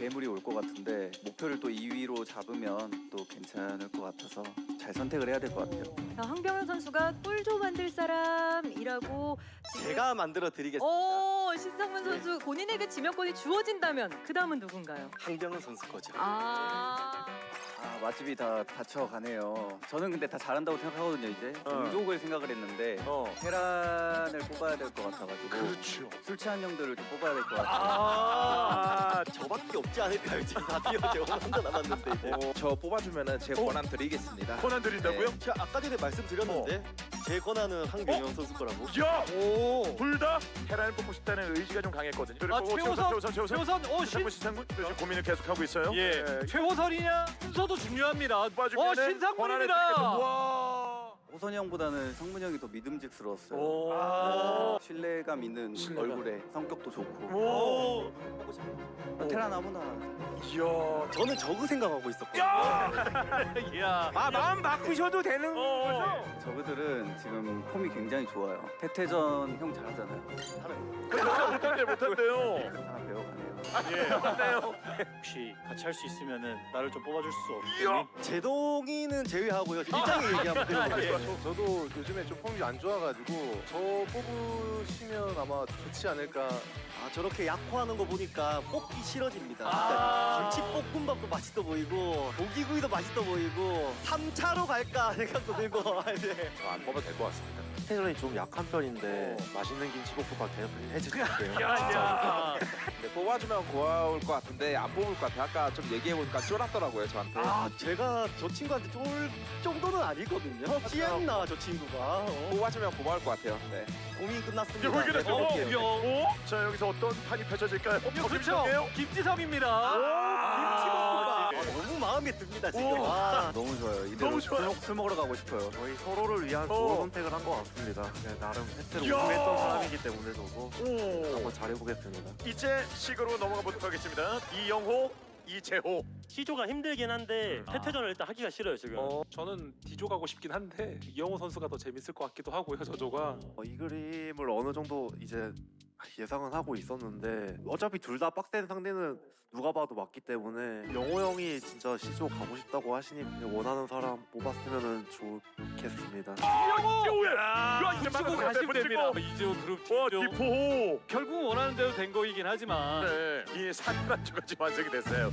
괴물이 올 것 같은데 목표를 또 2위로 잡으면 또 괜찮을 것 같아서 잘 선택을 해야 될 것 같아요. 자, 황병현 선수가 꿀조 만들 사람이라고 지금... 제가 만들어 드리겠습니다. 오, 신상문 선수 본인에게 지명권이 주어진다면 그 다음은 누군가요? 황병현 선수 거죠. 아, 맛집이 다 닫혀가네요. 저는 근데 다 잘한다고 생각하거든요. 이제 종족을 생각을 했는데 테란을 뽑아야 될 것 같아가지고 그렇죠. 술 취한 형들을 좀 뽑아야 될 것 같아요. 저밖에 없지 않을까요? 지금 다 뛰어죠. 혼자 남았는데 이제. 저 뽑아주면은 제 권한 드리겠습니다. 권한 드린다고요? 네. 제가 아까 전에 말씀드렸는데 제 권한은 황병현 선수 거라고. 야! 오. 둘 다 테란을 뽑고 싶다는 의지가 좀 강했거든요. 그리고 최호선, 신상군 지금 고민을 계속하고 있어요. 예. 최호선이냐 순서도 중요합니다. 빠지면은 신상문입니다. 와. 호선이 형보다는 성문이 형이 더 믿음직스러웠어요. 신뢰감 있는 얼굴에 성격도 좋고. 오. 테란 아무나. 이야. 저는 저그 생각하고 있었거든요. 야. 마음 바꾸셔도 되는 거죠? 저그들은 지금 폼이 굉장히 좋아요. 태태전 형 잘하잖아요. 못한대요. 하나 배워가네요. 예, 맞네요. 혹시 같이 할 수 있으면은 나를 좀 뽑아줄 수 이야. 없겠니? 제동이는 제외하고요. 일장에 얘기하면 돼요. 저도 요즘에 좀 폼이 안 좋아가지고 저 뽑으시면 아마 좋지 않을까. 아, 저렇게 약화하는 거 보니까 뽑기 싫어집니다. 김치볶음밥도 맛있어 보이고 고기구이도 맛있어 보이고 3차로 갈까 생각도 들고. 네. 안 뽑아도 될 것 같습니다. 스테전이 좀 약한 편인데 맛있는 김치볶음밥 해드릴게요. 야. 네, 뽑아주면 고마울 것 같은데 안 뽑을 것 같아요. 아까 좀 얘기해보니까 쫄았더라고요 저한테. 아, 제가 저 친구한테 쫄 정도는 아니거든요. 피했나 저 친구가. 뽑아주면 고마울 것 같아요. 네. 고민 끝났습니다. 이거 네, 그랬어. 해볼게요. 자, 여기서 어떤 판이 펼쳐질까요? 그렇죠. 김지성입니다. 김치볶음밥. 너무 마음에 듭니다 지금. 오. 아, 너무 좋아요. 이대로 너무 좋아요. 술 먹으러 가고 싶어요. 저희 서로를 위한 좋은 선택을 한 것 같습니다. 네, 나름 세트를 이야. 우승했던 사람이기 때문에 저도 오. 한번 잘해보겠습니다. 이제 식으로 넘어가 보도록 하겠습니다. 이영호, 이재호. C조가 힘들긴 한데 태태전을 일단 하기가 싫어요 지금. 저는 D조 가고 싶긴 한데 이영호 선수가 더 재밌을 것 같기도 하고요. 저조가 이 그림을 어느 정도 이제 예상은 하고 있었는데 어차피 둘 다 빡센 상대는 누가 봐도 맞기 때문에 영호 형이 진짜 C조 가고 싶다고 하시니 원하는 사람 뽑았으면 좋겠습니다. 이영호야. 이제 치고 가시면 됩니다. 이재호 그룹 와, D조. 디포. 결국 원하는 대로 된 거이긴 하지만 네, 이 산란주가 지금 완성이 됐어요.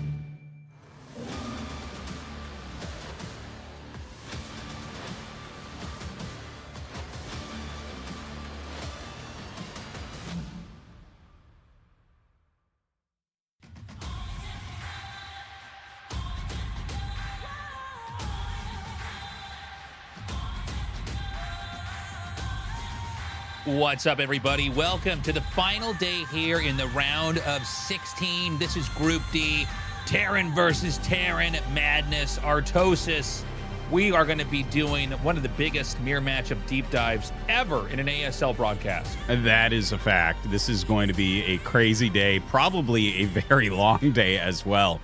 What's up, everybody? Welcome to the final day here in the round of 16. This is Group D. Terran versus Terran madness, Artosis. We are going to be doing one of the biggest mirror matchup deep dives ever in an ASL broadcast. That is a fact. This is going to be a crazy day, probably a very long day as well.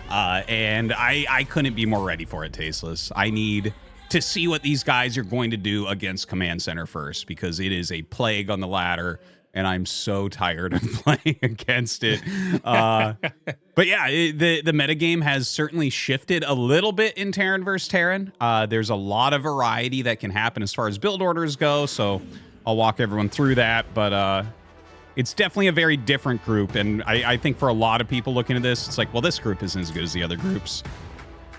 And I couldn't be more ready for it, Tasteless. I need to see what these guys are going to do against Command Center first, because it is a plague on the ladder, and I'm so tired of playing against it. But yeah, the metagame has certainly shifted a little bit in Terran vs. Terran. There's a lot of variety that can happen as far as build orders go, so I'll walk everyone through that. But it's definitely a very different group, and I think for a lot of people looking at this, it's like, well, this group isn't as good as the other groups.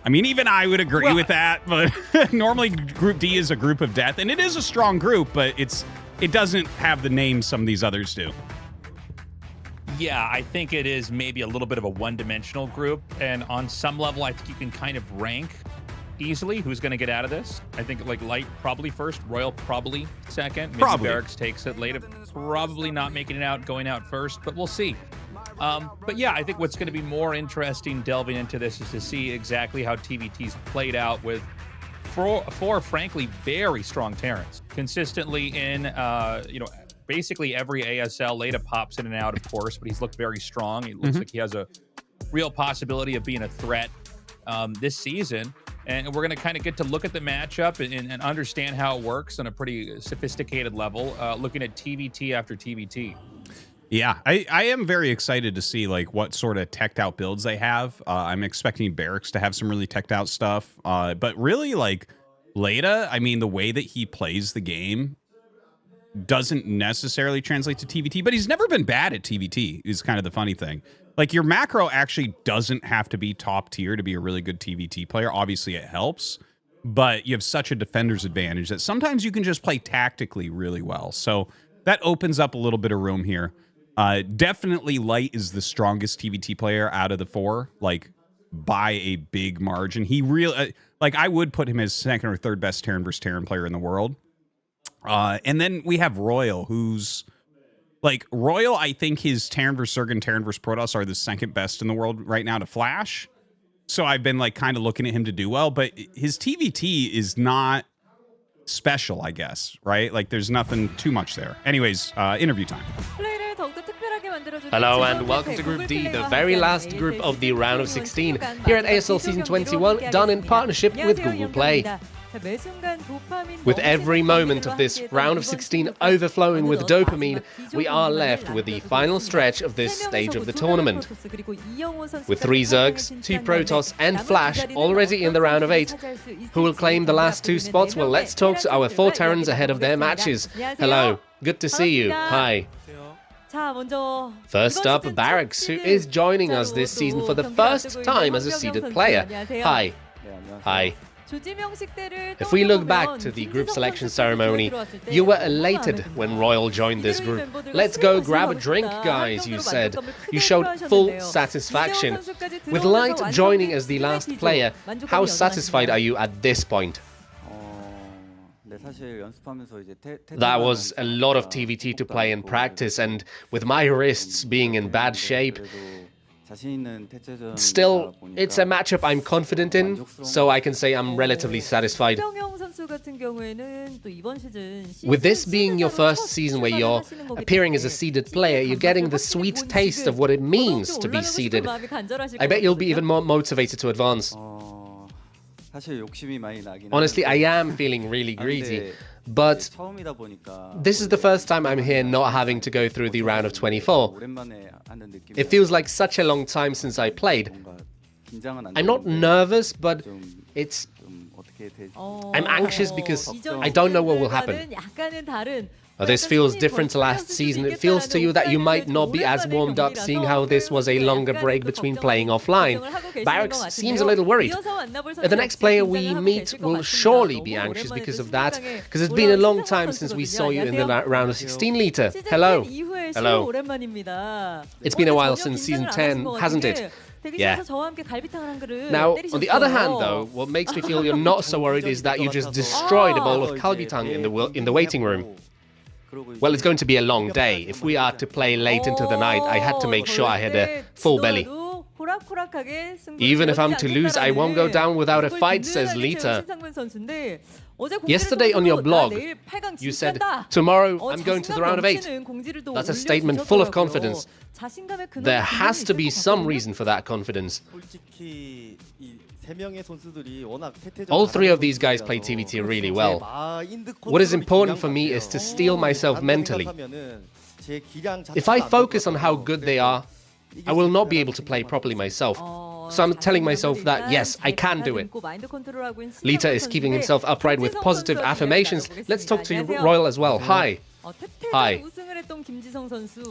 I mean, even I would agree with that, but normally Group D is a group of death, and it is a strong group, but it doesn't have the names some of these others do. Yeah, I think it is maybe a little bit of a one-dimensional group, and on some level, I think you can kind of rank easily who's going to get out of this. I think like Light probably first, Royal probably second, maybe Probably. BarrackS takes it, Leta probably not making it out, going out first, but we'll see. But yeah, I think what's going to be more interesting delving into this is to see exactly how TVT's played out with four frankly, very strong Terrans. Consistently in, basically every ASL, Leta pops in and out, of course, but he's looked very strong. It looks like he has a real possibility of being a threat this season. And we're going to kind of get to look at the matchup and understand how it works on a pretty sophisticated level, looking at TVT after TVT. Yeah, I am very excited to see like what sort of teched out builds they have. I'm expecting BarrackS to have some really teched out stuff. But really like Leta, I mean, the way that he plays the game doesn't necessarily translate to TVT, but he's never been bad at TVT is kind of the funny thing. Like your macro actually doesn't have to be top tier to be a really good TVT player. Obviously it helps, but you have such a defender's advantage that sometimes you can just play tactically really well. So that opens up a little bit of room here. Definitely Light is the strongest TVT player out of the four, like by a big margin. He really, like I would put him as second or third best Terran versus Terran player in the world. And then we have Royal, who's like Royal. I think his Terran versus Zerg and Terran versus Protoss are the second best in the world right now to flash. So I've been like kind of looking at him to do well, but his TVT is not special, I guess, right? Like there's nothing too much there. Anyways, interview time. Hello and welcome to Group D, the very last group of the round of 16 here at ASL Season 21, done in partnership with Google Play. With every moment of this round of 16 overflowing with dopamine, we are left with the final stretch of this stage of the tournament. With 3 Zergs, 2 Protoss and Flash already in the round of 8, who will claim the last 2 spots? Well, let's talk to our 4 Terrans ahead of their matches. Hello, good to see you. Hi. First up, BarrackS, who is joining us this season for the first time as a seeded player. Hi. Hi. If we look back to the group selection ceremony, you were elated when Royal joined this group. Let's go grab a drink, guys, you said. You showed full satisfaction. With Light joining as the last player, how satisfied are you at this point? That was a lot of TVT to play in practice, and with my wrists being in bad shape, still, it's a matchup I'm confident in, so I can say I'm relatively satisfied. With this being your first season where you're appearing as a seeded player, you're getting the sweet taste of what it means to be seeded. I bet you'll be even more motivated to advance. Honestly, I am feeling really greedy, but this is the first time I'm here not having to go through the round of 24. It feels like such a long time since I played. I'm not nervous, but I'm anxious because I don't know what will happen. This feels different to last season. It feels to you that you might not be as warmed up, seeing how this was a longer break between playing offline. BarrackS seems a little worried. The next player we meet will surely be anxious because of that, because it's been a long time since we saw you in the round of 16, Lita. Hello. Hello. It's been a while since Season 10, hasn't it? Yeah. Now, on the other hand, though, what makes me feel you're not so worried is that you just destroyed a bowl of kalbitang in the waiting room. Well, it's going to be a long day. If we are to play late into the night, I had to make sure I had a full belly. Even if I'm to lose, I won't go down without a fight, says Lita. Yesterday on your blog, you said, tomorrow I'm going to the round of 8. That's a statement full of confidence. There has to be some reason for that confidence. All 3 of these guys play TVT really well. What is important for me is to steel myself mentally. If I focus on how good they are, I will not be able to play properly myself. So I'm telling myself that, yes, I can do it. Lita is keeping himself upright with positive affirmations. Let's talk to Royal as well. Hi. Hi.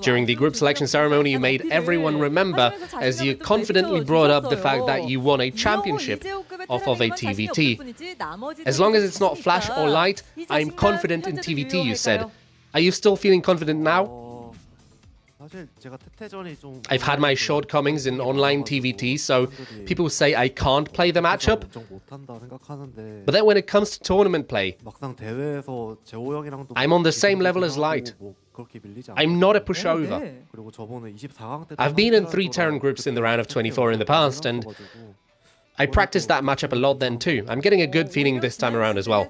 During the group selection ceremony, you made everyone remember as you confidently brought up the fact that you won a championship off of a TVT. As long as it's not Flash or Light, I'm confident in TVT, you said. Are you still feeling confident now? I've had my shortcomings in online TVT, so people say I can't play the matchup. But then when it comes to tournament play, I'm on the same level as Light. I'm not a pushover. I've been in 3 Terran groups in the round of 24 in the past, and I practiced that matchup a lot then too. I'm getting a good feeling this time around as well.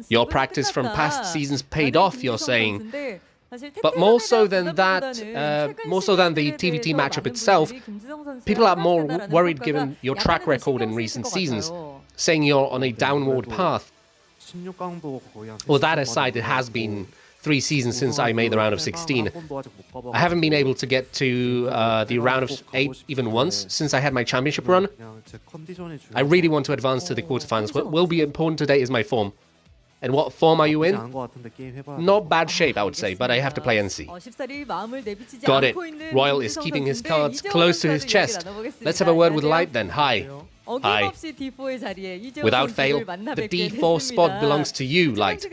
Your practice from past seasons paid off, you're saying. But more so than that, more so than the TVT matchup itself, people are more worried given your track record in recent seasons, saying you're on a downward path. Well, that aside, it has been 3 seasons since I made the round of 16. I haven't been able to get to the round of 8 even once since I had my championship run. I really want to advance to the quarterfinals. What will be important today is my form. And what form are you in? Not bad shape, I would say, but I have to play and see. Got it. Royal is keeping his cards close to his chest. Let's have a word with Light then. Hi. Hi. Without fail, the D4 spot belongs to you, Light.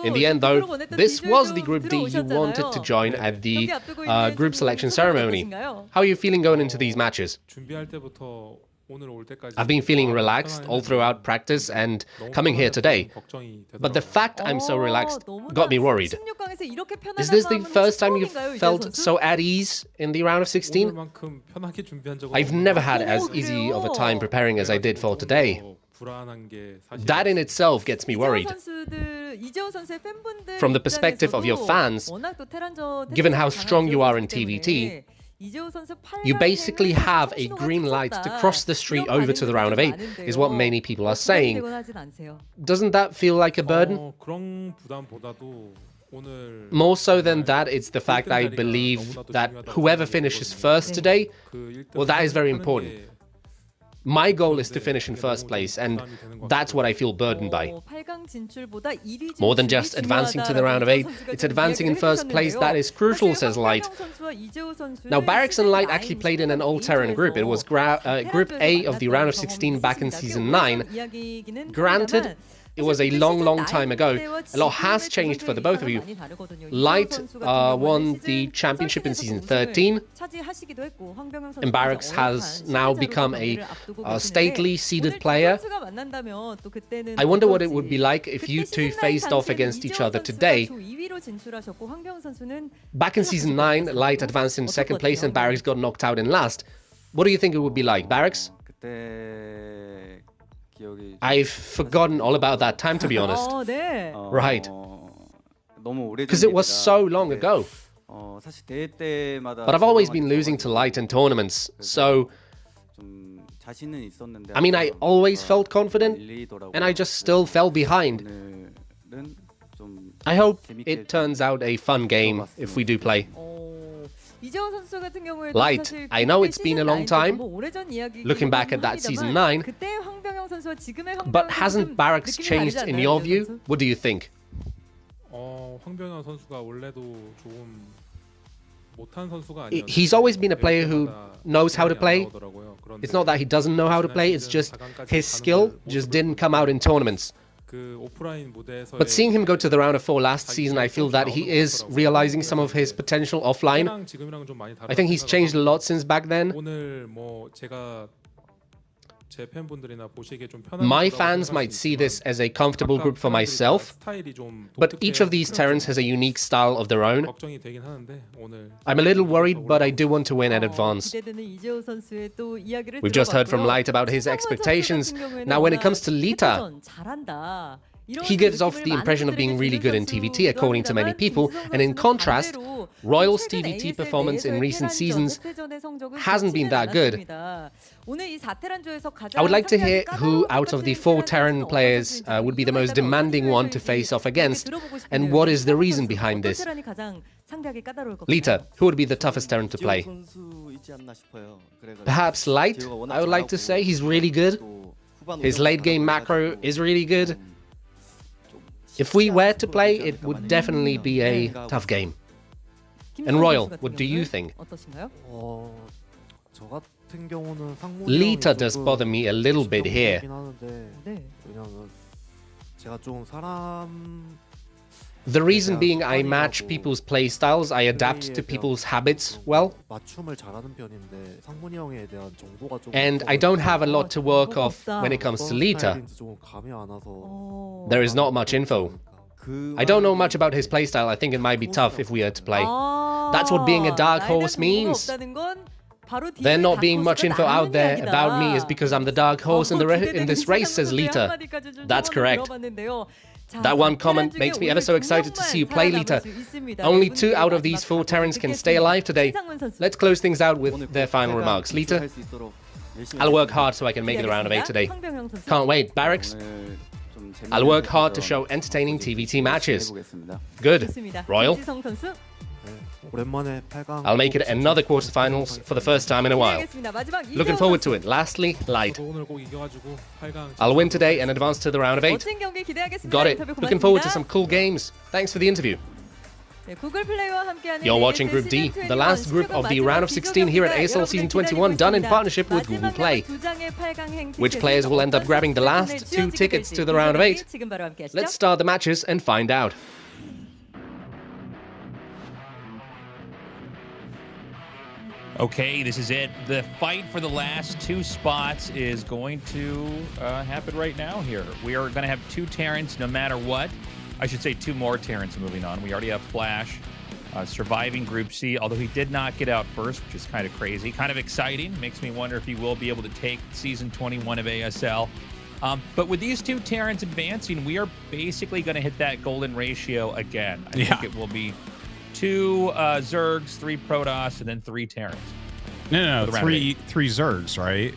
In the end, though, this was the Group D you wanted to join at the group selection ceremony. How are you feeling going into these matches? I've been feeling relaxed all throughout practice and coming here today. But the fact I'm so relaxed got me worried. Is this the first time you've felt so at ease in the round of 16? I've never had as easy of a time preparing as I did for today. That in itself gets me worried. From the perspective of your fans, given how strong you are in TVT, you basically have a green light to cross the street over to the round of 8, is what many people are saying. Doesn't that feel like a burden? More so than that, it's the fact I believe that whoever finishes first today, well, that is very important. My goal is to finish in first place, and that's what I feel burdened by. More than just advancing to the round of 8, it's advancing in first place that is crucial, says Light. Now, BarrackS and Light actually played in an all-terrain group. It was Group A of the round of 16 back in Season 9. Granted, it was a long time ago. A lot has changed for the both of you. Light won the championship in Season 13, and BarrackS has now become a stately seeded player. I wonder what it would be like if you two faced off against each other today. Back in Season 9, Light advanced in second place and BarrackS got knocked out in last. What do you think it would be like, BarrackS? I've forgotten all about that time, to be honest. Right. Because it was so long ago. But I've always been losing to Light in tournaments, so... I mean, I always felt confident, and I just still fell behind. I hope it turns out a fun game if we do play. Light, I know it's been a long time, looking back at that Season 9, but hasn't BarrackS changed in your view? What do you think? He's always been a player who knows how to play. It's not that he doesn't know how to play, it's just his skill just didn't come out in tournaments. But seeing him go to the round of 4 last season, I feel that he is realizing some of his potential offline. I think he's changed a lot since back then. My fans might see this as a comfortable group for myself, but each of these Terrans has a unique style of their own. I'm a little worried, but I do want to win and advance. We've just heard from Light about his expectations. Now when it comes to Lita, he gives off the impression of being really good in TVT, according to many people, and in contrast, Royal's TVT performance in recent seasons hasn't been that good. I would like to hear who out of the 4 Terran players would be the most demanding one to face off against, and what is the reason behind this. Lita, who would be the toughest Terran to play? Perhaps Light, I would like to say. He's really good. His late game macro is really good. If we were to play, it would definitely be a tough game. And Royal, what do you think? Lita does bother me a little bit here. The reason being I match people's playstyles, I adapt to people's habits well. And I don't have a lot to work off when it comes to Lita. There is not much info. I don't know much about his playstyle. I think it might be tough if we are to play. That's what being a dark horse means. There not being much info out there about me is because I'm the dark horse in this race, says Lita. That's correct. That one comment makes me ever so excited to see you play, Lita. Only 2 out of these 4 Terrans can stay alive today. Let's close things out with their final remarks. Lita, I'll work hard so I can make the round of 8 today. Can't wait. BarrackS? I'll work hard to show entertaining TVT matches. Good. 좋습니다. Royal? 김지성 선수. 오랜만에 8강. I'll make it another quarterfinals for the first time in a while. 기대하겠습니다. 마지막 Looking 이재호 forward 선수. to it. Lastly, Light. 오늘 꼭 이겨가지고 8강. I'll win today and advance to the round of 8. 멋진 경기 기대하겠습니다. Got it. 인터뷰 Looking forward to 고맙습니다. some cool games. Thanks for the interview. 네, 구글 플레이와 함께하는 You're watching Group D, the last group of the round of 16 here at ASL Season 21, done in partnership with Google Play. Which players will end up grabbing the last 2 tickets to the round of 8? Let's start the matches and find out. Okay, this is it. The fight for the last 2 spots is going to happen right now here. We are going to have 2 Terrans no matter what. I should say 2 more Terrans moving on. We already have Flash surviving Group C, although he did not get out first, which is kind of crazy. Kind of exciting. Makes me wonder if he will be able to take Season 21 of ASL. But with these 2 Terrans advancing, we are basically going to hit that golden ratio again. I think it will be 2 Zergs, 3 Protoss, and then 3 Terrans. No, 3 Zergs, right?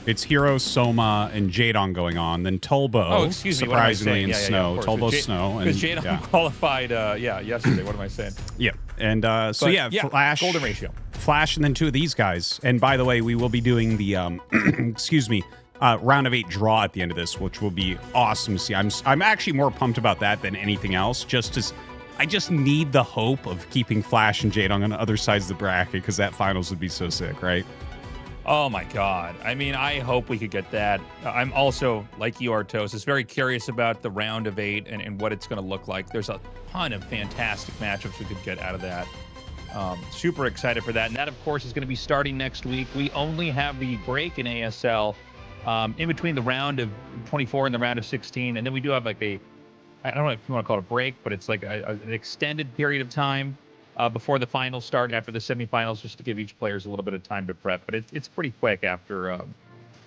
It's Hero, Soma, and Jadon going on. Then Tolbo, surprisingly, in Snow. Tolbo, Snow. Because Jadon qualified, yesterday. What am I saying? Yeah. And Flash. Golden ratio. Flash, and then 2 of these guys. And by the way, we will be doing the, excuse me, round of 8 draw at the end of this, which will be awesome to see. I'm actually more pumped about that than anything else, I just need the hope of keeping Flash and Jadon on the other sides of the bracket, because that finals would be so sick, right? Oh my God. I mean, I hope we could get that. I'm also, like you, Tastosis, very curious about the round of 8 and what it's going to look like. There's a ton of fantastic matchups we could get out of that. Super excited for that. And that, of course, is going to be starting next week. We only have the break in ASL in between the round of 24 and the round of 16. And then we do have like I don't know if you want to call it a break, but it's like an extended period of time before the finals start, after the semifinals, just to give each players a little bit of time to prep. But it's pretty quick after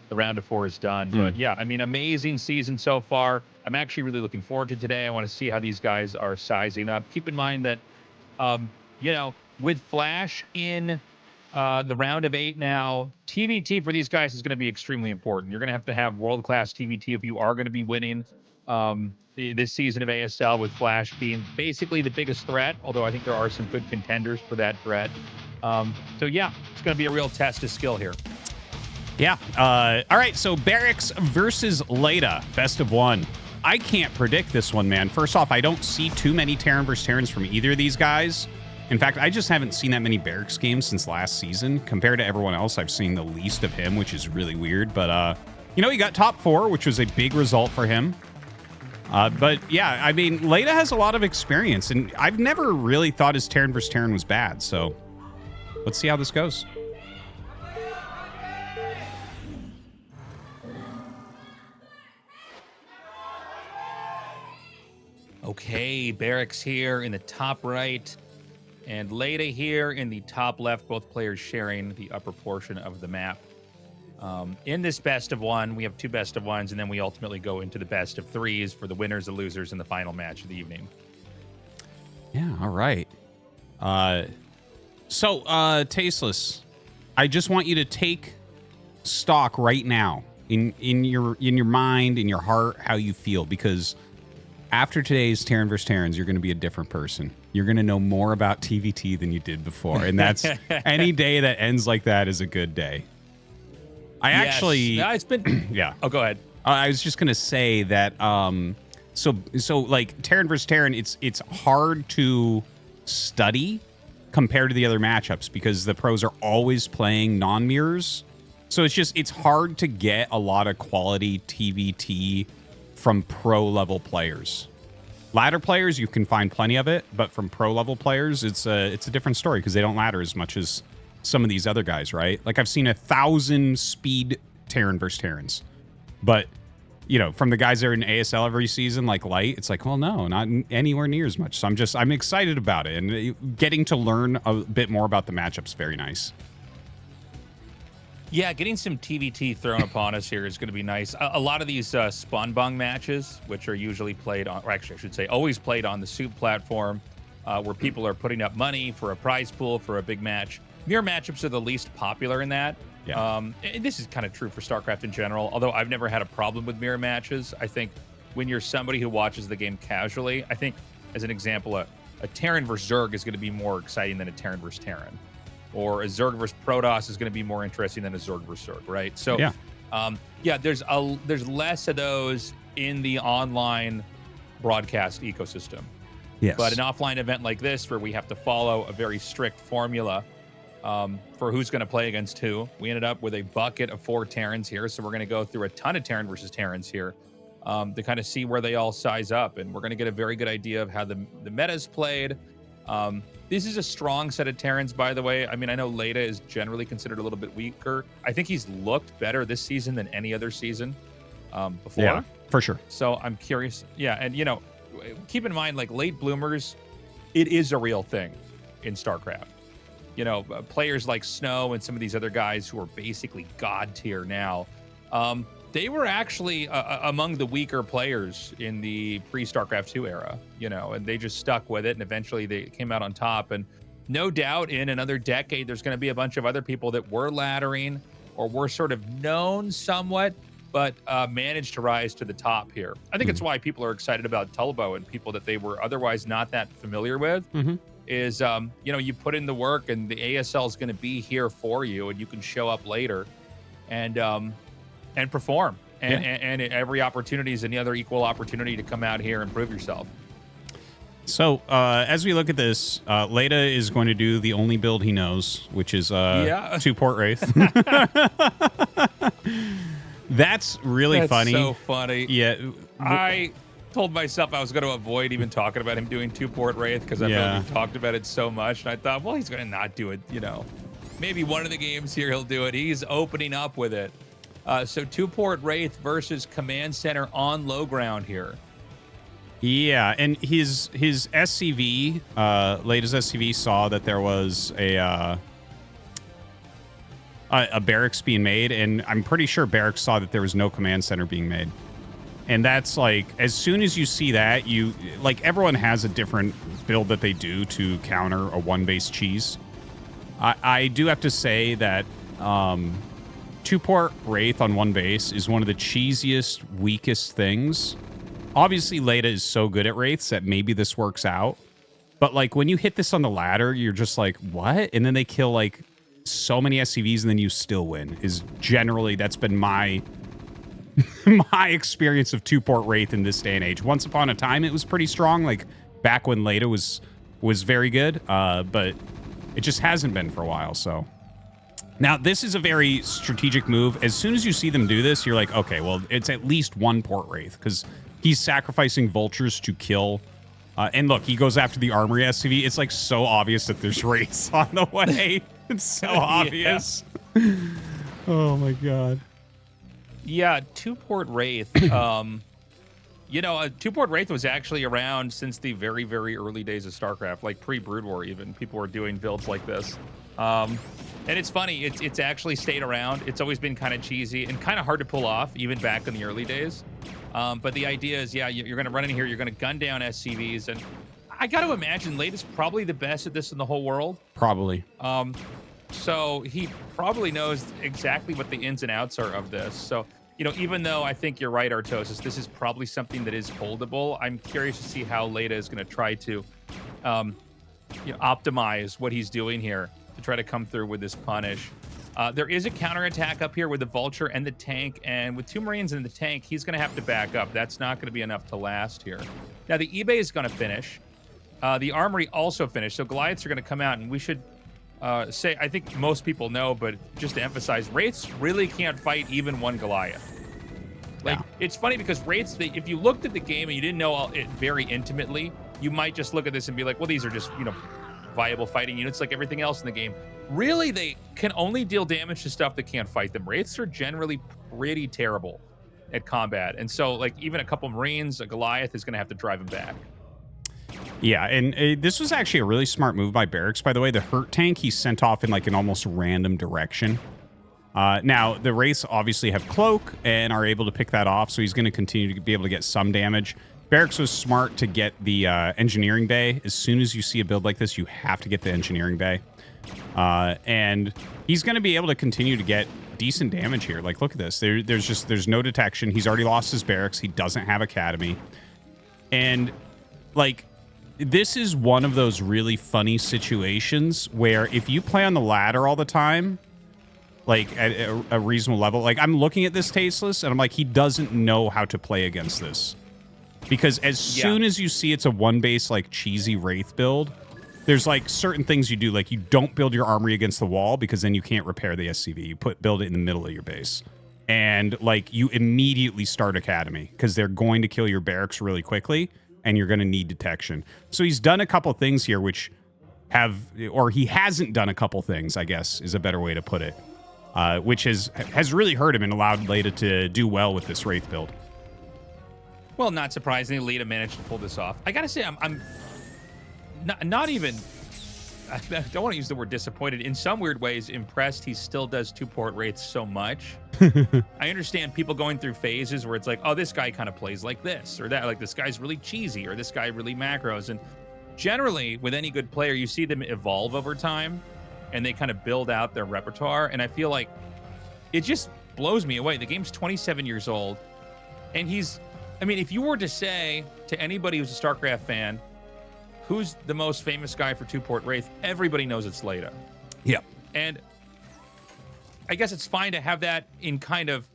the round of 4 is done. But yeah, I mean, amazing season so far. I'm actually really looking forward to today. I want to see how these guys are sizing up. Keep in mind that, with Flash in the round of 8 now, TVT for these guys is going to be extremely important. You're going to have world-class TVT if you are going to be winning this season of ASL, with Flash being basically the biggest threat, although I think there are some good contenders for that threat. So yeah, it's going to be a real test of skill here. Yeah. All right, so BarrackS versus Leta, best of 1. I can't predict this one, man. First off, I don't see too many Terran versus Terrans from either of these guys. In fact, I just haven't seen that many BarrackS games since last season. Compared to everyone else, I've seen the least of him, which is really weird. But, he got top 4, which was a big result for him. But yeah, I mean, Leta has a lot of experience, and I've never really thought his Terran versus Terran was bad. So let's see how this goes. Okay, BarrackS here in the top right, and Leta here in the top left, both players sharing the upper portion of the map. In this best of 1, we have 2 best of 1s, and then we ultimately go into the best of 3s for the winners, the losers, and the final match of the evening. Yeah, all right. So, Tasteless, I just want you to take stock right now in your mind, in your heart, how you feel, because after today's Terran vs. Terrans, you're going to be a different person. You're going to know more about TVT than you did before, and that's any day that ends like that is a good day. It's been yeah. Oh, go ahead. I was just gonna say that so like Terran versus Terran, it's hard to study compared to the other matchups because the pros are always playing non-mirrors. So it's hard to get a lot of quality TVT from pro level players. Ladder players, you can find plenty of it, but from pro level players, it's a different story because they don't ladder as much as some of these other guys, right? Like I've seen 1,000 speed Terran versus Terrans, but from the guys that are in ASL every season, like Light, it's like, well, no, not anywhere near as much. So I'm excited about it, and getting to learn a bit more about the matchups, very nice. Yeah, getting some TVT thrown upon us here is going to be nice. A lot of these spawn bung matches, which are usually played on, or actually I should say always played on the SOOP platform, where people are putting up money for a prize pool for a big match. Mirror matchups are the least popular in that. And this is kind of true for StarCraft in general, although I've never had a problem with mirror matches. I think when you're somebody who watches the game casually, I think, as an example, a Terran versus Zerg is going to be more exciting than a Terran versus Terran. Or a Zerg versus Protoss is going to be more interesting than a Zerg versus Zerg, right? So, there's less of those in the online broadcast ecosystem. Yes. But an offline event like this, where we have to follow a very strict formula for who's going to play against who, we ended up with a bucket of 4 Terrans here. So we're going to go through a ton of Terran versus Terrans here to kind of see where they all size up. And we're going to get a very good idea of how the meta's played. This is a strong set of Terrans, by the way. I mean, I know Leta is generally considered a little bit weaker. I think he's looked better this season than any other season before. Yeah, for sure. So I'm curious. Yeah, and, you know, keep in mind, like, late bloomers, it is a real thing in StarCraft. You know, players like Snow and some of these other guys who are basically god tier now, they were actually among the weaker players in the pre-StarCraft 2 era, you know, and they just stuck with it, and eventually they came out on top. And no doubt in another decade, there's going to be a bunch of other people that were laddering or were sort of known somewhat, but managed to rise to the top here. I think it's why people are excited about Tulbo and people that they were otherwise not that familiar with. Is, you know, you put in the work and the ASL is going to be here for you, and you can show up later and perform. And every opportunity is another equal opportunity to come out here and prove yourself. So as we look at this, Leta is going to do the only build he knows, which is 2 Port Wraith. That's really funny. So funny. Yeah. I told myself I was going to avoid even talking about him doing 2 Port Wraith because I've already talked about it so much. And I thought, well, he's going to not do it, you know. Maybe one of the games here he'll do it. He's opening up with it. So 2 Port Wraith versus Command Center on low ground here. Yeah, and his SCV, Leta's SCV, saw that there was a BarrackS being made, and I'm pretty sure BarrackS saw that there was no Command Center being made. And that's like, as soon as you see that, you, like, everyone has a different build that they do to counter a 1-base cheese. I do have to say that 2 Port Wraith on 1 base is one of the cheesiest, weakest things. Obviously, Leta is so good at Wraiths that maybe this works out. But, like, when you hit this on the ladder, you're just like, what? And then they kill, like, so many SCVs and then you still win. Is generally, that's been my my experience of 2 Port Wraith in this day and age. Once upon a time, it was pretty strong, like, back when Leta was very good. But it just hasn't been for a while, so... Now, this is a very strategic move. As soon as you see them do this, you're like, okay, well, it's at least 1 Port Wraith, because he's sacrificing vultures to kill. And look, he goes after the armory SCV. It's like so obvious that there's Wraiths on the way. It's so obvious. Oh my god. Yeah, 2 Port Wraith. You know, 2 Port Wraith was actually around since the very, very early days of StarCraft, like pre-Brood War even. People were doing builds like this. And it's funny, it's actually stayed around. It's always been kind of cheesy and kind of hard to pull off, even back in the early days. But the idea is, yeah, you're going to run in here, you're going to gun down SCVs, and I got to imagine Leta's probably the best at this in the whole world. Probably. So he probably knows exactly what the ins and outs are of this. So, you know, even though I think you're right, Artosis, this is probably something that is holdable, I'm curious to see how Leta is going to try to you know, optimize what he's doing here to try to come through with this punish. There is a counterattack up here with the Vulture and the tank, and with 2 Marines in the tank, he's going to have to back up. That's not going to be enough to last here. Now, the eBay is going to finish. The Armory also finished, so Goliaths are going to come out, and we should say, I think most people know, but just to emphasize, Wraiths really can't fight even 1 Goliath. Like, it's funny because Wraiths, if you looked at the game and you didn't know it very intimately, you might just look at this and be like, well, these are just, you know, viable fighting units like everything else in the game. Really, they can only deal damage to stuff that can't fight them. Wraiths are generally pretty terrible at combat. And so, like, even a couple Marines, a Goliath is going to have to drive them back. Yeah, and this was actually a really smart move by BarrackS, by the way. The hurt tank he sent off in, like, an almost random direction. Now, the Wraiths obviously have Cloak and are able to pick that off, so he's going to continue to be able to get some damage. BarrackS was smart to get the engineering bay. As soon as you see a build like this, you have to get the engineering bay. And he's going to be able to continue to get decent damage here. Like, look at this. There's no detection. He's already lost his BarrackS. He doesn't have Academy. And, like, this is one of those really funny situations where if you play on the ladder all the time, like, at a reasonable level, like, I'm looking at this Tasteless, and I'm like, he doesn't know how to play against this. Because as soon as you see it's a one-base, like, cheesy Wraith build, there's, like, certain things you do. Like, you don't build your armory against the wall because then you can't repair the SCV. You build it in the middle of your base. And, like, you immediately start Academy because they're going to kill your BarrackS really quickly, and you're going to need detection. So he's done a couple things here which have... Or he hasn't done a couple things, I guess, is a better way to put it. Which has really hurt him and allowed Leta to do well with this Wraith build. Well, not surprisingly, Lita managed to pull this off. I gotta say, I'm not even... I don't want to use the word disappointed. In some weird ways, impressed he still does 2-port Wraiths so much. I understand people going through phases where it's like, oh, this guy kind of plays like this, or that, like this guy's really cheesy, or this guy really macros. And generally, with any good player, you see them evolve over time, and they kind of build out their repertoire. And I feel like it just blows me away. The game's 27 years old, and he's... I mean, if you were to say to anybody who's a StarCraft fan, who's the most famous guy for 2-port Wraith, everybody knows it's Leta. Yeah. And I guess it's fine to have that in kind of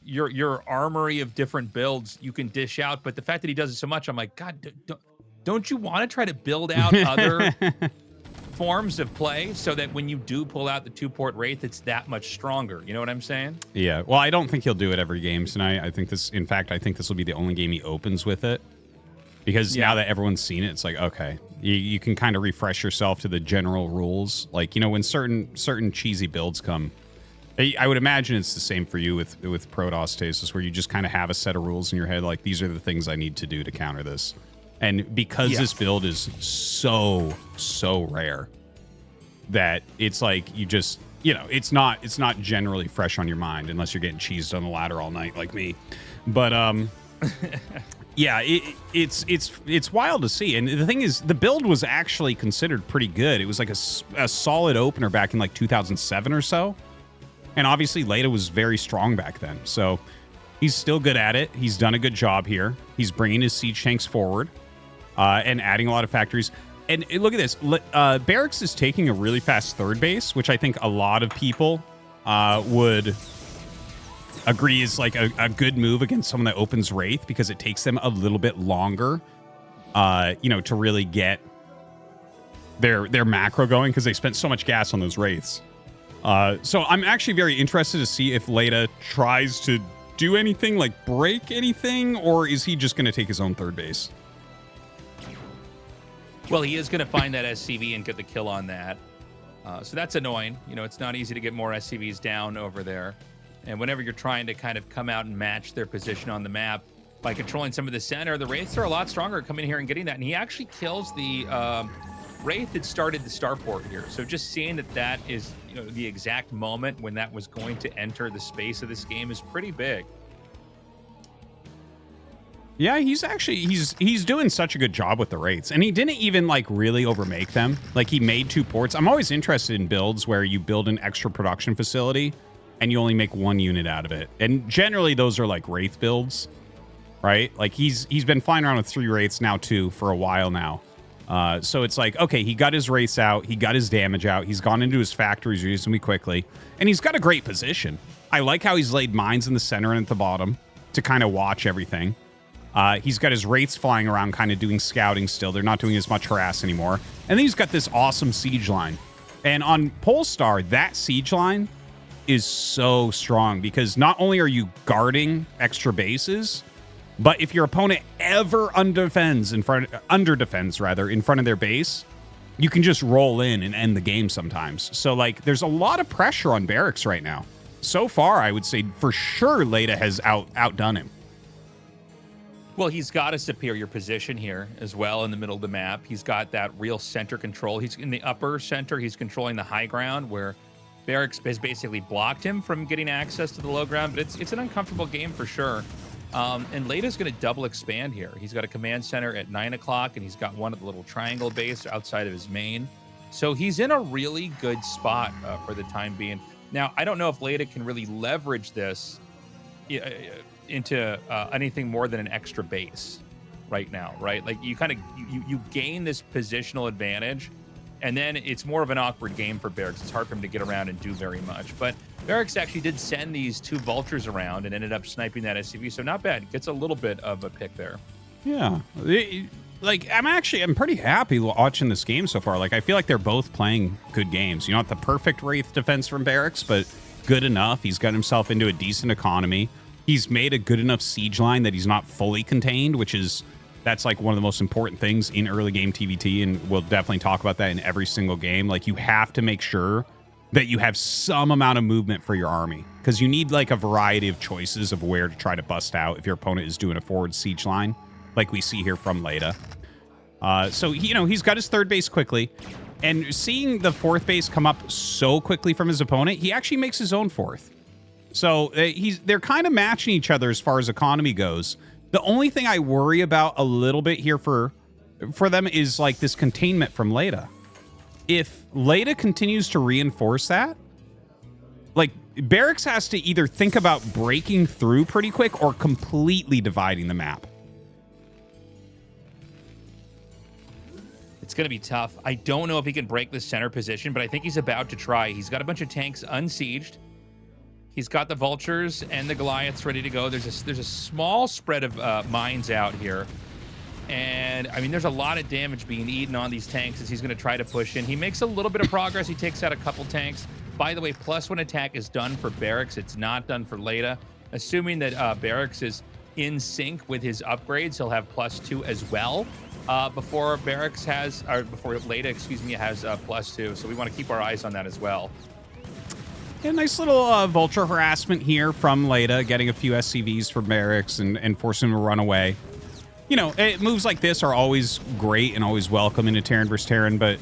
your armory of different builds you can dish out. But the fact that he does it so much, I'm like, God, don't you want to try to build out other forms of play so that when you do pull out the 2-port Wraith, it's that much stronger? You know what I'm saying? Yeah. Well, I don't think he'll do it every game tonight. I think this, in fact, I think this will be the only game he opens with it. Because now that everyone's seen it, it's like, okay, you can kind of refresh yourself to the general rules. Like, you know, when certain cheesy builds come, I would imagine it's the same for you with Tastosis, where you just kind of have a set of rules in your head. Like, these are the things I need to do to counter this. And because this build is so rare that it's like you just, you know, it's not generally fresh on your mind unless you're getting cheesed on the ladder all night like me. But yeah, it's wild to see. And the thing is, the build was actually considered pretty good. It was like a solid opener back in like 2007 or so. And obviously Leta was very strong back then. So he's still good at it. He's done a good job here. He's bringing his siege tanks forward and adding a lot of factories. And look at this. BarrackS is taking a really fast third base, which I think a lot of people would agree is like a good move against someone that opens Wraith, because it takes them a little bit longer, you know, to really get their macro going, because they spent so much gas on those Wraiths. So I'm actually very interested to see if Leta tries to do anything, like break anything, or is he just going to take his own third base? Well, he is going to find that SCV and get the kill on that. So that's annoying. You know, it's not easy to get more SCVs down over there. And whenever you're trying to kind of come out and match their position on the map by controlling some of the center, the Wraiths are a lot stronger at coming here and getting that. And he actually kills the Wraith that started the starport here. So just seeing that is, you know, the exact moment when that was going to enter the space of this game is pretty big. Yeah, he's doing such a good job with the Wraiths. And he didn't even like really overmake them. Like, he made 2 ports. I'm always interested in builds where you build an extra production facility and you only make 1 unit out of it. And generally those are like Wraith builds, right? Like he's been flying around with 3 Wraiths, now 2 for a while now. So it's like, okay, he got his Wraiths out, he got his damage out, he's gone into his factories reasonably quickly, and he's got a great position. I like how he's laid mines in the center and at the bottom to kind of watch everything. He's got his Wraiths flying around kind of doing scouting still. They're not doing as much harass anymore. And then he's got this awesome siege line. And on Polestar, that siege line is so strong, because not only are you guarding extra bases, but if your opponent ever underdefends in front of their base, you can just roll in and end the game sometimes. So like, there's a lot of pressure on BarrackS right now. So far, I would say for sure Leta has outdone him. Well, he's got a superior position here as well in the middle of the map. He's got that real center control. He's in the upper center. He's controlling the high ground, where BarrackS has basically blocked him from getting access to the low ground. But it's an uncomfortable game for sure. And Leta's going to double expand here. He's got a command center at 9 o'clock, and he's got one at the little triangle base outside of his main. So he's in a really good spot for the time being. Now, I don't know if Leta can really leverage this into anything more than an extra base right now, right? Like you kind of you gain this positional advantage, and then it's more of an awkward game for BarrackS. It's hard for him to get around and do very much. But BarrackS actually did send these 2 vultures around and ended up sniping that SCV, so not bad. Gets a little bit of a pick there. Yeah. Like, I'm pretty happy watching this game so far. Like, I feel like they're both playing good games. You know, not the perfect Wraith defense from BarrackS, but good enough. He's got himself into a decent economy. He's made a good enough siege line that he's not fully contained, that's like one of the most important things in early game TVT, and we'll definitely talk about that in every single game. Like, you have to make sure that you have some amount of movement for your army, because you need like a variety of choices of where to try to bust out if your opponent is doing a forward siege line, like we see here from Leta. So, you know, he's got his 3rd base quickly, and seeing the 4th base come up so quickly from his opponent, he actually makes his own 4th. So they're kind of matching each other as far as economy goes. The only thing I worry about a little bit here for them is like this containment from Leta. If Leta continues to reinforce that, like BarrackS has to either think about breaking through pretty quick or completely dividing the map. It's going to be tough. I don't know if he can break the center position, but I think he's about to try. He's got a bunch of tanks unsieged. He's got the vultures and the Goliaths ready to go. There's a small spread of mines out here. And, I mean, there's a lot of damage being eaten on these tanks as he's going to try to push in. He makes a little bit of progress. He takes out a couple tanks. By the way, +1 attack is done for BarrackS. It's not done for Leta. Assuming that BarrackS is in sync with his upgrades, he'll have +2 as well. Before BarrackS has, or before Leta, excuse me, has +2. So we want to keep our eyes on that as well. A nice little vulture harassment here from Leta, getting a few SCVs for BarrackS and forcing him to run away. You know, moves like this are always great and always welcome into Terran vs. Terran, but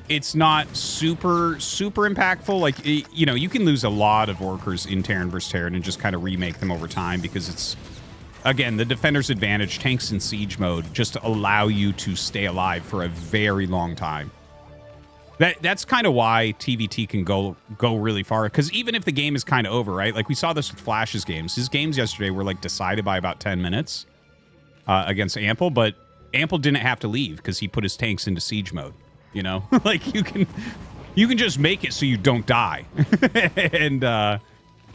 it's not super impactful. Like, you know, you can lose a lot of workers in Terran vs. Terran and just kind of remake them over time because it's, again, the defender's advantage. Tanks in siege mode just allow you to stay alive for a very long time. That's kind of why TVT can go really far, because even if the game is kind of over, right? Like we saw this with Flash's games. His games yesterday were like decided by about 10 minutes against Ample, but Ample didn't have to leave because he put his tanks into siege mode. You know, like you can just make it so you don't die, and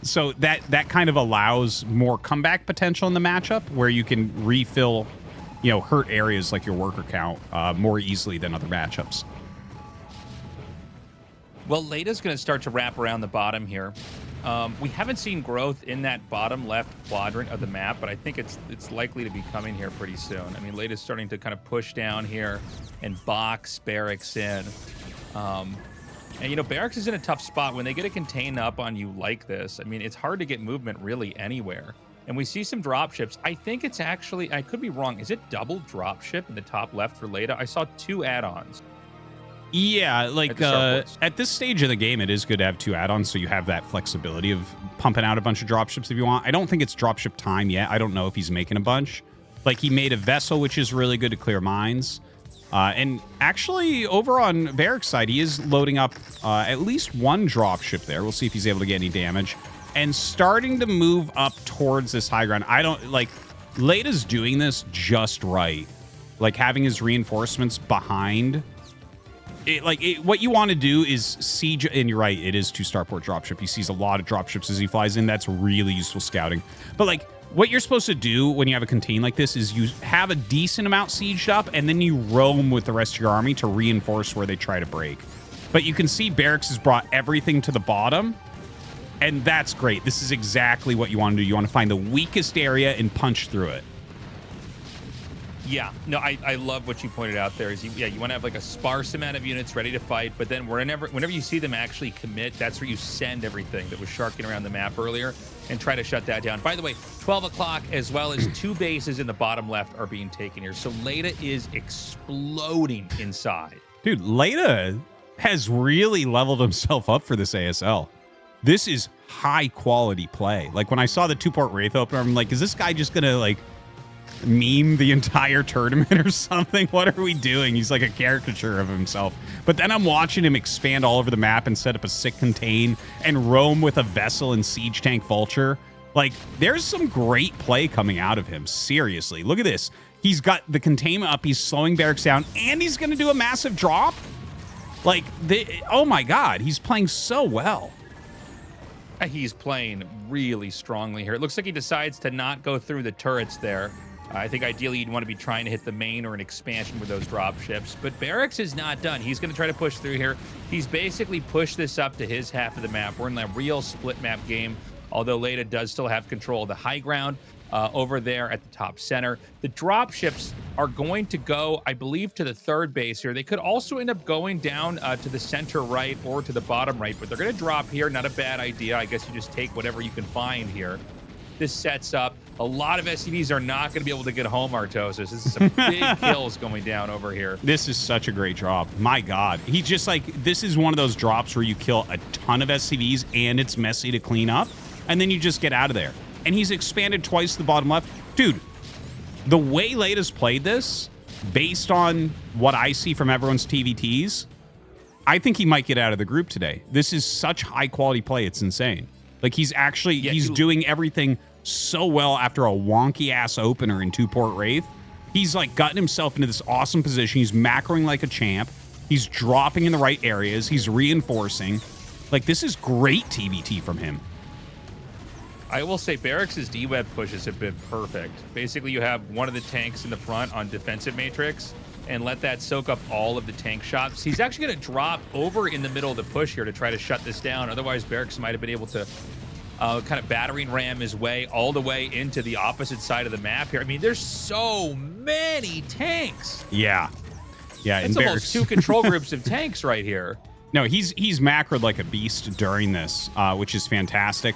so that kind of allows more comeback potential in the matchup where you can refill, you know, hurt areas like your worker count more easily than other matchups. Well, Leta's going to start to wrap around the bottom here. We haven't seen growth in that bottom left quadrant of the map, but I think it's likely to be coming here pretty soon. I mean, Leta's starting to kind of push down here and box BarrackS in. And, you know, BarrackS is in a tough spot. When they get a contain up on you like this, I mean, it's hard to get movement really anywhere. And we see some dropships. I think it's actually, I could be wrong, is it double dropship in the top left for Leta? I saw 2 add-ons. Yeah, like at this stage of the game, it is good to have 2 add-ons so you have that flexibility of pumping out a bunch of dropships if you want. I don't think it's dropship time yet. I don't know if he's making a bunch. Like, he made a vessel, which is really good to clear mines. And actually, over on BarrackS' side, he is loading up at least 1 dropship there. We'll see if he's able to get any damage. And starting to move up towards this high ground. I don't, like, Leta's doing this just right. Like, having his reinforcements behind... what you want to do is siege, and you're right, it is 2 starport dropship. He sees a lot of dropships as he flies in. That's really useful scouting. But like, what you're supposed to do when you have a contain like this is you have a decent amount sieged up, and then you roam with the rest of your army to reinforce where they try to break. But you can see BarrackS has brought everything to the bottom, and that's great. This is exactly what you want to do. You want to find the weakest area and punch through it. Yeah, no, I love what you pointed out there. You want to have like a sparse amount of units ready to fight, but then whenever you see them actually commit, that's where you send everything that was sharking around the map earlier and try to shut that down. By the way, 12 o'clock as well as 2 bases in the bottom left are being taken here. So Leta is exploding inside. Dude, Leta has really leveled himself up for this ASL. This is high quality play. Like when I saw the 2-port Wraith opener, I'm like, is this guy just gonna like meme the entire tournament or something? What are we doing? He's like a caricature of himself. But then I'm watching him expand all over the map and set up a sick contain and roam with a Vessel and Siege Tank Vulture. Like, there's some great play coming out of him. Seriously, look at this. He's got the containment up, he's slowing BarrackS down, and he's gonna do a massive drop. Like, oh my god, he's playing so well. He's playing really strongly here. It looks like he decides to not go through the turrets there. I think ideally you'd want to be trying to hit the main or an expansion with those drop ships. But BarrackS is not done. He's going to try to push through here. He's basically pushed this up to his half of the map. We're in a real split map game, although Leta does still have control of the high ground over there at the top center. The drop ships are going to go, I believe, to the third base here. They could also end up going down to the center right or to the bottom right, but they're going to drop here. Not a bad idea. I guess you just take whatever you can find here. This sets up. A lot of SCVs are not going to be able to get home, Tastosis. This is some big kills going down over here. This is such a great drop. My God. He's just like, this is one of those drops where you kill a ton of SCVs and it's messy to clean up, and then you just get out of there. And he's expanded twice to the bottom left. Dude, the way Leta's played this, based on what I see from everyone's TVTs, I think he might get out of the group today. This is such high quality play. It's insane. Like, he's actually, he's doing everything so well after a wonky ass opener in 2-port Wraith. He's like gotten himself into this awesome position. He's macroing like a champ. He's dropping in the right areas. He's reinforcing. Like, this is great TVT from him. I will say BarrackS' D-Web pushes have been perfect. Basically, you have one of the tanks in the front on defensive matrix and let that soak up all of the tank shots. He's actually going to drop over in the middle of the push here to try to shut this down. Otherwise, BarrackS might have been able to kind of battering ram his way all the way into the opposite side of the map here. I mean, there's so many tanks. Yeah. Yeah, it's almost 2 control groups of tanks right here. No, he's macroed like a beast during this, which is fantastic.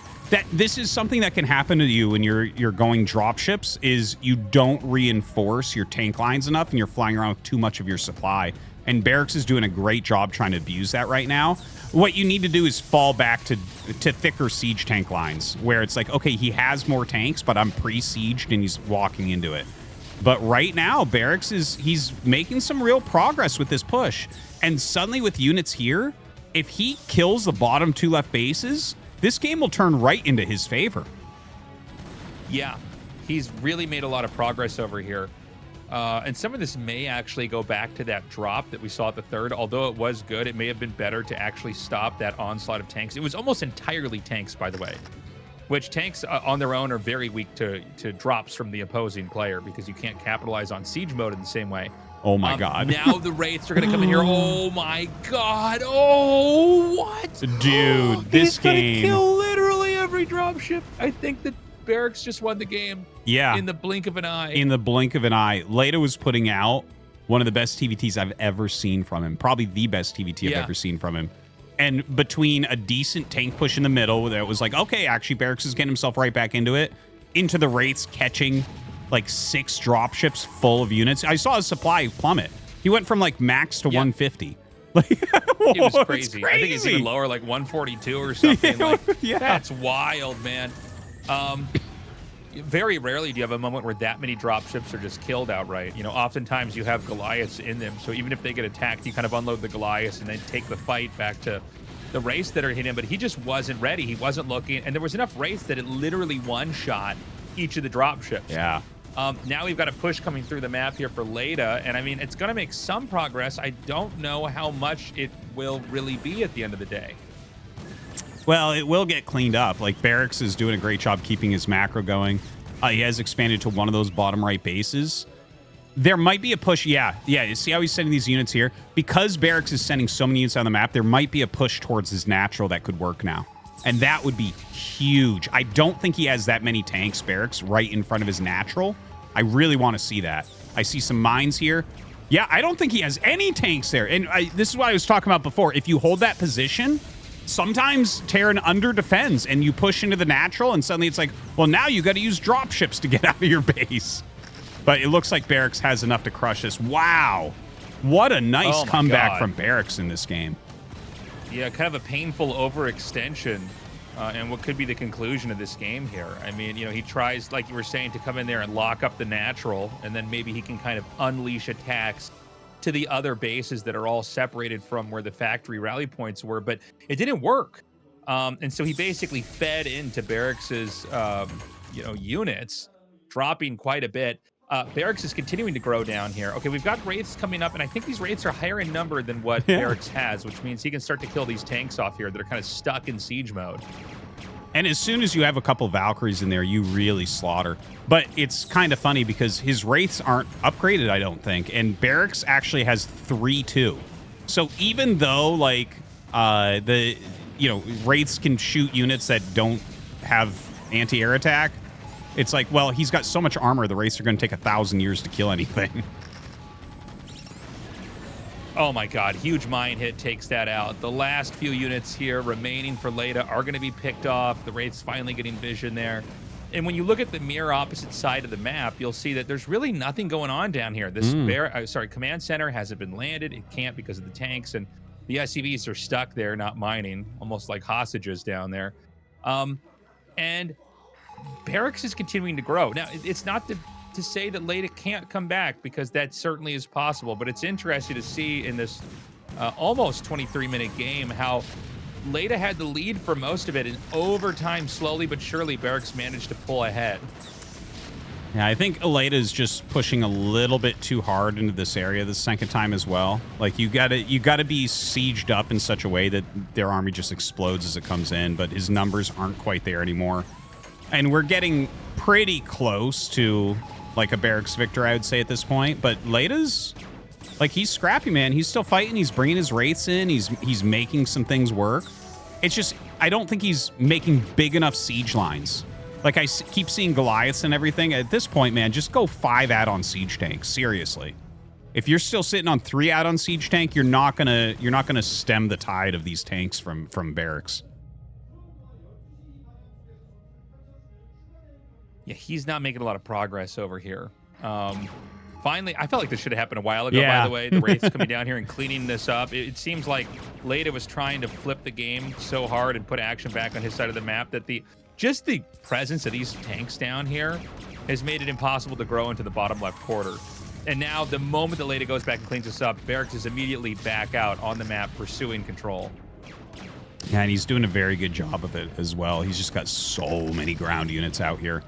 This is something that can happen to you when you're going drop ships, is you don't reinforce your tank lines enough and you're flying around with too much of your supply. And BarrackS is doing a great job trying to abuse that right now. What you need to do is fall back to thicker siege tank lines, where it's like, okay, he has more tanks, but I'm pre-sieged and he's walking into it. But right now, BarrackS he's making some real progress with this push. And suddenly with units here, if he kills the bottom 2 left bases, this game will turn right into his favor. Yeah, he's really made a lot of progress over here. And some of this may actually go back to that drop that we saw at the third. Although it was good, it may have been better to actually stop that onslaught of tanks. It was almost entirely tanks, by the way, which tanks on their own are very weak to drops from the opposing player because you can't capitalize on siege mode in the same way. Oh my God. Now the Wraiths are going to come in here. Oh my God. Oh, what? Dude, this game. He's going to kill literally every dropship. I think that BarrackS just won the game. Yeah. In the blink of an eye. In the blink of an eye. Leta was putting out one of the best TVTs I've ever seen from him. Probably the best TVT I've ever seen from him. And between a decent tank push in the middle, that was like, okay, actually, BarrackS is getting himself right back into it, into the Wraiths catching like 6 dropships full of units. I saw his supply plummet. He went from like max to 150. Like, it was crazy. I think it's even lower, like 142 or something. Like, yeah. That's wild, man. Very rarely do you have a moment where that many dropships are just killed outright. You know, oftentimes you have Goliaths in them, so even if they get attacked, you kind of unload the Goliaths and then take the fight back to the Wraiths that are hitting him. But he just wasn't ready. He wasn't looking, and there was enough Wraiths that it literally one-shot each of the dropships. Yeah. Now we've got a push coming through the map here for Leta, and I mean, it's going to make some progress. I don't know how much it will really be at the end of the day. Well, it will get cleaned up. Like, BarrackS is doing a great job keeping his macro going. He has expanded to one of those bottom right bases. There might be a push. Yeah. You see how he's sending these units here? Because BarrackS is sending so many units on the map, there might be a push towards his natural that could work now. And that would be huge. I don't think he has that many tanks, BarrackS, right in front of his natural. I really want to see that. I see some mines here. Yeah, I don't think he has any tanks there. And this is what I was talking about before. If you hold that position, sometimes Terran under defends and you push into the natural and suddenly it's like, well, now you got to use drop ships to get out of your base. But it looks like BarrackS has enough to crush this. Wow. What a nice comeback from BarrackS in this game. Yeah, kind of a painful overextension and what could be the conclusion of this game here. I mean, you know, he tries, like you were saying, to come in there and lock up the natural, and then maybe he can kind of unleash attacks to the other bases that are all separated from where the factory rally points were, but it didn't work. And so he basically fed into BarrackS's, you know, units, dropping quite a bit. BarrackS is continuing to grow down here. Okay, we've got Wraiths coming up, and I think these Wraiths are higher in number than what BarrackS has, which means he can start to kill these tanks off here that are kind of stuck in siege mode. And as soon as you have a couple Valkyries in there, you really slaughter. But it's kind of funny because his Wraiths aren't upgraded, I don't think. And BarrackS actually has 3-2. So even though, like, Wraiths can shoot units that don't have anti-air attack, it's like, well, he's got so much armor, the Wraiths are going to take 1,000 years to kill anything. Oh my god, huge mine hit takes that out. The last few units here remaining for Leta are going to be picked off. The Wraith's finally getting vision there. And when you look at the mirror opposite side of the map, you'll see that there's really nothing going on down here. This command center hasn't been landed. It can't because of the tanks, and the SCVs are stuck there, not mining, almost like hostages down there. And BarrackS is continuing to grow. Now, it's not to say that Leta can't come back, because that certainly is possible, but it's interesting to see in this almost 23-minute game how Leta had the lead for most of it, and over time, slowly but surely, BarrackS managed to pull ahead. Yeah, I think Leta is just pushing a little bit too hard into this area the second time as well. Like, you gotta be sieged up in such a way that their army just explodes as it comes in, but his numbers aren't quite there anymore. And we're getting pretty close to like a BarrackS victor, I would say, at this point. But Leta's, like, he's scrappy, man. He's still fighting. He's bringing his Wraiths in. He's making some things work. It's just, I don't think he's making big enough siege lines. Like, I keep seeing Goliaths and everything. At this point, man, just go 5 add-on siege tanks. Seriously. If you're still sitting on 3 add-on siege tank, you're not gonna stem the tide of these tanks from BarrackS. Yeah, he's not making a lot of progress over here. Finally, I felt like this should have happened a while ago, by the way. The Wraiths coming down here and cleaning this up. It seems like Leta was trying to flip the game so hard and put action back on his side of the map that just the presence of these tanks down here has made it impossible to grow into the bottom left quarter. And now, the moment that Leta goes back and cleans this up, BarrackS is immediately back out on the map pursuing control. Yeah, and he's doing a very good job of it as well. He's just got so many ground units out here.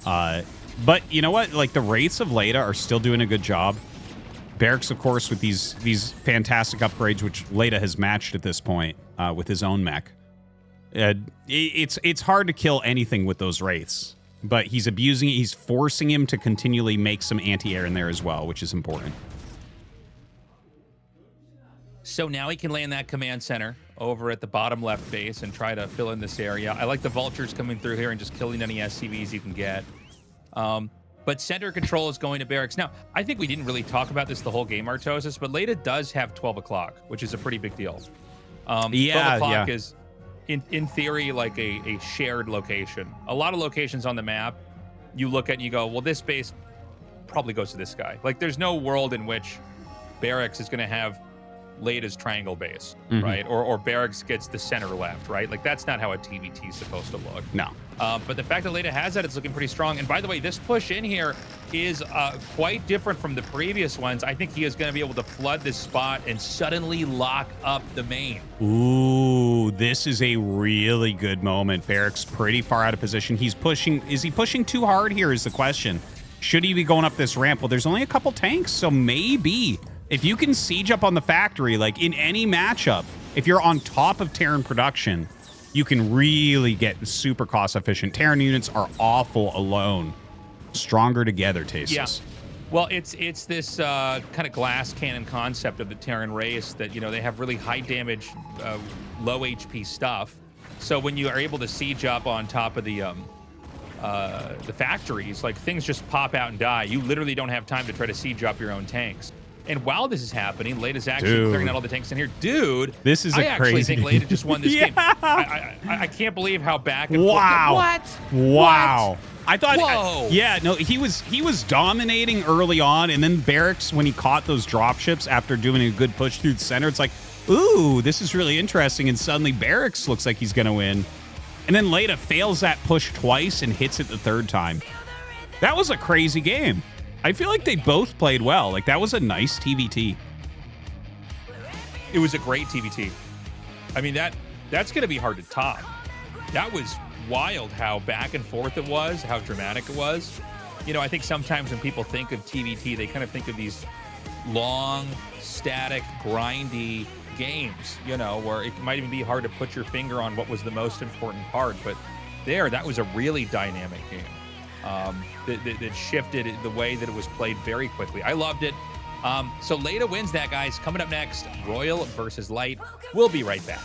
But you know what? Like, the Wraiths of Leta are still doing a good job. BarrackS, of course, with these fantastic upgrades, which Leta has matched at this point with his own mech. It's hard to kill anything with those Wraiths, but he's abusing it. He's forcing him to continually make some anti-air in there as well, which is important. So now he can land that command center over at the bottom left base and try to fill in this area. I like the vultures coming through here and just killing any SCVs you can get. But center control is going to BarrackS. Now, I think we didn't really talk about this the whole game, Tastosis, but Leta does have 12 o'clock, which is a pretty big deal. 12 o'clock is, in theory, like a shared location. A lot of locations on the map, you look at and you go, well, this base probably goes to this guy. Like, there's no world in which BarrackS is going to have Leta's triangle base, right? Or BarrackS gets the center left, right? Like, that's not how a TVT is supposed to look. No. But the fact that Leta has that, it's looking pretty strong. And by the way, this push in here is quite different from the previous ones. I think he is going to be able to flood this spot and suddenly lock up the main. Ooh, this is a really good moment. BarrackS pretty far out of position. He's pushing. Is he pushing too hard here is the question. Should he be going up this ramp? Well, there's only a couple tanks, so maybe. If you can siege up on the factory, like in any matchup, if you're on top of Terran production, you can really get super cost efficient. Terran units are awful alone. Stronger together, Tastosis. Yeah. Well, it's this kind of glass cannon concept of the Terran race that, you know, they have really high damage, low HP stuff. So when you are able to siege up on top of the factories, like, things just pop out and die. You literally don't have time to try to siege up your own tanks. And while this is happening, Leta's actually clearing out all the tanks in here. Dude, this is I actually think Leta just won this game. I can't believe how back and forth. Wow. I thought, he was dominating early on, and then BarrackS, when he caught those drop ships after doing a good push through the center, it's like, ooh, this is really interesting, and suddenly BarrackS looks like he's going to win. And then Leta fails that push twice and hits it the third time. That was a crazy game. I feel like they both played well. Like, that was a nice TVT. It was a great TVT. I mean, that's going to be hard to top. That was wild how back and forth it was, how dramatic it was. You know, I think sometimes when people think of TVT, they kind of think of these long, static, grindy games, you know, where it might even be hard to put your finger on what was the most important part. But that was a really dynamic game that shifted the way that it was played very quickly. I loved it. So Leta wins that, guys. Coming up next, Royal versus Light. We'll be right back.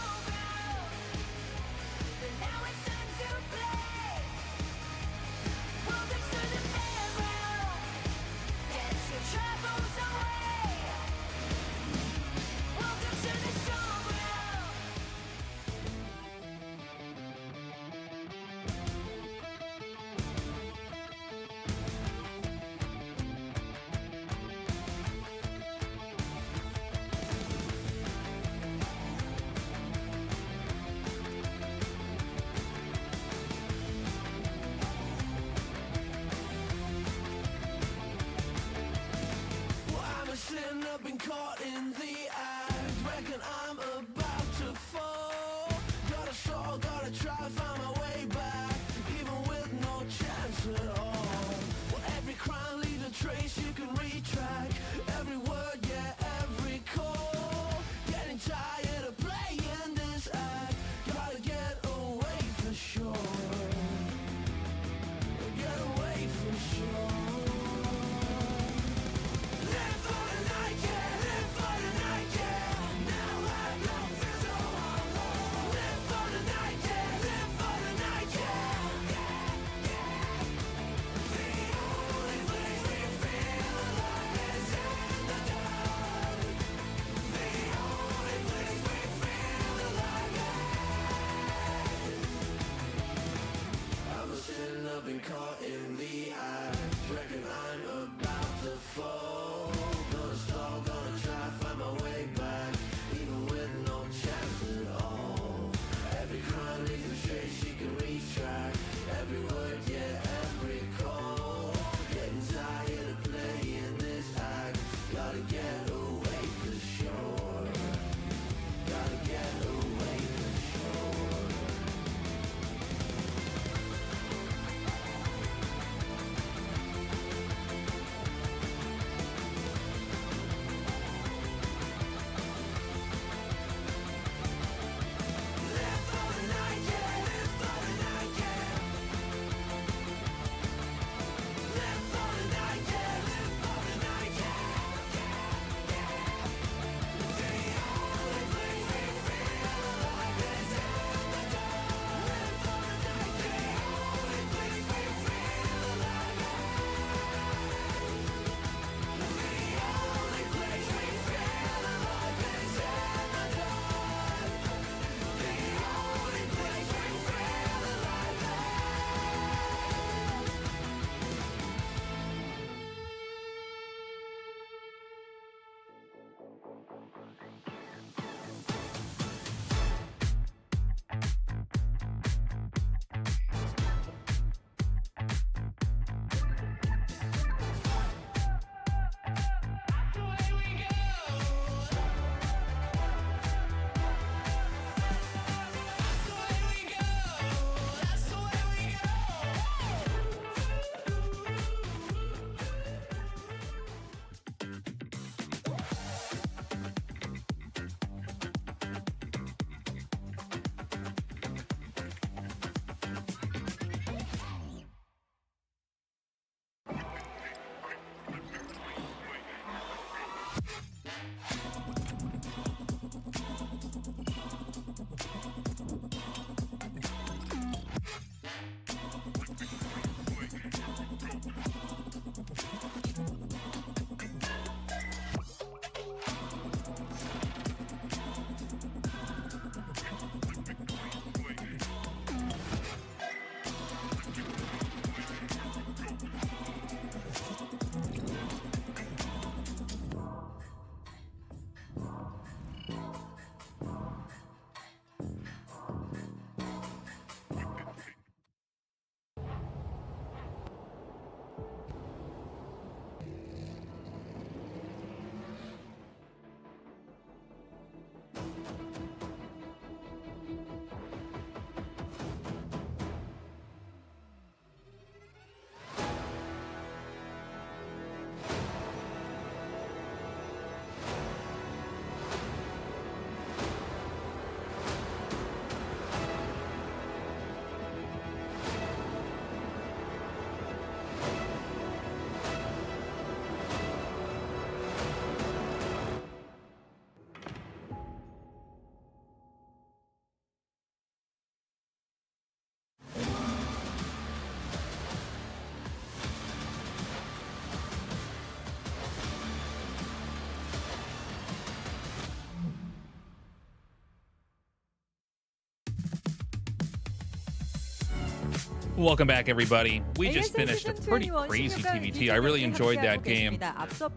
Welcome back, everybody. We just finished a pretty crazy TVT. I really enjoyed that game.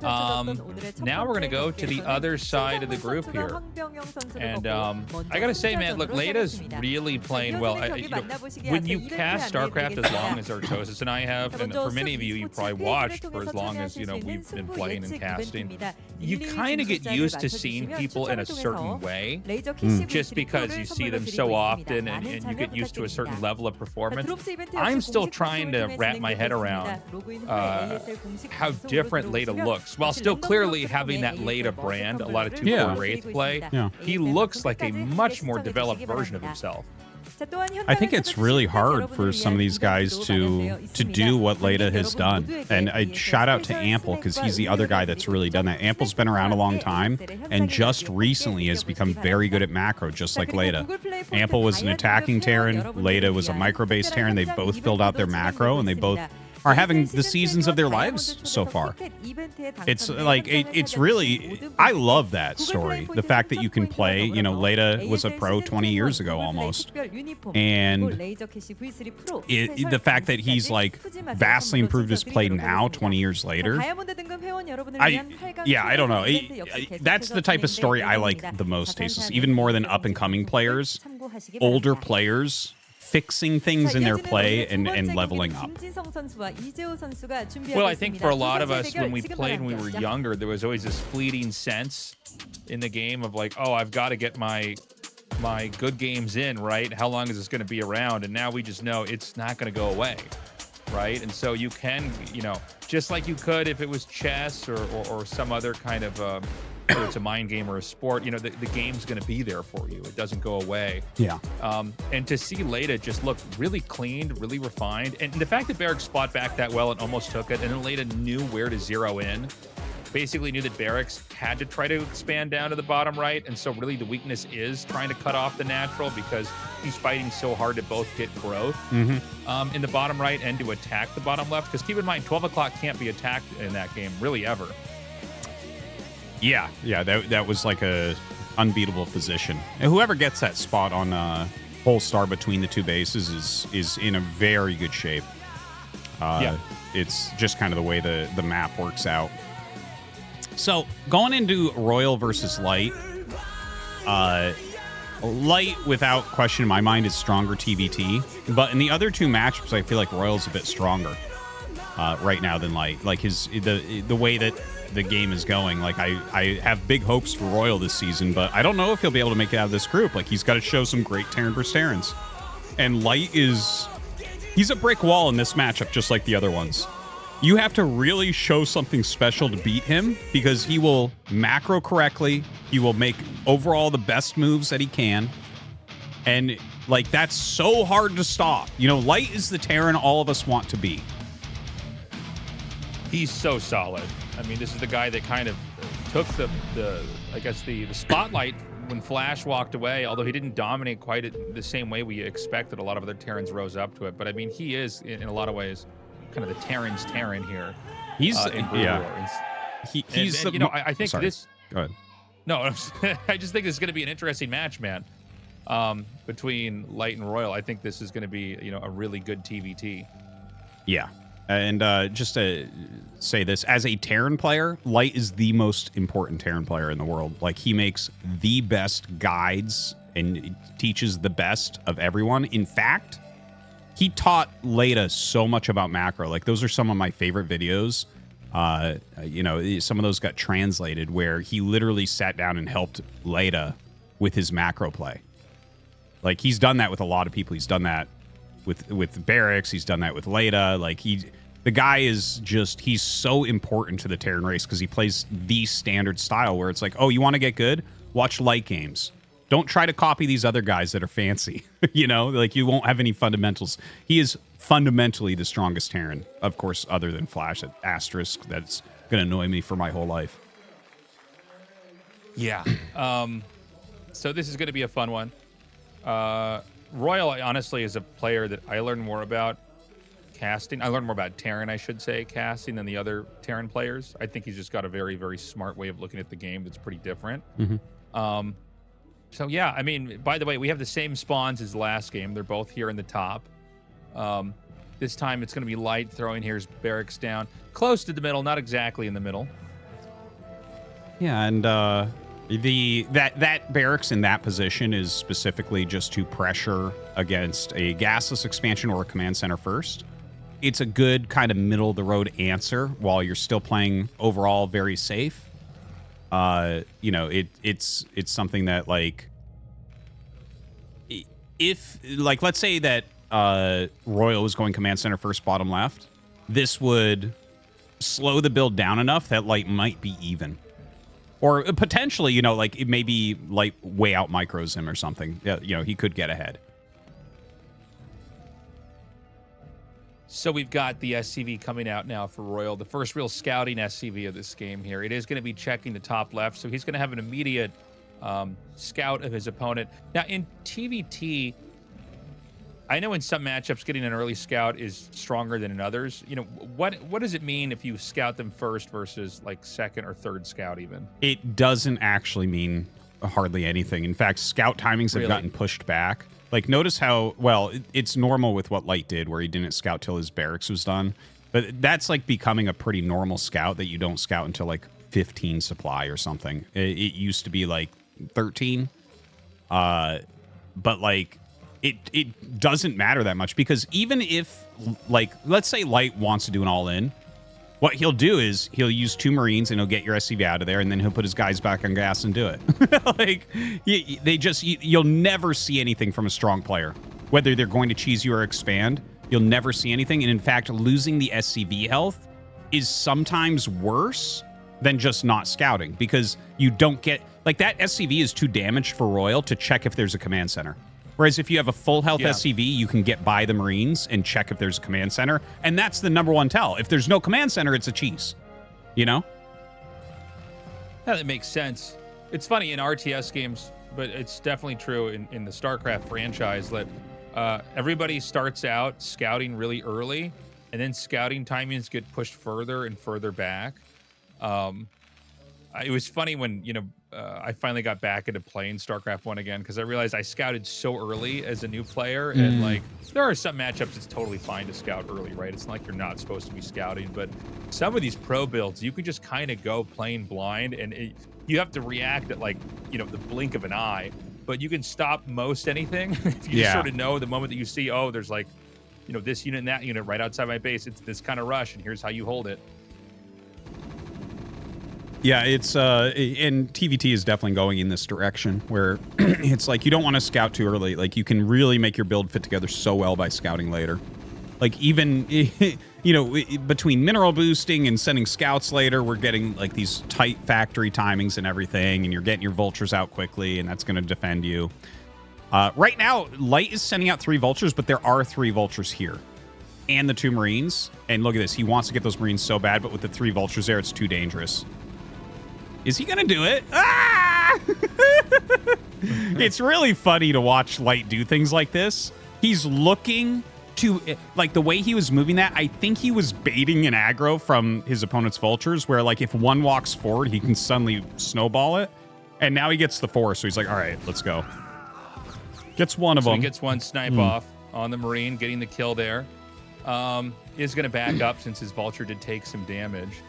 Now we're going to go to the other side of the group here. And I got to say, man, look, Leta's really playing well. When you cast StarCraft as long as Tastosis and I have, and for many of you, you probably watched for as long as, we've been playing and casting, you kind of get used to seeing people in a certain way, just because you see them so often and you get used to a certain level of performance. I'm still trying to wrap my head around how different Leta looks, while still clearly having that Leta brand, a lot of 2-4 Wraith play. He looks like a much more developed version of himself. I think it's really hard for some of these guys to do what Leta has done. And I shout out to Ample, because he's the other guy that's really done that. Ample's been around a long time and just recently has become very good at macro, just like Leta. Ample was an attacking Terran. Leta was a micro-based Terran. They've both filled out their macro, and they both are having the seasons of their lives so far. It's like, it's really, I love that story. The fact that you can play, Leta was a pro 20 years ago almost. And the fact that he's like vastly improved his play now, 20 years later. I don't know. That's the type of story I like the most, Tastosis. Even more than up and coming players, older players fixing things in their play and leveling up. Well, I think for a lot of us, when we played when we were younger, there was always this fleeting sense in the game of like, oh, I've got to get my good games in, right? How long is this going to be around? And now we just know it's not going to go away, right? And so you can, just like you could if it was chess or some other kind of whether it's a mind game or a sport, the game's going to be there for you. It doesn't go away. Yeah. And to see Leta just look really cleaned, really refined, and the fact that BarrackS fought back that well and almost took it, and then Leta knew where to zero in, basically knew that BarrackS had to try to expand down to the bottom right, and so really the weakness is trying to cut off the natural, because he's fighting so hard to both get growth in the bottom right and to attack the bottom left, because keep in mind, 12 o'clock can't be attacked in that game, really ever. Yeah, that was like a unbeatable position. And whoever gets that spot on Pole Star between the two bases is in a very good shape. It's just kind of the way the map works out. So going into Royal versus Light, Light without question in my mind is stronger TVT, but in the other two matchups I feel like Royal's a bit stronger right now than Light. Like the way that the game is going, like I have big hopes for Royal this season, but I don't know if he'll be able to make it out of this group. Like, he's got to show some great Terran versus Terrans, and Light he's a brick wall in this matchup, just like the other ones. You have to really show something special to beat him, because he will macro correctly, he will make overall the best moves that he can, and like, that's so hard to stop. Light is the Terran all of us want to be. He's so solid. I mean, this is the guy that kind of took the spotlight when Flash walked away, although he didn't dominate quite the same way we expected. A lot of other Terrans rose up to it. But, I mean, he is, in a lot of ways, kind of the Terran's Terran here. He's, I think Sorry. this... Go ahead. No, I just think this is going to be an interesting match, man, between Light and Royal. I think this is going to be, a really good TVT. Yeah. And just to say this, as a Terran player, Light is the most important Terran player in the world. Like, he makes the best guides and teaches the best of everyone. In fact, he taught Leta so much about macro. Like, those are some of my favorite videos. Some of those got translated where he literally sat down and helped Leta with his macro play. Like, he's done that with a lot of people. He's done that with BarrackS, he's done that with Leta. Like, the guy is just, he's so important to the Terran race, because he plays the standard style where it's like, oh, you want to get good? Watch Light games. Don't try to copy these other guys that are fancy. Like, you won't have any fundamentals. He is fundamentally the strongest Terran, of course, other than Flash at asterisk. That's gonna annoy me for my whole life. Yeah. So this is gonna be a fun one. Royal, honestly, is a player that I learned more about casting. I learned more about Terran, I should say, casting than the other Terran players. I think he's just got a very, very smart way of looking at the game that's pretty different. So, yeah, I mean, by the way, we have the same spawns as the last game. They're both here in the top. This time it's going to be Light throwing. Here's BarrackS down. Close to the middle, not exactly in the middle. Yeah, and that BarrackS in that position is specifically just to pressure against a gasless expansion or a command center first. It's a good kind of middle of the road answer while you're still playing overall very safe. You know, it's something that, like, if, like, let's say that Royal was going command center first, bottom left, this would slow the build down enough that Light might be even. Or potentially, you know, like, it may be Light way out micros him or something. Yeah, you know, he could get ahead. So we've got the SCV coming out now for Royal, the first real scouting SCV of this game here. It is going to be checking the top left, so he's going to have an immediate scout of his opponent. Now, in TVT, I know in some matchups getting an early scout is stronger than in others. You know, what does it mean if you scout them first versus, like, second or third scout even? It doesn't actually mean hardly anything. In fact, scout timings have gotten pushed back. Like, notice how, well, it's normal with what Light did, where he didn't scout till his BarrackS was done. But that's, like, becoming a pretty normal scout that you don't scout until, like, 15 supply or something. It used to be, like, 13. But, like, it doesn't matter that much, because even if, like, let's say Light wants to do an all-in, what he'll do is he'll use 2 Marines and he'll get your SCV out of there, and then he'll put his guys back on gas and do it. Like, you'll never see anything from a strong player. Whether they're going to cheese you or expand, you'll never see anything. And in fact, losing the SCV health is sometimes worse than just not scouting, because you don't get, like, that SCV is too damaged for Royal to check if there's a command center. Whereas if you have a full health SCV, you can get by the Marines and check if there's a command center. And that's the #1 tell. If there's no command center, it's a cheese. You know? Yeah, that makes sense. It's funny in RTS games, but it's definitely true in the StarCraft franchise that everybody starts out scouting really early, and then scouting timings get pushed further and further back. It was funny when, you know, I finally got back into playing StarCraft 1 again, because I realized I scouted so early as a new player, and, like, there are some matchups it's totally fine to scout early, right? It's not like you're not supposed to be scouting, but some of these pro builds, you can just kind of go plain blind, and you have to react at, like, you know, the blink of an eye, but you can stop most anything if you just sort of know the moment that you see, oh, there's, like, you know, this unit and that unit right outside my base, it's this kind of rush, and here's how you hold it. Yeah, it's and TVT is definitely going in this direction where it's like you don't want to scout too early. Like, you can really make your build fit together so well by scouting later. Like, even, you know, between mineral boosting and sending scouts later, we're getting, like, these tight factory timings and everything, and you're getting your vultures out quickly, and that's going to defend you. Right now, Light is sending out 3 vultures, but there are 3 vultures here. And the 2 Marines. And look at this. He wants to get those Marines so bad, but with the 3 vultures there, it's too dangerous. Is he gonna do it? Ah! It's really funny to watch Light do things like this. He's looking to, like, the way he was moving that, I think he was baiting an aggro from his opponent's vultures, where, like, if one walks forward, he can suddenly snowball it. And now he gets the 4, so he's like, all right, let's go. Gets one of them. He gets one snipe off on the Marine, getting the kill there. Is gonna back up since his vulture did take some damage.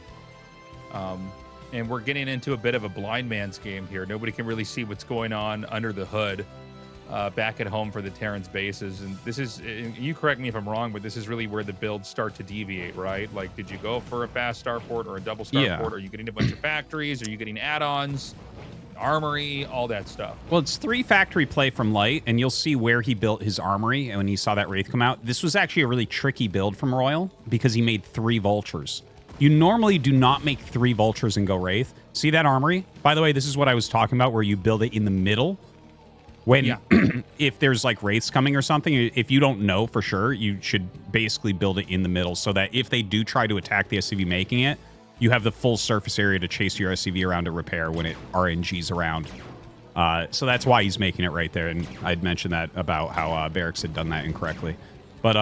And we're getting into a bit of a blind man's game here. Nobody can really see what's going on under the hood back at home for the Terran's bases. And this is, you correct me if I'm wrong, but this is really where the builds start to deviate, right? Like, did you go for a fast starport or a double starport? Are you getting a bunch of factories? Are you getting add-ons, armory, all that stuff? Well, it's 3 factory play from Light, and you'll see where he built his armory and when he saw that Wraith come out. This was actually a really tricky build from Royal because he made 3 vultures. You normally do not make 3 vultures and go Wraith. See that armory? By the way, this is what I was talking about, where you build it in the middle. When, if there's, like, Wraiths coming or something, if you don't know for sure, you should basically build it in the middle so that if they do try to attack the SCV making it, you have the full surface area to chase your SCV around to repair when it RNGs around. So that's why he's making it right there, and I'd mentioned that about how BarrackS had done that incorrectly. But,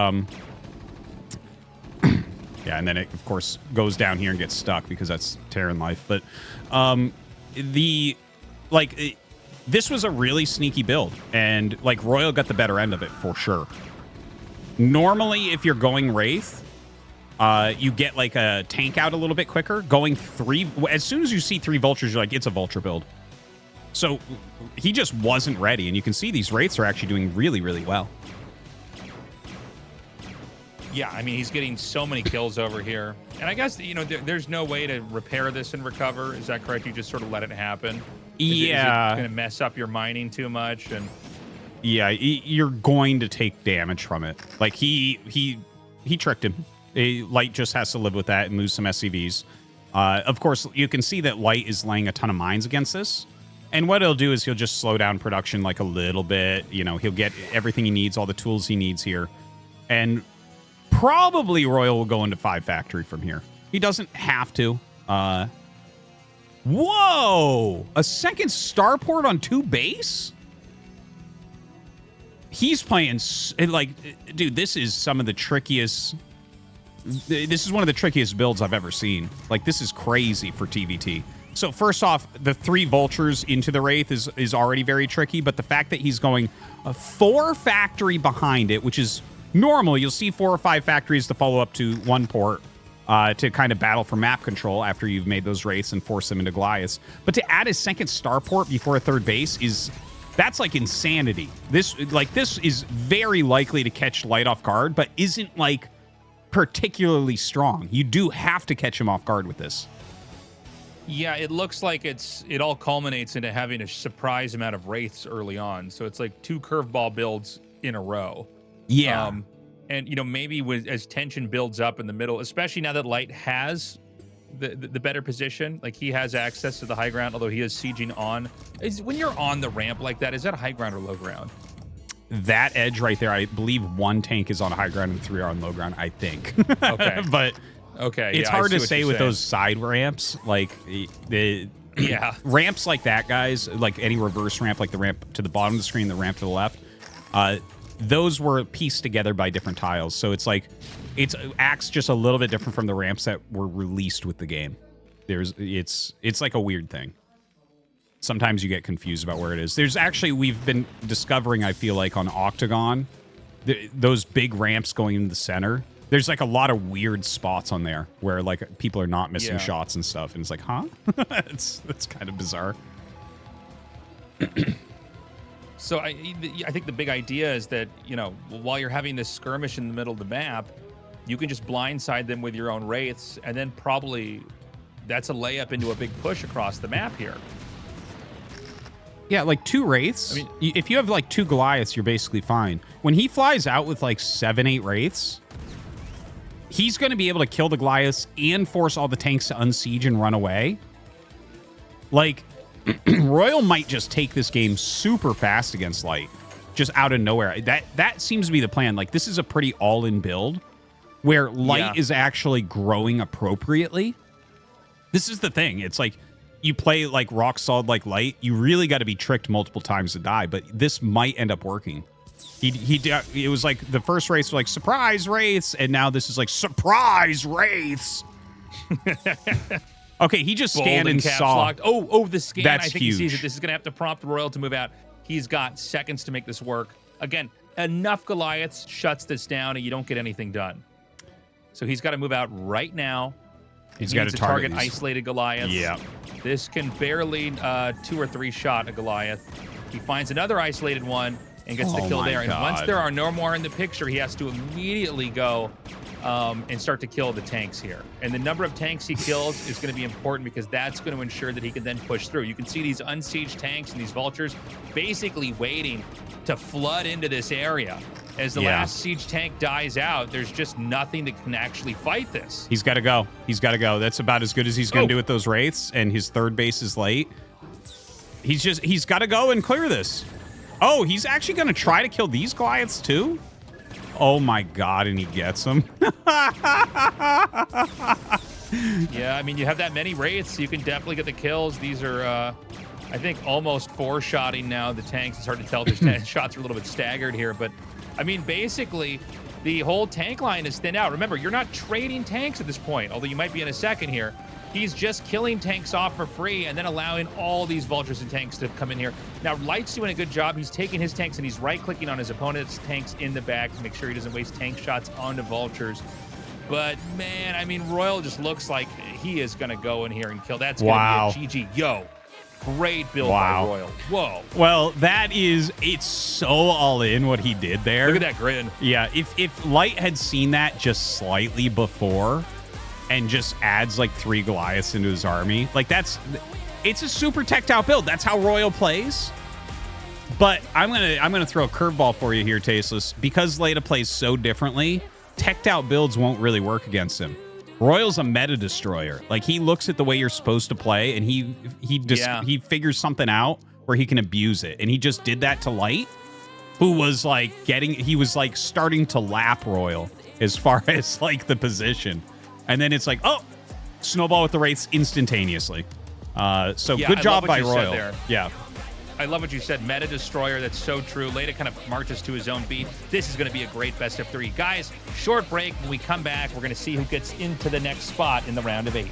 yeah, and then it, of course, goes down here and gets stuck because that's Terran life. But this was a really sneaky build, and, like, Royal got the better end of it for sure. Normally, if you're going Wraith, you get like a tank out a little bit quicker. Going 3, as soon as you see 3 Vultures, you're like, it's a Vulture build. So he just wasn't ready, and you can see these Wraiths are actually doing really, really well. Yeah, I mean, he's getting so many kills over here. And I guess, you know, there's no way to repair this and recover. Is that correct? You just sort of let it happen? Yeah. Is it going to mess up your mining too much? And yeah, you're going to take damage from it. Like, he tricked him. Light just has to live with that and lose some SCVs. Of course, you can see that Light is laying a ton of mines against this. And what he'll do is he'll just slow down production like a little bit. You know, he'll get everything he needs, all the tools he needs here. And probably Royal will go into 5 factory from here. He doesn't have to. Whoa! A second starport on 2 base? He's playing, like, dude, this is some of the trickiest. This is one of the trickiest builds I've ever seen. Like, this is crazy for TVT. So first off, the 3 Vultures into the Wraith is already very tricky, but the fact that he's going a 4 factory behind it, which is normal. You'll see 4 or 5 factories to follow up to 1 port to kind of battle for map control after you've made those Wraiths and force them into Goliaths. But to add a second starport before a 3rd base that's like insanity. This is very likely to catch Light off guard, but isn't like particularly strong. You do have to catch him off guard with this. yeah, it looks like it all culminates into having a surprise amount of Wraiths early on. So it's like 2 curveball builds in a row. Yeah. And, you know, maybe as tension builds up in the middle, especially now that Light has the better position, like he has access to the high ground, although he is sieging on. When you're on the ramp like that, is that high ground or low ground? That edge right there, I believe 1 tank is on high ground and 3 are on low ground, I think. Okay. But okay, it's yeah, hard to say with saying. those side ramps. Like, yeah, ramps like that, guys, like any reverse ramp, like the ramp to the bottom of the screen, the ramp to the left, those were pieced together by different tiles. So it's like, it acts just a little bit different from the ramps that were released with the game. It's like a weird thing. Sometimes you get confused about where it is. There's actually, we've been discovering, I feel like, on Octagon, those big ramps going into the center. There's like a lot of weird spots on there where like people are not missing shots and stuff. And it's like, huh? It's kind of bizarre. So I think the big idea is that, you know, while you're having this skirmish in the middle of the map, you can just blindside them with your own Wraiths, and then probably that's a layup into a big push across the map here. Yeah, like 2 Wraiths. I mean, if you have like 2 Goliaths, you're basically fine. When he flies out with like 7, 8 Wraiths, he's going to be able to kill the Goliaths and force all the tanks to unsiege and run away. Like, Royal might just take this game super fast against Light, just out of nowhere. That seems to be the plan. Like, this is a pretty all-in build where Light is actually growing appropriately. This is the thing. It's like, you play like rock solid like Light, you really got to be tricked multiple times to die, but this might end up working. It was like the first race was like surprise Wraiths, and now this is like surprise Wraiths. Okay, he just scanned and saw. Locked. Oh, the scan. That's I think huge. he sees it. This is going to have to prompt Royal to move out. He's got seconds to make this work. Again, enough Goliaths shuts this down, and you don't get anything done. So he's got to move out right now. He's got to target isolated Goliaths. Yeah. This can barely 2 or 3 shot a Goliath. He finds another isolated one and gets the kill there. And once there are no more in the picture, he has to immediately go and start to kill the tanks here. And the number of tanks he kills is going to be important because that's going to ensure that he can then push through. You can see these unsieged tanks and these vultures basically waiting to flood into this area. As the last siege tank dies out, there's just nothing that can actually fight this. He's got to go. He's got to go. That's about as good as he's going to do with those Wraiths, and his 3rd base is late. He's got to go and clear this. Oh, he's actually going to try to kill these Goliaths too? Oh my God, and he gets them. Yeah, I mean, you have that many Wraiths, you can definitely get the kills. These are, I think, almost 4-shotting now the tanks. It's hard to tell. There's shots are a little bit staggered here, but I mean, basically, the whole tank line is thinned out. Remember, you're not trading tanks at this point, although you might be in a second here. He's just killing tanks off for free and then allowing all these vultures and tanks to come in here. Now, Light's doing a good job. He's taking his tanks and he's right-clicking on his opponent's tanks in the back to make sure he doesn't waste tank shots onto vultures. But, man, I mean, Royal just looks like he is going to go in here and kill. That's going to be a GG. Yo, great build by Royal. Whoa. Well, it's so all in what he did there. Look at that grin. Yeah, if Light had seen that just slightly before and just adds like 3 Goliaths into his army, like it's a super teched out build. That's how Royal plays. But I'm gonna throw a curveball for you here, Tasteless. Because Leta plays so differently, teched out builds won't really work against him. Royal's a meta destroyer. Like, he looks at the way you're supposed to play and he figures something out where he can abuse it. And he just did that to Light, who was like starting to lap Royal as far as like the position. And then it's like, oh, snowball with the Wraiths instantaneously. So good job by Royal. Yeah. I love what you said. Meta destroyer. That's so true. Leta kind of marches to his own beat. This is going to be a great best of 3. Guys, short break. When we come back, we're going to see who gets into the next spot in the round of 8.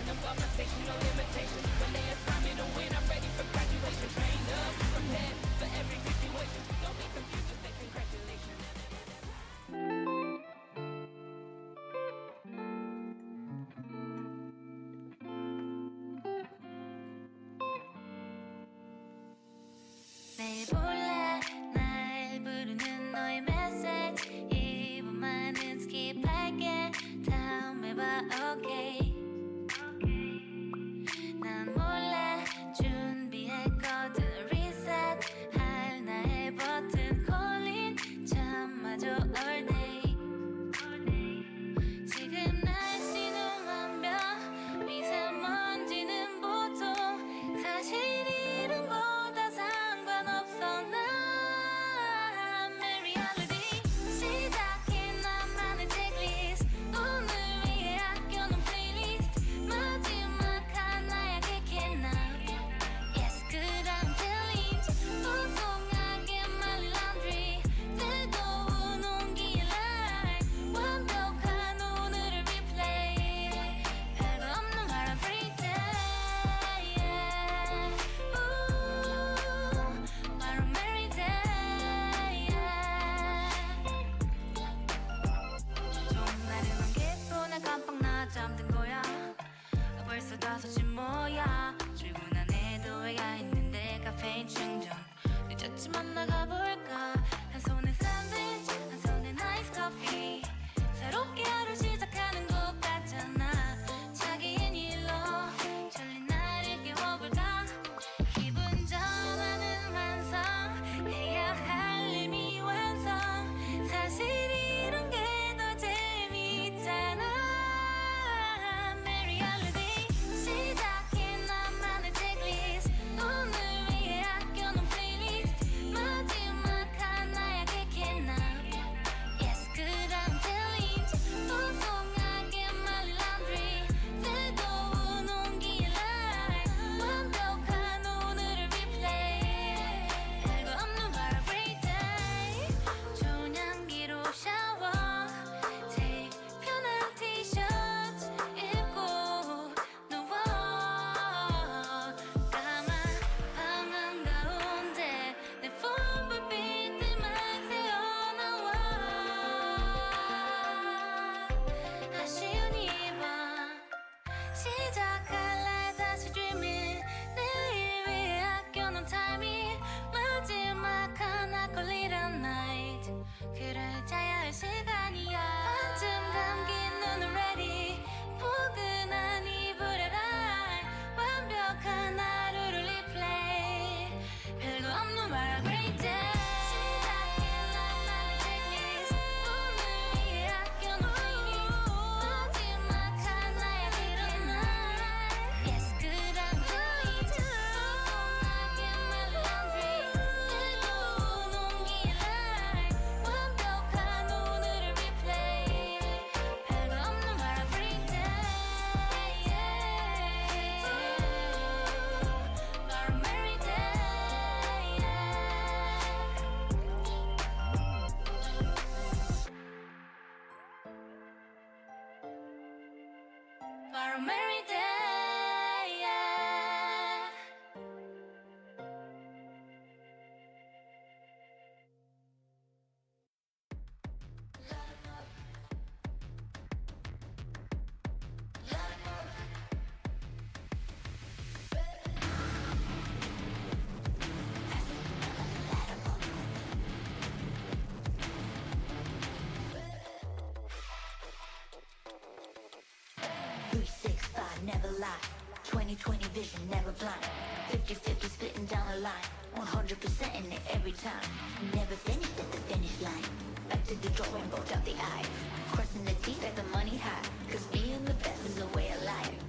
lie. 20/20 vision, never blind. 50/50 splitting down the line. 100% in it every time. Never finished at the finish line. Back to the drawing board out the eye. Crossing the T like the money high. Cause being the best is a way of life.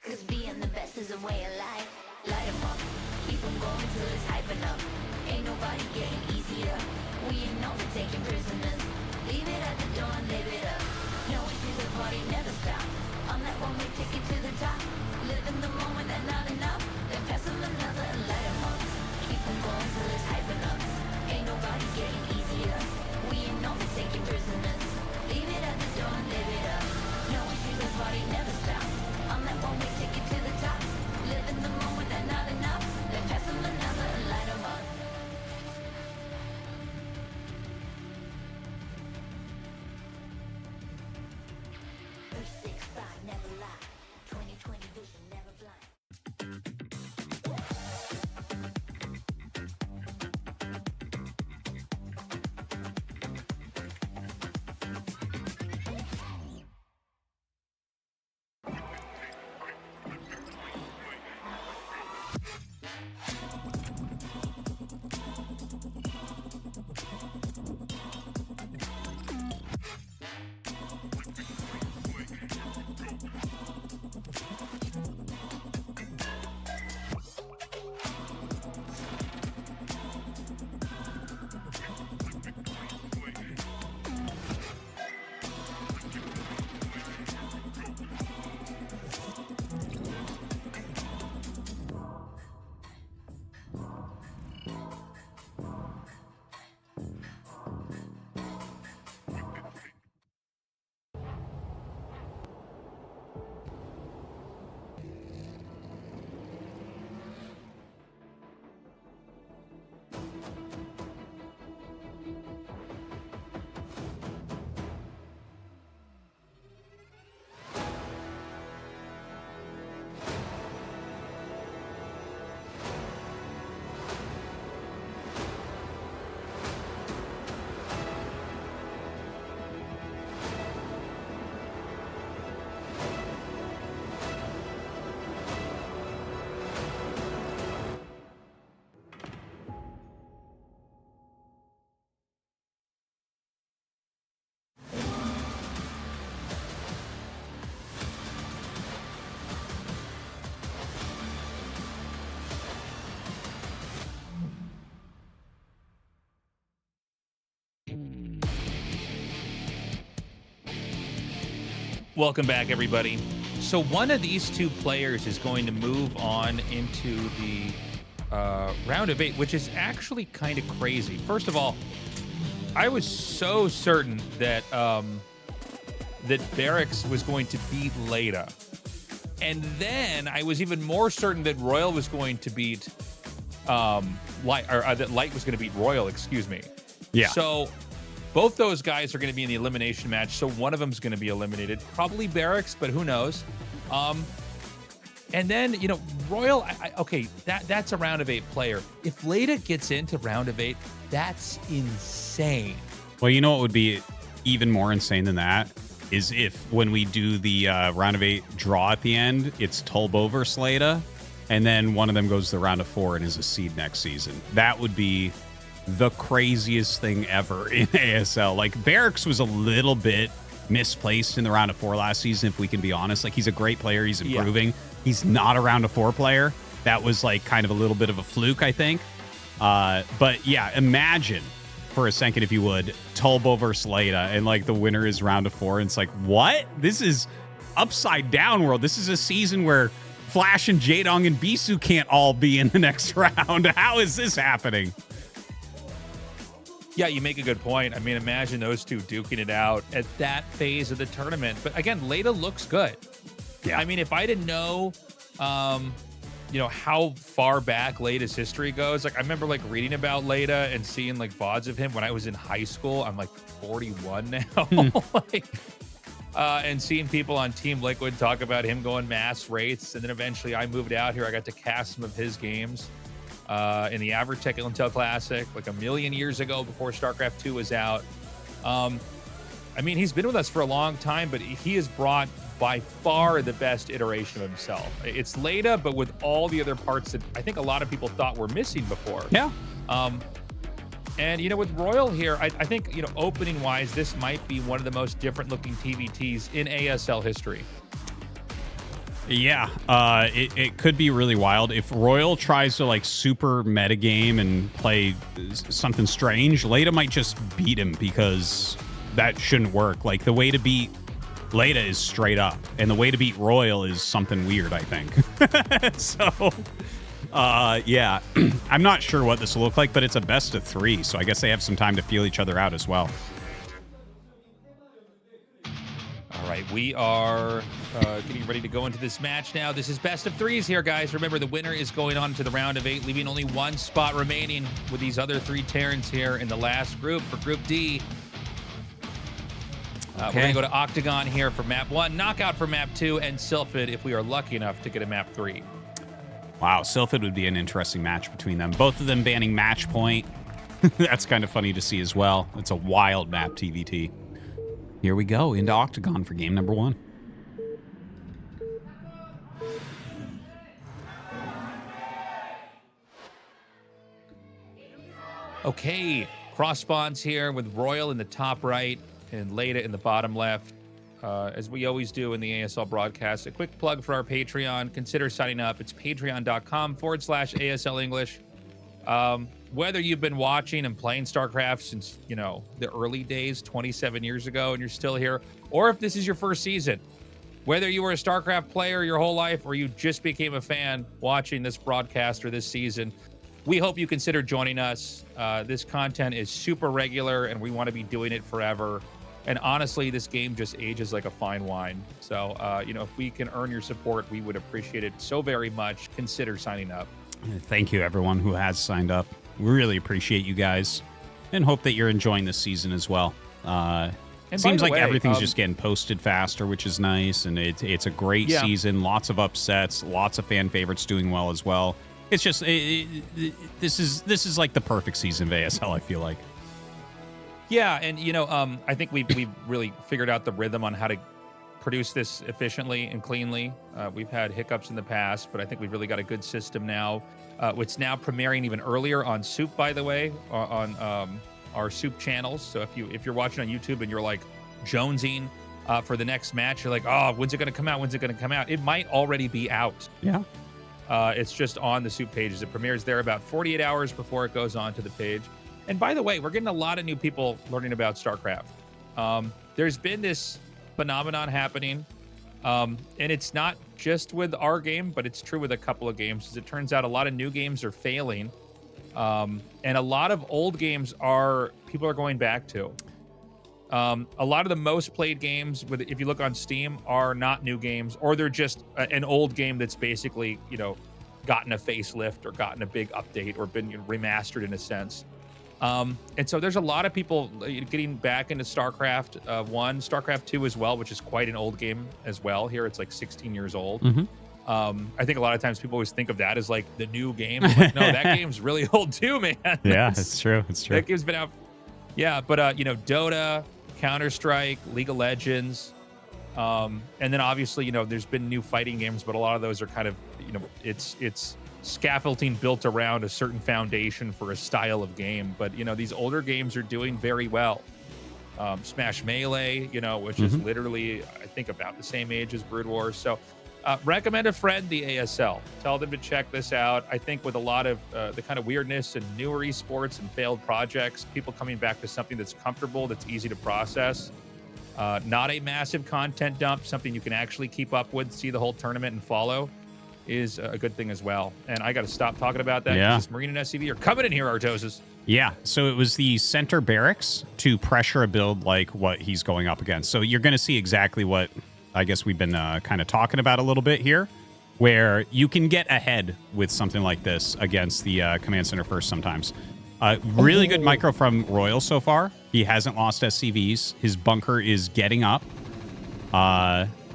Cause being the best is a way of life. Light 'em up, keep 'em going till it's hyping up. Ain't nobody getting easier. We ain't known for taking prisoners. Leave it at the door and live it up. No issues, the party never stop. On that one-way ticket to the top. Live in the moment and not enough. Then pass 'em another and light 'em up. Keep 'em going till it's hyping up. Ain't nobody getting easier. We ain't known for taking prisoners. Leave it at the door and live it up. No issues, the party never stop. On that one-way ticket to the top. Live in the moment and not enough. Then pass 'em another and light 'em up. Never lie. 20/20 vision, never blind. Welcome back, everybody. So one of these two players is going to move on into the round of 8, which is actually kind of crazy. First of all, I was so certain that that BarrackS was going to beat Leta, and then I was even more certain that Royal was going to beat Light, or that Light was going to beat Royal. Excuse me. Yeah. So both those guys are going to be in the elimination match, so one of them is going to be eliminated. Probably BarrackS, but who knows? And then, you know, Royal, okay, that's a round of 8 player. If Leta gets into round of 8, that's insane. Well, you know what would be even more insane than that is if when we do the round of 8 draw at the end, it's Tolbo versus Leta, and then one of them goes to the round of 4 and is a seed next season. That would be the craziest thing ever in ASL. Like, BarrackS was a little bit misplaced in the round of 4 last season, if we can be honest. Like, he's a great player. He's improving. Yeah. He's not a round of 4 player. That was, like, kind of a little bit of a fluke, I think. But, yeah, imagine for a second, if you would, Tolbo versus Leta, and, like, the winner is round of 4, and it's like, what? This is upside down world. This is a season where Flash and Jaedong and Bisu can't all be in the next round. How is this happening? Yeah, you make a good point. I mean, imagine those two duking it out at that phase of the tournament. But again, Leta looks good. Yeah. I mean, if I didn't know, you know, how far back Leta's history goes, like I remember like reading about Leta and seeing like VODs of him when I was in high school. I'm like 41 now. Like, and seeing people on Team Liquid talk about him going mass rates. And then eventually I moved out here. I got to cast some of his games in the Avertech Intel Classic like a million years ago before StarCraft 2 was out. I mean, he's been with us for a long time, but he has brought by far the best iteration of himself. It's Leta, but with all the other parts that I think a lot of people thought were missing before. Yeah. And, you know, with Royal here, I think, you know, opening-wise, this might be one of the most different-looking TVTs in ASL history. Yeah, it could be really wild. If Royal tries to, like, super metagame and play something strange, Leta might just beat him because that shouldn't work. Like, the way to beat Leta is straight up, and the way to beat Royal is something weird, I think. So... yeah, I'm not sure what this will look like, but it's a best of 3, so I guess they have some time to feel each other out as well. All right, we are getting ready to go into this match now. This is best of 3s here, guys. Remember, the winner is going on to the round of 8, leaving only 1 spot remaining with these other 3 Terrans here in the last group for Group D. We're going to go to Octagon here for Map 1, Knockout for Map 2, and Sylphid if we are lucky enough to get a Map 3. Wow, Sylphid would be an interesting match between them. Both of them banning match point. That's kind of funny to see as well. It's a wild map TVT. Here we go into Octagon for game number 1. Okay, cross spawns here with Royal in the top right and Leta in the bottom left. As we always do in the ASL broadcast, a quick plug for our Patreon. Consider signing up. It's patreon.com/ASL English. Whether you've been watching and playing StarCraft since, you know, the early days, 27 years ago, and you're still here, or if this is your first season, whether you were a StarCraft player your whole life or you just became a fan watching this broadcast or this season, we hope you consider joining us. This content is super regular, and we want to be doing it forever. And honestly, this game just ages like a fine wine. So, you know, if we can earn your support, we would appreciate it so very much. Consider signing up. Thank you, everyone who has signed up. We really appreciate you guys and hope that you're enjoying this season as well. It seems like everything's just getting posted faster, which is nice. And it's a great season. Lots of upsets, lots of fan favorites doing well as well. It's just, this is like the perfect season of ASL, I feel like. Yeah, and you know, I think we've really figured out the rhythm on how to produce this efficiently and cleanly. We've had hiccups in the past, but I think we've really got a good system now. It's now premiering even earlier on SOOP, by the way, on our SOOP channels. So if you're watching on YouTube and you're like jonesing for the next match, you're like, oh, when's it going to come out? When's it going to come out? It might already be out. Yeah. It's just on the SOOP pages. It premieres there about 48 hours before it goes on to the page. And by the way, we're getting a lot of new people learning about StarCraft. There's been this phenomenon happening, and it's not just with our game, but it's true with a couple of games. As it turns out, a lot of new games are failing, and a lot of old games people are going back to. A lot of the most played games, if you look on Steam, are not new games, or they're just an old game that's basically, you know, gotten a facelift or gotten a big update or been remastered in a sense. And so there's a lot of people getting back into StarCraft 1, StarCraft 2 as well, which is quite an old game as well. Here it's like 16 years old. Mm-hmm. I think a lot of times people always think of that as like the new game. I'm like, no, that game's really old too, man. Yeah, it's true. It's true. That game's been out. Yeah, but you know, Dota, Counter-Strike, League of Legends, and then obviously, you know, there's been new fighting games, but a lot of those are kind of, you know, it's scaffolding built around a certain foundation for a style of game. But you know, these older games are doing very well. Smash Melee, you know, which is literally, I think, about the same age as Brood Wars. So recommend a friend the ASL. Tell them to check this out. I think with a lot of the kind of weirdness and newer esports and failed projects, people coming back to something that's comfortable, that's easy to process, not a massive content dump, something you can actually keep up with, see the whole tournament and follow, is a good thing as well. And I got to stop talking about that. Yeah. Because Marine and SCV are coming in here, Tastosis. Yeah, so it was the center BarrackS to pressure a build like what he's going up against. So you're going to see exactly what I guess we've been kind of talking about a little bit here, where you can get ahead with something like this against the command center first sometimes. Really good micro from Royal so far. He hasn't lost SCVs. His bunker is getting up.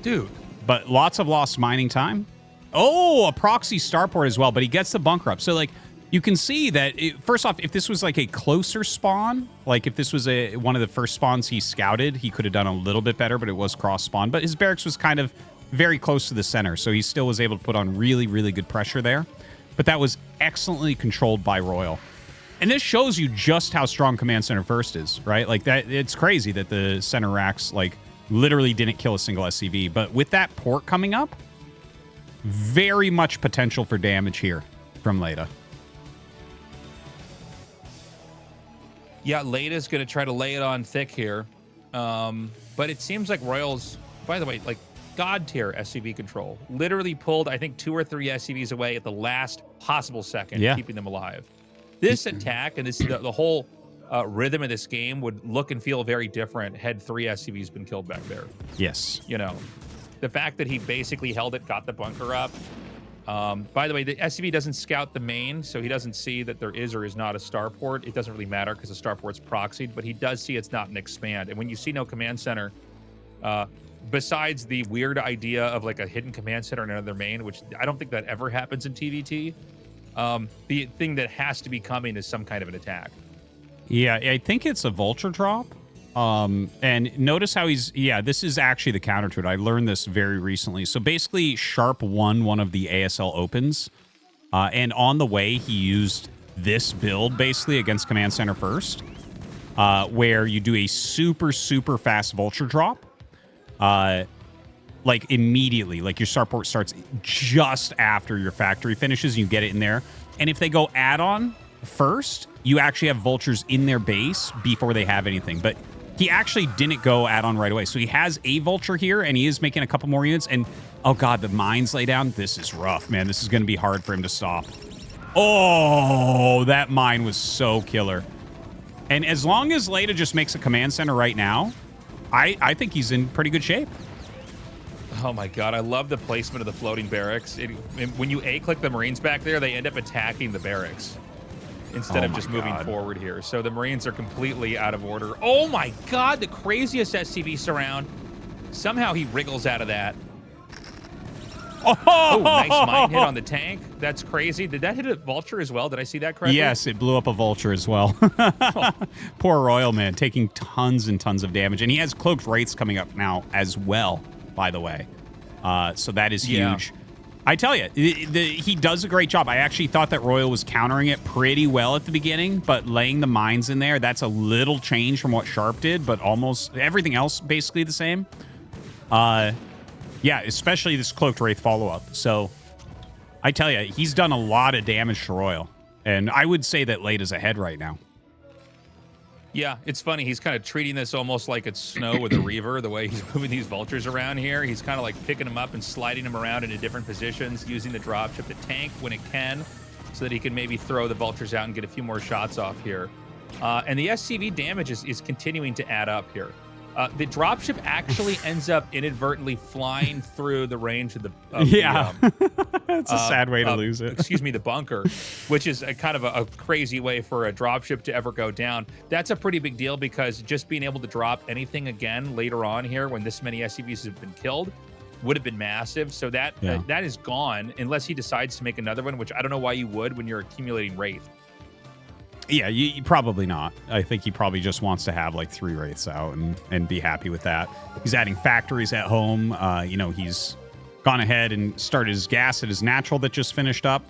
Dude. But lots of lost mining time. Oh, a proxy starport as well, but he gets the bunker up. So, like, you can see that, first off, if this was like a closer spawn, like if this was one of the first spawns he scouted, he could have done a little bit better, but it was cross spawn. But his barracks was kind of very close to the center, so he still was able to put on really, really good pressure there. But that was excellently controlled by Royal. And this shows you just how strong Command Center First is, right? Like that, it's crazy that the center racks like literally didn't kill a single SCV. But with that port coming up, very much potential for damage here from Leta. Yeah, Leta's going to try to lay it on thick here. But it seems like Royals, by the way, like God tier SCV control. Literally pulled, I think, 2 or 3 SCVs away at the last possible second, keeping them alive. This attack and this the whole rhythm of this game would look and feel very different had 3 SCVs been killed back there. Yes. You know, the fact that he basically held it, got the bunker up. By the way, the SCV doesn't scout the main, so he doesn't see that there is or is not a starport. It doesn't really matter because the starport's proxied, but he does see it's not an expand. And when you see no command center, besides the weird idea of like a hidden command center in another main, which I don't think that ever happens in TVT, the thing that has to be coming is some kind of an attack. Yeah, I think it's a vulture drop. And notice how this is actually the counter to it. I learned this very recently. So basically, Sharp won one of the ASL Opens. And on the way, he used this build basically against Command Center First, where you do a super, super fast vulture drop. Like immediately, like your starport starts just after your factory finishes, and you get it in there. And if they go add-on first, you actually have vultures in their base before they have anything. But he actually didn't go add-on right away. So he has a vulture here, and he is making a couple more units. And, oh God, the mines lay down. This is rough, man. This is going to be hard for him to stop. Oh, that mine was so killer. And as long as Leta just makes a command center right now, I think he's in pretty good shape. Oh my God, I love the placement of the floating barracks. When you A-click the Marines back there, they end up attacking the barracks instead of just moving forward here. So the Marines are completely out of order. Oh my God, the craziest SCV surround. Somehow he wriggles out of that. Oh, nice mine hit on the tank. That's crazy. Did that hit a vulture as well? Did I see that correctly? Yes, it blew up a vulture as well. Poor Royal, man, taking tons and tons of damage. And he has cloaked wraiths coming up now as well, by the way. So that is huge. I tell you, he does a great job. I actually thought that Royal was countering it pretty well at the beginning, but laying the mines in there, that's a little change from what Sharp did, but almost everything else basically the same. Yeah, especially this Cloaked Wraith follow-up. So I tell you, he's done a lot of damage to Royal, and I would say that Leta's ahead right now. Yeah, it's funny. He's kind of treating this almost like it's snow with a Reaver, the way he's moving these vultures around here. He's kind of like picking them up and sliding them around into different positions, using the dropship to tank when it can, so that he can maybe throw the vultures out and get a few more shots off here. And the SCV damage is continuing to add up here. The dropship actually ends up inadvertently flying through the range of the it's a sad way to lose it. Excuse me, the bunker, which is a kind of a crazy way for a dropship to ever go down. That's a pretty big deal because just being able to drop anything again later on here when this many SCVs have been killed would have been massive. So that that is gone unless he decides to make another one, which I don't know why you would when you're accumulating Wraith. Yeah, you probably not. I think he probably just wants to have like 3 Wraiths out and be happy with that. He's adding factories at home. You know, he's gone ahead and started his gas at his natural that just finished up.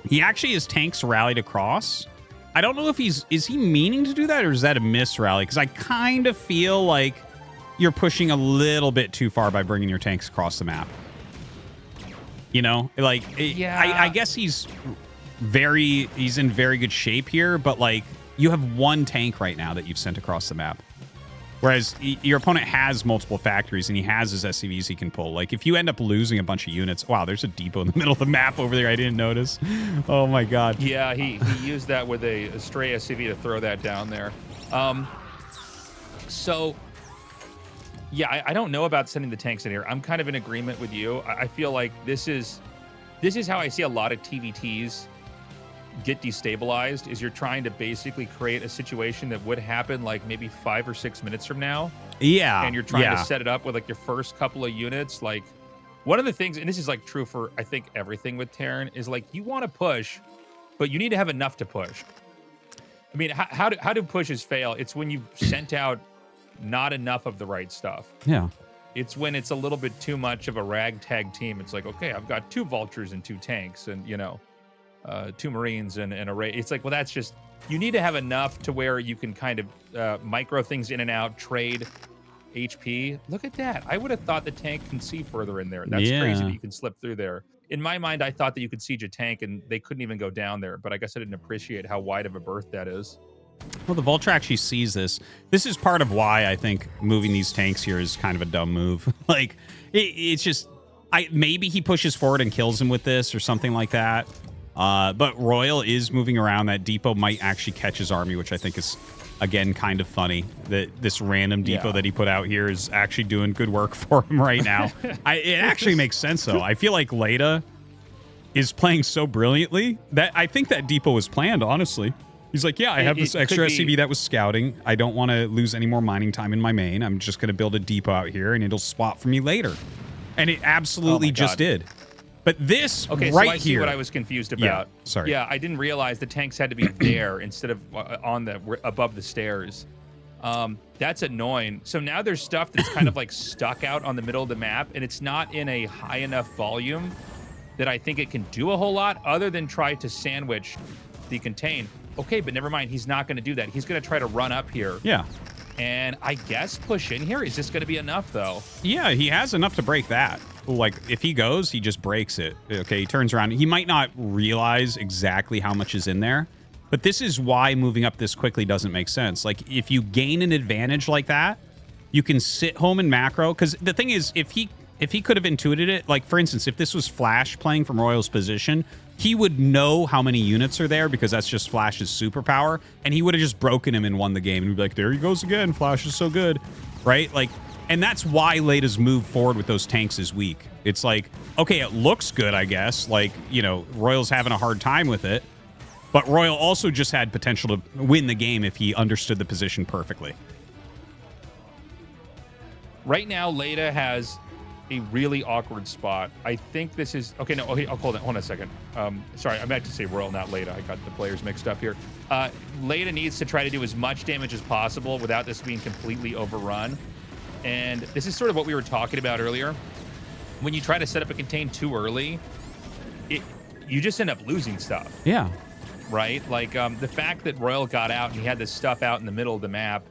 He actually, his tanks rallied across. I don't know if is he meaning to do that or is that a miss rally? Because I kind of feel like you're pushing a little bit too far by bringing your tanks across the map. You know, like, I guess he's in very good shape here, but like you have 1 tank right now that you've sent across the map, whereas your opponent has multiple factories and he has his SCVs he can pull. Like if you end up losing a bunch of units, wow, there's a depot in the middle of the map over there I didn't notice. Oh my God. Yeah, he used that with a stray SCV to throw that down there. So yeah, I don't know about sending the tanks in here. I'm kind of in agreement with you. I feel like this is how I see a lot of TVTs get destabilized, is you're trying to basically create a situation that would happen like maybe 5 or 6 minutes from now. Yeah. And you're trying to set it up with like your first couple of units. Like one of the things, and this is like true for I think everything with Terran, is like you want to push but you need to have enough to push. I mean, how do pushes fail? It's when you've sent out not enough of the right stuff. Yeah. It's when it's a little bit too much of a ragtag team. It's like, okay, I've got 2 vultures and 2 tanks and, 2 marines and an array. It's like, well, that's just, you need to have enough to where you can kind of micro things in and out, trade HP. Look at that. I would have thought the tank can see further in there. That's crazy that you can slip through there. In my mind, I thought that you could siege a tank and they couldn't even go down there, but I guess I didn't appreciate how wide of a berth that is. Well, the Vulture actually sees this. This is part of why I think moving these tanks here is kind of a dumb move. Like, it's just, maybe he pushes forward and kills him with this or something like that. But Royal is moving around. That depot might actually catch his army, which I think is, again, kind of funny. That this random depot that he put out here is actually doing good work for him right now. It actually makes sense, though. I feel like Leta is playing so brilliantly that I think that depot was planned, honestly. He's like, yeah, I have this extra SCV that was scouting. I don't want to lose any more mining time in my main. I'm just going to build a depot out here, and it'll spot for me later. And it absolutely just did. But this right so I see here, what I was confused about. Yeah, sorry. Yeah, I didn't realize the tanks had to be there instead of on the above the stairs. That's annoying. So now there's stuff that's kind of like stuck out on the middle of the map, and it's not in a high enough volume that I think it can do a whole lot other than try to sandwich the contain. Okay, but never mind. He's not going to do that. He's going to try to run up here. Yeah. And I guess push in here. Is this going to be enough, though? Yeah, he has enough to break that. Like, if he goes, he just breaks it. Okay, he turns around. He might not realize exactly how much is in there, but this is why moving up this quickly doesn't make sense. Like, if you gain an advantage like that, you can sit home and macro. Because the thing is, if he could have intuited it, like, for instance, if this was Flash playing from Royal's position, he would know how many units are there because that's just Flash's superpower, and he would have just broken him and won the game. And he'd be like, there he goes again. Flash is so good, right? Like, and that's why Leta's move forward with those tanks is weak. It's like, okay, it looks good, I guess. Like, Royal's having a hard time with it, but Royal also just had potential to win the game if he understood the position perfectly. Right now, Leta has a really awkward spot. I think this is okay. No, okay, hold on a second. Sorry, I meant to say Royal, not Leta. I got the players mixed up here. Leta needs to try to do as much damage as possible without this being completely overrun. And this is sort of what we were talking about earlier. When you try to set up a contain too early, you just end up losing stuff. Yeah. Right? Like the fact that Royal got out and he had this stuff out in the middle of the map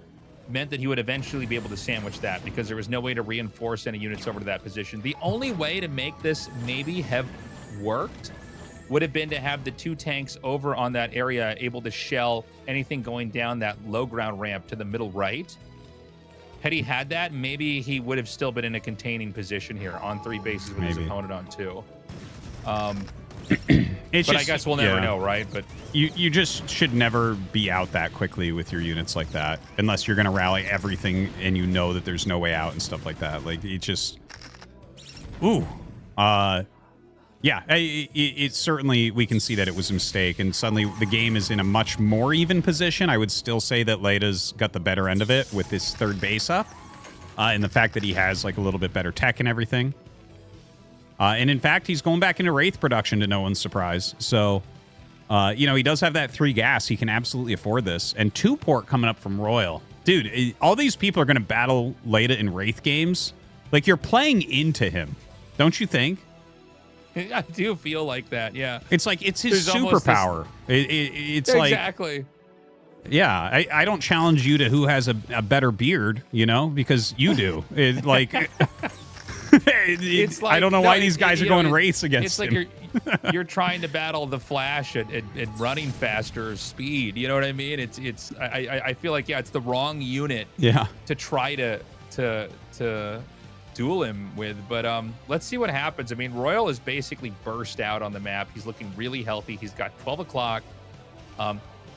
meant that he would eventually be able to sandwich that because there was no way to reinforce any units over to that position. The only way to make this maybe have worked would have been to have the 2 tanks over on that area able to shell anything going down that low ground ramp to the middle right. Had he had that, maybe he would have still been in a containing position here on 3 bases with his opponent on 2. But I guess we'll never know, right? But you just should never be out that quickly with your units like that, unless you're going to rally everything and you know that there's no way out and stuff like that. Like, it just, yeah, it certainly, we can see that it was a mistake, and suddenly the game is in a much more even position. I would still say that Leta's got the better end of it with this 3rd base up, and the fact that he has like a little bit better tech and everything. And in fact, he's going back into Wraith production to no one's surprise. So, he does have that 3 gas. He can absolutely afford this. And 2 port coming up from Royal. Dude, all these people are going to battle Leta in Wraith games. Like, you're playing into him. Don't you think? I do feel like that, yeah. It's like, it's his superpower. It's like... Exactly. Yeah, I don't challenge you to who has a better beard, because you do. It's like, I don't know why these guys are going race against him. It's like you're trying to battle the Flash at running faster speed. You know what I mean? I feel like, it's the wrong unit to try to duel him with. But let's see what happens. I mean, Royal is basically burst out on the map. He's looking really healthy. He's got 12 o'clock.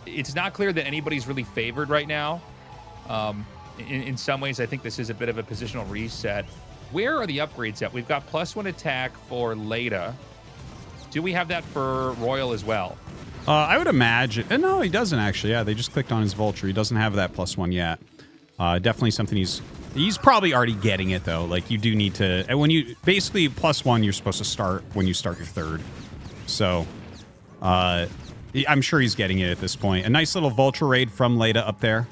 It's not clear that anybody's really favored right now. In some ways, I think this is a bit of a positional reset. Where are the upgrades at? We've got +1 attack for Leta. Do we have that for Royal as well? I would imagine. No, he doesn't actually. Yeah, they just clicked on his Vulture. He doesn't have that +1 yet. Definitely something he's probably already getting it, though. Like, you do need to... And when you... Basically, +1, you're supposed to start when you start your 3rd. So, I'm sure he's getting it at this point. A nice little vulture raid from Leta up there.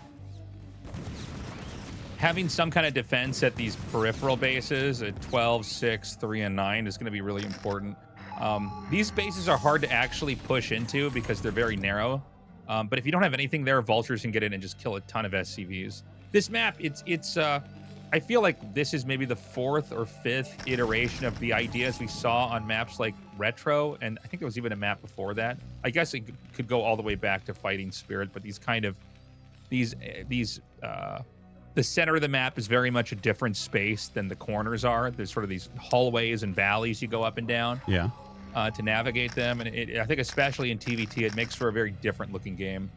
Having some kind of defense at these peripheral bases at 12, 6, 3, and 9 is going to be really important. These bases are hard to actually push into because they're very narrow. But if you don't have anything there, vultures can get in and just kill a ton of SCVs. This map, I feel like this is maybe the 4th or 5th iteration of the ideas we saw on maps like Retro, and I think there was even a map before that. I guess it could go all the way back to Fighting Spirit, but the center of the map is very much a different space than the corners are. There's sort of these hallways and valleys you go up and down to navigate them. And I think especially in TVT, it makes for a very different looking game.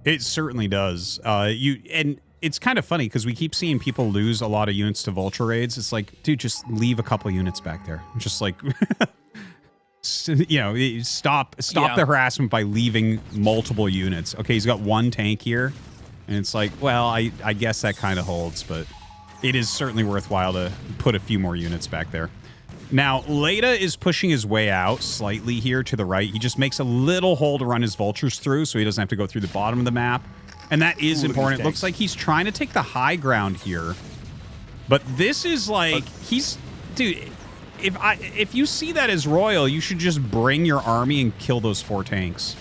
It certainly does. And it's kind of funny because we keep seeing people lose a lot of units to vulture raids. It's like, dude, just leave a couple units back there. Just like, stop the harassment by leaving multiple units. Okay, he's got one tank here. And it's like, well, I guess that kind of holds, but it is certainly worthwhile to put a few more units back there. Now, Leta is pushing his way out slightly here to the right. He just makes a little hole to run his vultures through so he doesn't have to go through the bottom of the map. And that is important. It looks like he's trying to take the high ground here. But this is like, dude, if you see that as Royal, you should just bring your army and kill those 4 tanks.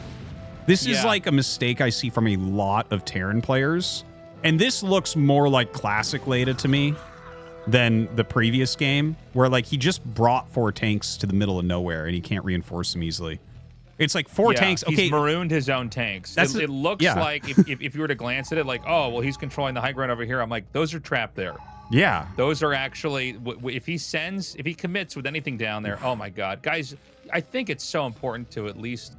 This is like a mistake I see from a lot of Terran players. And this looks more like classic Leta to me than the previous game, where like he just brought 4 tanks to the middle of nowhere and he can't reinforce them easily. It's like 4 tanks. Okay, he's marooned his own tanks. It looks like if you were to glance at it, like, oh, well, he's controlling the high ground over here. I'm like, those are trapped there. Yeah. Those are actually, if he commits with anything down there, oh my God. Guys, I think it's so important to at least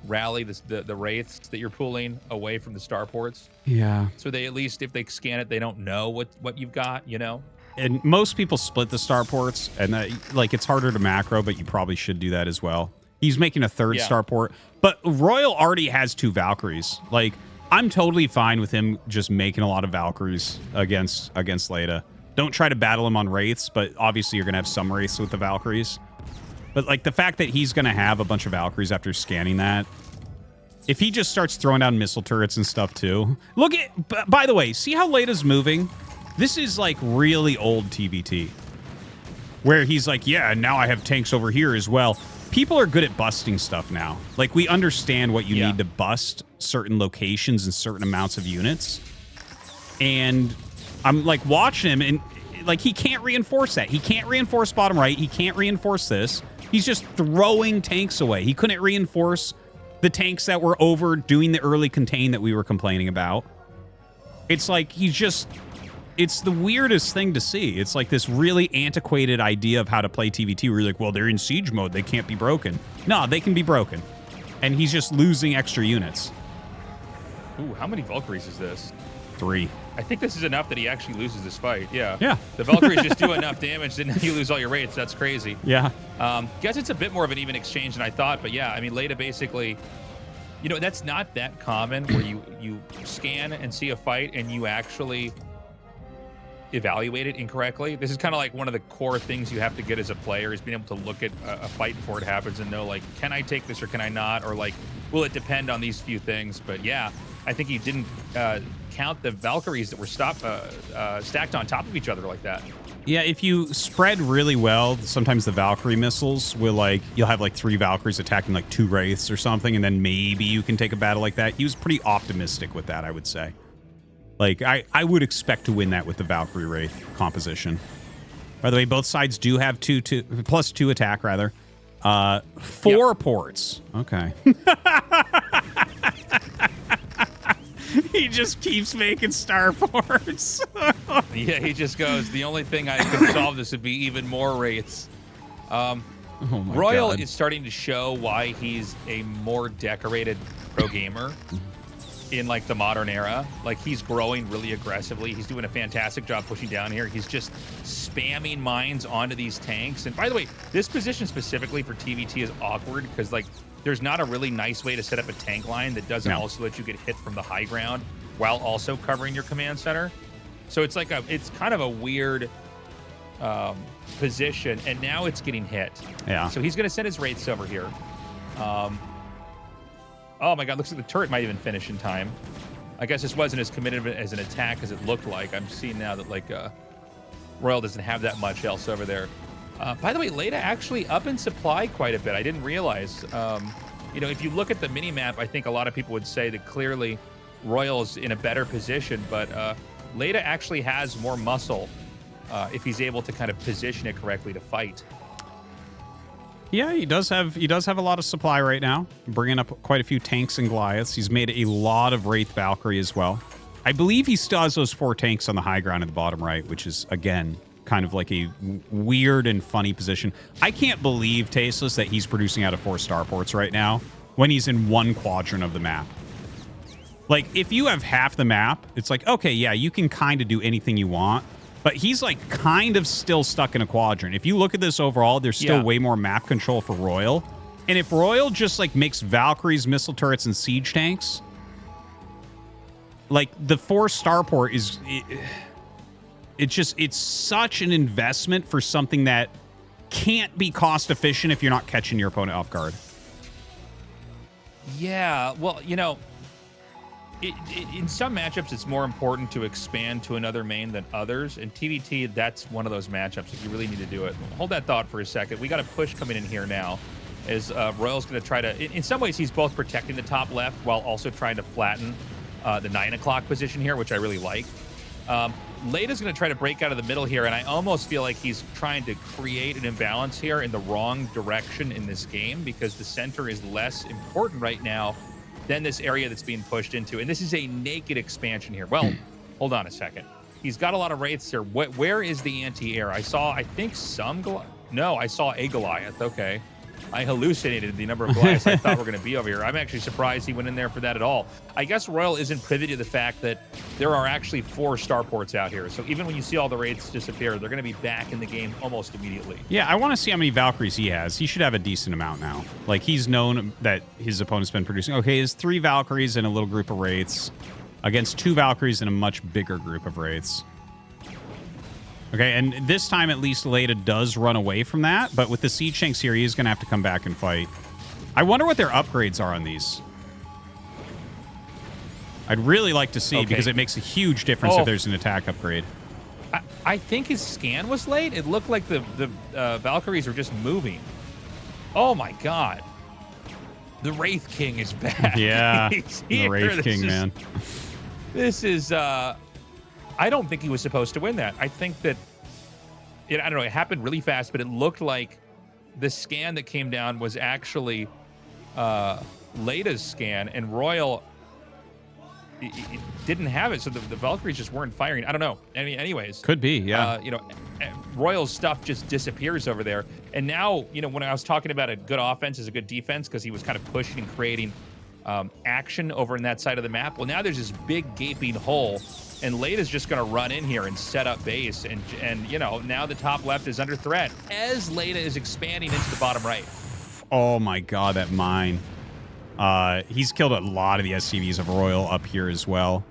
rally the wraiths that you're pulling away from the starports. Yeah. So they at least, if they scan it, they don't know what you've got, you know? And most people split the starports, and like it's harder to macro, but you probably should do that as well. He's making a 3rd starport, but Royal already has 2 Valkyries. Like, I'm totally fine with him just making a lot of Valkyries against Leta. Don't try to battle him on wraiths, but obviously you're gonna have some wraiths with the Valkyries. But like the fact that he's gonna have a bunch of Valkyries after scanning that, if he just starts throwing down missile turrets and stuff too. Look at, by the way, see how Leta's moving? This is like really old TVT, where he's like, yeah, and now I have tanks over here as well. People are good at busting stuff now. Like, we understand what you need to bust certain locations and certain amounts of units. And I'm like watching him, and like he can't reinforce that. He can't reinforce bottom right. He can't reinforce this. He's just throwing tanks away. He couldn't reinforce the tanks that were over doing the early contain that we were complaining about. It's like he's just... It's the weirdest thing to see. It's like this really antiquated idea of how to play TVT where you're like, well, they're in siege mode. They can't be broken. No, they can be broken. And he's just losing extra units. Ooh, how many Valkyries is this? 3. I think this is enough that he actually loses this fight. Yeah. Yeah. The Valkyries just do enough damage, then you lose all your rates. That's crazy. Yeah. Guess it's a bit more of an even exchange than I thought, but yeah, I mean, Leta basically... You know, that's not that common where you scan and see a fight and you actually... evaluate it incorrectly. This is kind of like one of the core things you have to get as a player is being able to look at a fight before it happens and know, like, can I take this or can I not? Or like, will it depend on these few things? But yeah, I think he didn't count the Valkyries that were stacked on top of each other like that. Yeah, if you spread really well, sometimes the Valkyrie missiles will like, you'll have like 3 Valkyries attacking like 2 Wraiths or something, and then maybe you can take a battle like that. He was pretty optimistic with that, I would say. Like, I would expect to win that with the Valkyrie Wraith composition. By the way, both sides do have +2 attack, rather. 4 ports. Okay. He just keeps making starports. Yeah, he just goes, the only thing I can solve this would be even more Wraiths. Royal God. is starting to show why he's a more decorated pro gamer in like the modern era. Like, he's growing really aggressively. He's doing a fantastic job pushing down here. He's just spamming mines onto these tanks. And by the way, this position specifically for TVT is awkward because like there's not a really nice way to set up a tank line that doesn't also let you get hit from the high ground while also covering your command center. So it's like it's kind of a weird position, and now it's getting hit. Yeah. So he's going to send his Wraiths over here. Oh my God, looks like the turret might even finish in time. I guess this wasn't as committed as an attack as it looked like. I'm seeing now that like Royal doesn't have that much else over there. By the way, Leta actually up in supply quite a bit. I didn't realize. You know, if you look at the mini map, I think a lot of people would say that clearly Royal's in a better position, but Leta actually has more muscle if he's able to kind of position it correctly to fight. Yeah, he does have a lot of supply right now, bringing up quite a few tanks and Goliaths. He's made a lot of Wraith Valkyrie as well. I believe he still has those 4 tanks on the high ground at the bottom right, which is, again, kind of like a weird and funny position. I can't believe, Tasteless, that he's producing out of 4 starports right now when he's in 1 quadrant of the map. Like, if you have half the map, it's like, okay, yeah, you can kind of do anything you want. But he's, like, kind of still stuck in a quadrant. If you look at this overall, there's still way more map control for Royal. And if Royal just, like, makes Valkyries, missile turrets, and siege tanks, like, the 4 starport is... It's such an investment for something that can't be cost efficient if you're not catching your opponent off guard. Yeah, well, you know... in some matchups, it's more important to expand to another main than others. And TVT, that's one of those matchups that you really need to do it. Hold that thought for a second. We got a push coming in here now. As Royal's going to try to... In some ways, he's both protecting the top left while also trying to flatten the 9 o'clock position here, which I really like. Leta's going to try to break out of the middle here, and I almost feel like he's trying to create an imbalance here in the wrong direction in this game because the center is less important right now than this area that's being pushed into. And this is a naked expansion here. Well, hold on a second. He's got a lot of Wraiths here. Where is the anti-air? I saw, I think, some Goliath. No, I saw a Goliath. Okay. I hallucinated the number of Goliaths I thought were going to be over here. I'm actually surprised he went in there for that at all. I guess Royal isn't privy to the fact that there are actually 4 starports out here. So even when you see all the Wraiths disappear, they're going to be back in the game almost immediately. Yeah, I want to see how many Valkyries he has. He should have a decent amount now. Like, he's known that his opponent's been producing. Okay, he has 3 Valkyries and a little group of Wraiths against 2 Valkyries and a much bigger group of Wraiths. Okay, and this time at least Leta does run away from that, but with the siege tanks here, he's going to have to come back and fight. I wonder what their upgrades are on these. I'd really like to see, because it makes a huge difference if there's an attack upgrade. I think his scan was late. It looked like the Valkyries were just moving. Oh my God. The Wraith King is back. Yeah, He's the here. Wraith King, man. This is... I don't think he was supposed to win that. I think that, I don't know, it happened really fast, but it looked like the scan that came down was actually Leta's scan, and Royal it didn't have it, so the Valkyries just weren't firing. I don't know. Anyways. Could be, yeah. You know, Royal's stuff just disappears over there. And now, you know, when I was talking about a good offense is a good defense, because he was kind of pushing and creating action over in that side of the map. Well, now there's this big gaping hole, and Leta's just going to run in here and set up base, and you know, now the top left is under threat as Leta is expanding into the bottom right. Oh my God, that mine. He's killed a lot of the SCVs of Royal up here as well.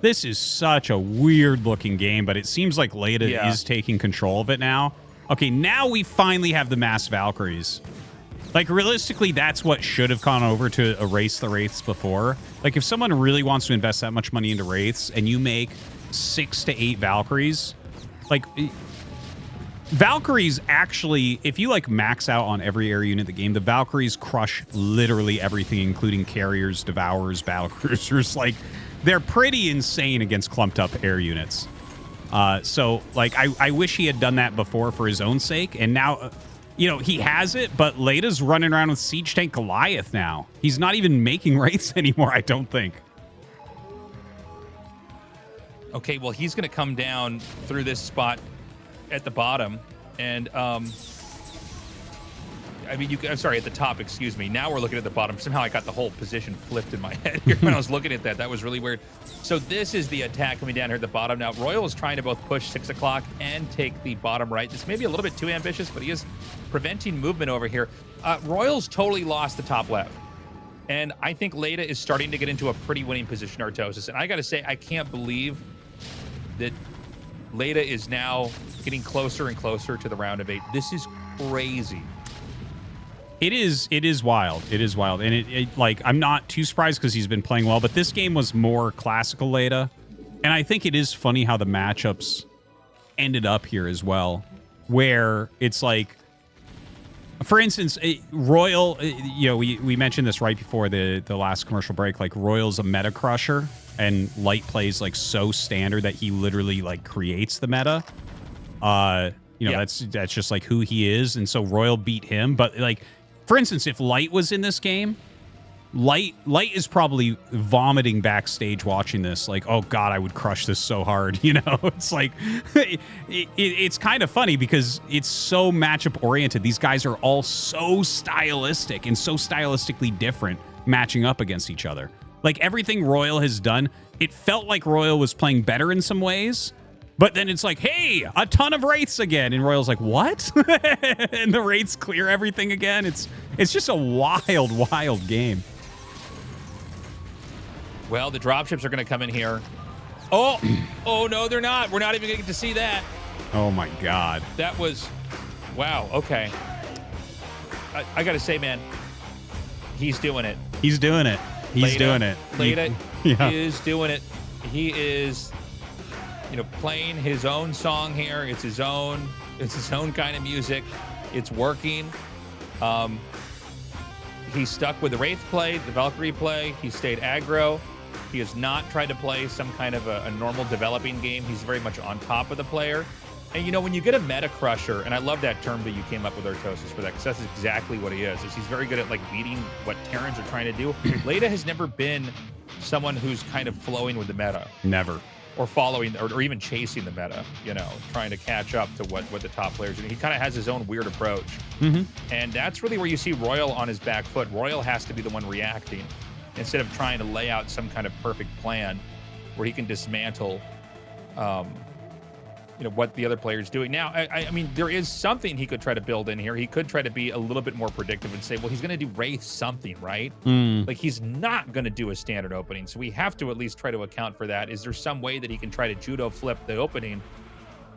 This is such a weird looking game, but it seems like Leta is taking control of it now. Okay, now we finally have the mass Valkyries. Like, realistically, that's what should have gone over to erase the Wraiths before. Like, if someone really wants to invest that much money into Wraiths and you make 6 to 8 Valkyries, like, Valkyries actually, if you, like, max out on every air unit in the game, the Valkyries crush literally everything, including carriers, devourers, battlecruisers. Like, they're pretty insane against clumped up air units. So, like, I wish he had done that before for his own sake, and now... you know, he has it, but Leta's running around with Siege Tank Goliath now. He's not even making Wraiths anymore, I don't think. Okay, well, he's going to come down through this spot at the bottom. And, I mean, I'm sorry, at the top, excuse me. Now we're looking at the bottom. Somehow I got the whole position flipped in my head here when I was looking at that. That was really weird. So this is the attack coming down here at the bottom. Now, Royal is trying to both push 6 o'clock and take the bottom right. This may be a little bit too ambitious, but he is preventing movement over here. Royal's totally lost the top left. And I think Leta is starting to get into a pretty winning position, Tastosis. And I got to say, I can't believe that Leta is now getting closer and closer to the round of 8. This is crazy. It is wild. It is wild. And it like, I'm not too surprised because he's been playing well, but this game was more classical Leta. And I think it is funny how the matchups ended up here as well, where it's like, for instance, Royal, you know, we mentioned this right before the last commercial break, like Royal's a meta crusher and Light plays like so standard that he literally like creates the meta. You know, that's just like who he is. And so Royal beat him. But like, for instance, if Light was in this game, Light is probably vomiting backstage watching this. Like, oh God, I would crush this so hard. You know, it's like, it's kind of funny because it's so matchup oriented. These guys are all so stylistic and so stylistically different matching up against each other. Like everything Royal has done, it felt like Royal was playing better in some ways. But then it's like, hey, a ton of Wraiths again. And Royal's like, what? And the Wraiths clear everything again. It's just a wild game. Well, the dropships are going to come in here. Oh, no, they're not. We're not even going to get to see that. Oh, my God. That was, wow, okay. I got to say, man, he's doing it. He's doing it. He's doing it. Leta Yeah. is doing it. He is, you know, playing his own song here. It's his own kind of music. It's working. He stuck with the Wraith play, the Valkyrie play. He stayed aggro. He has not tried to play some kind of a normal developing game. He's very much on top of the player. And, you know, when you get a meta crusher, and I love that term that you came up with, Tastosis, for that, because that's exactly what he is he's very good at, like, beating what Terrans are trying to do. Leta has never been someone who's kind of flowing with the meta. Never. Or following, or even chasing the meta, you know, trying to catch up to what the top players are. He kind of has his own weird approach. And that's really where you see Royal on his back foot. Royal has to be the one reacting instead of trying to lay out some kind of perfect plan where he can dismantle, you know, what the other player is doing. Now, I mean, there is something he could try to build in here. He could try to be a little bit more predictive and say, well, he's going to do Wraith something, right? Like, he's not going to do a standard opening. So we have to at least try to account for that. Is there some way that he can try to judo flip the opening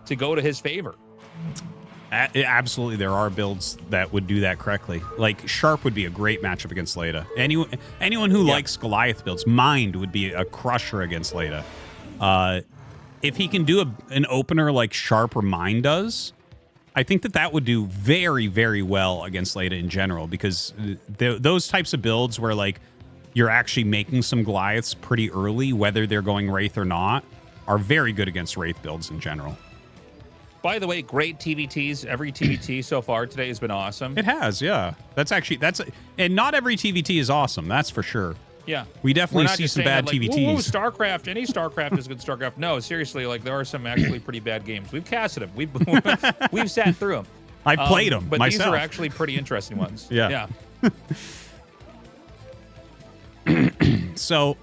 to go to his favor? Absolutely, there are builds that would do that correctly. Like, Sharp would be a great matchup against Leta. Anyone who likes Goliath builds, Mind would be a crusher against Leta. If he can do an opener like Sharp or Mind does, I think that would do very, very well against Leta in general, because those types of builds where, like, you're actually making some Goliaths pretty early, whether they're going Wraith or not, are very good against Wraith builds in general. By the way, great TVTs. Every TVT so far today has been awesome. It has, yeah. And not every TVT is awesome, that's for sure. Yeah. We definitely see some bad like, TVTs. Ooh, StarCraft, any StarCraft is good StarCraft. No, seriously, like, there are some actually pretty bad games. We've casted them. We've sat through them. I've played them but myself. These are actually pretty interesting ones. Yeah. So,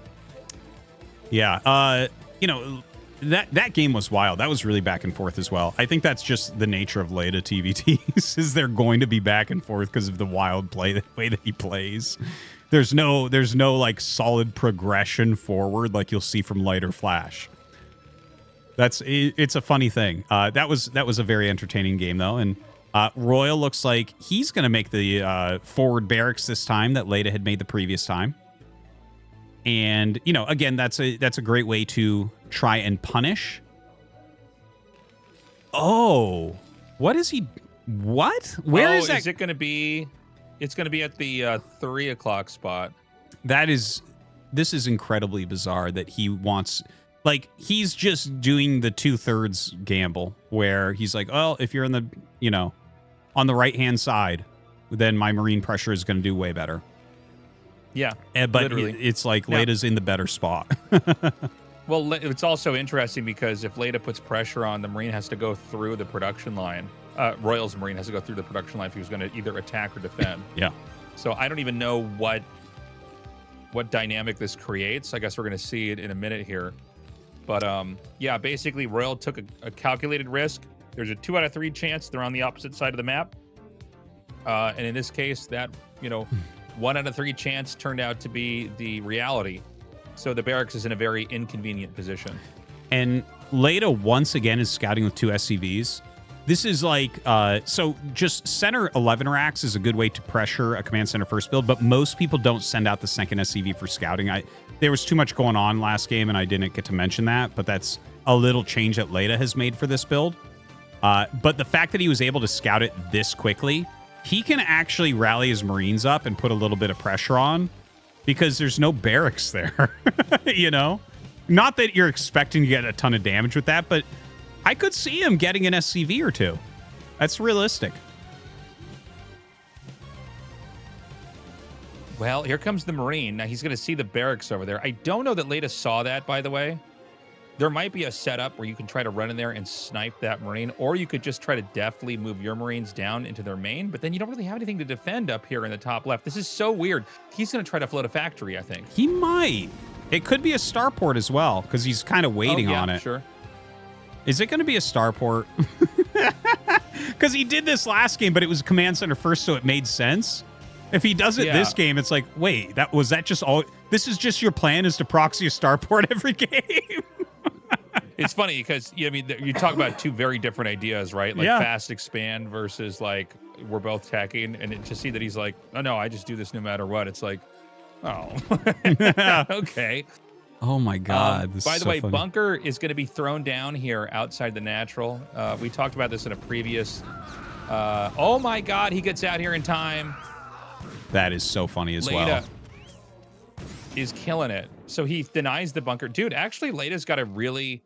yeah, you know, that game was wild. That was really back and forth as well. I think that's just the nature of Leta TVTs, is they're going to be back and forth because of the wild play, the way that he plays. There's no like solid progression forward like you'll see from Light or Flash. It's a funny thing. That was a very entertaining game though, and Royal looks like he's going to make the forward BarrackS this time that Leta had made the previous time. And, you know, again, that's a great way to try and punish. Oh, what is he? What? Where is that? Is it going to be? It's going to be at the 3 o'clock spot. This is incredibly bizarre that he wants, like, he's just doing the 2/3 gamble where he's like, oh, if you're in the, you know, on the right-hand side, then my marine pressure is going to do way better. Yeah, but literally. It's like Leta's in the better spot. Well, it's also interesting because if Leta puts pressure on, the Marine has to go through the production line. Royal's Marine has to go through the production line if he was going to either attack or defend. Yeah. So I don't even know what dynamic this creates. I guess we're going to see it in a minute here. But yeah, basically Royal took a calculated risk. There's a 2 out of 3 chance they're on the opposite side of the map. And in this case, that, you know, 1 out of 3 chance turned out to be the reality. So the BarrackS is in a very inconvenient position. And Leta once again is scouting with 2 SCVs. This is like, so just center 11 racks is a good way to pressure a command center first build, but most people don't send out the second SCV for scouting. There was too much going on last game, and I didn't get to mention that, but that's a little change that Leta has made for this build. But the fact that he was able to scout it this quickly, he can actually rally his Marines up and put a little bit of pressure on because there's no barracks there, you know? Not that you're expecting to get a ton of damage with that, but I could see him getting an SCV or two. That's realistic. Well, here comes the Marine. Now he's going to see the barracks over there. I don't know that Leta saw that, by the way. There might be a setup where you can try to run in there and snipe that Marine, or you could just try to deftly move your Marines down into their main, but then you don't really have anything to defend up here in the top left. This is so weird. He's going to try to float a factory, I think. He might. It could be a starport as well, because he's kind of waiting on it. Sure. Is it going to be a starport? Because he did this last game, but it was command center first, so it made sense. If he does it this game, it's like, wait, was that just all? This is just your plan, is to proxy a starport every game? It's funny because you talk about two very different ideas, right? Like fast expand versus like we're both attacking, and to see that he's like, oh no, I just do this no matter what. It's like, oh, okay. Oh my God! By the way, funny. Bunker is going to be thrown down here outside the natural. We talked about this in a previous. Oh my God! He gets out here in time. That is so funny as well. Leta is killing it. So he denies the bunker. Dude, actually, Leta's got a really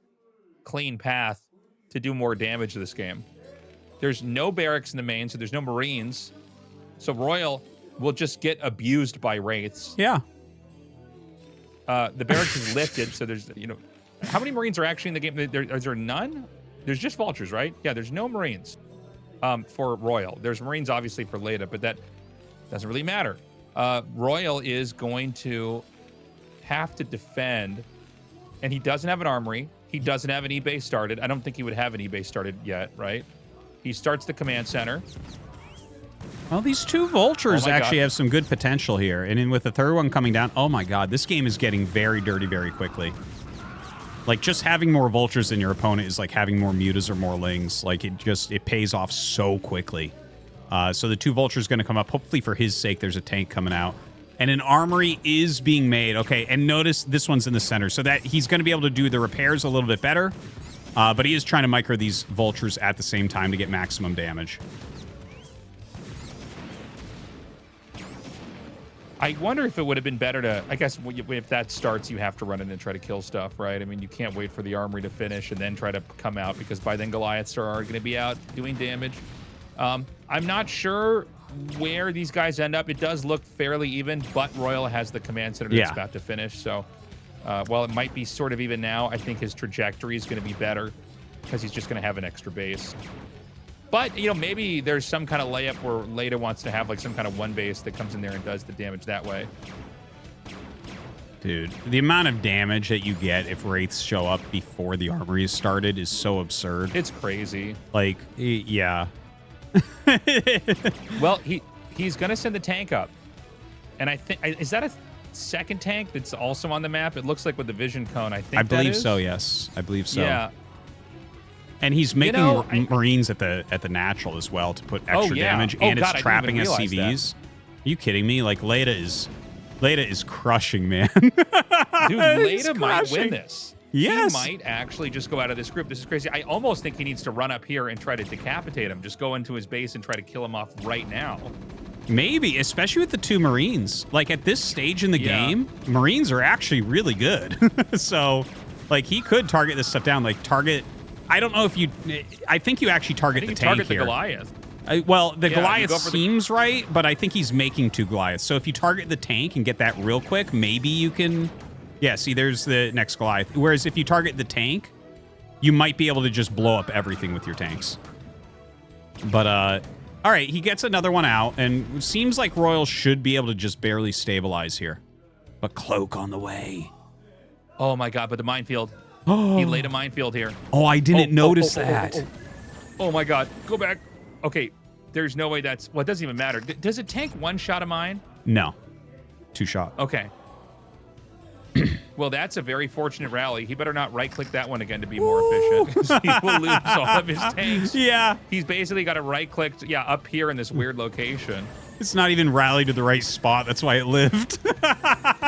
clean path to do more damage to this game. There's no barracks in the main, so there's no Marines. So Royal will just get abused by Wraiths. Yeah. The barracks is lifted, so there's, how many Marines are actually in the game? Is there none? There's just Vultures, right? Yeah, there's no Marines for Royal. There's Marines, obviously, for Leta, but that doesn't really matter. Royal is going to have to defend, and he doesn't have an armory. He doesn't have an E-base started. I don't think he would have an E-base started yet, right? He starts the command center. Well, these two Vultures actually have some good potential here. And then with the third one coming down, oh my God, this game is getting very dirty very quickly. Like, just having more Vultures than your opponent is like having more Mutas or more Lings. Like, it pays off so quickly. So the two Vultures going to come up. Hopefully for his sake, there's a tank coming out. And an armory is being made. Okay, and notice this one's in the center. So that he's going to be able to do the repairs a little bit better. But he is trying to micro these Vultures at the same time to get maximum damage. I wonder if it would have been better to, I guess if that starts, you have to run in and try to kill stuff, right? I mean, you can't wait for the armory to finish and then try to come out, because by then Goliaths are going to be out doing damage. I'm not sure where these guys end up. It does look fairly even, but Royal has the command center that's about to finish. So while it might be sort of even now, I think his trajectory is going to be better because he's just going to have an extra base. But, maybe there's some kind of layup where Leta wants to have like some kind of one base that comes in there and does the damage that way. Dude, the amount of damage that you get if Wraiths show up before the armory is started is so absurd. It's crazy. Like, yeah. Well, he's going to send the tank up. And I think, is that a second tank that's also on the map? It looks like with the vision cone, I think I believe so, yes. I believe so. Yeah. And he's making Marines at the natural as well to put extra damage, and it's trapping SCVs. Are you kidding me? Like, Leta is crushing, man. Dude, Leta might win this. Yes. He might actually just go out of this group. This is crazy. I almost think he needs to run up here and try to decapitate him. Just go into his base and try to kill him off right now. Maybe, especially with the two Marines. Like, at this stage in the game, Marines are actually really good. So, like, he could target this stuff down. Like, target... I don't know if you... I think you actually target the tank here. The Goliath. Well, the Goliath seems right, but I think he's making two Goliaths. So if you target the tank and get that real quick, maybe you can... Yeah, see, there's the next Goliath. Whereas if you target the tank, you might be able to just blow up everything with your tanks. But, all right, he gets another one out, and it seems like Royal should be able to just barely stabilize here. But Cloak on the way. Oh, my God, but the minefield... He laid a minefield here. Oh, I didn't notice that. Oh, my God. Go back. Okay, there's no way that's... Well, it doesn't even matter. Does a tank one-shot a mine? No. Two-shot. Okay. Well, that's a very fortunate rally. He better not right-click that one again to be more efficient, because he will lose all of his tanks. Yeah. He's basically got it right-clicked, up here in this weird location. It's not even rallied to the right spot. That's why it lived.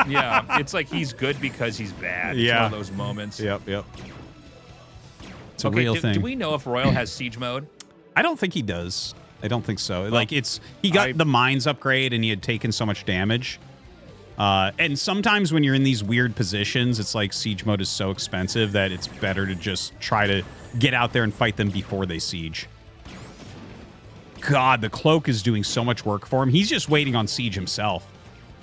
Yeah, it's like he's good because he's bad. It's one of those moments. Yep. It's a real thing. Do we know if Royal has siege mode? I don't think he does. I don't think so. Well, like, he got the mines upgrade, and he had taken so much damage. And sometimes when you're in these weird positions, it's like siege mode is so expensive that it's better to just try to get out there and fight them before they siege. God, the cloak is doing so much work for him. He's just waiting on siege himself.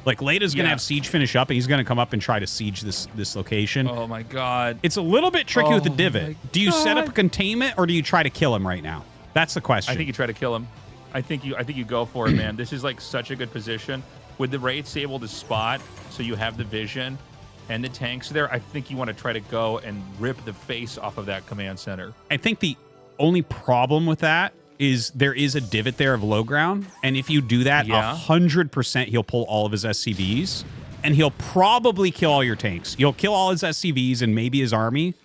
Like, Leta's going to have siege finish up, and he's going to come up and try to siege this location. Oh, my God. It's a little bit tricky with the divot. Do you set up a containment, or do you try to kill him right now? That's the question. I think you try to kill him. I think you go for it, man. This is like such a good position. With the Wraiths able to spot, so you have the vision and the tanks there, I think you want to try to go and rip the face off of that command center. I think the only problem with that is there is a divot there of low ground, and if you do that, 100% he'll pull all of his SCVs, and he'll probably kill all your tanks. You'll kill all his SCVs and maybe his army,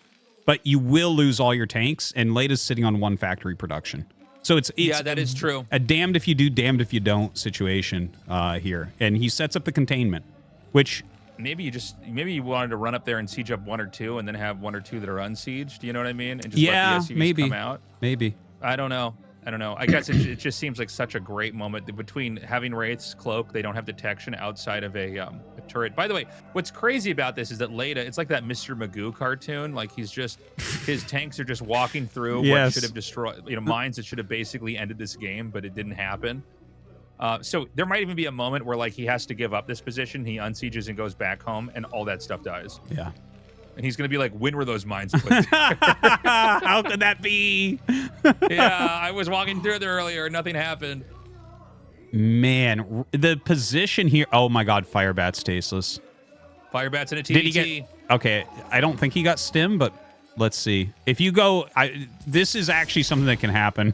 but you will lose all your tanks, and Leta's sitting on 1 factory production. So it's that is true. A damned if you do, damned if you don't situation here. And he sets up the containment, which maybe you wanted to run up there and siege up 1 or 2, and then have 1 or 2 that are unsieged. Do you know what I mean? And just let the SCVs come out. Maybe. I don't know. I guess it just seems like such a great moment between having Wraith's cloak. They don't have detection outside of a turret. By the way, what's crazy about this is that Leta, it's like that Mr. Magoo cartoon. Like, his tanks are just walking through what should have destroyed, mines that should have basically ended this game, but it didn't happen. So there might even be a moment where, like, he has to give up this position. He unsieges and goes back home, and all that stuff dies. Yeah. And he's going to be like, when were those mines put? How could that be? Yeah, I was walking through there earlier. Nothing happened. Man, the position here. Oh, my God. Firebat's tasteless. Firebat's in a TBT. Did he get... Okay, I don't think he got stim, but let's see. If you go... this is actually something that can happen.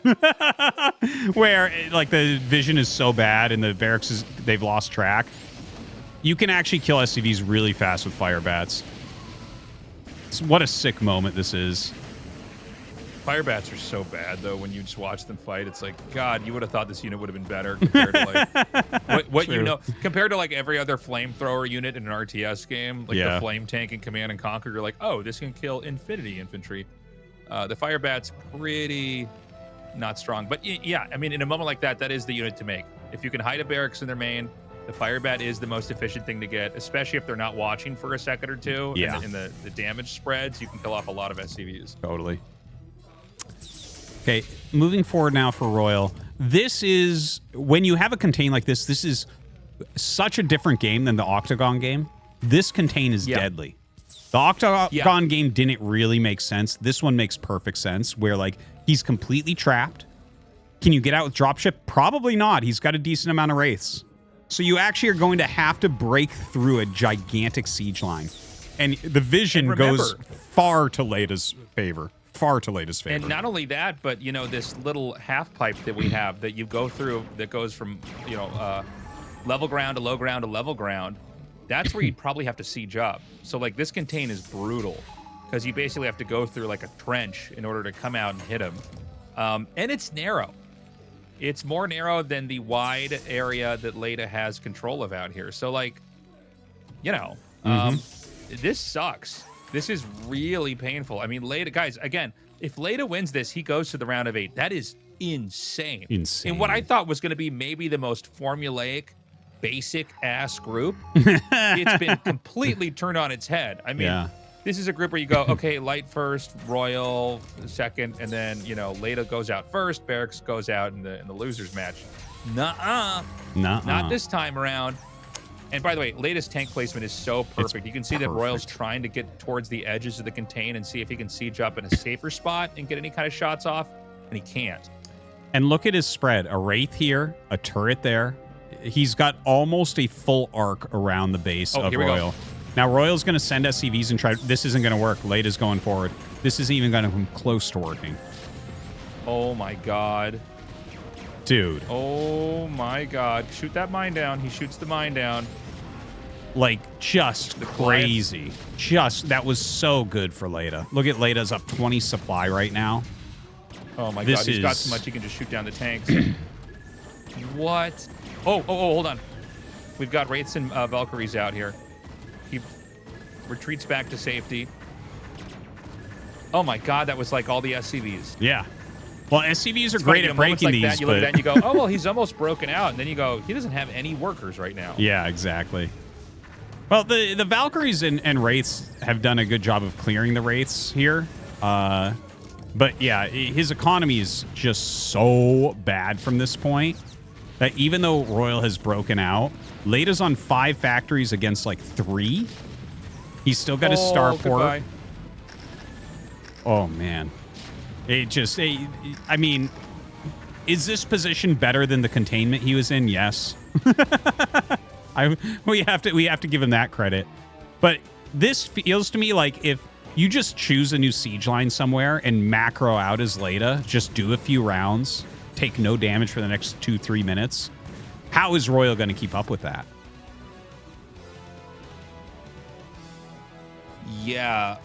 Where, like, the vision is so bad and the barracks they've lost track. You can actually kill SCVs really fast with Firebats. What a sick moment this is. Firebats are so bad, though, when you just watch them fight. It's like, God, you would have thought this unit would have been better compared to, like, what you know, compared to, like, every other flamethrower unit in an RTS game, like the Flame Tank in Command and Conquer. You're like, oh, this can kill Infinity Infantry. The Firebat's pretty not strong. But, yeah, I mean, in a moment like that, that is the unit to make. If you can hide a barracks in their main, the Firebat is the most efficient thing to get, especially if they're not watching for a second or two. Yeah. And the damage spreads, you can kill off a lot of SCVs. Totally. Okay, moving forward now for Royal. This is, when you have a contain like this is such a different game than the Octagon game. This contain is deadly. The Octagon game didn't really make sense. This one makes perfect sense, where, like, he's completely trapped. Can you get out with dropship? Probably not. He's got a decent amount of Wraiths. So you actually are going to have to break through a gigantic siege line. And the vision goes far to Leta's favor. Far to Leta's favor. And not only that, but, this little half pipe that we have that you go through that goes from, level ground to low ground to level ground. That's where you'd probably have to siege up. So, like, this contain is brutal because you basically have to go through, like, a trench in order to come out and hit him. And it's narrow. It's more narrow than the wide area that Leta has control of out here. So, like, this sucks. This is really painful. I mean, Leta, guys, again, if Leta wins this, he goes to the round of 8. That is insane. Insane. And what I thought was going to be maybe the most formulaic, basic-ass group, it's been completely turned on its head. I mean, this is a group where you go, okay, Light first, Royal second, and then, Leta goes out first, BarrackS goes out in the losers match. Nuh-uh. Not this time around. And by the way, Leta's tank placement is so perfect. You can see that Royal's trying to get towards the edges of the contain and see if he can siege up in a safer spot and get any kind of shots off, and he can't. And look at his spread. A Wraith here, a turret there. He's got almost a full arc around the base of Royal. Now, Royal's going to send SCVs and try... This isn't going to work. Leta's going forward. This isn't even going to come close to working. Oh, my God. Dude. Oh, my God. Shoot that mine down. He shoots the mine down. Like, just crazy. That was so good for Leta. Look at Leta's up 20 supply right now. Oh my god, he's got so much he can just shoot down the tanks. What? Oh, hold on. We've got Wraiths and Valkyries out here. He retreats back to safety. Oh my god, that was like all the SCVs. Yeah. Well, SCVs are It's great funny, at breaking like these, that, you look at that and you go, oh, well, he's almost broken out. And then you go, he doesn't have any workers right now. Yeah, exactly. Well, the Valkyries and Wraiths have done a good job of clearing the Wraiths here. But yeah, his economy is just so bad from this point that even though Royal has broken out, Leta's on 5 factories against like 3. He's still got his starport. Goodbye. Oh, man. I mean, is this position better than the containment he was in? Yes. We have to give him that credit. But this feels to me like if you just choose a new siege line somewhere and macro out as Leta, just do a few rounds, take no damage for the next 2-3 minutes, how is Royal going to keep up with that? Yeah.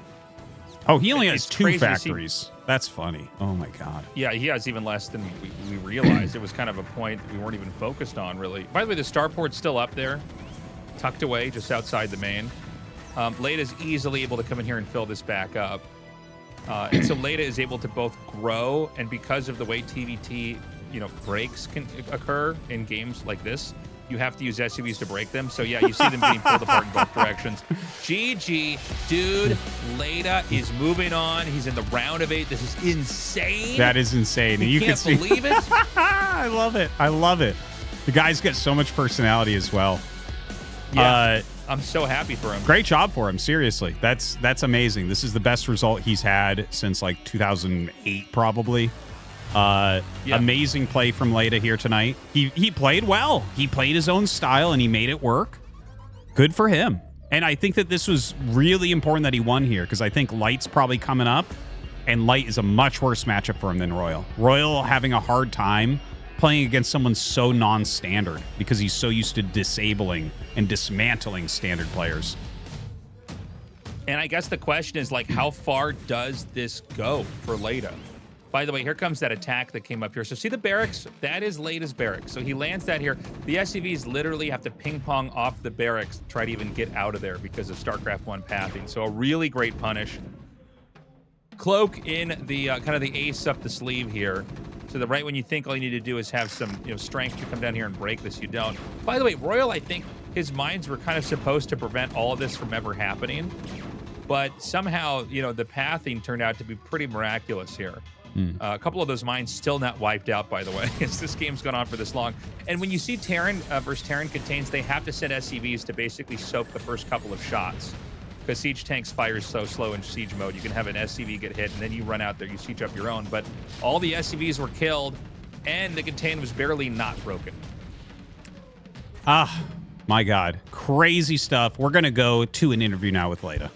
Oh, he only has It's 2 crazy to see- factories. That's funny. Oh, my God. Yeah, he has even less than we realized. It was kind of a point that we weren't even focused on, really. By the way, the starport's still up there, tucked away just outside the main. Leta's easily able to come in here and fill this back up. And so Leta is able to both grow, and because of the way TVT, breaks can occur in games like this, you have to use SUVs to break them. So yeah, you see them being pulled apart in both directions. GG, dude. Leta is moving on. He's in the round of 8. This is insane. That is insane. You can can't see believe it. I love it. I love it. The guy's got so much personality as well. Yeah, I'm so happy for him. Great job for him. Seriously, that's amazing. This is the best result he's had since like 2008, probably. Amazing play from Leta here tonight. He played well. He played his own style and he made it work. Good for him. And I think that this was really important that he won here because I think Light's probably coming up, and Light is a much worse matchup for him than Royal. Royal having a hard time playing against someone so non-standard because he's so used to disabling and dismantling standard players. And I guess the question is, like, how far does this go for Leta? By the way, here comes that attack that came up here. So see the barracks? That is Leta's barracks. So he lands that here. The SCVs literally have to ping pong off the barracks to try to even get out of there because of StarCraft 1 pathing. So a really great punish. Cloak in the kind of the ace up the sleeve here. So that right when you think all you need to do is have some strength to come down here and break this, you don't. By the way, Royal, I think his mines were kind of supposed to prevent all of this from ever happening. But somehow, the pathing turned out to be pretty miraculous here. A couple of those mines still not wiped out, by the way, as this game's gone on for this long. And when you see Terran versus Terran contains, they have to send SCVs to basically soak the first couple of shots. Because Siege Tanks fires so slow in Siege mode, you can have an SCV get hit, and then you run out there, you siege up your own. But all the SCVs were killed, and the contain was barely not broken. Ah, my God. Crazy stuff. We're going to go to an interview now with Leta.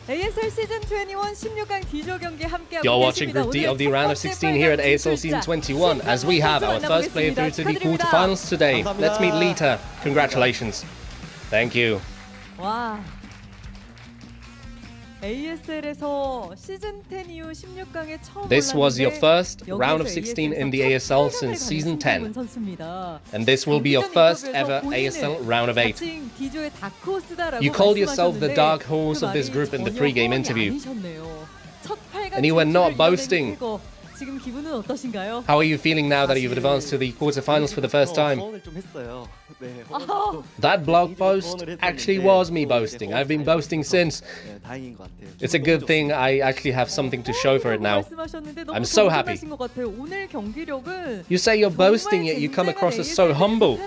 ASL Season21 16강 D조 경기 함께하고 You're watching 계십니다. Group D 오늘 of the 첫 round of 번째 16 here at ASL 출자, Season 21 as we have our first player through to the 축하드립니다. quarterfinals today. Let's meet Lita. Congratulations. Thank you. 와. ASL에서 시즌 10 이후 16강에 처음 This was your 올랐는데 first round of 여기에서 16 in ASL에서 the 첫 ASL 쾌감을 since 가진 season 김태훈 10. 선수입니다. And this will be your 경기전 first 인터뷰에서 ever 본인은 ASL round of 8. 자칭 D조의 다크호스다라고 You called yourself the 말씀하셨는데 dark horse 그 of this 말이 group in the 전혀 pre-game 허언이 interview. 아니셨네요. 첫 8강 And you were not 진출을 boasting. 이뤄낸 쾌거. 지금 기분은 어떠신가요? How are you feeling now that you've advanced to the quarterfinals for the first time? 허언을 좀 했어요. 네, That blog post actually was me boasting. I've been boasting since. 네, 다행인 것 같아요. It's a good thing I actually have something to show for it now. 말씀하셨는데 너무 I'm so happy. 겸손하신 것 같아요. 오늘 경기력은 You say you're boasting, yet you come across as so humble.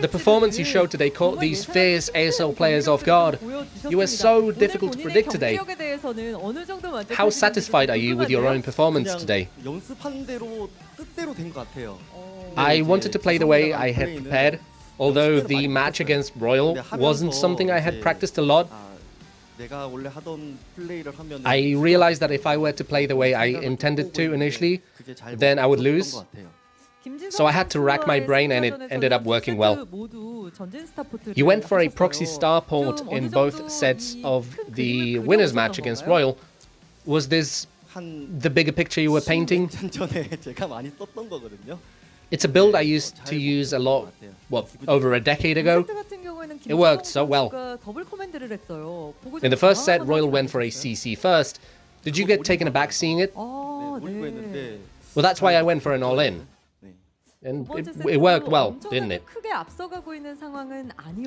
The performance you showed today caught these fierce ASL players off guard. You were so difficult to predict today. How satisfied are you with your own performance today? 연습한 대로 뜻대로 된 것 같아요. I wanted to play the way I had prepared, although the match against Royal wasn't something I had practiced a lot. 내가 원래 하던 플레이를 하면 I realized that if I were to play the way I intended to initially, then I would lose. So I had to rack my brain and it ended up working well. You went for a proxy starport in both sets of the winners match against Royal. Was this the bigger picture you were painting? It's a build I used to use a lot, over a decade ago? It worked so well. In the first set, Royal went for a CC first. Did you get taken aback seeing it? Well, that's why I went for an all-in. And it worked well, didn't it?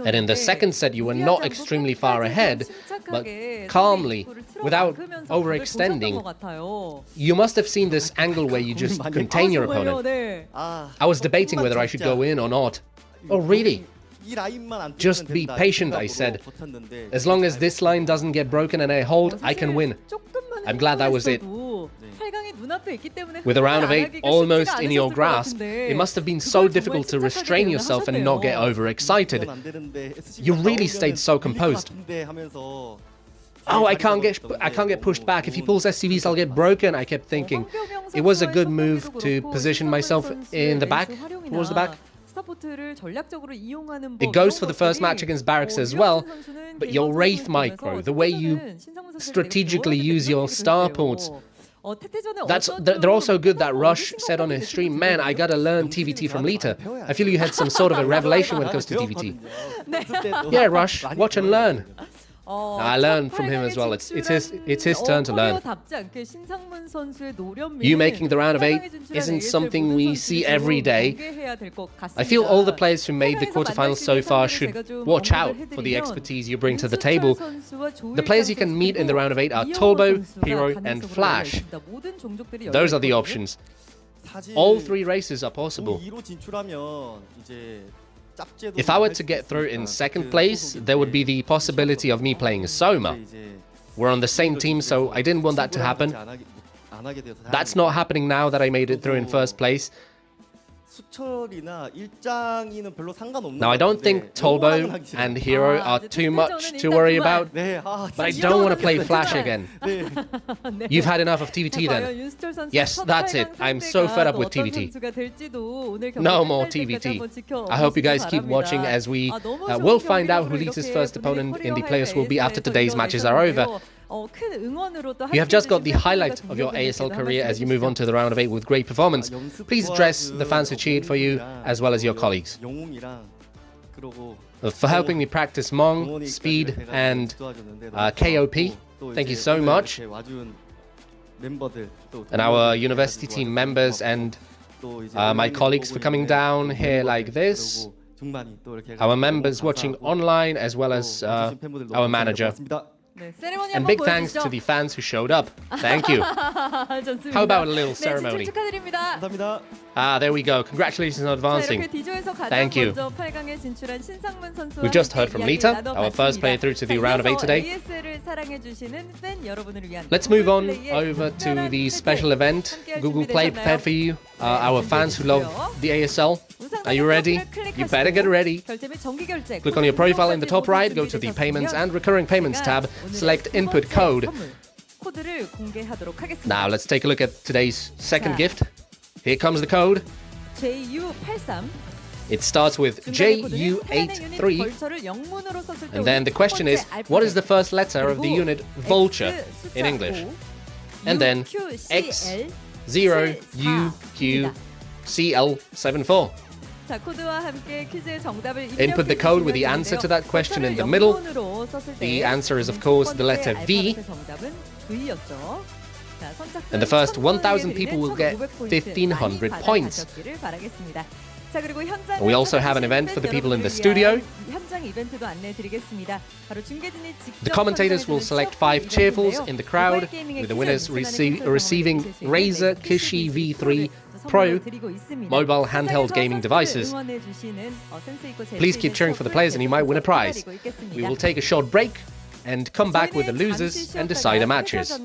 And in the second set, you were not extremely far ahead, but calmly, without overextending. You must have seen this angle where you just contain your opponent. I was debating whether I should go in or not. Oh, really? Just be patient, I said. As long as this line doesn't get broken and I hold, I can win. I'm glad that was it. With a round of 8 almost in your grasp, it must have been so difficult to restrain yourself and not get overexcited. You really stayed so composed. Oh, I can't get pushed back. If he pulls SCVs, I'll get broken, I kept thinking. It was a good move to position myself in the back, towards the back. It goes for the first match against BarrackS as well, but your Wraith micro, the way you strategically use your starports, they're also good. That Rush said on his stream, man, I gotta learn TVT from Lita. I feel you had some sort of a revelation when it comes to TVT. Yeah, Rush, watch and learn. I learned from him as well. It's his turn to learn. You making the round of 8 isn't something we see every day. I feel all the players who made the quarterfinals so far should watch out for the expertise you bring to the table. The players you can meet in the round of 8 are Tolbo, Hero, and Flash. Those are the options. All 3 races are possible. If I were to get through in second place, there would be the possibility of me playing Soma. We're on the same team, so I didn't want that to happen. That's not happening now that I made it through in first place. Now, I don't think Tolbo and Hero are too much to worry about, but I don't want to play Flash again. You've had enough of TVT then? Yes, that's it. I'm so fed up with TVT. No more TVT. I hope you guys keep watching as we will find out who Lita's first opponent in the playoffs will be after today's matches are over. You have just got the highlight of your ASL career as you move on to the round of 8 with great performance. Please address the fans who cheered for you, as well as your colleagues. For helping me practice Mong, Speed, and KOP, thank you so much. And our university team members and my colleagues for coming down here like this. Our members watching online, as well as our manager. And big thanks to the fans who showed up. Thank you. How about a little ceremony? There we go. Congratulations on advancing. Thank you. We've just heard from Lita, our first player through to the round of 8 today. Let's move on over to the special event Google Play prepared for you. Our fans who love the ASL. Are you ready? You better get ready. Click on your profile in the top right, go to the Payments and Recurring Payments tab, select Input Code. Now let's take a look at today's second gift. Here comes the code. It starts with JU83. And then the question is, what is the first letter of the unit Vulture in English? And then X0UQCL74. Input the code with the answer to that question in the middle. The answer is, of course, the letter V. And the first 1,000 people will get 1,500 points. We also have an event for the people in the studio. The commentators will select 5 cheerfuls in the crowd, with the winners receiving Razer Kishi V3 Pro mobile handheld gaming devices. Please keep cheering for the players and you might win a prize. We will take a short break and come back with the losers and decider matches.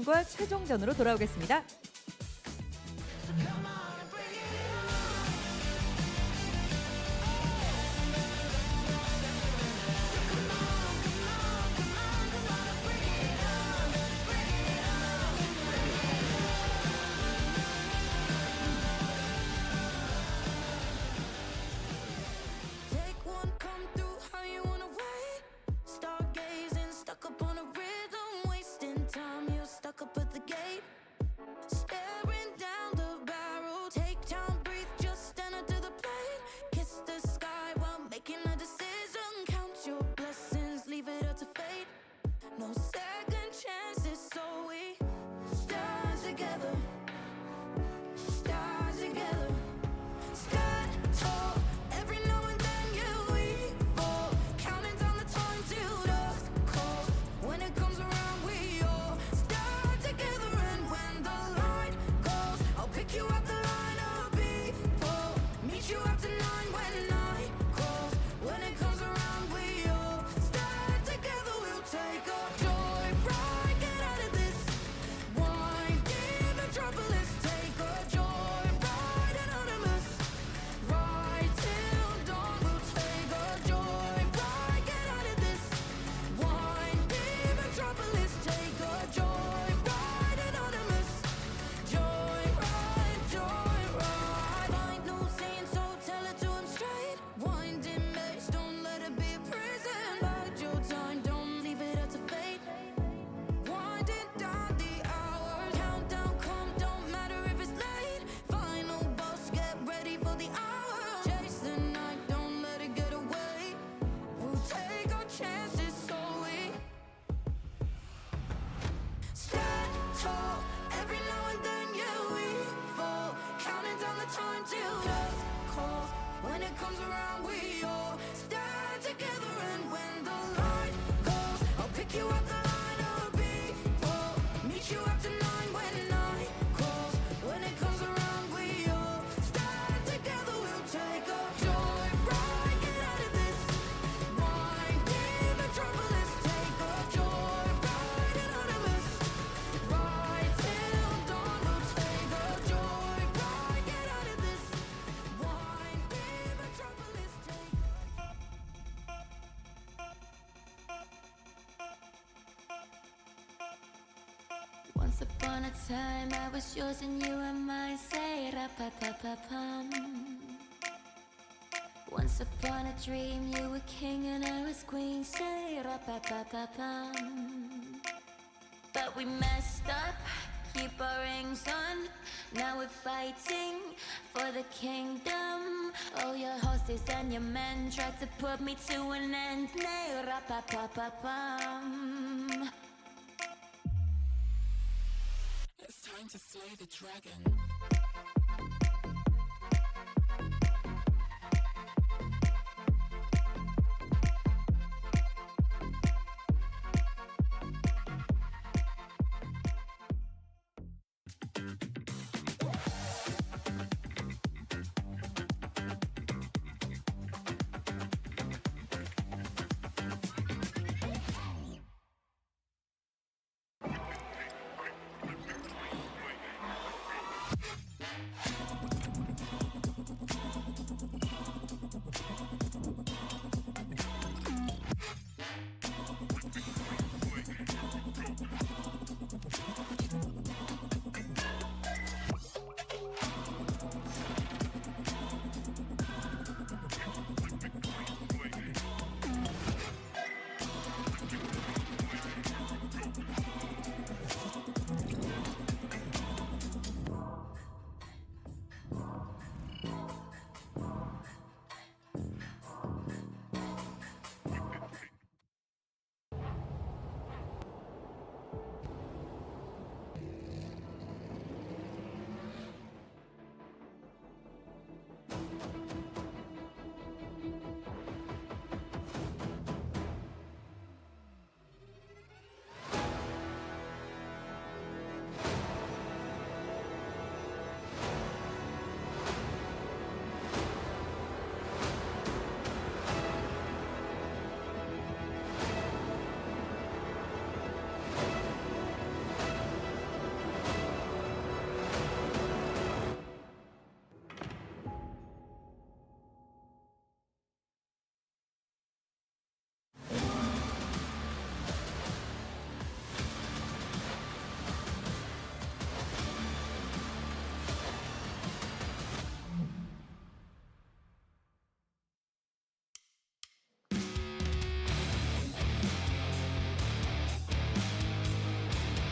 upon a time I was yours and you were mine. Say ra-pa-pa-pa-pum. Once upon a dream you were king and I was queen. Say ra-pa-pa-pa-pum. But we messed up, keep our rings on. Now we're fighting for the kingdom. All your horses and your men tried to put me to an end. Nay, ra-pa-pa-pa-pum. It's time to slay the dragon.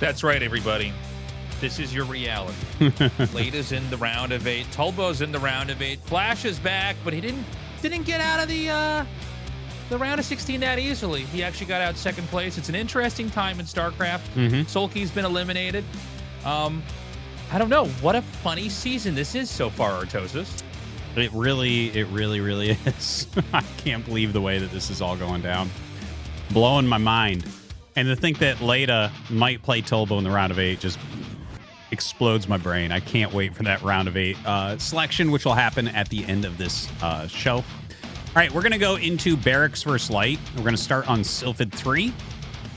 That's right, everybody. This is your reality. Leta's in the round of 8. Tulbo's in the round of 8. Flash is back, but he didn't get out of the round of 16 that easily. He actually got out second place. It's an interesting time in StarCraft. Sulky's been eliminated. I don't know. What a funny season this is so far, Tastosis. It really is. I can't believe the way that this is all going down. Blowing my mind. And to think that Leta might play Tulbo in the round of 8 just explodes my brain. I can't wait for that round of 8 selection, which will happen at the end of this show. All right, we're going to go into BarrackS versus Light. We're going to start on Sylphid 3.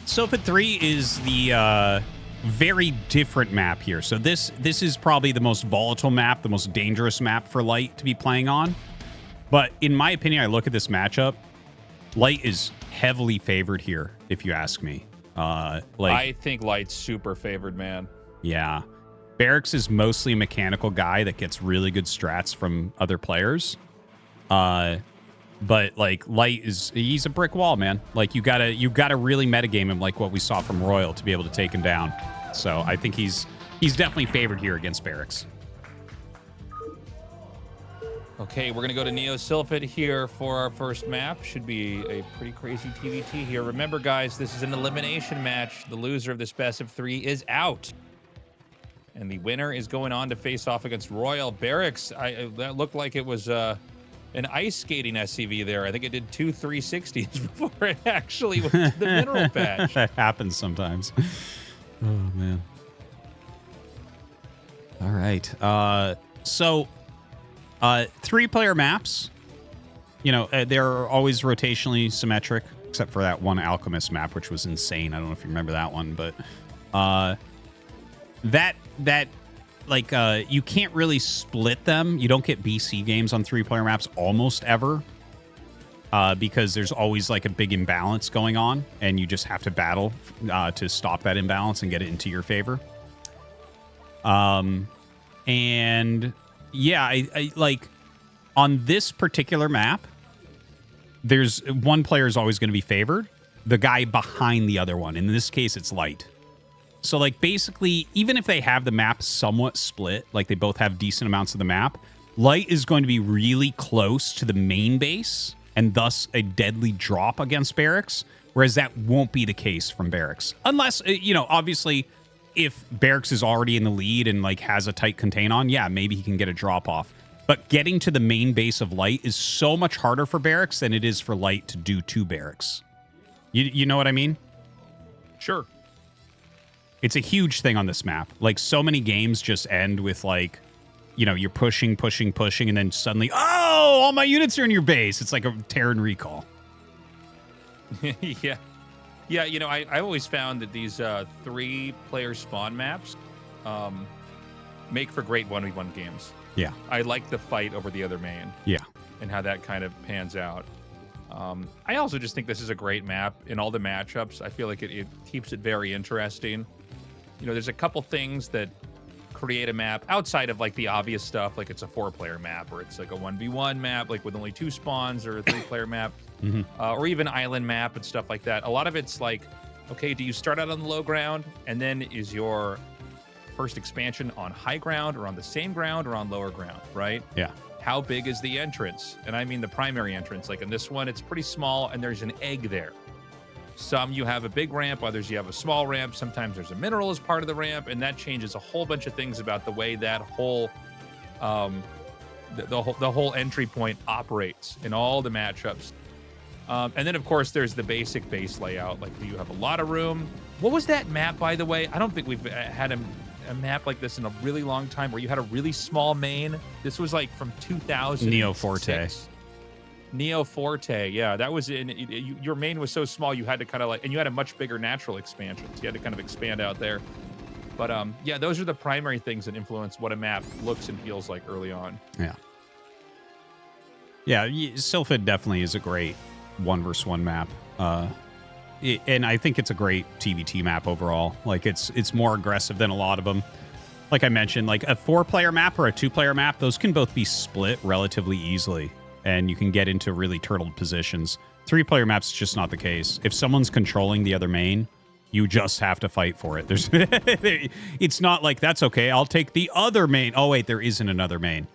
Sylphid 3 is the very different map here. So this is probably the most volatile map, the most dangerous map for Light to be playing on. But in my opinion, I look at this matchup, Light is heavily favored here, if you ask me. I think Light's super favored, man. Yeah. BarrackS is mostly a mechanical guy that gets really good strats from other players. But like Light he's a brick wall, man. Like you gotta really metagame him like what we saw from Royal to be able to take him down. So I think he's definitely favored here against BarrackS. Okay, we're going to go to Neo Sylphid here for our first map. Should be a pretty crazy TVT here. Remember, guys, this is an elimination match. The loser of this best of 3 is out. And the winner is going on to face off against Royal. BarrackS, that looked like it was an ice skating SCV there. I think it did 2 360s before it actually went to the mineral patch. That happens sometimes. Oh, man. All right. So... 3-player maps, you know, they're always rotationally symmetric, except for that one Alchemist map, which was insane. I don't know if you remember that one, but you can't really split them. You don't get BC games on 3-player maps almost ever because there's always like a big imbalance going on, and you just have to battle to stop that imbalance and get it into your favor. And yeah, I like on this particular map, there's one player is always going to be favored, the guy behind the other one. In this case, it's Light. So like basically, even if they have the map somewhat split, like they both have decent amounts of the map, Light is going to be really close to the main base and thus a deadly drop against BarrackS, whereas that won't be the case from BarrackS. Unless, you know, obviously, if BarrackS is already in the lead and like has a tight contain on, yeah, maybe he can get a drop off. But getting to the main base of Light is so much harder for BarrackS than it is for Light to do to BarrackS. You know what I mean? Sure. It's a huge thing on this map. Like, so many games just end with, like, you know, you're pushing, and then suddenly, oh, all my units are in your base. It's like a Terran recall. Yeah. Yeah, you know, I always found that these 3-player spawn maps make for great 1v1 games. Yeah. I like the fight over the other main. Yeah. And how that kind of pans out. I also just think this is a great map in all the matchups. I feel like it keeps it very interesting. You know, there's a couple things that create a map outside of like the obvious stuff, like it's a 4-player map or it's like a 1v1 map, like with only 2 spawns, or a 3-player map, or even island map and stuff like that. A lot of it's like, okay, do you start out on the low ground and then is your first expansion on high ground or on the same ground or on lower ground, right? Yeah. How big is the entrance? And I mean the primary entrance. Like in this one, it's pretty small and there's an egg there. Some you have a big ramp, others you have a small ramp. Sometimes there's a mineral as part of the ramp, and that changes a whole bunch of things about the way that whole the whole entry point operates in all the matchups. And then of course there's the basic base layout. Like, do you have a lot of room? What was that map, by the way? I don't think we've had a map like this in a really long time, where you had a really small main. This was like from 2000. Neo Forte. Neo Forte, yeah, that was in. Your main was so small, you had to kind of like, and you had a much bigger natural expansion, so you had to kind of expand out there. But yeah, those are the primary things that influence what a map looks and feels like early on. Yeah. Yeah, Sylphid definitely is a great 1v1 map. And I think it's a great TVT map overall. Like, it's more aggressive than a lot of them. Like I mentioned, like a 4-player map or a 2-player map, those can both be split relatively easily, and you can get into really turtled positions. 3-player maps, it's just not the case. If someone's controlling the other main, you just have to fight for it. There's, it's not like, that's okay, I'll take the other main. Oh, wait, there isn't another main.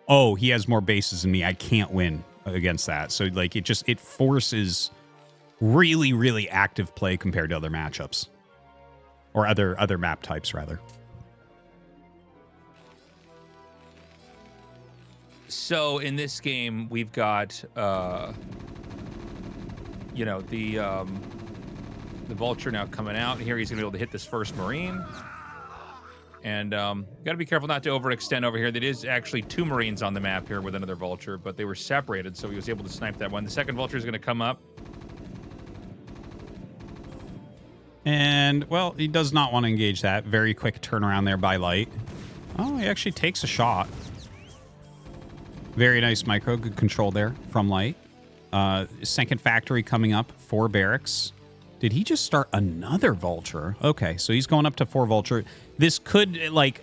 Oh, he has more bases than me. I can't win against that. So, like, it forces really, really active play compared to other matchups. Or other map types, rather. So in this game, we've got, you know, the Vulture now coming out here. He's gonna be able to hit this first Marine, and got to be careful not to overextend over here. There is actually 2 Marines on the map here with another Vulture, but they were separated, so he was able to snipe that one. The second Vulture is gonna come up. And, well, he does not want to engage that. Very quick turnaround there by Light. Oh, he actually takes a shot. Very nice micro. Good control there from Light. Second factory coming up for BarrackS. Did he just start another Vulture? Okay, so he's going up to 4 Vulture. This could, like,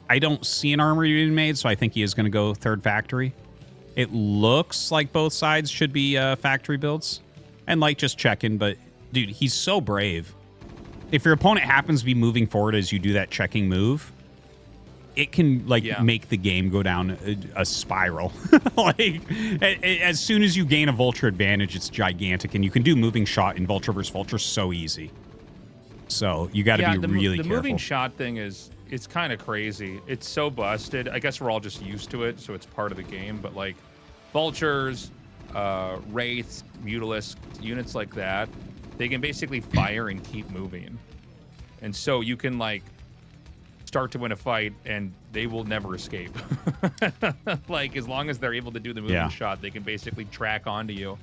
I don't see an armory being made, so I think he is going to go 3rd factory. It looks like both sides should be factory builds. And Light just checking, but, dude, he's so brave. If your opponent happens to be moving forward as you do that checking move, it can, like, make the game go down a spiral. Like, as soon as you gain a Vulture advantage, it's gigantic, and you can do moving shot in Vulture versus Vulture so easy. So you got to be really careful. The moving shot thing it's kind of crazy. It's so busted. I guess we're all just used to it, so it's part of the game. But like Vultures, Wraiths, Mutalisks, units like that, they can basically fire and keep moving. And so you can, like, start to win a fight and they will never escape. Like, as long as they're able to do the moving shot, they can basically track onto you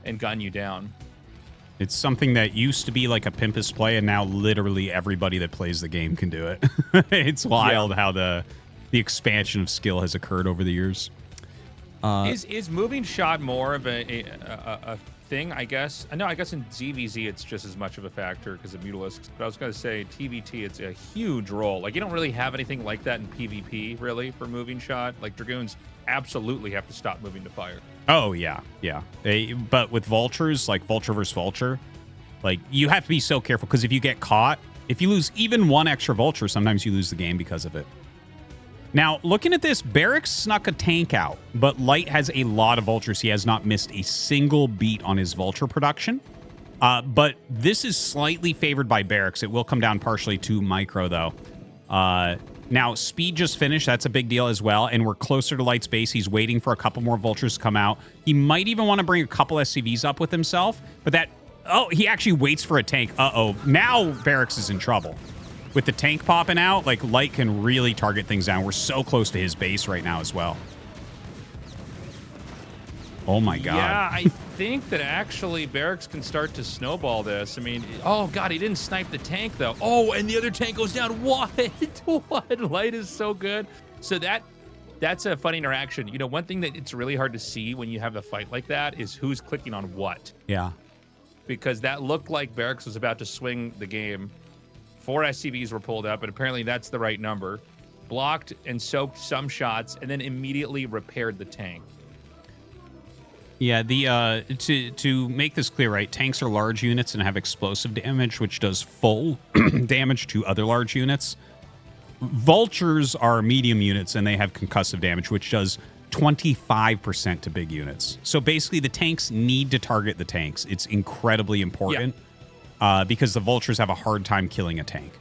and gun you down. It's something that used to be like a Pimpus play, and now literally everybody that plays the game can do it. It's wild how the expansion of skill has occurred over the years. Is moving shot more of a thing, I guess. No, I guess in ZVZ it's just as much of a factor because of Mutalisks. But I was going to say TVT, it's a huge role. Like, you don't really have anything like that in PvP, really, for moving shot. Like, Dragoons absolutely have to stop moving to fire. Oh, yeah, yeah. But with Vultures, like Vulture versus Vulture, like, you have to be so careful because if you get caught, if you lose even one extra Vulture, sometimes you lose the game because of it. Now, looking at this, BarrackS snuck a tank out, but Light has a lot of Vultures. He has not missed a single beat on his Vulture production. But this is slightly favored by BarrackS. It will come down partially to Micro, though. Now, Speed just finished. That's a big deal as well. And we're closer to Light's base. He's waiting for a couple more Vultures to come out. He might even want to bring a couple SCVs up with himself. But that... Oh, he actually waits for a tank. Uh-oh. Now BarrackS is in trouble. With the tank popping out, like, Light can really target things down. We're so close to his base right now as well. Oh, my God. Yeah, I think that actually BarrackS can start to snowball this. I mean, oh, God, he didn't snipe the tank, though. Oh, and the other tank goes down. What? What? Light is so good. So that's a fun interaction. You know, one thing that it's really hard to see when you have a fight like that is who's clicking on what. Yeah. Because that looked like BarrackS was about to swing the game. 4 SCVs were pulled up, and apparently that's the right number. Blocked and soaked some shots, and then immediately repaired the tank. Yeah, the to make this clear, right? Tanks are large units and have explosive damage, which does full damage to other large units. Vultures are medium units, and they have concussive damage, which does 25% to big units. So basically, the tanks need to target the tanks. It's incredibly important. Because the Vultures have a hard time killing a tank.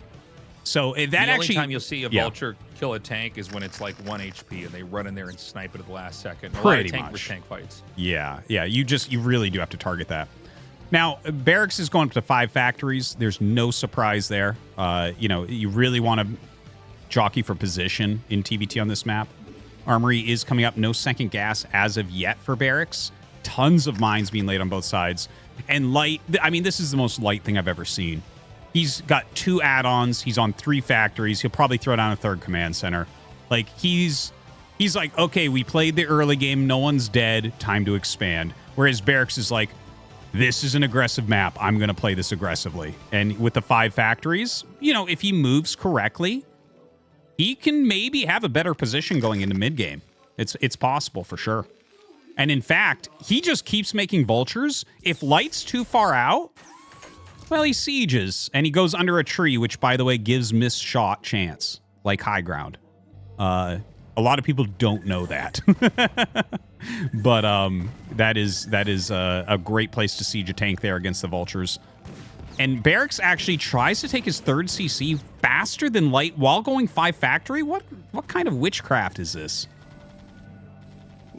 So that the actually... only time you'll see a Vulture kill a tank is when it's like 1 HP and they run in there and snipe it at the last second. A lot of tank versus tank fights. Yeah, yeah. You really do have to target that. Now, BarrackS is going up to 5 factories. There's no surprise there. You know, you really want to jockey for position in TVT on this map. Armory is coming up. No second gas as of yet for BarrackS. Tons of mines being laid on both sides. And Light, I mean, this is the most Light thing I've ever seen. He's got 2 add-ons. He's on 3 factories. He'll probably throw down a 3rd command center. Like, he's like, okay, we played the early game. No one's dead. Time to expand. Whereas BarrackS is like, this is an aggressive map. I'm going to play this aggressively. And with the 5 factories, you know, if he moves correctly, he can maybe have a better position going into mid-game. It's possible for sure. And in fact, he just keeps making Vultures. If Light's too far out, well, he sieges. And he goes under a tree, which, by the way, gives missed shot chance, like high ground. A lot of people don't know that. But that is a great place to siege a tank there against the Vultures. And BarrackS actually tries to take his 3rd CC faster than Light while going 5 factory? What kind of witchcraft is this?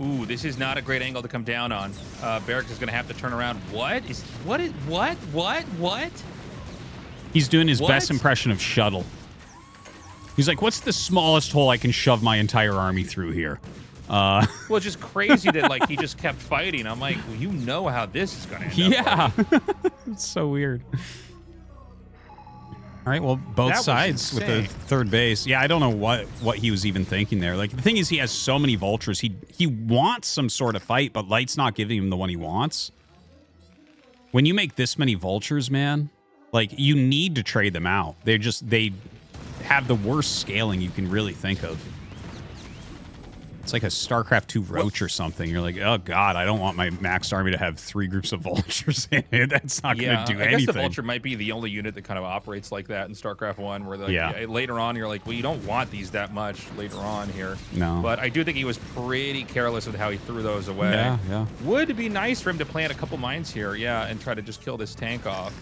Ooh, this is not a great angle to come down on. BarrackS is going to have to turn around. What? He's doing his best impression of Shuttle. He's like, what's the smallest hole I can shove my entire army through here? Well, it's just crazy that, like, he just kept fighting. I'm like, well, you know how this is going to end up. Yeah. It's so weird. All right, well, both sides with the 3rd base. Yeah, I don't know what he was even thinking there. Like, the thing is, he has so many Vultures. He wants some sort of fight, but Light's not giving him the one he wants. When you make this many Vultures, man, like, you need to trade them out. They have the worst scaling you can really think of. It's like a StarCraft 2 Roach or something. You're like, oh, God, I don't want my maxed army to have 3 groups of Vultures in it. That's not going to do anything. I guess the Vulture might be the only unit that kind of operates like that in StarCraft 1, where later on you're like, well, you don't want these that much later on here. No. But I do think he was pretty careless with how he threw those away. Yeah. Would be nice for him to plant a couple mines here, and try to just kill this tank off.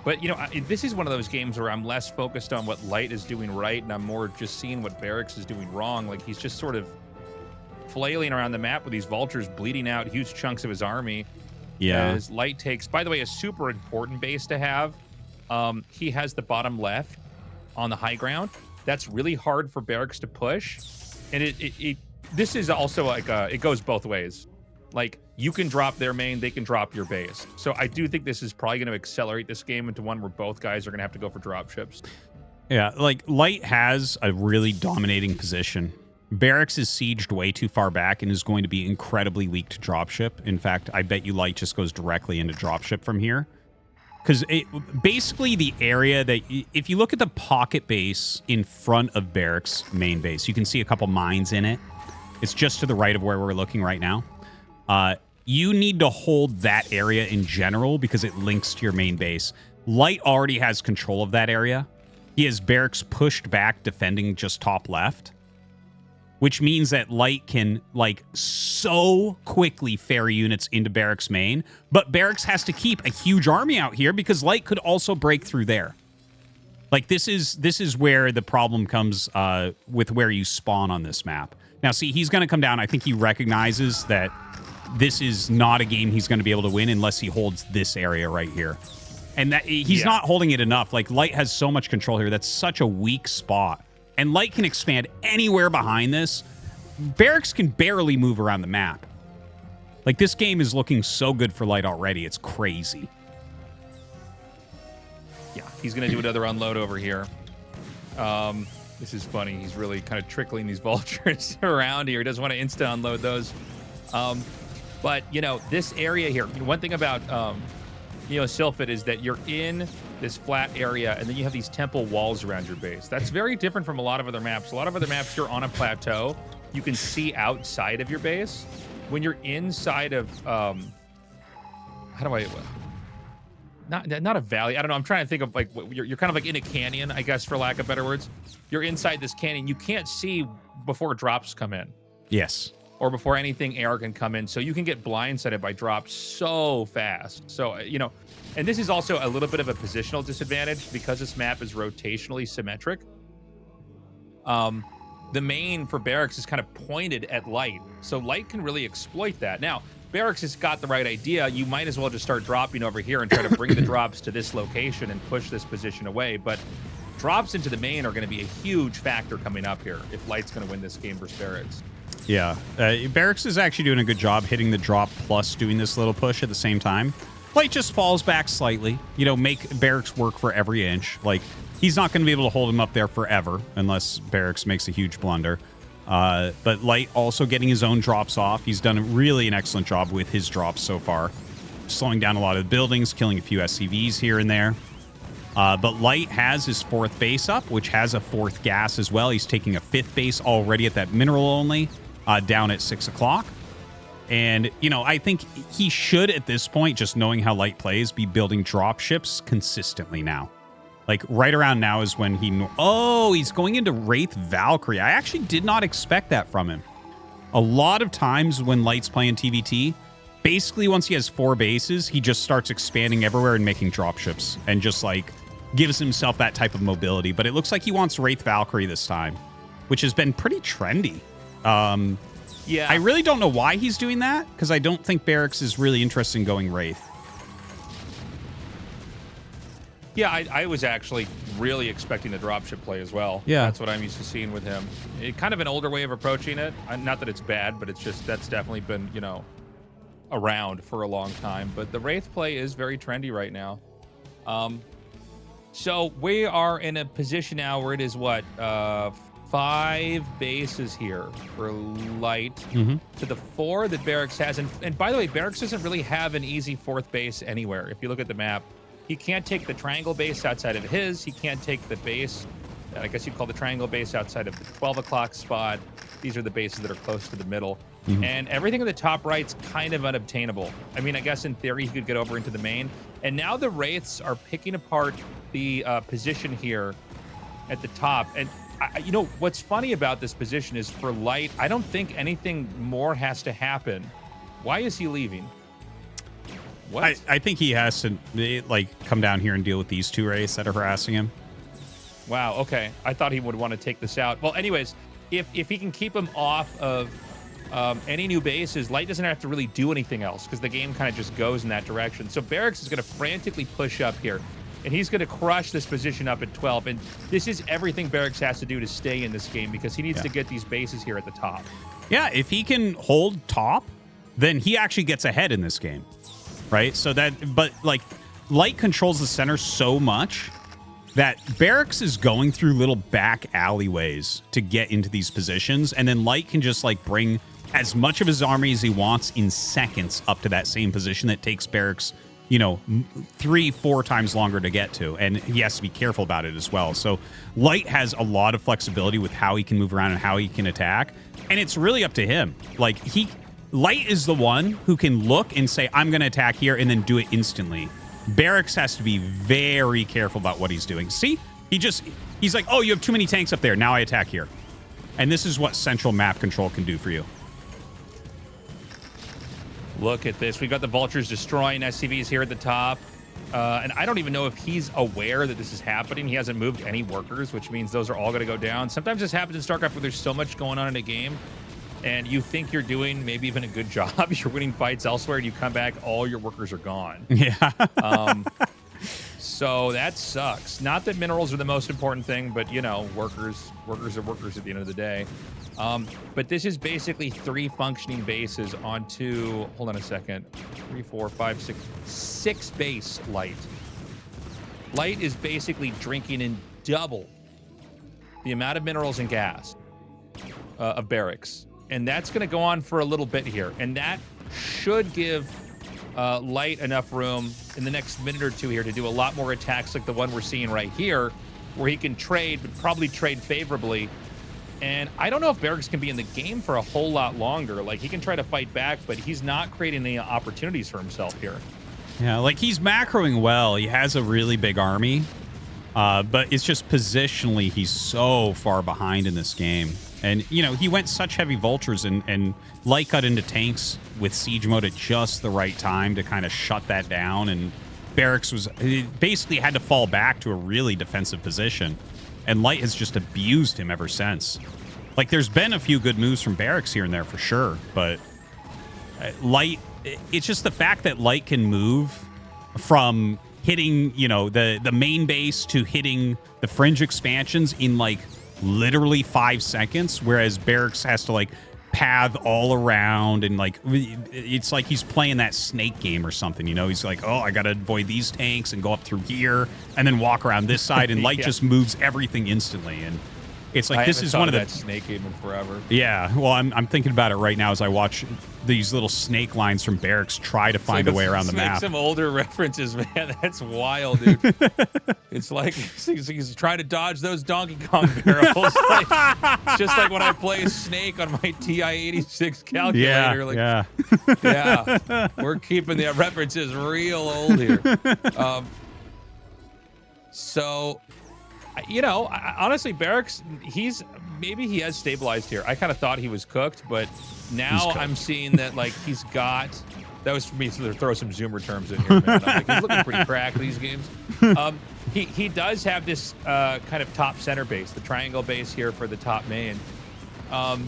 But, you know, this is one of those games where I'm less focused on what Light is doing right, and I'm more just seeing what BarrackS is doing wrong. Like, he's just sort of flailing around the map with these Vultures, bleeding out huge chunks of his army. Yeah. As Light takes, by the way, a super important base to have. He has the bottom left on the high ground. That's really hard for BarrackS to push. And this is also like, it goes both ways. Like, you can drop their main, they can drop your base. So I do think this is probably going to accelerate this game into one where both guys are going to have to go for drop ships. Yeah, like, Light has a really dominating position. BarrackS is sieged way too far back and is going to be incredibly weak to dropship. In fact, I bet you Light just goes directly into dropship from here. Because basically the area that, if you look at the pocket base in front of BarrackS' main base, you can see a couple mines in it. It's just to the right of where we're looking right now. You need to hold that area in general because it links to your main base. Light already has control of that area. He has BarrackS pushed back, defending just top left, which means that Light can, like, so quickly ferry units into BarrackS main, but BarrackS has to keep a huge army out here because Light could also break through there. Like, this is where the problem comes with where you spawn on this map. Now, see, he's going to come down. I think he recognizes that this is not a game he's going to be able to win unless he holds this area right here. And that he's not holding it enough. Like, Light has so much control here. That's such a weak spot. And Light can expand anywhere behind this. BarrackS can barely move around the map. Like, this game is looking so good for Light already. It's crazy. Yeah, he's going to do another unload over here. This is funny. He's really kind of trickling these vultures around here. He doesn't want to instant unload those. But, you know, this area here, one thing about, you know, Sylphid is that you're in this flat area and then you have these temple walls around your base. That's very different from a lot of other maps. A lot of other maps, you're on a plateau. You can see outside of your base. When you're inside of, how do I... Not a valley. I don't know. I'm trying to think of, like, you're kind of like in a canyon, I guess, for lack of better words. You're inside this canyon. You can't see before drops come in. Yes. Or before anything air can come in. So you can get blindsided by drops so fast. So, you know, and this is also a little bit of a positional disadvantage because this map is rotationally symmetric. The main for BarrackS is kind of pointed at Light. So Light can really exploit that. Now, BarrackS has got the right idea. You might as well just start dropping over here and try to bring the drops to this location and push this position away. But drops into the main are going to be a huge factor coming up here if Light's going to win this game versus BarrackS. Yeah, BarrackS is actually doing a good job hitting the drop plus doing this little push at the same time. Light just falls back slightly. You know, make BarrackS work for every inch. Like, he's not going to be able to hold him up there forever unless BarrackS makes a huge blunder. But Light also getting his own drops off. He's done really an excellent job with his drops so far. Slowing down a lot of the buildings, killing a few SCVs here and there. But Light has his 4th base up, which has a 4th gas as well. He's taking a 5th base already at that mineral only, down at 6 o'clock. And, you know, I think he should, at this point, just knowing how Light plays, be building drop ships consistently now. Like, right around now is when he... Oh, he's going into Wraith Valkyrie. I actually did not expect that from him. A lot of times when Light's playing TVT, basically once he has 4 bases, he just starts expanding everywhere and making dropships. And just, like, gives himself that type of mobility. But it looks like he wants Wraith Valkyrie this time, which has been pretty trendy. Yeah. I really don't know why he's doing that, because I don't think BarrackS is really interested in going Wraith. Yeah, I was actually really expecting the dropship play as well. Yeah. That's what I'm used to seeing with him. Kind of an older way of approaching it. Not that it's bad, but it's just that's definitely been, you know, around for a long time. But the Wraith play is very trendy right now. So we are in a position now where it is, what, 5 bases here for Light to the 4 that BarrackS has. And by the way, BarrackS doesn't really have an easy 4th base anywhere. If you look at the map, he can't take the triangle base outside of his. He can't take the base, I guess you'd call the triangle base, outside of the 12 o'clock spot. These are the bases that are close to the middle. And everything in the top right's kind of unobtainable. I mean, I guess in theory he could get over into the main. And now the Wraiths are picking apart the position here at the top. And you know, what's funny about this position is for Light, I don't think anything more has to happen. Why is he leaving? What? I think he has to, like, come down here and deal with these 2 Wraiths that are harassing him. Wow, okay. I thought he would want to take this out. Well, anyways, if he can keep him off of any new bases, Light doesn't have to really do anything else because the game kind of just goes in that direction. So BarrackS is going to frantically push up here, and he's going to crush this position up at 12. And this is everything BarrackS has to do to stay in this game because he needs to get these bases here at the top. Yeah, if he can hold top, then he actually gets ahead in this game. Right? So that, but like, Light controls the center so much that BarrackS is going through little back alleyways to get into these positions, and then Light can just like bring as much of his army as he wants in seconds up to that same position that takes BarrackS, you know, 3-4 times longer to get to, and he has to be careful about it as well. So Light has a lot of flexibility with how he can move around and how he can attack, and it's really up to him. Like Light is the one who can look and say, I'm going to attack here, and then do it instantly. BarrackS has to be very careful about what he's doing. See, he's like, oh, you have too many tanks up there. Now I attack here. And this is what central map control can do for you. Look at this. We've got the vultures destroying SCVs here at the top. And I don't even know if he's aware that this is happening. He hasn't moved any workers, which means those are all going to go down. Sometimes this happens in StarCraft where there's so much going on in a game, and you think you're doing maybe even a good job. You're winning fights elsewhere, and you come back, all your workers are gone. Yeah. So that sucks. Not that minerals are the most important thing, but, you know, workers are workers at the end of the day. But this is basically 3 functioning bases onto, hold on a second, 3, 4, 5, 6 base Light. Light is basically drinking in double the amount of minerals and gas of BarrackS. And that's going to go on for a little bit here. And that should give Light enough room in the next minute or two here to do a lot more attacks like the one we're seeing right here, where he can trade, but probably trade favorably. And I don't know if BarrackS can be in the game for a whole lot longer. Like, he can try to fight back, but he's not creating any opportunities for himself here. Yeah, like, he's macroing well. He has a really big army. But it's just positionally, he's so far behind in this game. And, you know, he went such heavy vultures, and Light cut into tanks with siege mode at just the right time to kind of shut that down. And BarrackS basically had to fall back to a really defensive position. And Light has just abused him ever since. Like, there's been a few good moves from BarrackS here and there for sure, but Light, it's just the fact that Light can move from hitting, you know, the main base to hitting the fringe expansions in, like, literally 5 seconds, whereas BarrackS has to, like, path all around, and, like, it's like he's playing that snake game or something, you know? He's like, oh, I gotta avoid these tanks and go up through here and then walk around this side, and Light just moves everything instantly. And it's like, this is one of that snake game in forever. Yeah, well, I'm thinking about it right now as I watch these little snake lines from BarrackS try to find a way around the map. Like some older references, man. That's wild, dude. It's like he's trying to dodge those Donkey Kong barrels. Like, just like when I play a snake on my TI-86 calculator. Yeah, we're keeping the references real old here. So, you know, honestly, BarrackS, maybe he has stabilized here. I kind of thought he was cooked, but now I'm seeing that, like, he's got... That was for me to throw some Zoomer terms in here, man. I'm like, he's looking pretty cracked these games. He does have this kind of top center base, the triangle base here for the top main. But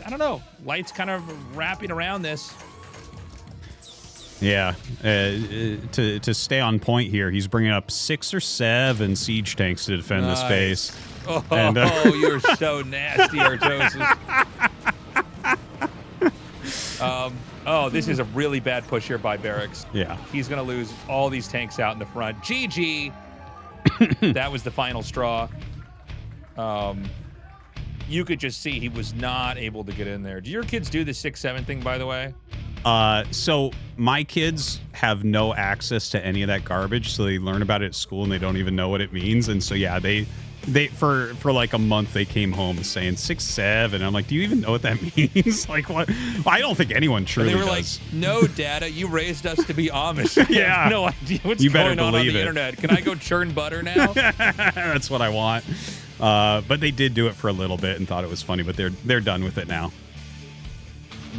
I don't know. Light's kind of wrapping around this. Yeah, to stay on point here, he's bringing up 6 or 7 siege tanks to defend this base. Oh, and, you're so nasty, Tastosis. Oh, this is a really bad push here by BarrackS. Yeah. He's going to lose all these tanks out in the front. GG. That was the final straw. You could just see he was not able to get in there. Do your kids do the 6-7 thing, by the way? So my kids have no access to any of that garbage, so they learn about it at school and they don't even know what it means. And so, yeah, they for like a month they came home saying 6-7. I'm like, do you even know what that means? Like, what? I don't think anyone truly does. They were does. like, no, Dada, you raised us to be Amish. I have no idea what's going on the internet. Can I go churn butter now? That's what I want. But they did do it for a little bit and thought it was funny, but they're done with it now.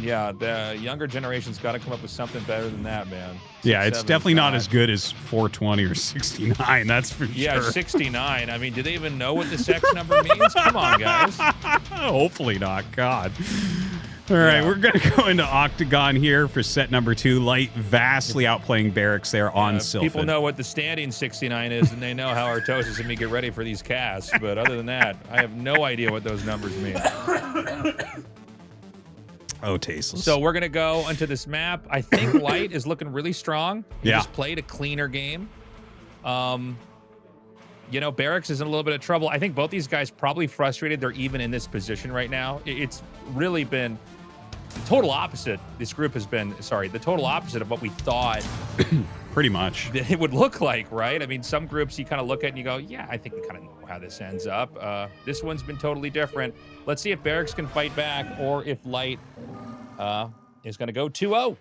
Yeah, the younger generation's got to come up with something better than that, man. Yeah, it's definitely not as good as 420 or 69. That's for sure. Yeah, 69. I mean, do they even know what the sex number means? Come on, guys. Hopefully not. God. All right, we're going to go into Octagon here for set number 2. Light vastly outplaying BarrackS there on Sylphin. People know what the standing 69 is, and they know how Tastosis and me get ready for these casts. But other than that, I have no idea what those numbers mean. Oh, tasteless. So we're going to go onto this map. I think Light is looking really strong. He just played a cleaner game. you know, BarrackS is in a little bit of trouble. I think both these guys probably frustrated. They're even in this position right now. It's really been the total opposite. This group has been, sorry, the total opposite of what we thought pretty much that it would look like, right? I mean, some groups you kind of look at and you go, yeah, I think we kind of know how this ends up. This one's been totally different. Let's see if BarrackS can fight back or if Light is going to go 2-0.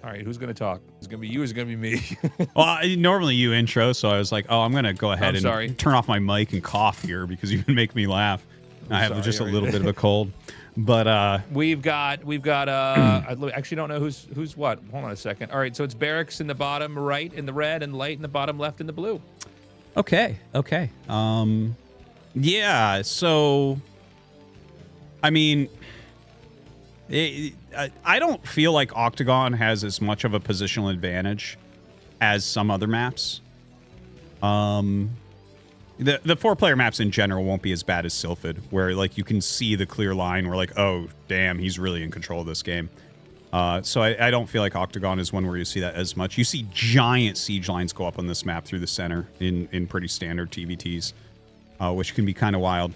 All right, who's going to talk? Is it going to be you or is it going to be me? Well, normally you intro, so I was like, oh, I'm going to go ahead and turn off my mic and cough here because you can make me laugh. I have just a little bit of a cold. But we've got I actually don't know who's what. Hold on a second. All right, so it's BarrackS in the bottom right in the red and Light in the bottom left in the blue. Okay. Yeah, so I mean, I don't feel like Octagon has as much of a positional advantage as some other maps. The 4-player maps in general won't be as bad as Sylphid, where like you can see the clear line. We're like, oh damn, he's really in control of this game. So I don't feel like Octagon is one where you see that as much. You see giant siege lines go up on this map through the center in pretty standard TVTs, which can be kind of wild.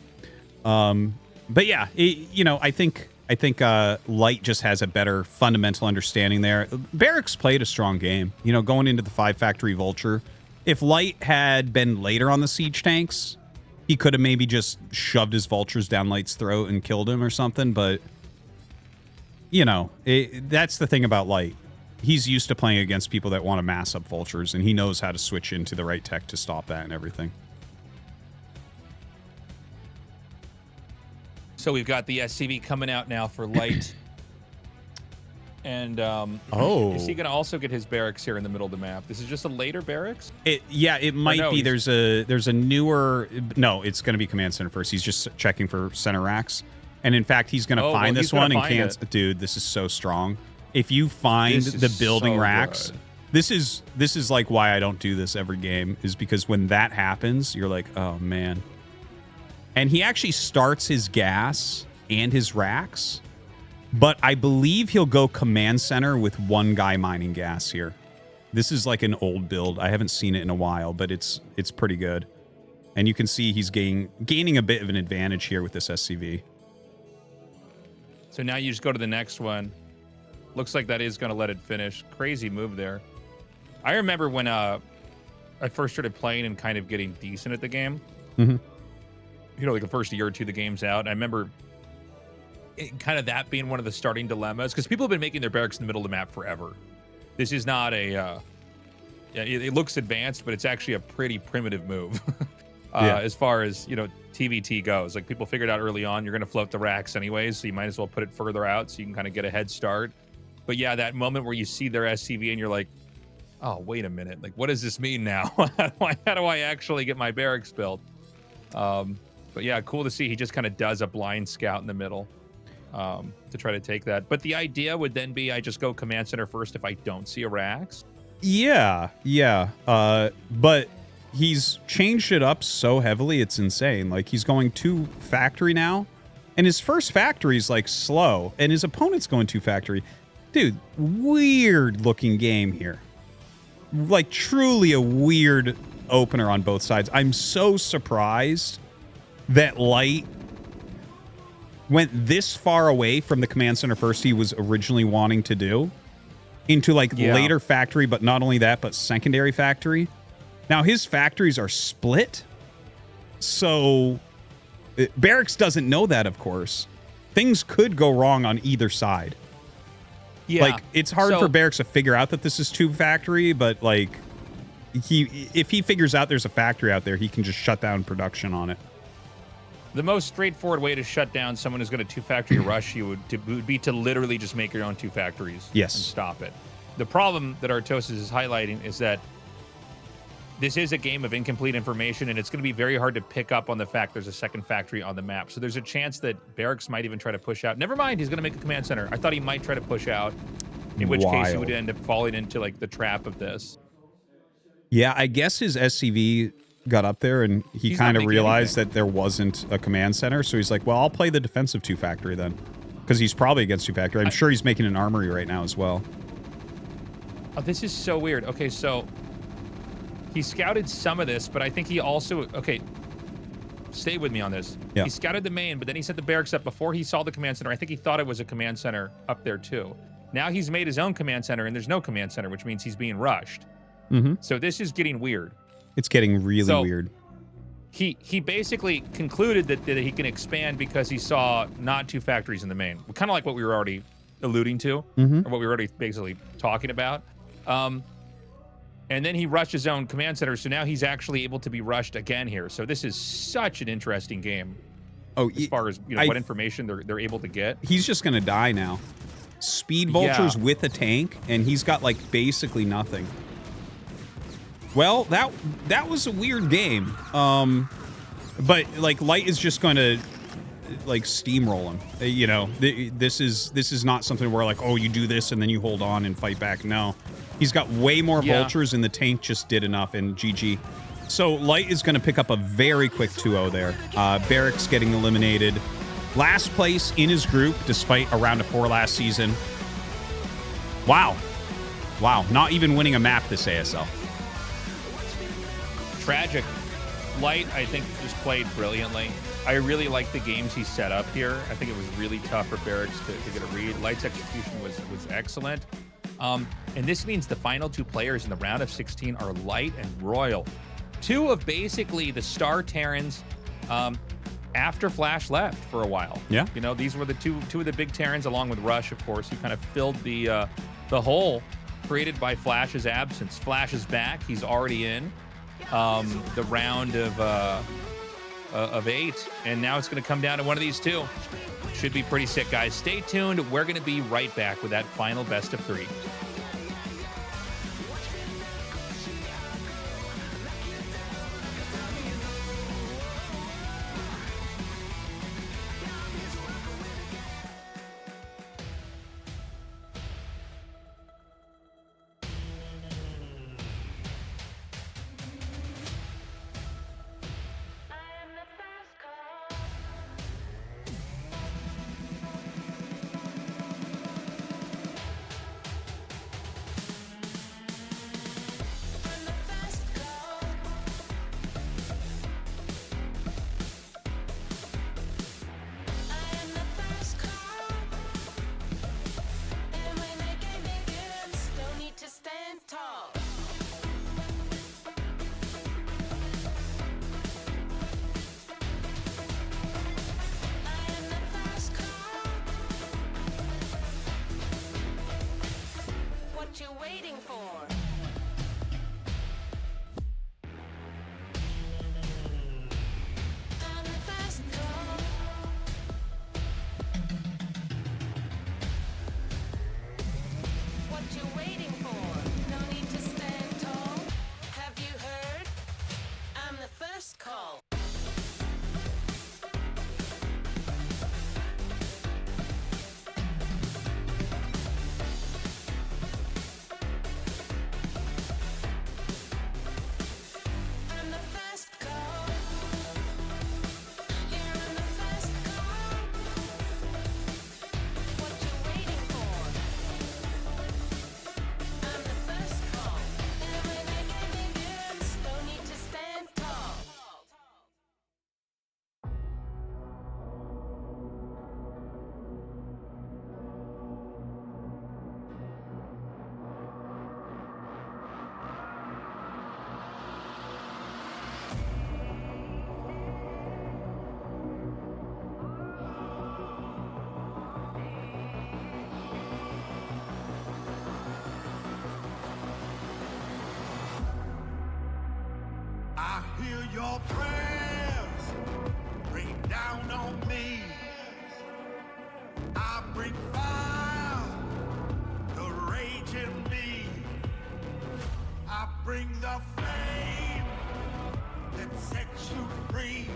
But yeah, I think Light just has a better fundamental understanding there. BarrackS played a strong game, going into the 5-factory Vulture. If Light had been later on the siege tanks, he could have maybe just shoved his Vultures down Light's throat and killed him or something. But, that's the thing about Light. He's used to playing against people that want to mass up Vultures, and he knows how to switch into the right tech to stop that and everything. So we've got the SCV coming out now for Light. And is he going to also get his BarrackS here in the middle of the map? This is just a later BarrackS? It might be. There's a newer... No, it's going to be Command Center first. He's just checking for center racks. And in fact, he's going to find this one and can't... Dude, this is so strong. If you find the building racks... This is like why I don't do this every game, is because when that happens, you're like, oh, man. And he actually starts his gas and his racks, but I believe he'll go command center with one guy mining gas here. This is like an old build. I haven't seen it in a while, but it's pretty good. And you can see he's gaining a bit of an advantage here with this SCV. So now you just go to the next one. Looks like that is going to let it finish. Crazy move there. I remember when I first started playing and kind of getting decent at the game. Mm-hmm. Like the first year or two the game's out. I remember kind of that being one of the starting dilemmas, because people have been making their BarrackS in the middle of the map forever. This is not a... it looks advanced, but it's actually a pretty primitive move as far as, TVT goes. Like, people figured out early on, you're going to float the racks anyways, so you might as well put it further out so you can kind of get a head start. But yeah, that moment where you see their SCV and you're like, oh, wait a minute. Like, what does this mean now? How do I actually get my BarrackS built? But yeah, cool to see he just kind of does a blind scout in the middle to try to take that. But the idea would then be I just go command center first if I don't see a racks. Yeah. But he's changed it up so heavily, it's insane. Like, he's going 2 factory now, and his first factory is like slow, and his opponent's going 2 factory. Dude, weird looking game here. Like, truly a weird opener on both sides. I'm so surprised that Light went this far away from the command center first he was originally wanting to do into later factory, but not only that, but secondary factory. Now his factories are split, so BarrackS doesn't know that, of course. Things could go wrong on either side. Yeah, like, it's hard for BarrackS to figure out that this is 2 factory, but like if he figures out there's a factory out there, he can just shut down production on it. The most straightforward way to shut down someone who's going to 2-factory rush you would be to literally just make your own 2 factories. Yes. And stop it. The problem that Tastosis is highlighting is that this is a game of incomplete information, and it's going to be very hard to pick up on the fact there's a second factory on the map. So there's a chance that BarrackS might even try to push out. Never mind, he's going to make a command center. I thought he might try to push out, in which case he would end up falling into like the trap of this. Yeah, I guess his SCV got up there and he kind of realized that there wasn't a command center, so he's like, well, I'll play the defensive 2 factory then, because he's probably against 2 factory. I'm sure he's making an armory right now as well. Oh, this is so weird. Okay, so he scouted some of this, but I think he also... Okay, stay with me on this. Yeah. He scouted the main, but then he set the barracks up before he saw the command center. I think he thought it was a command center up there too. Now he's made his own command center, and there's no command center, which means he's being rushed. Mm-hmm. So this is getting weird. It's getting really weird. He basically concluded that he can expand because he saw not 2 factories in the main. Kind of like what we were already alluding to, or what we were already basically talking about. And then he rushed his own command center, so now he's actually able to be rushed again here. So this is such an interesting game. Oh, as far as what information they're able to get. He's just gonna die now. Speed vultures with a tank, and he's got like basically nothing. Well, that was a weird game. But like Light is just going to like steamroll him. You know, this is not something where like, oh, you do this and then you hold on and fight back. No, he's got way more vultures, and the tank just did enough. And GG. So Light is going to pick up a very quick 2-0 there. BarrackS getting eliminated. Last place in his group, despite a round of 4 last season. Wow. Wow. Not even winning a map this ASL. Tragic. Light, I think, just played brilliantly. I really like the games he set up here. I think it was really tough for BarrackS to get a read. Light's execution was excellent. And this means the final 2 players in the round of 16 are Light and Royal. 2 of basically the star Terrans after Flash left for a while. Yeah. You know, these were the two of the big Terrans, along with Rush, of course, who kind of filled the hole created by Flash's absence. Flash is back. He's already in the round of 8, and now it's going to come down to one of these 2. Should be pretty sick, guys. Stay tuned. We're going to be right back with that final best of 3. I hear your prayers rain down on me. I bring fire, the rage in me. I bring the flame that sets you free.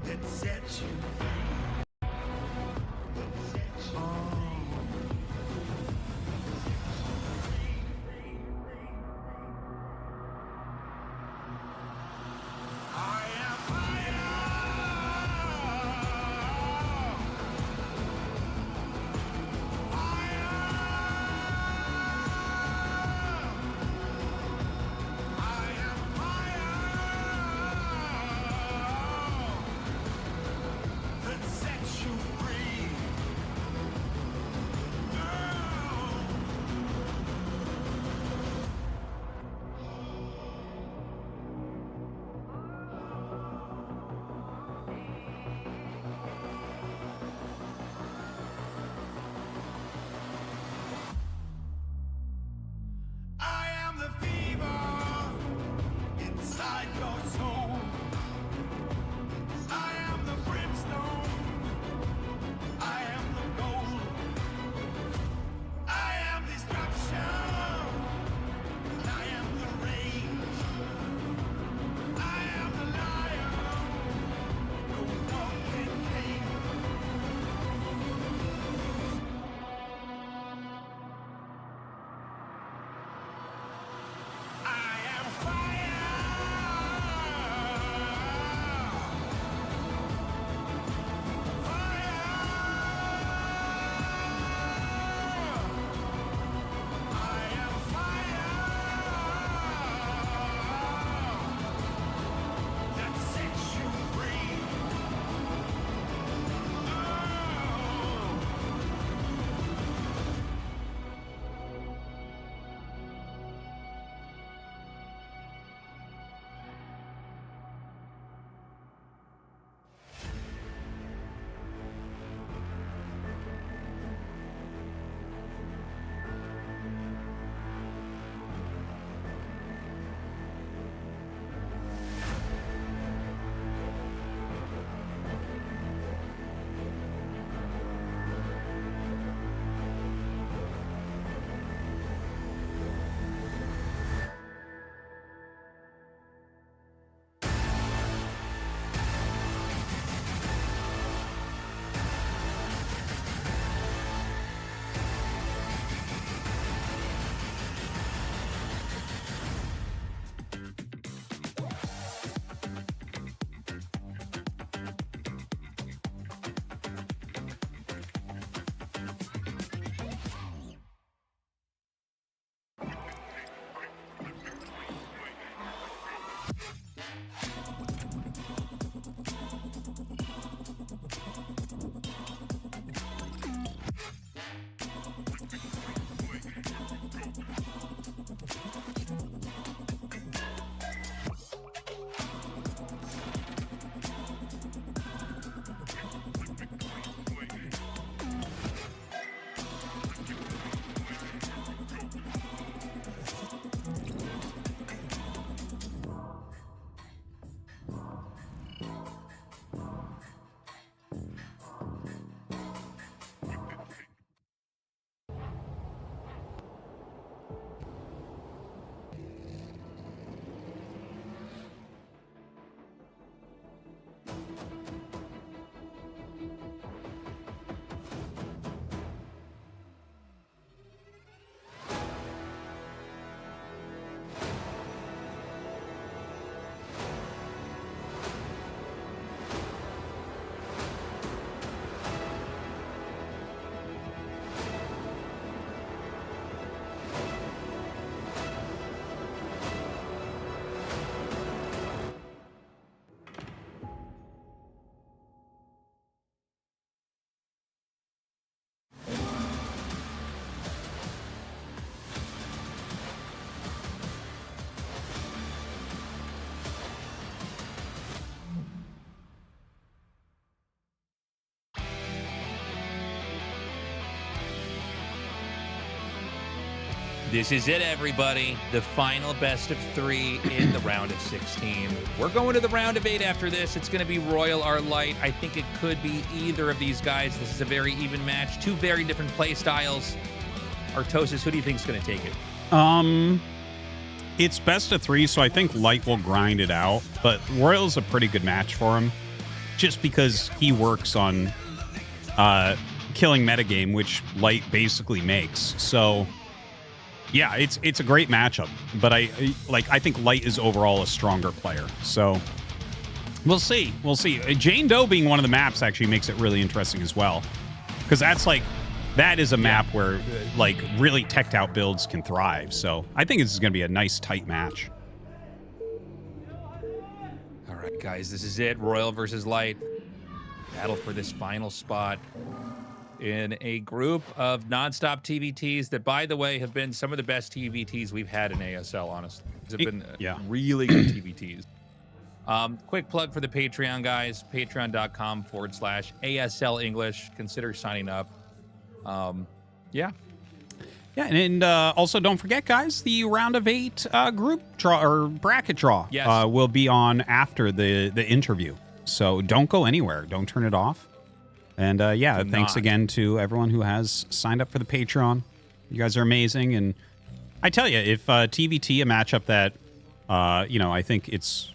That sets you free. That sets you free. This is it, everybody. The final best of 3 in the round of 16. We're going to the round of 8 after this. It's going to be Royal or Light. I think it could be either of these guys. This is a very even match. 2 very different play styles. Tastosis, who do you think is going to take it? It's best of 3, so I think Light will grind it out. But Royal's a pretty good match for him, just because he works on killing metagame, which Light basically makes. So yeah, it's a great matchup, but I think Light is overall a stronger player. So we'll see. Jane Doe being one of the maps actually makes it really interesting as well, because that is a map where really teched out builds can thrive. So I think this is going to be a nice tight match. All right, guys, this is it. Royal versus Light. Battle for this final spot in a group of nonstop TVTs that, by the way, have been some of the best TVTs we've had in ASL, honestly. These have been really good TVTs. Quick plug for the Patreon, guys. Patreon.com/ASL English. Consider signing up. Yeah, and also don't forget, guys, the round of 8 group draw or bracket draw yes. Will be on after the interview. So don't go anywhere. Don't turn it off. And thanks again to everyone who has signed up for the Patreon. You guys are amazing. And I tell you, if TVT, a matchup that, I think it's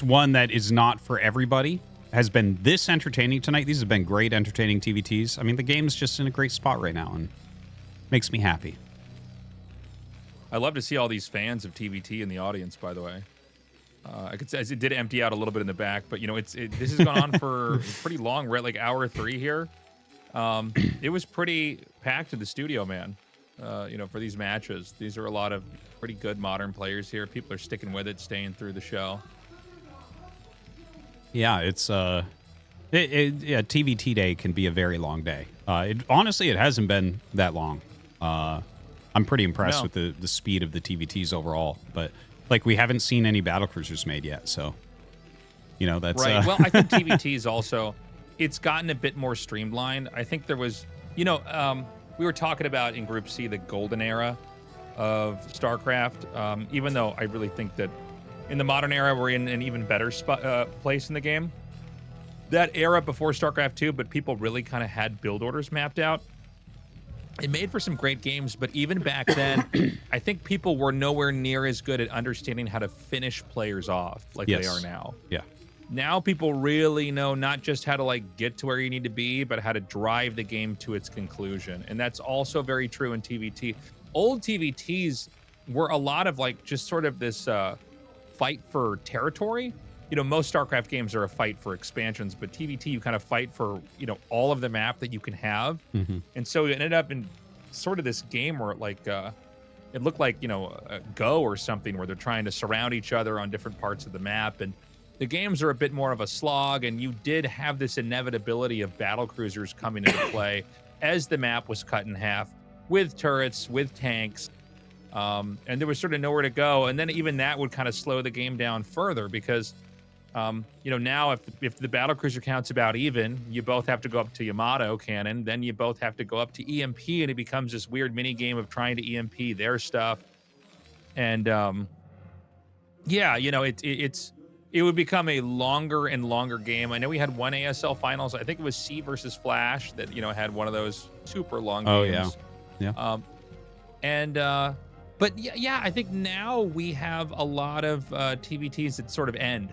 one that is not for everybody, has been this entertaining tonight. These have been great, entertaining TVTs. I mean, the game's just in a great spot right now and makes me happy. I love to see all these fans of TVT in the audience, by the way. I could say it did empty out a little bit in the back, but this has gone on for pretty long. We're at hour 3 here. It was pretty packed in the studio, man. For these matches. These are a lot of pretty good modern players here. People are sticking with it, staying through the show. Yeah, it's TVT day can be a very long day. Honestly, it hasn't been that long. I'm pretty impressed with the speed of the TVTs overall, but we haven't seen any battlecruisers made yet, so that's right. Well, I think TVTs also, it's gotten a bit more streamlined. I think there was, we were talking about in Group C the golden era of StarCraft. Even though I really think that in the modern era we're in an even better place in the game. That era before StarCraft 2, but people really kind of had build orders mapped out. It made for some great games, but even back then, I think people were nowhere near as good at understanding how to finish players off they are now. Yeah. Now people really know not just how to get to where you need to be, but how to drive the game to its conclusion. And that's also very true in TVT. Old TVTs were a lot of just sort of this fight for territory. Most StarCraft games are a fight for expansions, but TVT, you kind of fight for, all of the map that you can have. Mm-hmm. And so it ended up in sort of this game where it looked like, a Go or something where they're trying to surround each other on different parts of the map. And the games are a bit more of a slog, and you did have this inevitability of battlecruisers coming into play as the map was cut in half with turrets, with tanks. And there was sort of nowhere to go. And then even that would kind of slow the game down further because now if the battlecruiser count's about even, you both have to go up to Yamato cannon, then you both have to go up to EMP, and it becomes this weird mini game of trying to EMP their stuff. And it would become a longer and longer game. I know we had one ASL finals. I think it was C versus Flash that had one of those super long games. Yeah. But I think now we have a lot of TVTs that sort of end.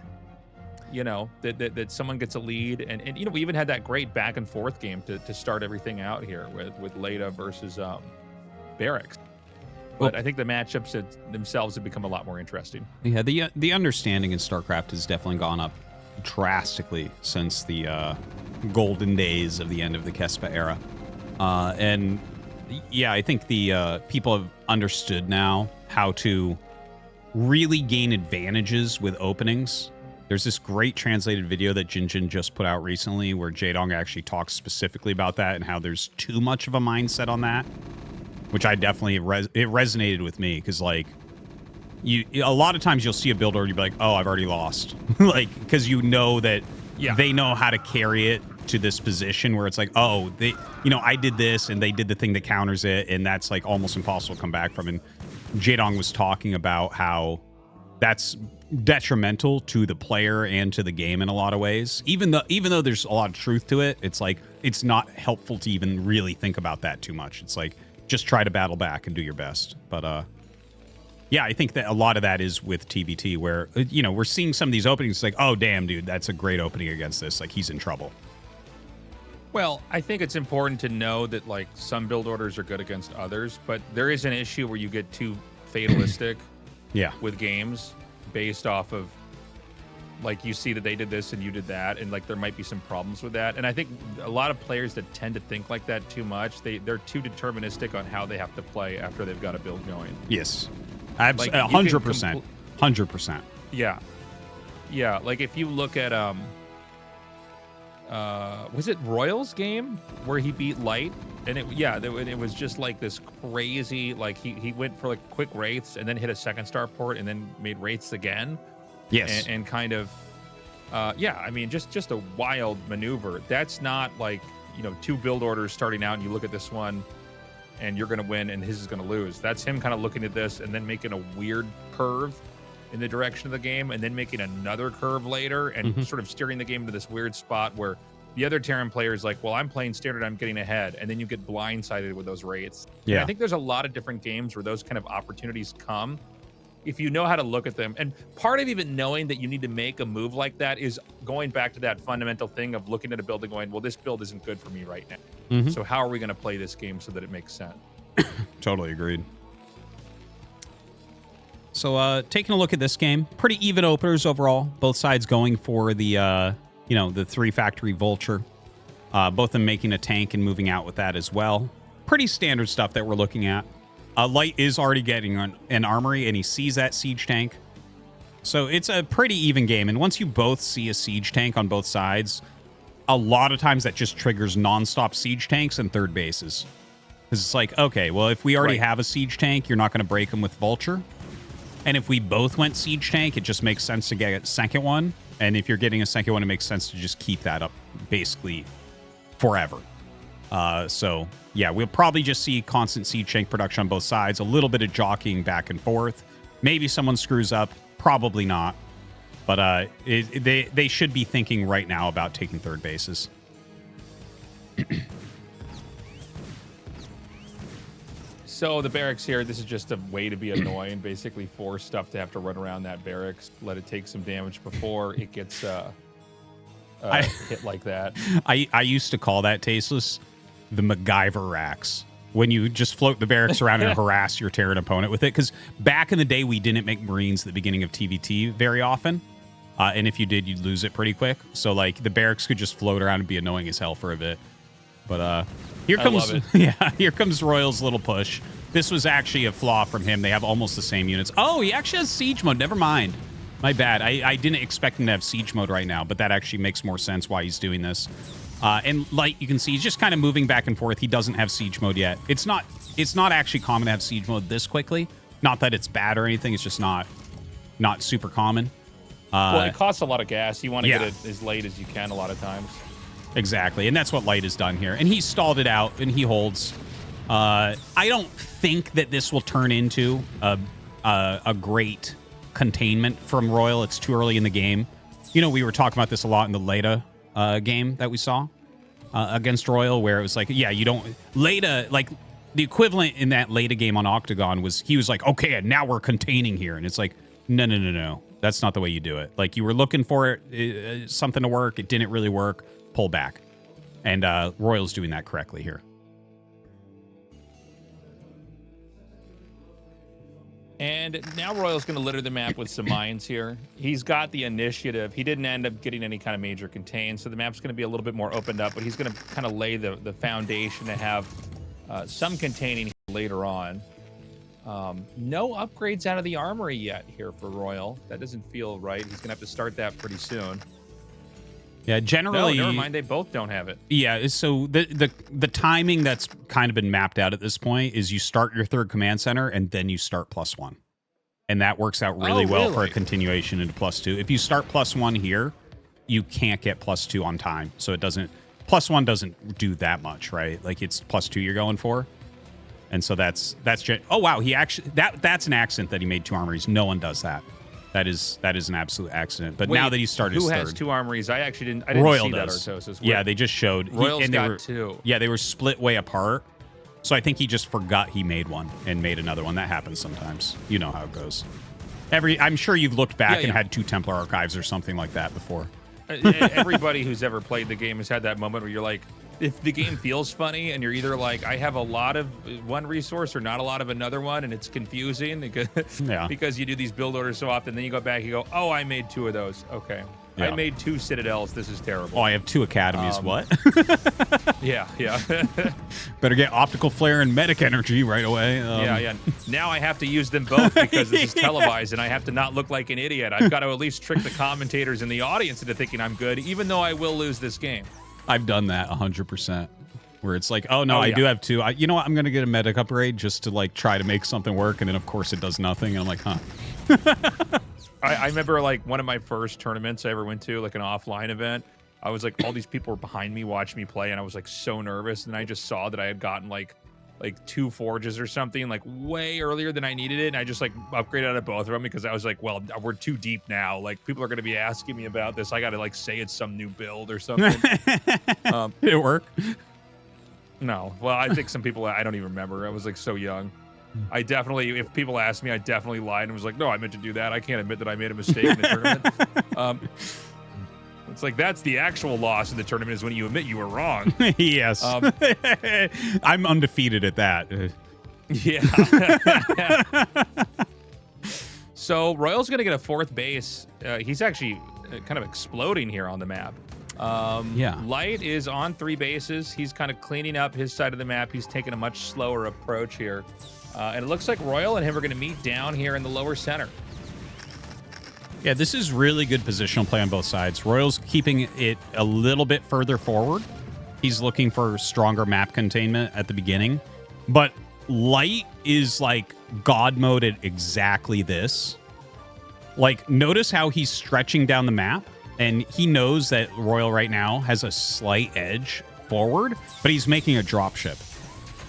That someone gets a lead, and we even had that great back and forth game to start everything out here with Leta versus BarrackS. But I think the matchups themselves have become a lot more interesting. Yeah, the understanding in StarCraft has definitely gone up drastically since the golden days of the end of the Kespa era. And I think the people have understood now how to really gain advantages with openings. There's this great translated video that Jinjin just put out recently where Jaedong actually talks specifically about that and how there's too much of a mindset on that, which I definitely, it resonated with me because a lot of times you'll see a build order, you'll be like, oh, I've already lost. Because that they know how to carry it to this position where it's like, oh, they, you know, I did this and they did the thing that counters it, and that's like almost impossible to come back from. And Jaedong was talking about how that's detrimental to the player and to the game in a lot of ways. Even though there's a lot of truth to it, it's like it's not helpful to even really think about that too much. It's like just try to battle back and do your best. But yeah, I think that a lot of that is with TBT, where, you know, we're seeing some of these openings. It's like, oh, damn, dude, that's a great opening against this. Like, he's in trouble. Well, I think it's important to know that, like, some build orders are good against others, but there is an issue where you get too fatalistic with games based off of, like, you see that they did this and you did that, and, like, there might be some problems with that. And I think a lot of players that tend to think like that too much, they're too deterministic on how they have to play after they've got a build going. Yes. Like, 100%. 100%. Yeah. Yeah, like if you look at was it Royal's game where he beat Light? And it was just like this crazy, like he went for like quick wraiths and then hit a second star port and then made wraiths again. Yes. And kind of I mean just a wild maneuver. That's not like, you know, two build orders starting out and you look at this one and you're going to win and his is going to lose. That's him kind of looking at this and then making a weird curve in the direction of the game and then making another curve later and sort of steering the game to this weird spot where the other Terran player is like, well, I'm playing standard, I'm getting ahead. And then you get blindsided with those wraiths. Yeah. And I think there's a lot of different games where those kind of opportunities come if you know how to look at them. And part of even knowing that you need to make a move like that is going back to that fundamental thing of looking at a build and going, well, this build isn't good for me right now. So how are we going to play this game so that it makes sense? Totally agreed. So taking a look at this game, pretty even openers overall. Both sides going for the, you know, the 3-factory vulture. Both of them making a tank and moving out with that as well. Pretty standard stuff that we're looking at. Light is already getting an armory, and he sees that siege tank. So it's a pretty even game. And once you both see a siege tank on both sides, a lot of times that just triggers nonstop siege tanks and third bases. Because it's like, okay, well, if we already have a siege tank, you're not going to break them with vulture. And if we both went siege tank, it just makes sense to get a second one. And if you're getting a second one, it makes sense to just keep that up basically forever. So, yeah, we'll probably just see constant siege tank production on both sides. A little bit of jockeying back and forth. Maybe someone screws up. Probably not. But they should be thinking right now about taking third bases. So the barracks here, this is just a way to be annoying, basically force stuff to have to run around that barracks, let it take some damage before it gets hit like that. I used to call that, Tasteless, the MacGyver racks. When you just float the barracks around and harass your Terran opponent with it. Because back in the day, we didn't make Marines at the beginning of TVT very often. And if you did, you'd lose it pretty quick. So, like, the barracks could just float around and be annoying as hell for a bit. But here comes here comes Royal's little push. This was actually a flaw from him. They have almost the same units. Oh, he actually has siege mode. Never mind. My bad. I didn't expect him to have siege mode right now, but that actually makes more sense why he's doing this. And like you can see, he's just kind of moving back and forth. He doesn't have siege mode yet. It's not actually common to have siege mode this quickly. Not that it's bad or anything. It's just not super common. Well, it costs a lot of gas. You want to get it as late as you can a lot of times. Exactly, and that's what Light has done here. And he stalled it out, and he holds. I don't think that this will turn into a great containment from Royal. It's too early in the game. You know, we were talking about this a lot in the Leta game that we saw against Royal, where it was like, yeah, you don't... Leta, like, the equivalent in that Leta game on Octagon was, he was like, okay, now we're containing here. And it's like, no. That's not the way you do it. Like, you were looking for it, something to work. It didn't really work. Pull back. And Royal's doing that correctly here. And now Royal's going to litter the map with some mines here. He's got the initiative. He didn't end up getting any kind of major contain, so the map's going to be a little bit more opened up, but he's going to kind of lay the foundation to have some containing later on. No upgrades out of the armory yet here for Royal. That doesn't feel right. He's going to have to start that pretty soon. Yeah, generally... No, never mind. They both don't have it. Yeah, so the timing that's kind of been mapped out at this point is you start your third command center and then you start +1. And that works out really well for a continuation into +2. If you start +1 here, you can't get +2 on time, so it doesn't. +1 doesn't do that much, right? Like it's +2 you're going for, and so that's. Oh wow, he actually that's an accident that he made 2 armories. No one does that. That is an absolute accident. But Wait, now that he started who his has third, 2 armories? I didn't Royal see does. that Tastosis. Yeah, they just showed. Royal's and they got were, 2. Yeah, they were split way apart. So I think he just forgot he made one and made another one. That happens sometimes. You know how it goes. I'm sure you've looked back and had 2 Templar archives or something like that before. Everybody who's ever played the game has had that moment where you're like, if the game feels funny and you're either like, I have a lot of one resource or not a lot of another one, and it's confusing because you do these build orders so often, then you go back, you go, oh, I made 2 of those. Okay. Yeah. I made 2 Citadels. This is terrible. Oh, I have 2 academies. What? Yeah. Better get optical flare and medic energy right away. Yeah. Now I have to use them both because this is televised, and I have to not look like an idiot. I've got to at least trick the commentators and the audience into thinking I'm good, even though I will lose this game. I've done that 100%. Where it's like, oh no, I do have 2. You know what? I'm gonna get a medic upgrade just to like try to make something work, and then of course it does nothing, and I'm like, huh. I remember like one of my first tournaments I ever went to, like an offline event. I was like, all these people were behind me watching me play, and I was like so nervous. And I just saw that I had gotten like 2 forges or something, like way earlier than I needed it. And I just like upgraded out of both of them because I was like, well, we're too deep now. Like people are going to be asking me about this. I got to like say it's some new build or something. Did it work? No. Well, I think some people, I don't even remember. I was like so young. I definitely, if people asked me, I definitely lied and was like, no, I meant to do that. I can't admit that I made a mistake in the tournament. It's like, that's the actual loss in the tournament, is when you admit you were wrong. Yes. I'm undefeated at that. Yeah. So Royal's going to get a 4th base. He's actually kind of exploding here on the map. Yeah. Light is on 3 bases. He's kind of cleaning up his side of the map. He's taking a much slower approach here. And it looks like Royal and him are going to meet down here in the lower center. Yeah, this is really good positional play on both sides. Royal's keeping it a little bit further forward. He's looking for stronger map containment at the beginning. But Light is like God mode at exactly this. Like, notice how he's stretching down the map, and he knows that Royal right now has a slight edge forward, but he's making a dropship.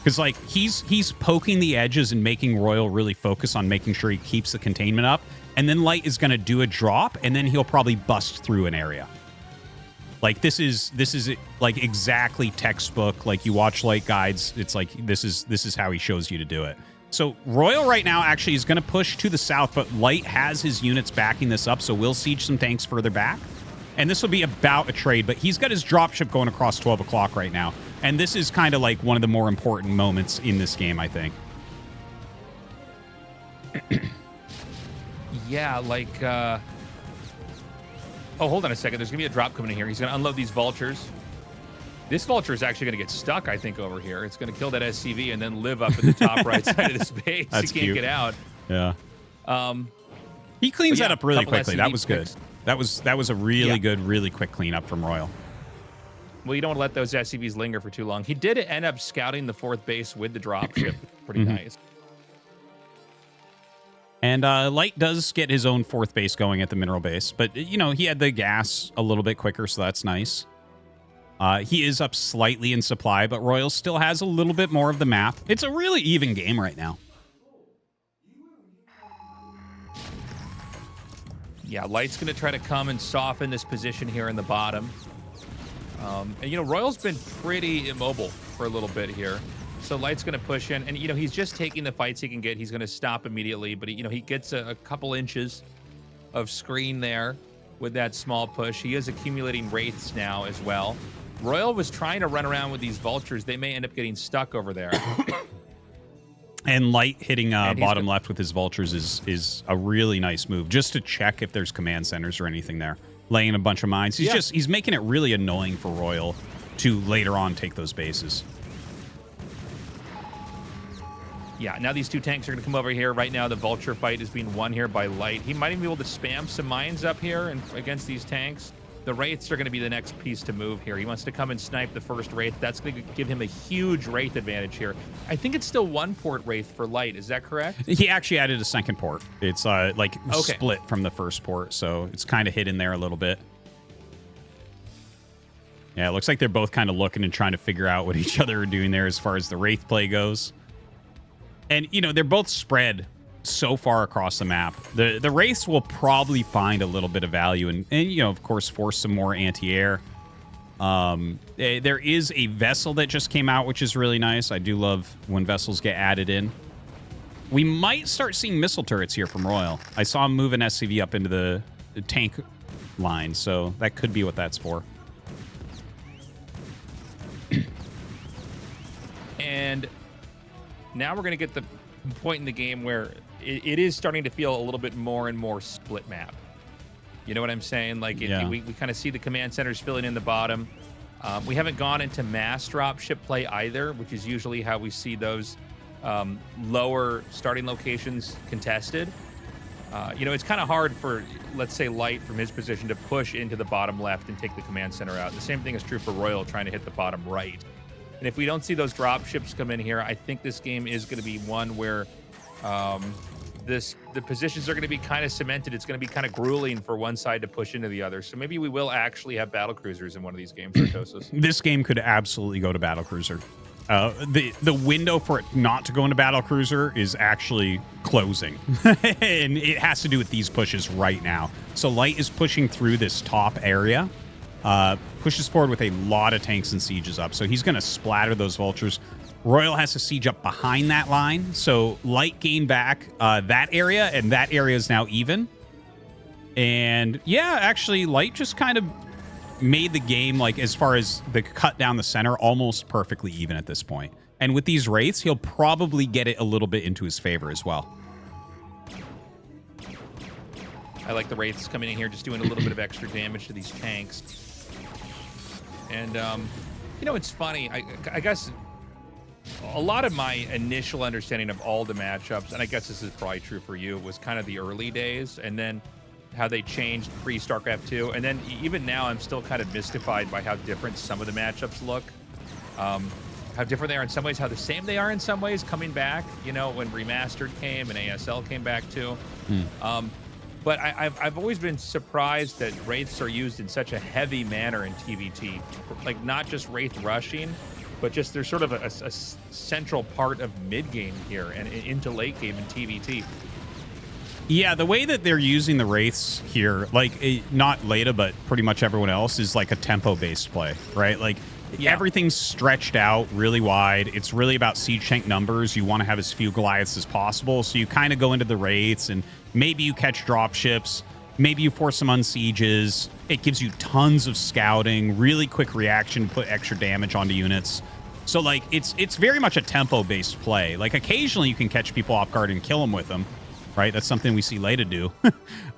Because, like, he's poking the edges and making Royal really focus on making sure he keeps the containment up. And then Light is going to do a drop, and then he'll probably bust through an area. Like, this is like exactly textbook. Like, you watch Light guides, it's like this is how he shows you to do it. So Royal right now actually is going to push to the south, but Light has his units backing this up, so we'll siege some tanks further back. And this will be about a trade, but he's got his dropship going across 12 o'clock right now. And this is kind of like one of the more important moments in this game, I think. Yeah, like, oh, hold on a second. There's going to be a drop coming in here. He's going to unload these vultures. This vulture is actually going to get stuck, I think, over here. It's going to kill that SCV and then live up at the top right side of the space. That's He can't cute. get out. Yeah. He cleans that up really couple quickly. SCV That was good. picks. That was a really good, really quick cleanup from Royal. Well, you don't want to let those SCVs linger for too long. He did end up scouting the 4th base with the dropship. Pretty nice. And Light does get his own 4th base going at the mineral base, but, you know, he had the gas a little bit quicker, so that's nice. He is up slightly in supply, but Royal still has a little bit more of the map. It's a really even game right now. Yeah, Light's going to try to come and soften this position here in the bottom. And, you know, Royal's been pretty immobile for a little bit here. So Light's going to push in. And, you know, he's just taking the fights he can get. He's going to stop immediately. But, you know, he gets a couple inches of screen there with that small push. He is accumulating wraiths now as well. Royal was trying to run around with these vultures. They may end up getting stuck over there. And Light hitting bottom left with his vultures is a really nice move, just to check if there's command centers or anything there. Laying a bunch of mines. He's making it really annoying for Royal to later on take those bases. Yeah, now these 2 tanks are going to come over here. Right now, the vulture fight is being won here by Light. He might even be able to spam some mines up here and against these tanks. The Wraiths are going to be the next piece to move here. He wants to come and snipe the first Wraith. That's going to give him a huge Wraith advantage here. I think it's still 1 port Wraith for Light. Is that correct? He actually added a 2nd port. It's split from the 1st port, so it's kind of hidden there a little bit. Yeah, it looks like they're both kind of looking and trying to figure out what each other are doing there as far as the Wraith play goes. And, you know, they're both spread so far across the map. The Wraiths will probably find a little bit of value and you know, of course, force some more anti-air. There is a Vessel that just came out, which is really nice. I do love when Vessels get added in. We might start seeing missile turrets here from Royal. I saw him move an SCV up into the tank line, so that could be what that's for. And now we're going to get the point in the game where it is starting to feel a little bit more and more split map. You know what I'm saying? Like, we kind of see the command centers filling in the bottom. We haven't gone into mass dropship play either, which is usually how we see those lower starting locations contested. You know, it's kind of hard for, let's say, Light from his position to push into the bottom left and take the command center out. The same thing is true for Royal trying to hit the bottom right. And if we don't see those drop ships come in here, I think this game is going to be one where the positions are going to be kind of cemented. It's going to be kind of grueling for one side to push into the other. So maybe we will actually have battlecruisers in one of these games, Tastosis. This game could absolutely go to battlecruiser. The window for it not to go into battlecruiser is actually closing. And it has to do with these pushes right now. So Light is pushing through this top area. Pushes forward with a lot of tanks and sieges up. So he's going to splatter those vultures. Royal has to siege up behind that line. So Light gained back that area, and that area is now even. And yeah, actually, Light just kind of made the game, like, as far as the cut down the center, almost perfectly even at this point. And with these Wraiths, he'll probably get it a little bit into his favor as well. I like the Wraiths coming in here, just doing a little bit of extra damage to these tanks. And, you know, it's funny. I guess a lot of my initial understanding of all the matchups, and I guess this is probably true for you, was kind of the early days, and then how they changed pre-StarCraft 2. And then even now, I'm still kind of mystified by how different some of the matchups look. How different they are in some ways, how the same they are in some ways coming back, you know, when Remastered came and ASL came back too. But I've always been surprised that Wraiths are used in such a heavy manner in TVT. Like, not just Wraith rushing, but just they're sort of a central part of mid-game here and into late game in TVT. Yeah, the way that they're using the Wraiths here, like, not Leta, but pretty much everyone else, is like a tempo-based play, right? Like, everything's stretched out really wide. It's really about siege tank numbers. You want to have as few Goliaths as possible, so you kind of go into the Wraiths, and maybe you catch dropships, maybe you force some unsieges. It gives you tons of scouting, really quick reaction, put extra damage onto units. So, like, it's very much a tempo-based play. Like, occasionally you can catch people off guard and kill them with them. Right, that's something we see Leta do.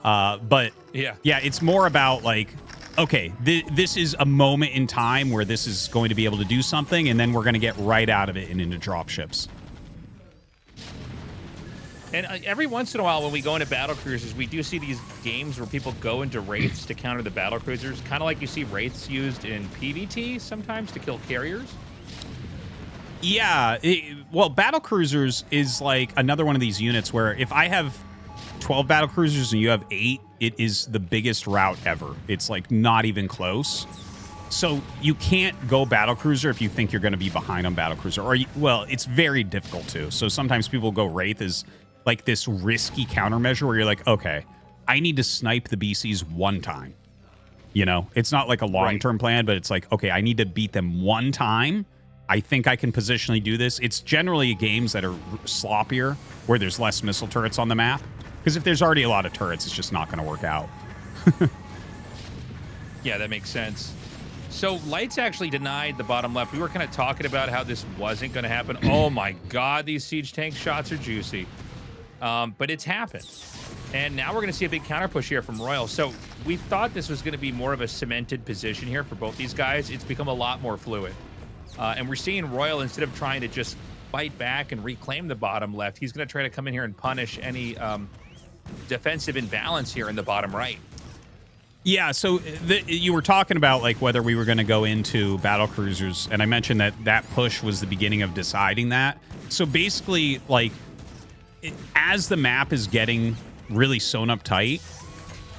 But yeah, it's more about, like, okay, this is a moment in time where this is going to be able to do something, and then we're going to get right out of it and into dropships. And every once in a while, when we go into battlecruisers, we do see these games where people go into Wraiths to counter the battlecruisers, kind of like you see Wraiths used in PvT sometimes to kill carriers. Yeah, well, battlecruisers is like another one of these units where if I have 12 battlecruisers and you have 8, it is the biggest route ever. It's like not even close. So you can't go battlecruiser if you think you're going to be behind on battlecruiser, or well, it's very difficult to. So sometimes people go Wraith as like this risky countermeasure where you're like, okay, I need to snipe the BCs one time. You know, it's not like a long-term plan, but it's like, okay, I need to beat them one time. I think I can positionally do this. It's generally games that are sloppier, where there's less missile turrets on the map. Because if there's already a lot of turrets, it's just not going to work out. Yeah, that makes sense. So Light's actually denied the bottom left. We were kind of talking about how this wasn't going to happen. Oh my God, these siege tank shots are juicy. But it's happened. And now we're going to see a big counter push here from Royal. So we thought this was going to be more of a cemented position here for both these guys. It's become a lot more fluid. And we're seeing Royal, instead of trying to just fight back and reclaim the bottom left, he's going to try to come in here and punish any defensive imbalance here in the bottom right. Yeah, so you were talking about like whether we were going to go into battlecruisers, and I mentioned that that push was the beginning of deciding that. So basically, like, as the map is getting really sewn up tight,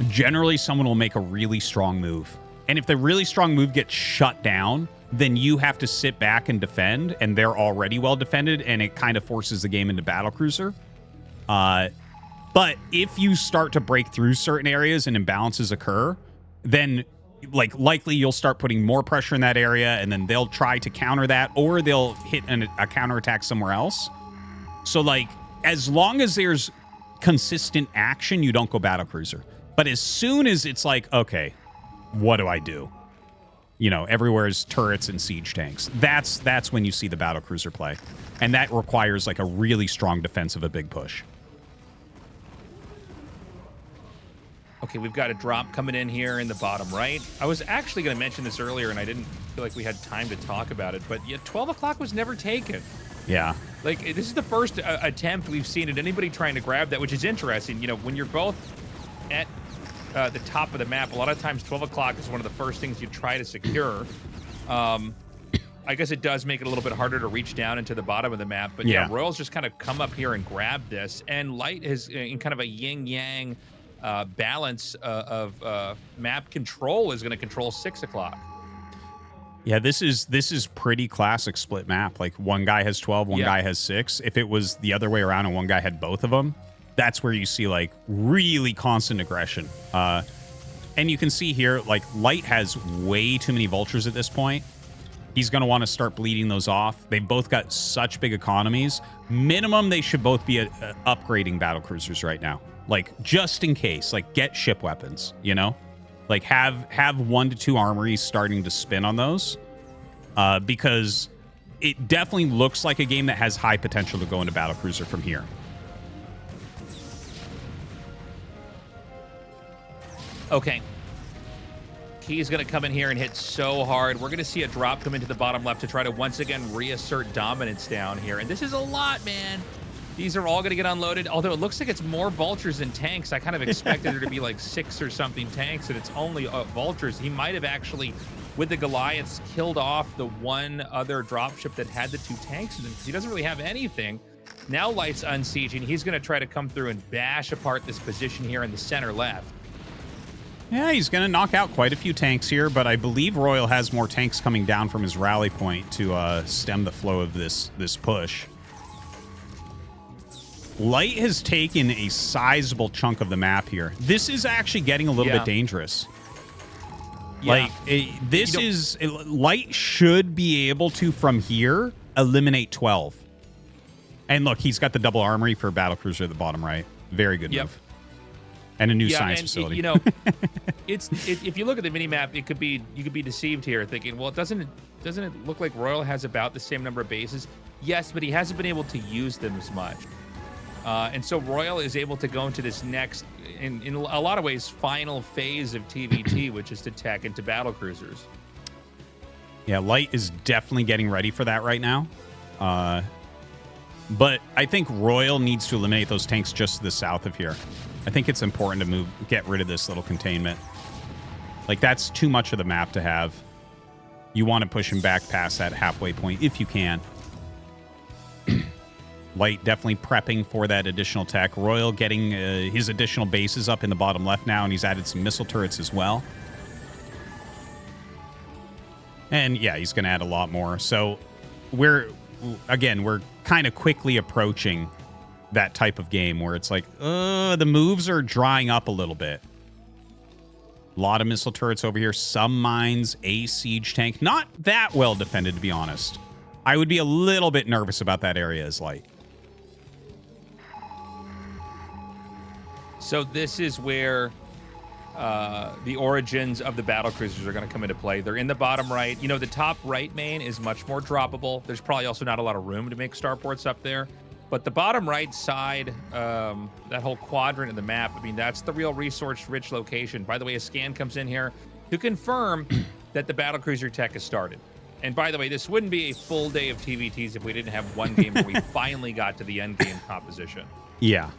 generally someone will make a really strong move. And if the really strong move gets shut down, then you have to sit back and defend, and they're already well defended, and it kind of forces the game into battlecruiser. But if you start to break through certain areas and imbalances occur, then like likely you'll start putting more pressure in that area, and then they'll try to counter that, or they'll hit a counterattack somewhere else. So like as long as there's consistent action, you don't go battlecruiser. But as soon as it's like, okay, what do I do? You know, everywhere's turrets and siege tanks. That's when you see the battlecruiser play. And that requires like a really strong defense of a big push. Okay, we've got a drop coming in here in the bottom right. I was actually going to mention this earlier, and I didn't feel like we had time to talk about it, but yeah, 12 o'clock was never taken. Yeah. Like, this is the first attempt we've seen at anybody trying to grab that, which is interesting. You know, when you're both at the top of the map, a lot of times 12 o'clock is one of the first things you try to secure. I guess it does make it a little bit harder to reach down into the bottom of the map, but yeah, Royals just kind of come up here and grab this, and Light is in kind of a yin-yang balance of map control is going to control 6 o'clock. Yeah, this is pretty classic split map. Like one guy has 12, one guy has 6. If it was the other way around and one guy had both of them, that's where you see like really constant aggression. And you can see here, like Light has way too many vultures at this point. He's going to want to start bleeding those off. They've both got such big economies. Minimum, they should both be upgrading battlecruisers right now. Like, just in case, like, get ship weapons, you know? Like, have 1 to 2 armories starting to spin on those. Because it definitely looks like a game that has high potential to go into battlecruiser from here. Okay. Key's going to come in here and hit so hard. We're going to see a drop come into the bottom left to try to once again reassert dominance down here. And this is a lot, man. These are all going to get unloaded, although it looks like it's more vultures than tanks. I kind of expected there to be like 6 or something tanks, and it's only vultures. He might have actually, with the Goliaths, killed off the one other dropship that had the 2 tanks in them, because he doesn't really have anything. Now Light's unsieging. He's going to try to come through and bash apart this position here in the center left. Yeah, he's going to knock out quite a few tanks here, but I believe Royal has more tanks coming down from his rally point to stem the flow of this push. Light has taken a sizable chunk of the map here. This is actually getting a little bit dangerous. Yeah. Like, Light should be able to, from here, eliminate 12. And look, he's got the double armory for battlecruiser at the bottom right. Very good move. And a new science facility. You know, if you look at the mini map, you could be deceived here, thinking, well, doesn't it look like Royal has about the same number of bases? Yes, but he hasn't been able to use them as much. And so Royal is able to go into this next, in a lot of ways, final phase of TVT, which is to tech into battlecruisers. Yeah, Light is definitely getting ready for that right now. But I think Royal needs to eliminate those tanks just to the south of here. I think it's important to get rid of this little containment. Like, that's too much of the map to have. You want to push him back past that halfway point if you can. Light definitely prepping for that additional tech. Royal getting his additional bases up in the bottom left now, and he's added some missile turrets as well. And yeah, he's going to add a lot more. So we're kind of quickly approaching that type of game where it's like, the moves are drying up a little bit. A lot of missile turrets over here, some mines, a siege tank. Not that well defended, to be honest. I would be a little bit nervous about that area as Light. So this is where the origins of the battlecruisers are going to come into play. They're in the bottom right. You know, the top right main is much more droppable. There's probably also not a lot of room to make starports up there. But the bottom right side, that whole quadrant of the map, I mean, that's the real resource-rich location. By the way, a scan comes in here to confirm that the battlecruiser tech has started. And by the way, this wouldn't be a full day of TVTs if we didn't have one game where we finally got to the end game composition. Yeah.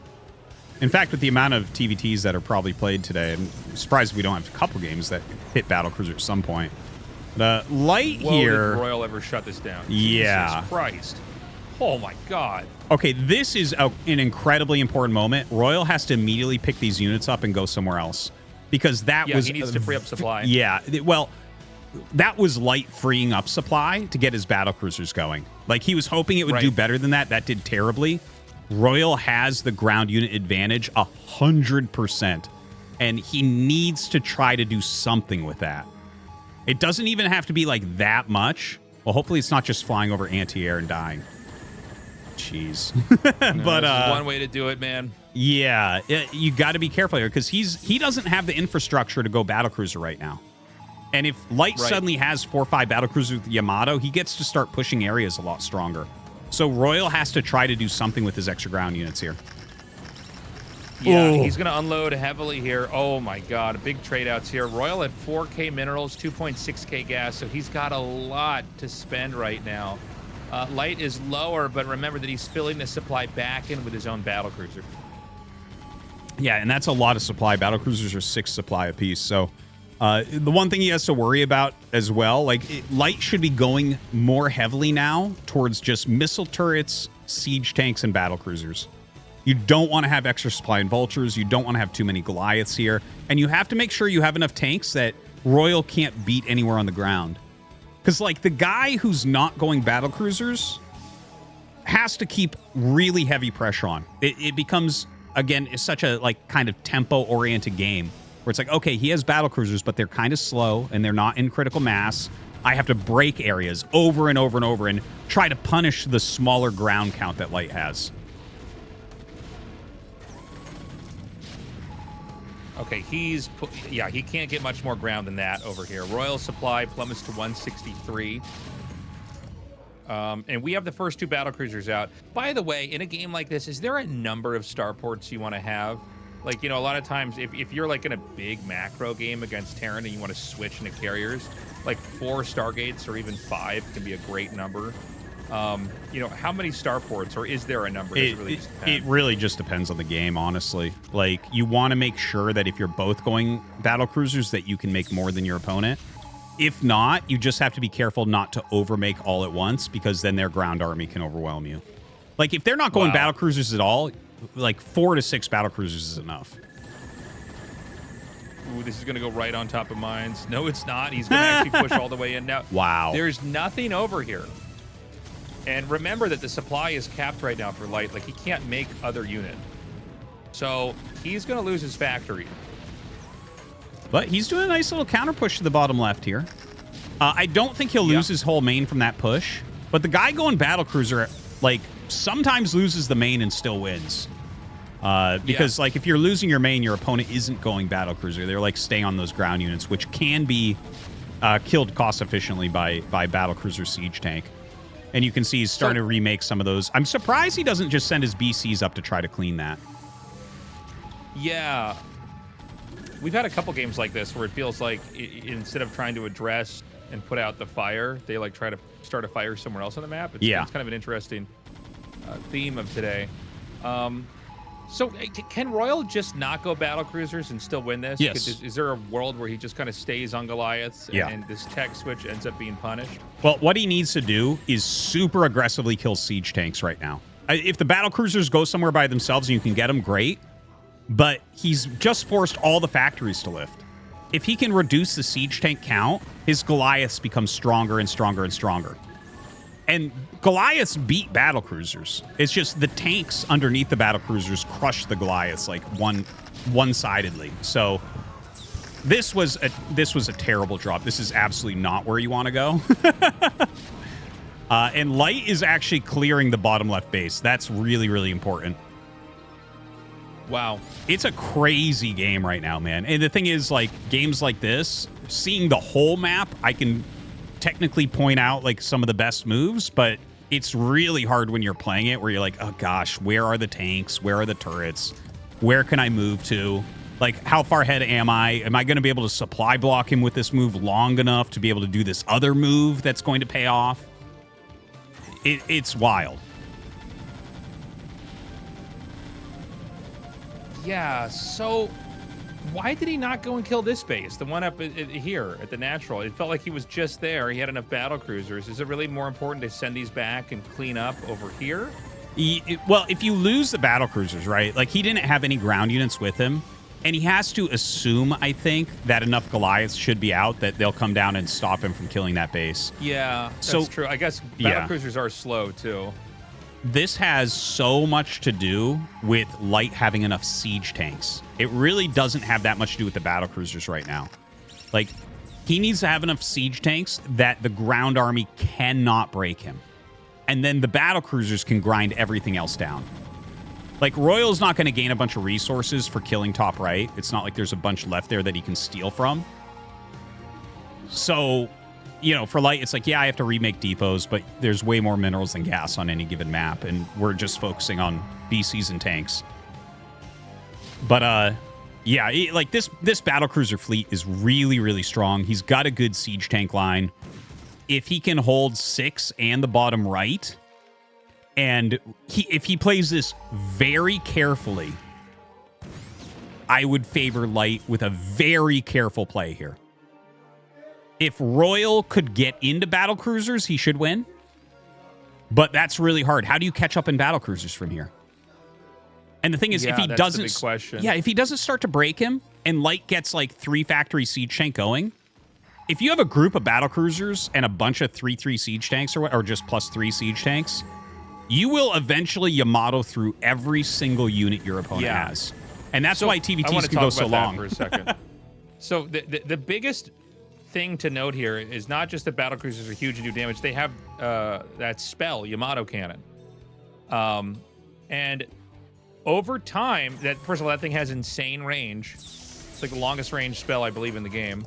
In fact, with the amount of TVTs that are probably played today, I'm surprised we don't have a couple games that hit battlecruiser at some point. The Light here... Did Royal ever shut this down? Yeah. Jesus Christ. Oh my God. Okay, this is an incredibly important moment. Royal has to immediately pick these units up and go somewhere else. because that was he needs to free up supply. Yeah, well, that was Light freeing up supply to get his battlecruisers going. Like, he was hoping it would do better than that. That did terribly. Royal has the ground unit advantage 100%, and he needs to try to do something with that. It doesn't even have to be like that much. Well, hopefully it's not just flying over anti-air and dying. Jeez. But this is one way to do it, man. Yeah, you got to be careful here because he doesn't have the infrastructure to go battlecruiser right now. And if Light suddenly has 4 or 5 battlecruisers with Yamato, he gets to start pushing areas a lot stronger. So Royal has to try to do something with his extra ground units here. Yeah, he's going to unload heavily here. Oh, my God. Big trade-outs here. Royal at 4K minerals, 2.6K gas, so he's got a lot to spend right now. Light is lower, but remember that he's filling the supply back in with his own battlecruiser. Yeah, and that's a lot of supply. Battlecruisers are 6 supply apiece, so... the one thing he has to worry about as well, like, Light should be going more heavily now towards just missile turrets, siege tanks, and battlecruisers. You don't want to have extra supply and vultures. You don't want to have too many Goliaths here. And you have to make sure you have enough tanks that Royal can't beat anywhere on the ground. Because, like, the guy who's not going battlecruisers has to keep really heavy pressure on. It becomes, again, it's such a, like, kind of tempo-oriented game. Where it's like, okay, he has battlecruisers, but they're kind of slow and they're not in critical mass. I have to break areas over and over and over and try to punish the smaller ground count that Light has. Okay, he can't get much more ground than that over here. Royal supply plummets to 163. And we have the first 2 battlecruisers out. By the way, in a game like this, is there a number of starports you want to have? Like, you know, a lot of times, if you're, like, in a big macro game against Terran and you want to switch into carriers, like 4 Stargates or even 5 can be a great number. You know, how many starports, or is there a number? It really just depends on the game, honestly. Like, you want to make sure that if you're both going battlecruisers that you can make more than your opponent. If not, you just have to be careful not to overmake all at once, because then their ground army can overwhelm you. Like, if they're not going battlecruisers at all, like 4 to 6 battlecruisers is enough. Ooh, this is going to go right on top of mines. No, it's not. He's going to actually push all the way in now. Wow. There's nothing over here. And remember that the supply is capped right now for Light. Like, he can't make other unit. So he's going to lose his factory. But he's doing a nice little counter push to the bottom left here. I don't think he'll lose his whole main from that push. But the guy going battlecruiser, like, sometimes loses the main and still wins. Because, like, if you're losing your main, your opponent isn't going battlecruiser. They're, like, staying on those ground units, which can be killed cost-efficiently by battlecruiser siege tank. And you can see he's starting to remake some of those. I'm surprised he doesn't just send his BCs up to try to clean that. Yeah. We've had a couple games like this where it feels like instead of trying to address and put out the fire, they, like, try to start a fire somewhere else on the map. It's kind of an interesting theme of today. So can Royal just not go battlecruisers and still win this? Yes. Is there a world where he just kind of stays on Goliaths and this tech switch ends up being punished? Well, what he needs to do is super aggressively kill siege tanks right now. If the battlecruisers go somewhere by themselves and you can get them, great. But he's just forced all the factories to lift. If he can reduce the siege tank count, his Goliaths become stronger and stronger and stronger. And Goliaths beat battlecruisers. It's just the tanks underneath the battlecruisers crush the Goliaths like one-sidedly. So this was a terrible drop. This is absolutely not where you want to go. And Light is actually clearing the bottom left base. That's really, really important. Wow. It's a crazy game right now, man. And the thing is, like, games like this, seeing the whole map, I can technically point out, like, some of the best moves, but it's really hard when you're playing it where you're like, oh gosh, where are the tanks? Where are the turrets? Where can I move to? Like, how far ahead am I? Am I going to be able to supply block him with this move long enough to be able to do this other move that's going to pay off? It's wild. Yeah, so why did he not go and kill this base? The one up here at the natural. It felt like he was just there. He had enough battle cruisers. Is it really more important to send these back and clean up over here? Well, if you lose the battle cruisers, right? Like, he didn't have any ground units with him. And he has to assume, I think, that enough Goliaths should be out that they'll come down and stop him from killing that base. Yeah, that's true. I guess battlecruisers are slow, too. This has so much to do with Light having enough siege tanks. It really doesn't have that much to do with the battlecruisers right now. Like, he needs to have enough siege tanks that the ground army cannot break him. And then the battlecruisers can grind everything else down. Like, Royal's not going to gain a bunch of resources for killing top right. It's not like there's a bunch left there that he can steal from. So, you know, for Light, it's like, yeah, I have to remake depots, but there's way more minerals than gas on any given map, and we're just focusing on BCs and tanks. But, yeah, like, this battlecruiser fleet is really, really strong. He's got a good siege tank line. If he can hold 6 and the bottom right... And if he plays this very carefully, I would favor Light with a very careful play here. If Royal could get into battlecruisers, he should win. But that's really hard. How do you catch up in battlecruisers from here? And the thing is, if he doesn't, the big question. Yeah, if he doesn't start to break him and Light gets like 3 factory siege tank going, if you have a group of battlecruisers and a bunch of 3/3 siege tanks or just +3 siege tanks, you will eventually Yamato through every single unit your opponent has. And that's why TVTs can go so long. For a second. So the biggest thing to note here is not just that battlecruisers are huge and do damage. They have that spell, Yamato Cannon. And over time, first of all, that thing has insane range. It's like the longest range spell, I believe, in the game.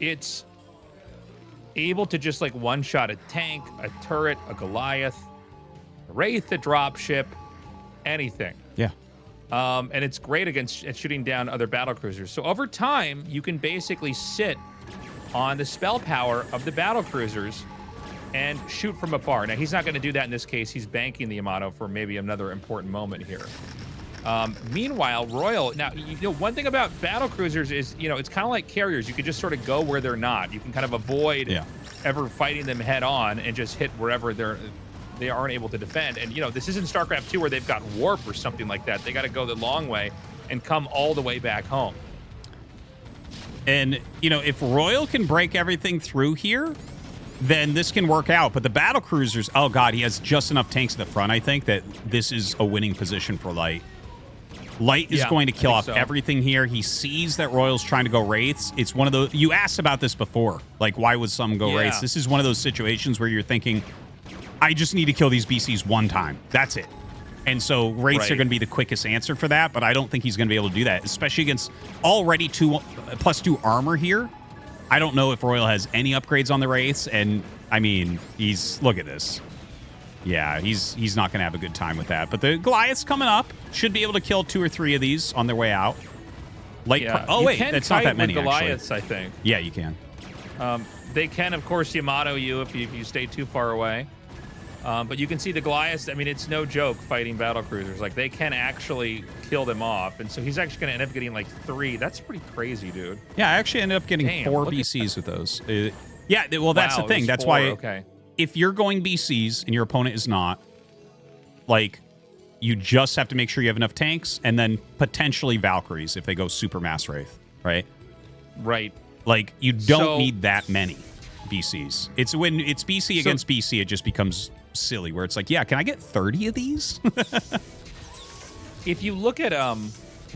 It's able to just like one-shot a tank, a turret, a Goliath, a Wraith, a dropship, anything. Yeah. And it's great at shooting down other battlecruisers. So over time, you can basically sit on the spell power of the battlecruisers and shoot from afar. Now, he's not going to do that in this case. He's banking the Yamato for maybe another important moment here. Meanwhile, Royal, now, you know, one thing about battlecruisers is, you know, it's kind of like carriers. You can just sort of go where they're not. You can kind of avoid ever fighting them head on and just hit wherever they aren't able to defend. And, you know, this isn't StarCraft 2 where they've got warp or something like that. They got to go the long way and come all the way back home. And, you know, if Royal can break everything through here, then this can work out. But the battlecruisers, oh, God, he has just enough tanks at the front, I think, that this is a winning position for Light. Light is going to kill off everything here. He sees that Royal's trying to go Wraiths. It's one of those... You asked about this before. Like, why would some go Wraiths? This is one of those situations where you're thinking, I just need to kill these BCs one time. That's it. And so Wraiths are going to be the quickest answer for that, but I don't think he's going to be able to do that, especially against already +2 armor here. I don't know if Royal has any upgrades on the Wraiths, and, I mean, look at this. Yeah, he's not going to have a good time with that. But the Goliath's coming up. Should be able to kill 2 or 3 of these on their way out. Oh, wait, that's not that many, Goliaths, actually. I think. Yeah, you can. They can, of course, Yamato you if you stay too far away. But you can see the Goliaths, I mean, it's no joke fighting battlecruisers. Like, they can actually kill them off. And so he's actually going to end up getting, like, 3. That's pretty crazy, dude. Yeah, I actually ended up getting 4 BCs with those. Yeah, well, that's the thing. That's why... Okay. If you're going BCs and your opponent is not, like, you just have to make sure you have enough tanks and then potentially Valkyries if they go super mass Wraith, right? Right. Like, you don't need that many BCs. It's when it's BC against BC, it just becomes silly where it's like, yeah, can I get 30 of these? If you look at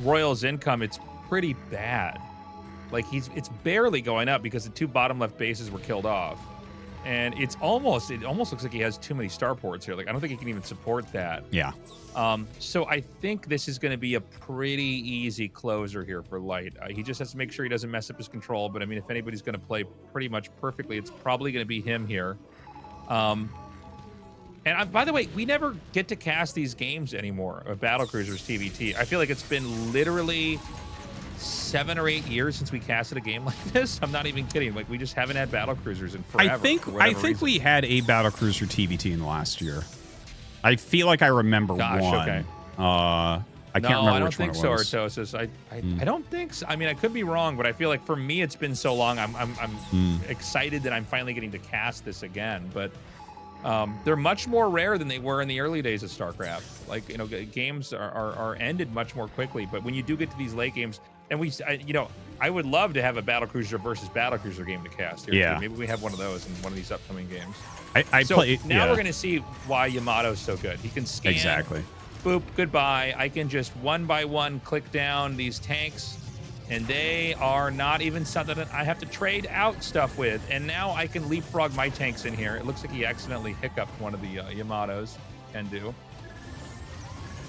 Royal's income, it's pretty bad. Like, it's barely going up because the 2 bottom left bases were killed off. And it almost looks like he has too many starports here. Like, I don't think he can even support that. Yeah. So I think this is going to be a pretty easy closer here for Light. He just has to make sure he doesn't mess up his control. But, I mean, if anybody's going to play pretty much perfectly, it's probably going to be him here. And by the way, we never get to cast these games anymore of Battlecruisers TVT. I feel like it's been literally 7 or 8 years since we casted a game like this. I'm not even kidding. Like, we just haven't had battlecruisers in forever. I think we had a battlecruiser TVT in the last year. I feel like I remember one. Okay. I can't remember which one it was. I don't think so, Artosis. I don't think so. I mean, I could be wrong, but I feel like for me it's been so long. I'm excited that I'm finally getting to cast this again. But They're much more rare than they were in the early days of StarCraft. Like, you know, games are ended much more quickly. But when you do get to these late games, and I would love to have a battlecruiser versus battlecruiser game to cast here. Yeah. Too. Maybe we have one of those in one of these upcoming games. Now we're going to see why Yamato's so good. He can scan. Exactly. Boop, goodbye. I can just one by one click down these tanks, and they are not even something that I have to trade out stuff with. And now I can leapfrog my tanks in here. It looks like he accidentally hiccuped one of the Yamatos. Can do.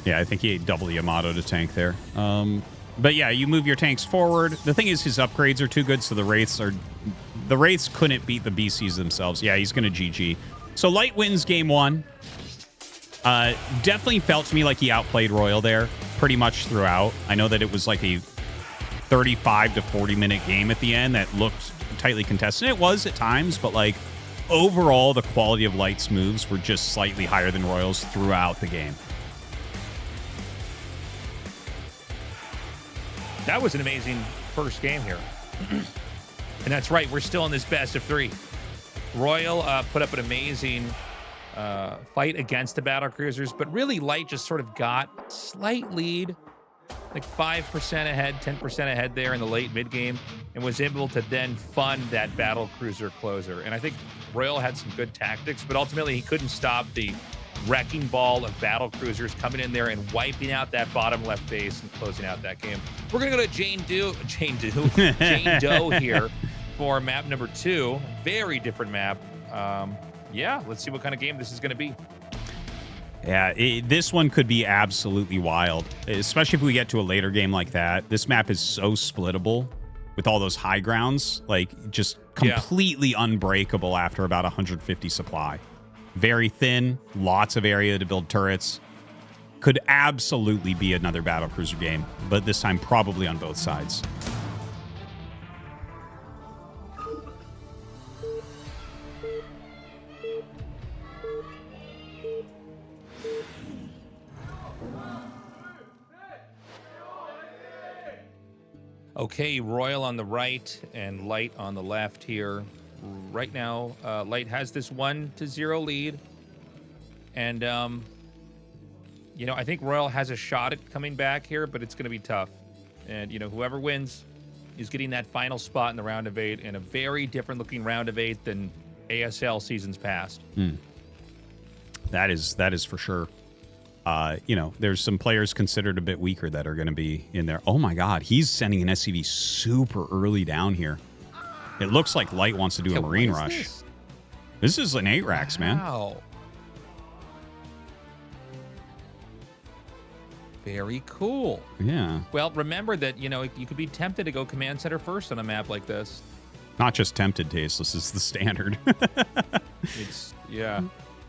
Yeah, I think he ate double Yamato to tank there. But yeah, you move your tanks forward. The thing is, his upgrades are too good, so the Wraiths couldn't beat the BCs themselves. Yeah, he's going to GG. So Light wins game 1. Definitely felt to me like he outplayed Royal there pretty much throughout. I know that it was like a 35 to 40 minute game at the end that looked tightly contested. It was at times, but like overall, the quality of Light's moves were just slightly higher than Royal's throughout the game. That was an amazing first game here. And that's right, we're still in this best of 3. Royal put up an amazing fight against the battlecruisers, but really Light just sort of got slight lead, like 5% ahead, 10% ahead there in the late mid game, and was able to then fund that battlecruiser closer. And I think Royal had some good tactics, but ultimately he couldn't stop the wrecking ball of battlecruisers coming in there and wiping out that bottom left base and closing out that game. We're gonna go to Jane Doe here for map number 2. Very different map. Yeah, let's see what kind of game this is going to be. Yeah, this one could be absolutely wild, especially if we get to a later game like that. This map is so splittable with all those high grounds, like just completely unbreakable after about 150 supply. Very thin, lots of area to build turrets. Could absolutely be another battlecruiser game, but this time probably on both sides. Okay, Royal on the right and Light on the left here. Right now, Light has this 1-0 lead. And, you know, I think Royal has a shot at coming back here, but it's going to be tough. And, you know, whoever wins is getting that final spot in the round of 8 in a very different looking round of 8 than ASL seasons past. That is for sure. You know, there's some players considered a bit weaker that are going to be in there. Oh my God, he's sending an SCV super early down here. It looks like Light wants to do a Marine Rush. This is an 8 racks, man. Wow. Very cool. Yeah. Well, remember that, you know, you could be tempted to go command center first on a map like this. Not just tempted, Tasteless. It's the standard. Yeah.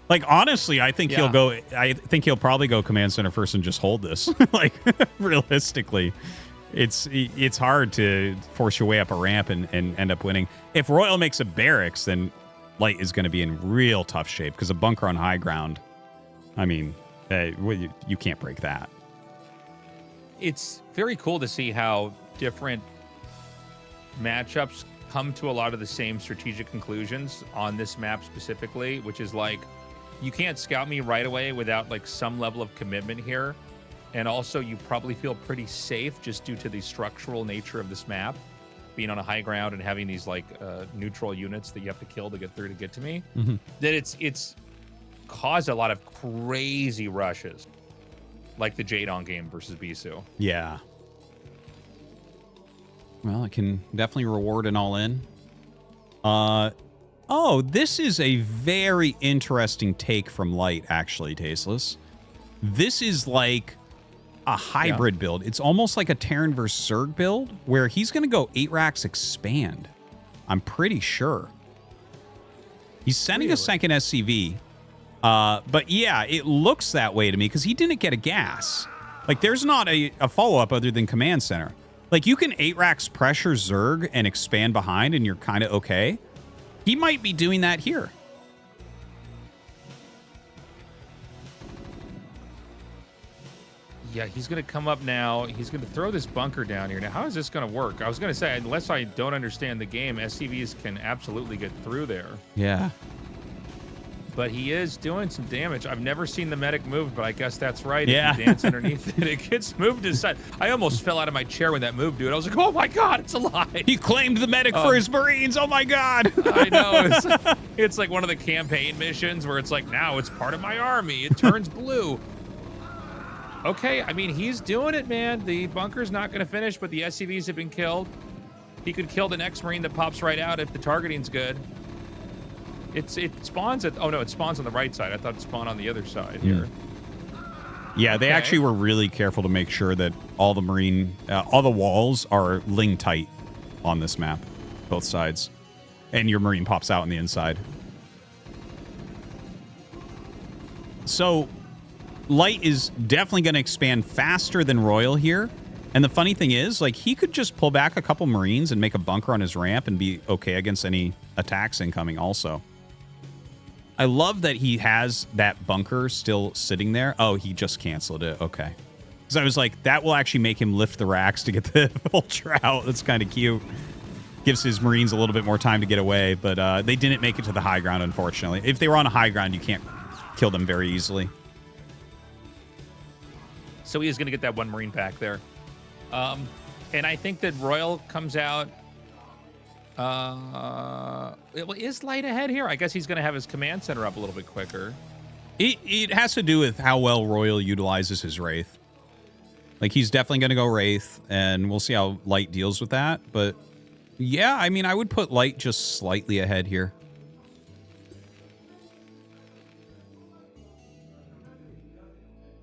Like, honestly, I think he'll go. I think he'll probably go command center first and just hold this. Like, realistically, it's hard to force your way up a ramp and end up winning. If Royal makes a BarrackS, then Light is going to be in real tough shape because a bunker on high ground. I mean, you can't break that. It's very cool to see how different matchups come to a lot of the same strategic conclusions on this map specifically, which is like, you can't scout me right away without like some level of commitment here. And also you probably feel pretty safe just due to the structural nature of this map, being on a high ground and having these like neutral units that you have to kill to get through to get to me. That it's caused a lot of crazy rushes, like the Jadon game versus Bisu. Yeah. Well, it can definitely reward an all-in. Oh, this is a very interesting take from Light, actually, Tasteless. This is like a hybrid build. It's almost like a Terran versus Zerg build, where he's going to go 8 racks expand. I'm pretty sure. He's sending a second SCV. But yeah, it looks that way to me, because he didn't get a gas. Like, there's not a follow-up other than command center. Like, you can 8 racks pressure Zerg and expand behind, and you're kind of okay. He might be doing that here. Yeah, he's going to come up now. He's going to throw this bunker down here. Now, how is this going to work? I was going to say, unless I don't understand the game, SCVs can absolutely get through there. Yeah. but he is doing some damage. I've never seen the medic move, but I guess that's right. Yeah. If you dance underneath it, it gets moved aside. I almost fell out of my chair when that moved, dude. I was like, oh my God, it's alive. He claimed the medic for his Marines. Oh my God. I know. It's like one of the campaign missions where it's like, now it's part of my army. It turns blue. Okay, I mean, he's doing it, man. The bunker's not going to finish, but the SCVs have been killed. He could kill the next Marine that pops right out if the targeting's good. It spawns at, oh no, it spawns on the right side. I thought it spawned on the other side here. Yeah, they actually were really careful to make sure that all the all the walls are ling tight on this map, both sides. And your Marine pops out on the inside. So, Light is definitely going to expand faster than Royal here. And the funny thing is, like, he could just pull back a couple Marines and make a bunker on his ramp and be okay against any attacks incoming also. I love that he has that bunker still sitting there. Oh, he just canceled it. Okay. Because I was like, that will actually make him lift the racks to get the Vulture out. That's kind of cute. Gives his Marines a little bit more time to get away, but they didn't make it to the high ground, unfortunately. If they were on a high ground, you can't kill them very easily. So he is going to get that one Marine back there. And I think that Royal comes out. Is Light ahead here? I guess he's going to have his command center up a little bit quicker. It has to do with how well Royal utilizes his Wraith. Like, he's definitely going to go Wraith, and we'll see how Light deals with that. But, yeah, I mean, I would put Light just slightly ahead here.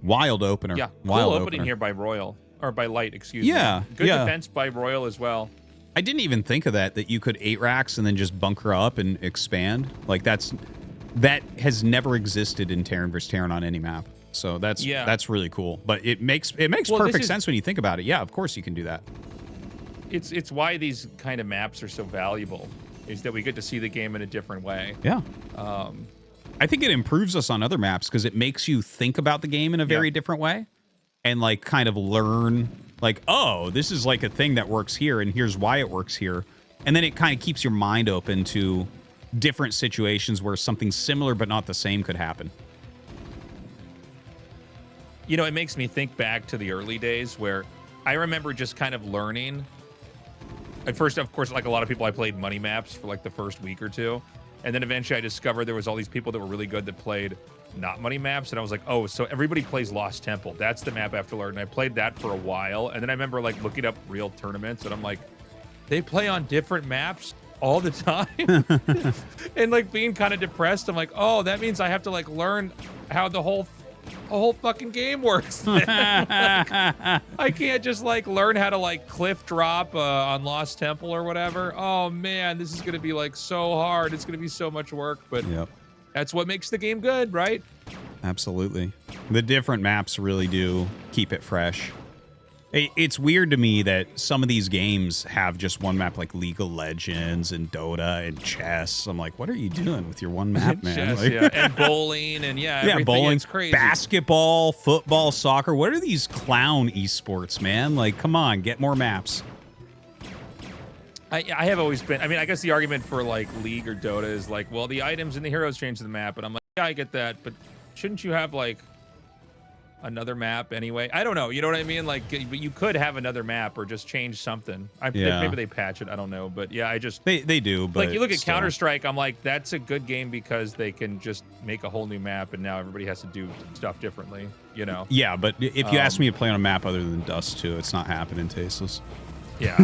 Wild opener. Yeah, Wild cool opening opener. here by Royal. Or by Light, excuse me. Yeah, Good yeah. defense by Royal as well. I didn't even think of that you could 8 racks and then just bunker up and expand. Like, that has never existed in Terran vs. Terran on any map. So that's really cool. But it makes perfect sense when you think about it. Yeah, of course you can do that. It's why these kind of maps are so valuable, is that we get to see the game in a different way. Yeah. I think it improves us on other maps because it makes you think about the game in a very different way and, like, kind of learn, like, oh, this is like a thing that works here and here's why it works here. And then it kind of keeps your mind open to different situations where something similar but not the same could happen. You know, it makes me think back to the early days where I remember just kind of learning. At first, of course, like a lot of people, I played money maps for like the first week or two. And then eventually I discovered there was all these people that were really good that played not money maps. And I was like, oh, so everybody plays Lost Temple. That's the map I have to learn. And I played that for a while. And then I remember like looking up real tournaments and I'm like, they play on different maps all the time. And like being kind of depressed. I'm like, oh, that means I have to like learn how the whole fucking game works. Like, I can't just like learn how to like cliff drop on Lost Temple or whatever. Oh man, this is gonna be like so hard. It's gonna be so much work, but that's what makes the game good, right? Absolutely. The different maps really do keep it fresh. It's weird to me that some of these games have just one map, like League of Legends and Dota and chess. I'm like, what are you doing with your one map, man? Chess, Like, yeah. And bowling and everything. bowling, It's crazy. basketball, football, soccer. What are these clown esports, man? Like, come on, get more maps. I have always been, I mean, I guess the argument for like League or Dota is like, well, the items and the heroes change the map. And I'm like, yeah, I get that. But shouldn't you have like another map anyway? I don't know. You know what I mean? Like, but you could have another map or just change something. Maybe they patch it. I don't know. But yeah, I just... They do, but... Like, you look at still. Counter-Strike, I'm like, that's a good game because they can just make a whole new map and now everybody has to do stuff differently, you know? Yeah, but if you ask me to play on a map other than Dust 2, it's not happening, Tasteless. Yeah.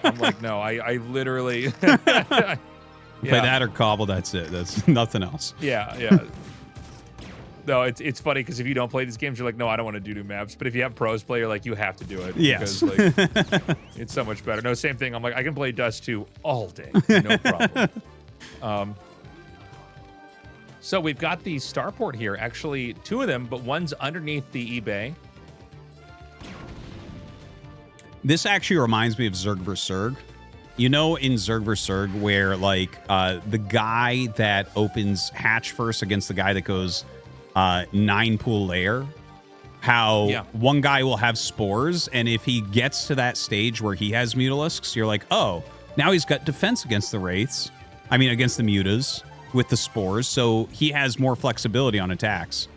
I'm like, no, I literally... Play that or Cobble, that's it. That's nothing else. Yeah. No, it's funny because if you don't play these games, you're like, no, I don't want to do new maps. But if you have pros play, you're like, you have to do it. Yes. Because, like, it's so much better. No, same thing. I'm like, I can play Dust 2 all day. No problem. So we've got the starport here. Actually, 2 of them, but one's underneath the eBay. This actually reminds me of Zerg vs. Zerg. You know, in Zerg vs. Zerg, where, like, the guy that opens hatch first against the guy that goes 9-pool layer, how one guy will have spores, and if he gets to that stage where he has Mutalisks, you're like, oh, now he's got defense against the Wraiths. I mean, against the Mutas. with the spores, so he has more flexibility on attacks.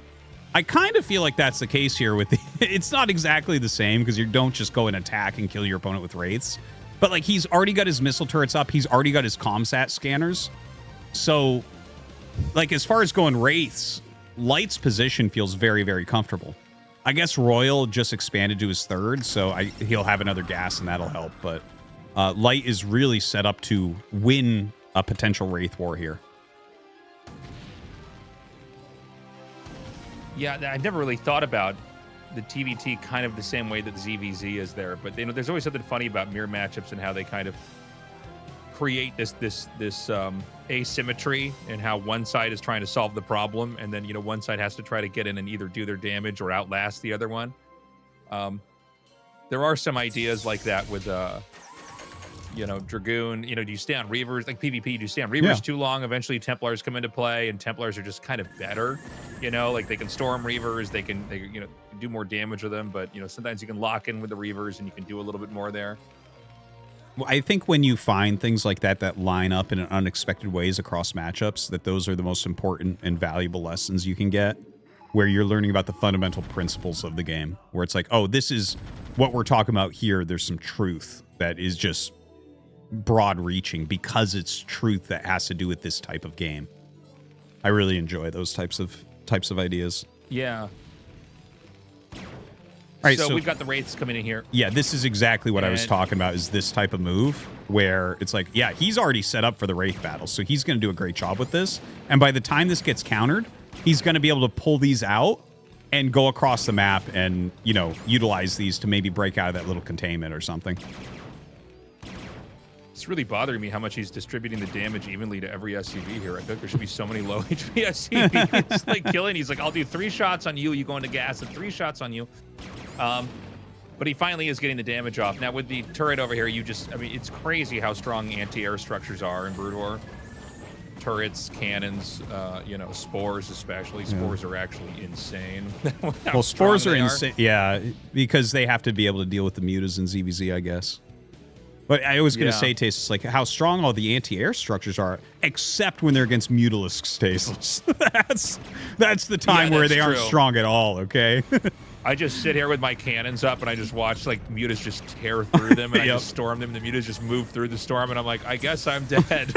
I kind of feel like that's the case here with the... It's not exactly the same, because you don't just go and attack and kill your opponent with wraiths. But, like, he's already got his missile turrets up. He's already got his comsat scanners. So, like, as far as going wraiths, Light's position feels very, very comfortable. I guess Royal just expanded to his third, so he'll have another gas, and that'll help. But Light is really set up to win a potential Wraith war here. Yeah, I never really thought about the TVT kind of the same way that ZVZ is there, but you know, there's always something funny about mirror matchups and how they kind of create this asymmetry in how one side is trying to solve the problem, and then, you know, one side has to try to get in and either do their damage or outlast the other one. There are some ideas like that with you know, Dragoon. You know, do you stay on Reavers, like PvP, do you stay on Reavers too long? Eventually Templars come into play, and Templars are just kind of better. You know, like they can storm Reavers, they you know, do more damage with them, but, you know, sometimes you can lock in with the Reavers and you can do a little bit more there. Well, I think when you find things like that line up in unexpected ways across matchups, that those are the most important and valuable lessons you can get, where you're learning about the fundamental principles of the game, where it's like, oh, this is what we're talking about here. There's some truth that is just broad reaching because it's truth that has to do with this type of game. I really enjoy those types of ideas. Yeah. All right, so we've got the Wraiths coming in here. Yeah, this is exactly what I was talking about, is this type of move where it's like, yeah, he's already set up for the Wraith battle, so he's going to do a great job with this. And by the time this gets countered, he's going to be able to pull these out and go across the map and, you know, utilize these to maybe break out of that little containment or something. It's really bothering me how much he's distributing the damage evenly to every SCV here. I feel like there should be so many low HP SCVs. It's like killing. He's like, I'll do 3 shots on you, you go into gas, and 3 shots on you. But he finally is getting the damage off. Now with the turret over here, I mean, it's crazy how strong anti-air structures are in Brood War. Turrets, cannons, you know, spores especially. Spores are actually insane. Well, spores are insane. Yeah, because they have to be able to deal with the mutas and ZVZ, I guess. But I was going to say, Tastosis, like how strong all the anti-air structures are, except when they're against Mutalisks, Tastosis. that's the time where they aren't strong at all, okay? I just sit here with my cannons up and I just watch like mutas just tear through them, and I just storm them, and the mutas just move through the storm, and I'm like, I guess I'm dead.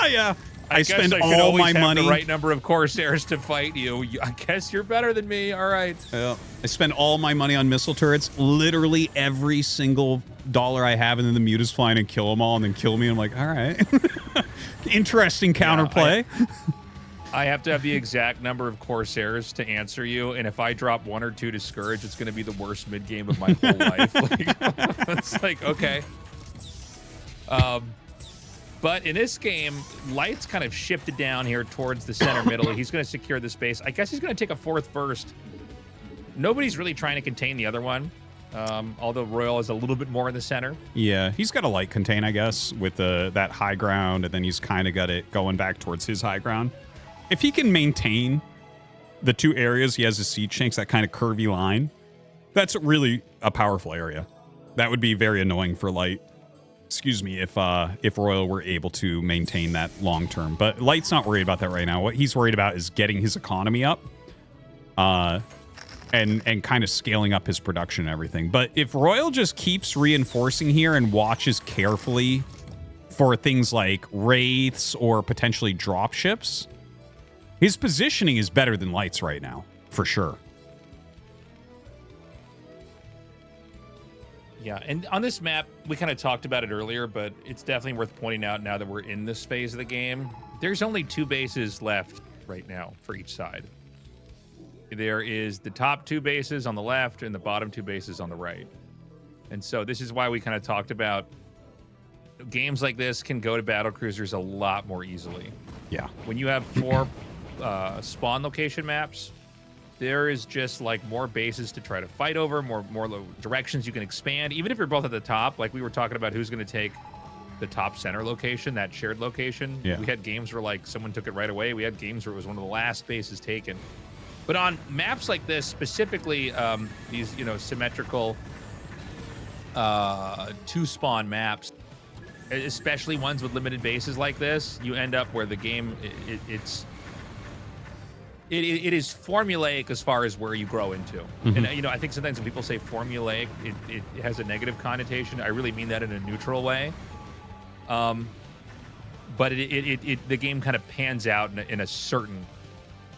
Yeah. I spend guess all my money. The right number of Corsairs to fight you. I guess you're better than me. All right. Yeah. I spend all my money on missile turrets, literally every single dollar I have, and then the mutas fly in and kill them all and then kill me. I'm like, all right. Interesting counterplay. I have to have the exact number of Corsairs to answer you, and if I drop 1 or 2 to Scourge, it's going to be the worst mid game of my whole life. Like, it's like, okay. But in this game, Light's kind of shifted down here towards the center middle. He's going to secure the space. I guess he's going to take a 4th first. Nobody's really trying to contain the other one, although Royal is a little bit more in the center. Yeah, he's got a light contain, I guess, with that high ground, and then he's kind of got it going back towards his high ground. If he can maintain the 2 areas he has his siege tanks, that kind of curvy line, that's really a powerful area. That would be very annoying for Light. Excuse me, if Royal were able to maintain that long term. But Light's not worried about that right now. What he's worried about is getting his economy up, and kind of scaling up his production and everything. But if Royal just keeps reinforcing here and watches carefully for things like wraiths or potentially drop ships, his positioning is better than Light's right now, for sure. Yeah, and on this map, we kind of talked about it earlier, but it's definitely worth pointing out now that we're in this phase of the game. There's only 2 bases left right now for each side. There is the top 2 bases on the left and the bottom 2 bases on the right. And so this is why we kind of talked about games like this can go to battlecruisers a lot more easily. Yeah. When you have 4 spawn location maps, there is just like more bases to try to fight over, more directions you can expand. Even if you're both at the top, like we were talking about who's going to take the top center location, that shared location. Yeah. We had games where like someone took it right away. We had games where it was one of the last bases taken. But on maps like this, specifically these, you know, symmetrical 2 spawn maps, especially ones with limited bases like this, you end up where the game it is formulaic as far as where you grow into. And you know, I think sometimes when people say formulaic, it has a negative connotation. I really mean that in a neutral way. But the game kind of pans out in a certain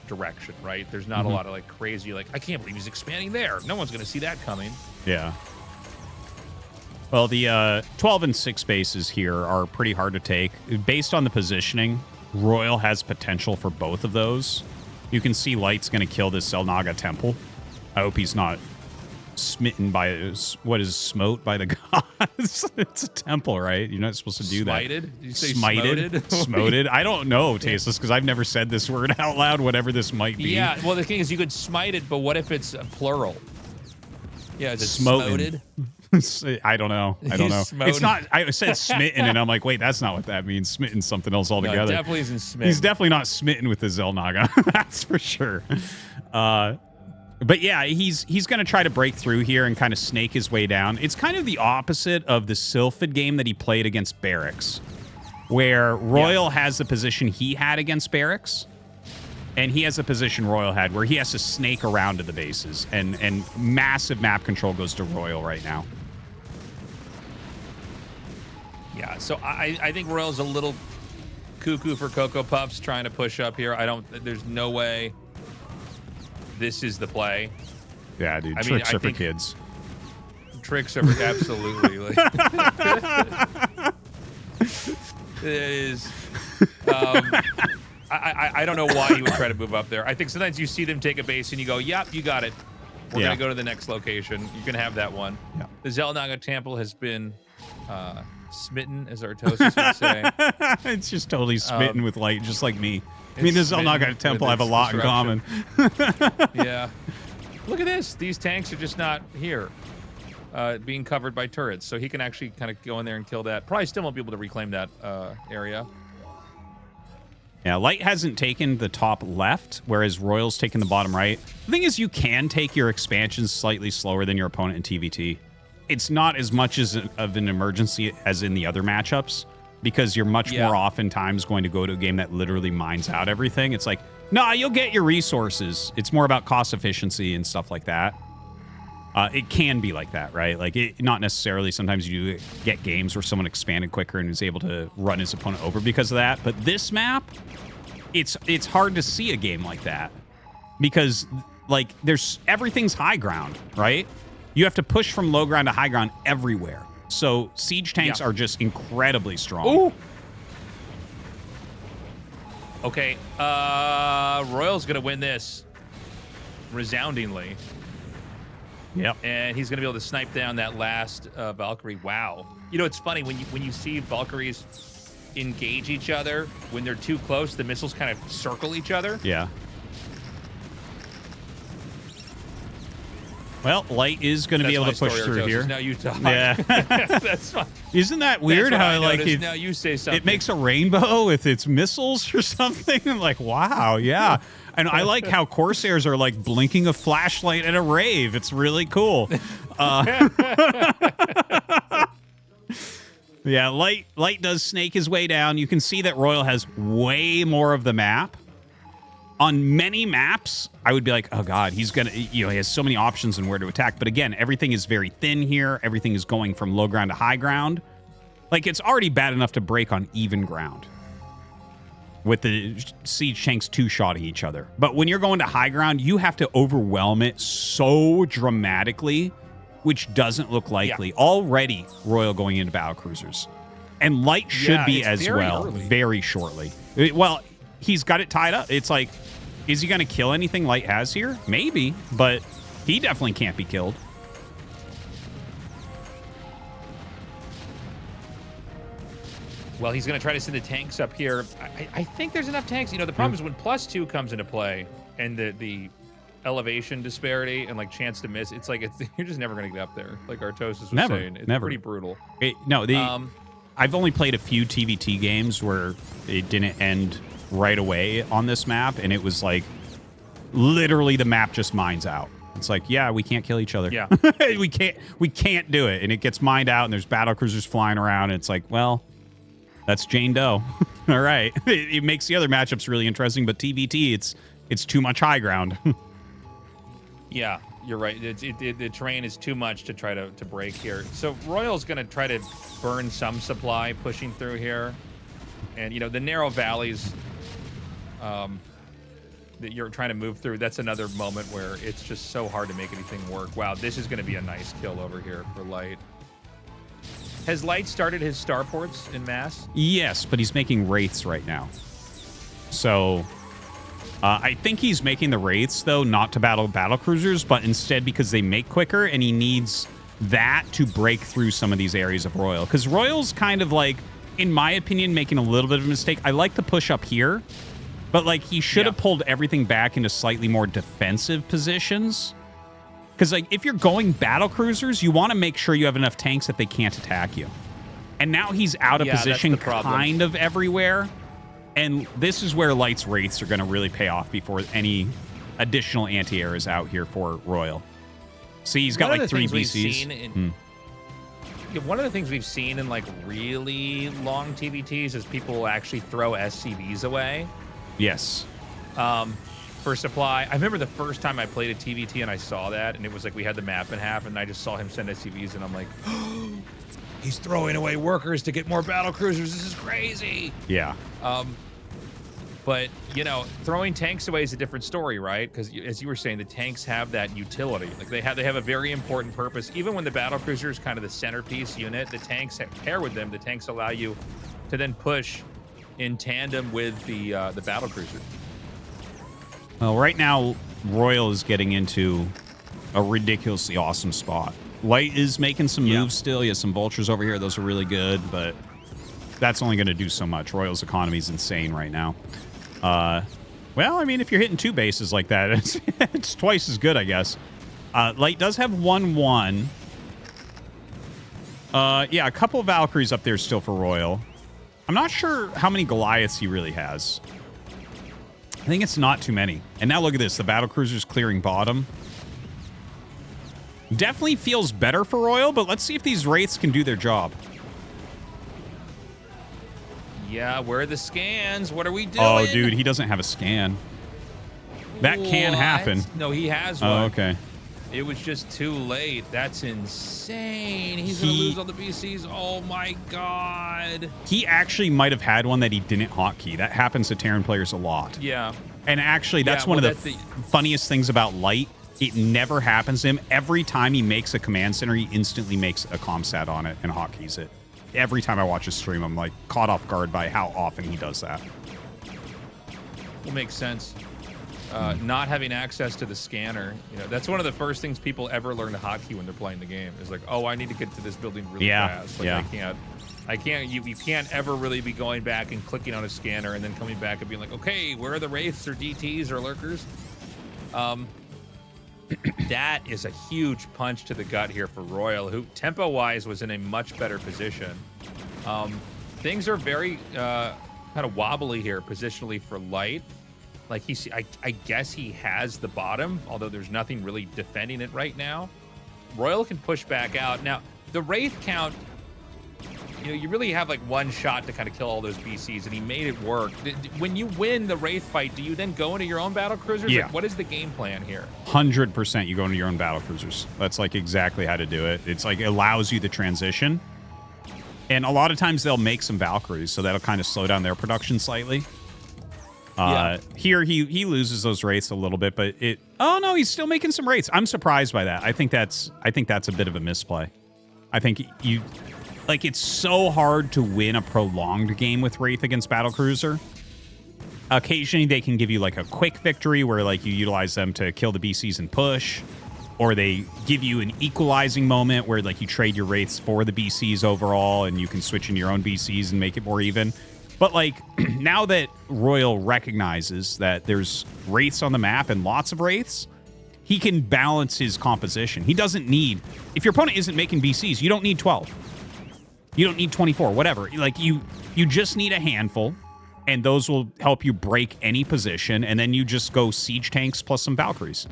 direction, right? There's not a lot of like crazy, like, I can't believe he's expanding there. No one's going to see that coming. Yeah. Well, the 12 and 6 bases here are pretty hard to take. Based on the positioning, Royal has potential for both of those. You can see Light's going to kill this Xel'Naga Temple. I hope he's not smitten by, what is smote by the gods? It's a temple, right? You're not supposed to do that. Smited? Did you say smited? Smoted? I don't know, Tastosis, because I've never said this word out loud, whatever this might be. Yeah, well, the thing is, you could smite it, but what if it's a plural? Yeah, is it smoted? I don't know. I don't know. It's not. I said smitten, and I'm like, wait, that's not what that means. Smitten something else altogether. No, definitely isn't smitten. He's definitely not smitten with the Xel'Naga. That's for sure. But yeah, he's going to try to break through here and kind of snake his way down. It's kind of the opposite of the Sylphid game that he played against BarrackS, where Royal has the position he had against BarrackS, and he has the position Royal had where he has to snake around to the bases, and massive map control goes to Royal right now. Yeah, so I think Royal's a little cuckoo for Cocoa Puffs trying to push up here. There's no way this is the play. Yeah, dude, tricks are for kids. Tricks are for, absolutely. Like, it is. I don't know why he would try to move up there. I think sometimes you see them take a base and you go, yep, you got it. We're going to go to the next location. You can have that one. Yeah. The Xel'Naga Temple has been smitten, as Tastosis would say. It's just totally smitten with Light, just like me. I mean, the Xel'Naga Temple have a lot in common. Yeah. Look at this. These tanks are just not here, being covered by turrets. So he can actually kind of go in there and kill that. Probably still won't be able to reclaim that area. Yeah, Light hasn't taken the top left, whereas Royal's taken the bottom right. The thing is, you can take your expansions slightly slower than your opponent in TVT. It's not as much of an emergency as in the other matchups, because you're much more oftentimes going to go to a game that literally mines out everything. It's like, nah, you'll get your resources. It's more about cost efficiency and stuff like that. It can be like that, right? Like, not necessarily. Sometimes you do get games where someone expanded quicker and is able to run his opponent over because of that. But this map, it's hard to see a game like that because, like, everything's high ground, right? You have to push from low ground to high ground everywhere. So siege tanks are just incredibly strong. Ooh. Okay, Royal's gonna win this resoundingly. Yep. And he's gonna be able to snipe down that last Valkyrie. Wow. You know, it's funny when you see Valkyries engage each other, when they're too close, the missiles kind of circle each other. Yeah. Well, Light is going to be able to push through here. Now you talk. Yeah. That's fine. Isn't that weird how like now you say something. It makes a rainbow with its missiles or something? I'm like, wow, yeah. And I like how Corsairs are like blinking a flashlight at a rave. It's really cool. Yeah, Light does snake his way down. You can see that Royal has way more of the map. On many maps, I would be like, oh God, he's going to, he has so many options on where to attack. But again, everything is very thin here. Everything is going from low ground to high ground. Like, it's already bad enough to break on even ground with the siege tanks two-shotting each other. But when you're going to high ground, you have to overwhelm it so dramatically, which doesn't look likely. Already, Royal going into battle cruisers. And Light should be as well, very shortly. Well, he's got it tied up. It's like, is he going to kill anything Light has here? Maybe, but he definitely can't be killed. Well, he's going to try to send the tanks up here. I think there's enough tanks. You know, the problem is when +2 comes into play and the elevation disparity and like chance to miss, it's like you're just never going to get up there. Like Tastosis was saying, it's pretty brutal. I've only played a few TVT games where it didn't end right away on this map, and it was like literally the map just mines out. It's like, yeah, we can't kill each other. Yeah. we can't do it, and it gets mined out, and there's battle cruisers flying around, and it's like, well, That's Jane Doe. All right. It makes the other matchups really interesting, but TVT, it's too much high ground. Yeah, you're right. The terrain is too much to try to break here. So Royal's going to try to burn some supply pushing through here. And, you know, the narrow valleys that you're trying to move through, that's another moment where it's just so hard to make anything work. Wow, this is going to be a nice kill over here for Light. Has Light started his starports in mass? Yes, but he's making wraiths right now. So I think he's making the wraiths, though, not to battle cruisers, but instead because they make quicker, and he needs that to break through some of these areas of Royal. Because Royal's kind of like, in my opinion, making a little bit of a mistake. I like the push up here, but like he should have pulled everything back into slightly more defensive positions. Because, like, if you're going battle cruisers, you want to make sure you have enough tanks that they can't attack you. And now he's out of position kind of everywhere. And this is where Light's Wraiths are going to really pay off before any additional anti-air is out here for Royal. See, he's got like 3 BCs. One of the things we've seen in, like, really long TVTs is people will actually throw SCVs away. Yes. For supply. I remember the first time I played a TVT and I saw that, and it was like we had the map in half, and I just saw him send SCVs, and I'm like, oh, he's throwing away workers to get more battle cruisers. This is crazy. Yeah. But, you know, throwing tanks away is a different story, right? Because as you were saying, the tanks have that utility. Like they have a very important purpose. Even when the battle cruiser is kind of the centerpiece unit, the tanks pair with them. The tanks allow you to then push in tandem with the battle cruiser. Well, right now, Royal is getting into a ridiculously awesome spot. Light is making some moves still. He has some vultures over here. Those are really good, but that's only going to do so much. Royal's economy is insane right now. Well, I mean, if you're hitting 2 bases like that, it's twice as good, I guess. Light does have 1-1. Yeah, a couple of Valkyries up there still for Royal. I'm not sure how many Goliaths he really has. I think it's not too many. And now look at this. The battle cruiser's clearing bottom. Definitely feels better for Royal, but let's see if these Wraiths can do their job. Yeah, where are the scans? What are we doing? Oh, dude, he doesn't have a scan. That can happen. No, he has one. Oh, okay. It was just too late. That's insane. He's going to lose all the BCs. Oh, my God. He actually might have had one that he didn't hotkey. That happens to Terran players a lot. Yeah. And actually, that's one of the funniest things about Light. It never happens to him. Every time he makes a command center, he instantly makes a comsat on it and hotkeys it. Every time I watch his stream, I'm like caught off guard by how often he does that. It makes sense. Not having access to the scanner, you know, that's one of the first things people ever learn to hotkey when they're playing the game. Is like, oh, I need to get to this building really fast. Like, I can't. You can't ever really be going back and clicking on a scanner and then coming back and being like, okay, where are the wraiths or DTs or lurkers? That is a huge punch to the gut here for Royal, who tempo-wise was in a much better position. Things are very kind of wobbly here positionally for Light. Like I guess he has the bottom, although there's nothing really defending it right now. Royal can push back out. Now, the Wraith count, you know, you really have like one shot to kind of kill all those BCs, and he made it work. When you win the Wraith fight, do you then go into your own battle cruisers? Yeah. Like, what is the game plan here? 100% you go into your own battle cruisers. That's like exactly how to do it. It's like it allows you the transition. And a lot of times they'll make some Valkyries, so that'll kind of slow down their production slightly. Here he loses those Wraiths a little bit, but oh no, he's still making some Wraiths. I'm surprised by that. I think that's a bit of a misplay. I think it's so hard to win a prolonged game with Wraith against Battlecruiser. Occasionally they can give you like a quick victory where like you utilize them to kill the BCs and push, or they give you an equalizing moment where like you trade your Wraiths for the BCs overall and you can switch in your own BCs and make it more even. But like now that Royal recognizes that there's Wraiths on the map and lots of Wraiths, he can balance his composition. He doesn't need, if your opponent isn't making BCs, you don't need 12. You don't need 24, whatever. Like you just need a handful, and those will help you break any position, and then you just go siege tanks plus some Valkyries.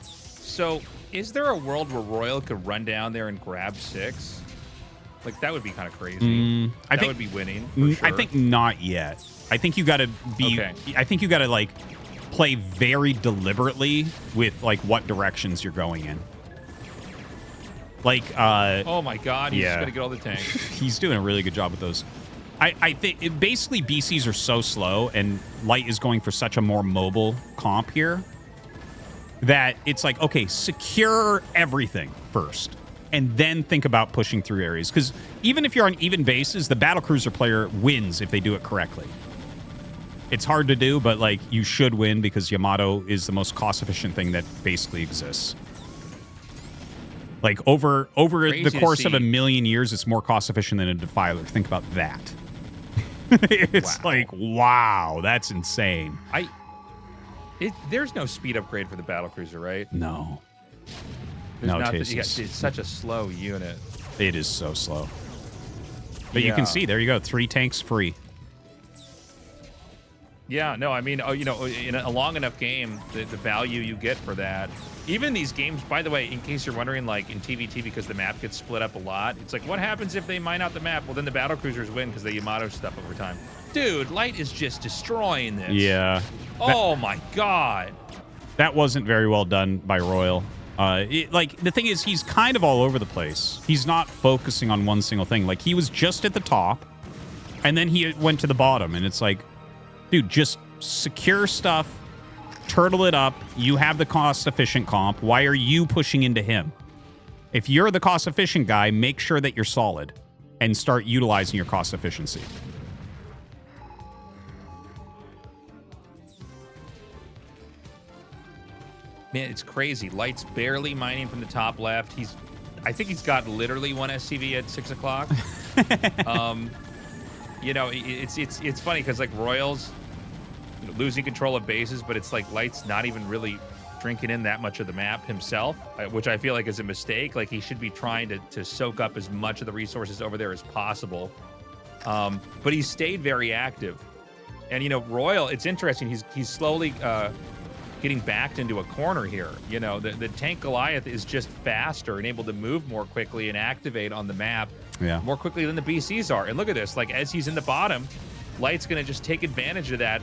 So Is there a world where Royal could run down there and grab 6? Like, that would be kind of crazy. I think would be winning, for sure. I think not yet. I think you got to be. Okay. I think you got to like play very deliberately with like what directions you're going in. Like, oh my God, he's just gonna get all the tanks. He's doing a really good job with those. I think basically BCs are so slow, and Light is going for such a more mobile comp here that it's like, okay, secure everything first, and then think about pushing through areas. Because even if you're on even bases, the battlecruiser player wins if they do it correctly. It's hard to do, but like you should win because Yamato is the most cost-efficient thing that basically exists. Like over the course of a million years, it's more cost-efficient than a Defiler. Think about that. It's like, wow, that's insane. There's no speed upgrade for the battlecruiser, right? No. There's No, not Tastosis. it's such a slow unit. It is so slow. But you can see, there you go, 3 tanks free. Yeah, no, I mean, in a long enough game, the value you get for that. Even these games, by the way, in case you're wondering, like in TVT, because the map gets split up a lot, it's like, what happens if they mine out the map? Well, then the battlecruisers win because they Yamato stuff over time. Dude, Light is just destroying this. Yeah. Oh my God. That wasn't very well done by Royal. Like, the thing is, he's kind of all over the place. He's not focusing on one single thing. Like, he was just at the top, and then he went to the bottom, and it's like, dude, just secure stuff, turtle it up. You have the cost-efficient comp. Why are you pushing into him? If you're the cost-efficient guy, make sure that you're solid and start utilizing your cost efficiency. Man, it's crazy. Light's barely mining from the top left. I think he's got literally 1 SCV at 6 o'clock. It's funny because like Royals losing control of bases, but it's like Light's not even really drinking in that much of the map himself, which I feel like is a mistake. Like he should be trying to soak up as much of the resources over there as possible. But he stayed very active. And Royal, it's interesting. He's slowly getting backed into a corner here. The tank Goliath is just faster and able to move more quickly and activate on the map more quickly than the BCs are. And look at this, like as he's in the bottom, Light's gonna just take advantage of that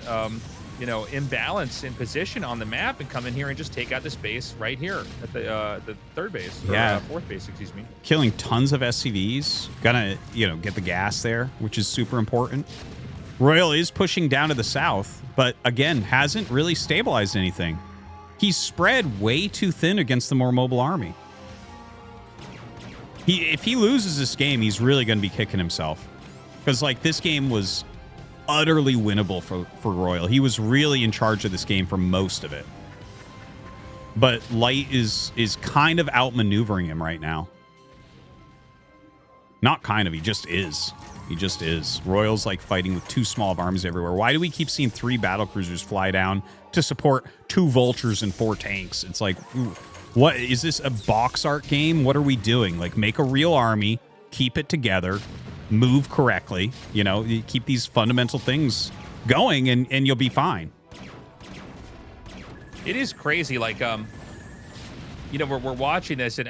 imbalance in position on the map and come in here and just take out this base right here at the third base, or fourth base, excuse me. Killing tons of SCVs. Gonna, get the gas there, which is super important. Royal is pushing down to the south, but again, hasn't really stabilized anything. He's spread way too thin against the more mobile army. If he loses this game, he's really going to be kicking himself. Because, like, this game was utterly winnable for Royal. He was really in charge of this game for most of it. But Light is kind of outmaneuvering him right now. Not kind of, he just is. He just is. Royal's like fighting with too small of armies everywhere. Why do we keep seeing 3 battlecruisers fly down to support 2 vultures and 4 tanks? It's like, what is this, a box art game? What are we doing? Like, make a real army, keep it together, move correctly. You keep these fundamental things going, and you'll be fine. It is crazy. Like, we're watching this, and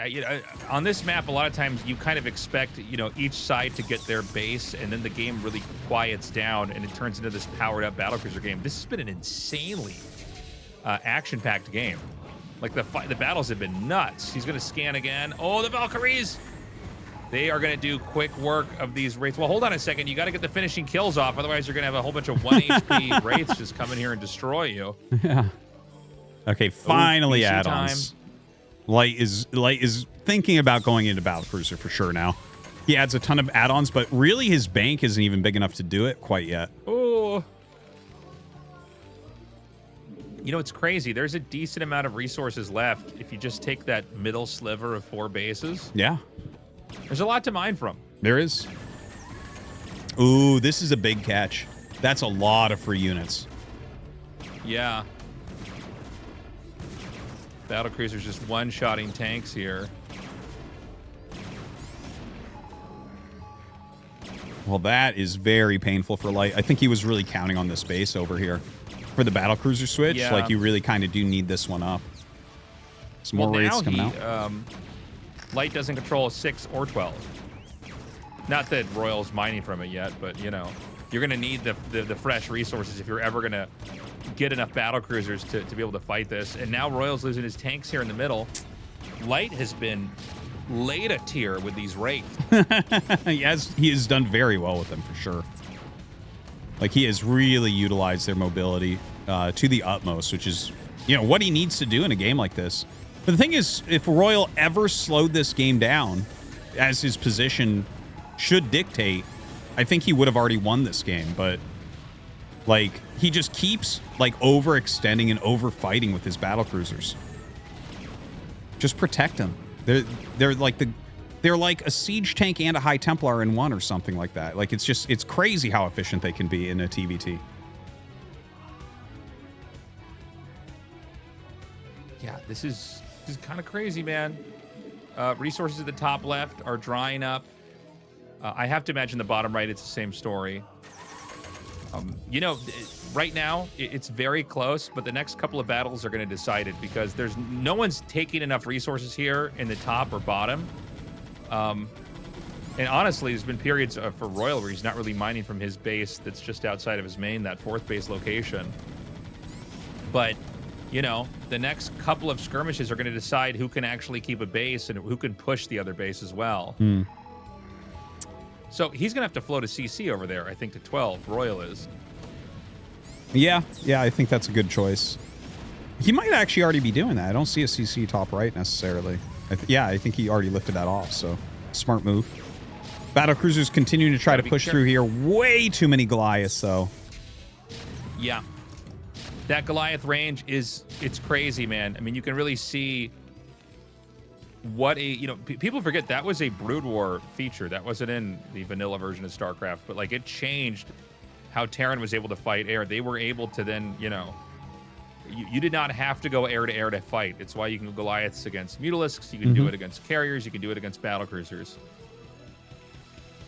on this map, a lot of times you kind of expect, each side to get their base, and then the game really quiets down, and it turns into this powered-up battlecruiser game. This has been an insanely action-packed game. Like, the battles have been nuts. He's going to scan again. Oh, the Valkyries! They are going to do quick work of these Wraiths. Well, hold on a second. You got to get the finishing kills off, otherwise you're going to have a whole bunch of 1 HP Wraiths just come in here and destroy you. Yeah. Okay, finally PC add-ons. Light is thinking about going into Battlecruiser for sure now. He adds a ton of add-ons, but really his bank isn't even big enough to do it quite yet. Oh. It's crazy. There's a decent amount of resources left if you just take that middle sliver of 4 bases. Yeah. There's a lot to mine from. There is. Ooh, this is a big catch. That's a lot of free units. Yeah. Battlecruiser's just one-shotting tanks here. Well, that is very painful for Light. I think he was really counting on this base over here for the battlecruiser switch. Yeah. Like, you really kind of do need this one up. Some more raids coming out. Light doesn't control 6 or 12. Not that Royal's mining from it yet, but you know, you're gonna need the fresh resources if you're ever gonna get enough battle cruisers to be able to fight this. And now Royal's losing his tanks here in the middle. Light has been Leta tier with these wraiths. he has done very well with them for sure. Like he has really utilized their mobility to the utmost, which is, you know, what he needs to do in a game like this. But the thing is, if Royal ever slowed this game down, as his position should dictate, I think he would have already won this game. But like he just keeps like overextending and overfighting with his battle cruisers. Just protect him. They're like a siege tank and a high Templar in one or something like that. Like it's crazy how efficient they can be in a TVT. Yeah, this is kind of crazy, man. Resources at the top left are drying up. I have to imagine the bottom right, it's the same story. You know, right now it's very close, but the next couple of battles are going to decide it because there's no one's taking enough resources here in the top or bottom. And honestly, there's been periods for Royal where he's not really mining from his base that's just outside of his main, that 4th base location. But, you know, the next couple of skirmishes are going to decide who can actually keep a base and who can push the other base as well. So he's going to have to float a CC over there, I think, to 12. Royal is. Yeah, I think that's a good choice. He might actually already be doing that. I don't see a CC top right necessarily. I think he already lifted that off, so smart move. Battle cruisers continuing to try to push through here. Way too many Goliaths, though. Yeah. That Goliath range it's crazy, man. I mean, you can really see what people forget that was a Brood War feature. That wasn't in the vanilla version of StarCraft, but like it changed how Terran was able to fight air. They were able to then, you know, you did not have to go air to air to fight. It's why you can go Goliaths against Mutalisks. You can do it against carriers. You can do it against battle cruisers.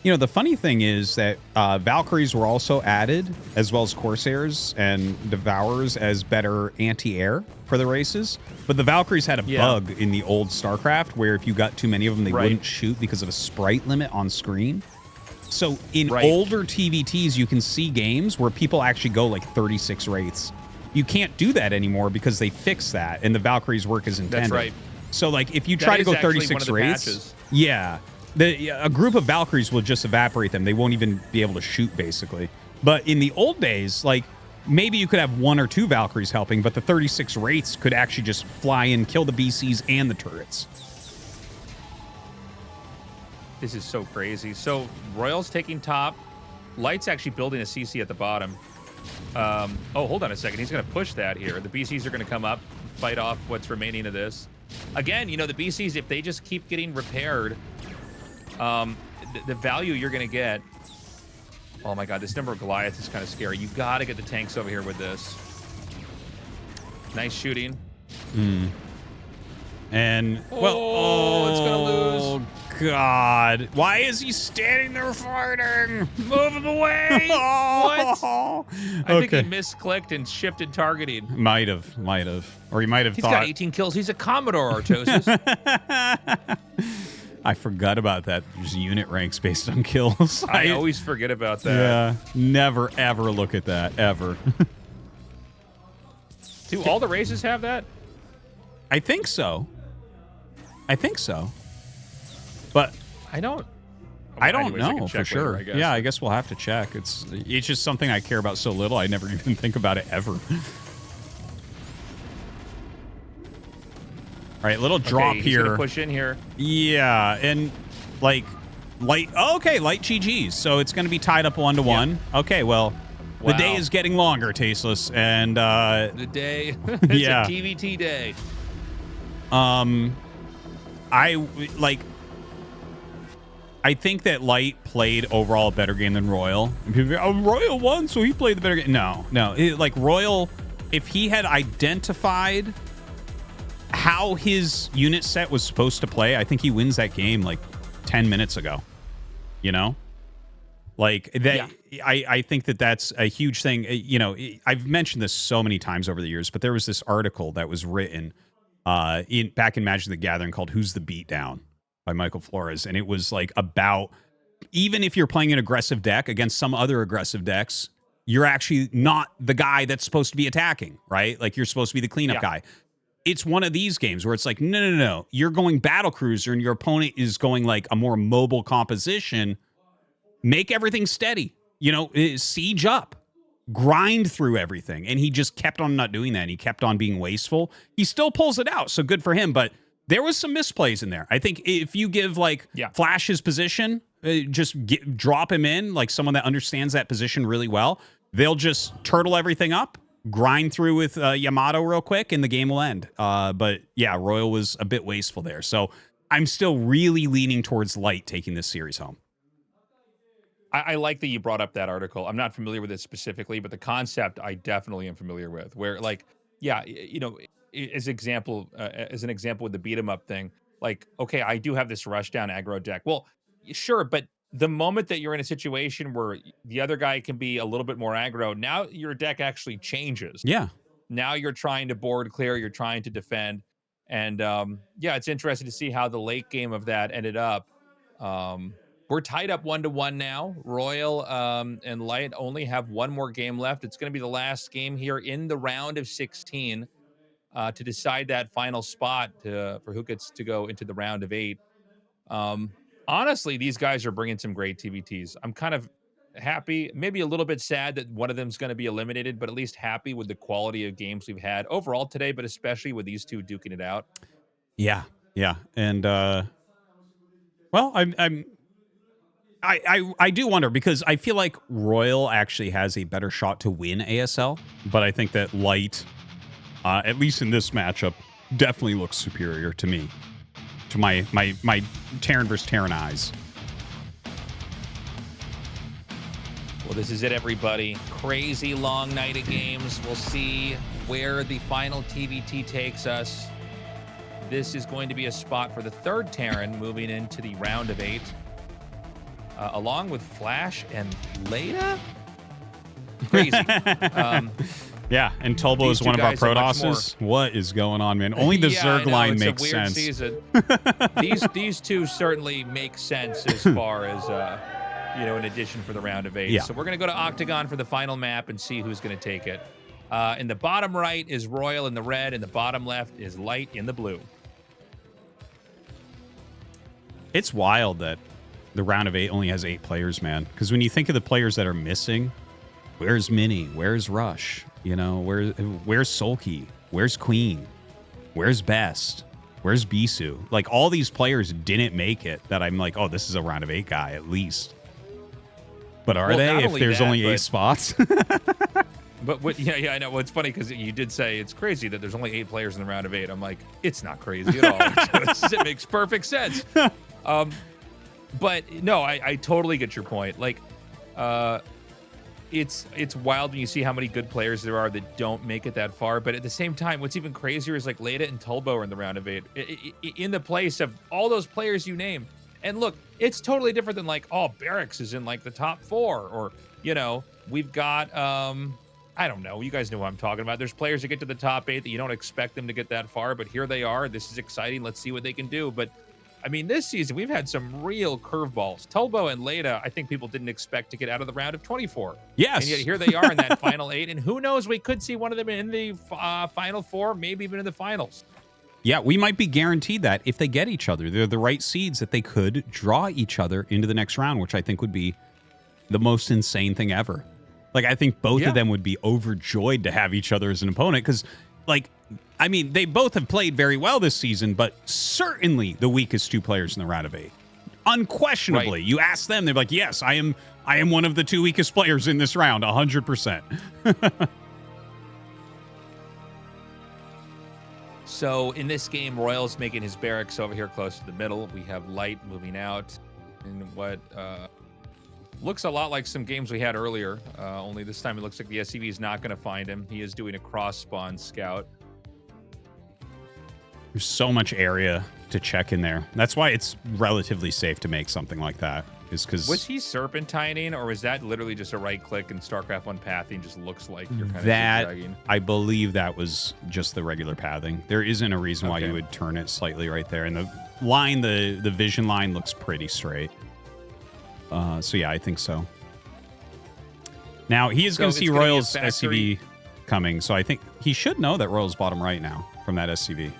You know, the funny thing is that Valkyries were also added, as well as Corsairs and Devourers, as better anti-air for the races. But the Valkyries had a bug in the old StarCraft where if you got too many of them, they wouldn't shoot because of a sprite limit on screen. So in older TVTs, you can see games where people actually go like 36 Wraiths. You can't do that anymore because they fixed that, and the Valkyries work as intended. That's right. So like if you try to go 36 Wraiths, a group of Valkyries will just evaporate them. They won't even be able to shoot, basically. But in the old days, like, maybe you could have 1 or 2 Valkyries helping, but the 36 Wraiths could actually just fly in, kill the BCs and the turrets. This is so crazy. So Royal's taking top. Light's actually building a CC at the bottom. Oh, hold on a second. He's going to push that here. The BCs are going to come up, fight off what's remaining of this. Again, you know, the BCs, if they just keep getting repaired, the value you're going to get. Oh my God, this number of Goliaths is kind of scary. You got to get the tanks over here with this. Nice shooting. And it's gonna lose. God, why is he standing there fighting? Move him away. What? I think he misclicked and shifted targeting. Might have, or he might have He's thought. got 18 kills. He's a Commodore, Tastosis. I forgot about that. There's unit ranks based on kills. I always forget about that. Yeah, never ever look at that ever. Do all the races have that? I think so. But I don't know for sure. Later, yeah, I guess we'll have to check. It's just something I care about so little. I never even think about it ever. All right, little drop he's here. Gonna push in here. Yeah, and like light. Oh, okay, light GGs. So it's going to be tied up 1-1. Yeah. Okay, well, the day is getting longer, Tasteless, and the day. It's a TVT day. I think that Light played overall a better game than Royal. And people go, Royal won, so he played the better game. No. Like Royal, if he had identified how his unit set was supposed to play, I think he wins that game like 10 minutes ago. You know? Like that. Yeah. I think that that's a huge thing. You know, I've mentioned this so many times over the years, but there was this article that was written back in Magic the Gathering called "Who's the Beatdown" by Michael Flores, and it was like about even if you're playing an aggressive deck against some other aggressive decks, you're actually not the guy that's supposed to be attacking, right? Like you're supposed to be the cleanup guy. It's one of these games where it's like, no. You're going battle cruiser and your opponent is going like a more mobile composition. Make everything steady. Siege up. Grind through everything. And he just kept on not doing that. And he kept on being wasteful. He still pulls it out, so good for him. But there was some misplays in there. I think if you give like Flash his position, drop him in, like someone that understands that position really well, they'll just turtle everything up. Grind through with Yamato real quick and the game will end. But yeah, Royal was a bit wasteful there. So I'm still really leaning towards Light taking this series home. I like that you brought up that article. I'm not familiar with it specifically, but the concept I definitely am familiar with. Where like, as an example with the beat 'em up thing, like, okay, I do have this rush down aggro deck. Well, sure, but the moment that you're in a situation where the other guy can be a little bit more aggro, now your deck actually changes. Yeah. Now you're trying to board clear, you're trying to defend. And it's interesting to see how the late game of that ended up. We're tied up 1-1 now. Royal and Light only have one more game left. It's going to be the last game here in the round of 16 to decide that final spot for who gets to go into the round of 8. Honestly, these guys are bringing some great TVTs. I'm kind of happy, maybe a little bit sad that one of them's going to be eliminated, but at least happy with the quality of games we've had overall today, but especially with these two duking it out. Yeah. And well, I do wonder because I feel like Royal actually has a better shot to win ASL, but I think that Light, at least in this matchup, definitely looks superior to me, to my Terran versus Terran eyes. Well, this is it, everybody. Crazy long night of games. We'll see where the final TVT takes us. This is going to be a spot for the third Terran moving into the round of 8. Along with Flash and Leta? Crazy. Yeah, and Tulbo is one of our Protosses. What is going on, man? Only the Zerg line makes sense. Season. These two certainly make sense as far as an addition for the round of 8. Yeah. So we're going to go to Octagon for the final map and see who's going to take it. In the bottom right is Royal in the red, and the bottom left is Light in the blue. It's wild that the round of 8 only has 8 players, man. Because when you think of the players that are missing, where's Minnie? Where's Rush? Where's Sulky? Where's Queen? Where's Best? Where's Bisu? Like, all these players didn't make it that I'm like, oh, this is a round of 8 guy at least. But are they if there's only 8 spots? But I know. Well, it's funny because you did say it's crazy that there's only 8 players in the round of 8. I'm like, it's not crazy at all. It makes perfect sense. But no, I totally get your point. Like, it's wild when you see how many good players there are that don't make it that far. But at the same time, what's even crazier is like Leta and Tulbo are in the round of 8 in the place of all those players you named. And look, it's totally different than like, oh, BarrackS is in like the top 4, or we've got I don't know. You guys know what I'm talking about. There's players that get to the top 8 that you don't expect them to get that far, but here they are. This is exciting. Let's see what they can do. But I mean, this season, we've had some real curveballs. Tulbo and Leta, I think people didn't expect to get out of the round of 24. Yes. And yet here they are in that final 8. And who knows, we could see one of them in the final 4, maybe even in the finals. Yeah, we might be guaranteed that if they get each other, they're the right seeds, that they could draw each other into the next round, which I think would be the most insane thing ever. Like, I think both of them would be overjoyed to have each other as an opponent because, like, I mean, they both have played very well this season, but certainly the weakest 2 players in the round of 8. Unquestionably. Right. You ask them, they're like, yes, I am one of the 2 weakest players in this round, 100%. So in this game, Royal's making his BarrackS over here close to the middle. We have Light moving out in what looks a lot like some games we had earlier, only this time it looks like the SCV is not going to find him. He is doing a cross-spawn scout. There's so much area to check in there. That's why it's relatively safe to make something like that. is because Was he serpentining, or was that literally just a right click and StarCraft 1 pathing just looks like you're kind of zigzagging? I believe that was just the regular pathing. There isn't a reason why Okay. you would turn it slightly right there. And the line, the vision line looks pretty straight. So yeah, I think so. Now, he is going to So see it's gonna be a Royal's factory- SCV coming, so I think he should know that Royal's bottom right now from that SCV.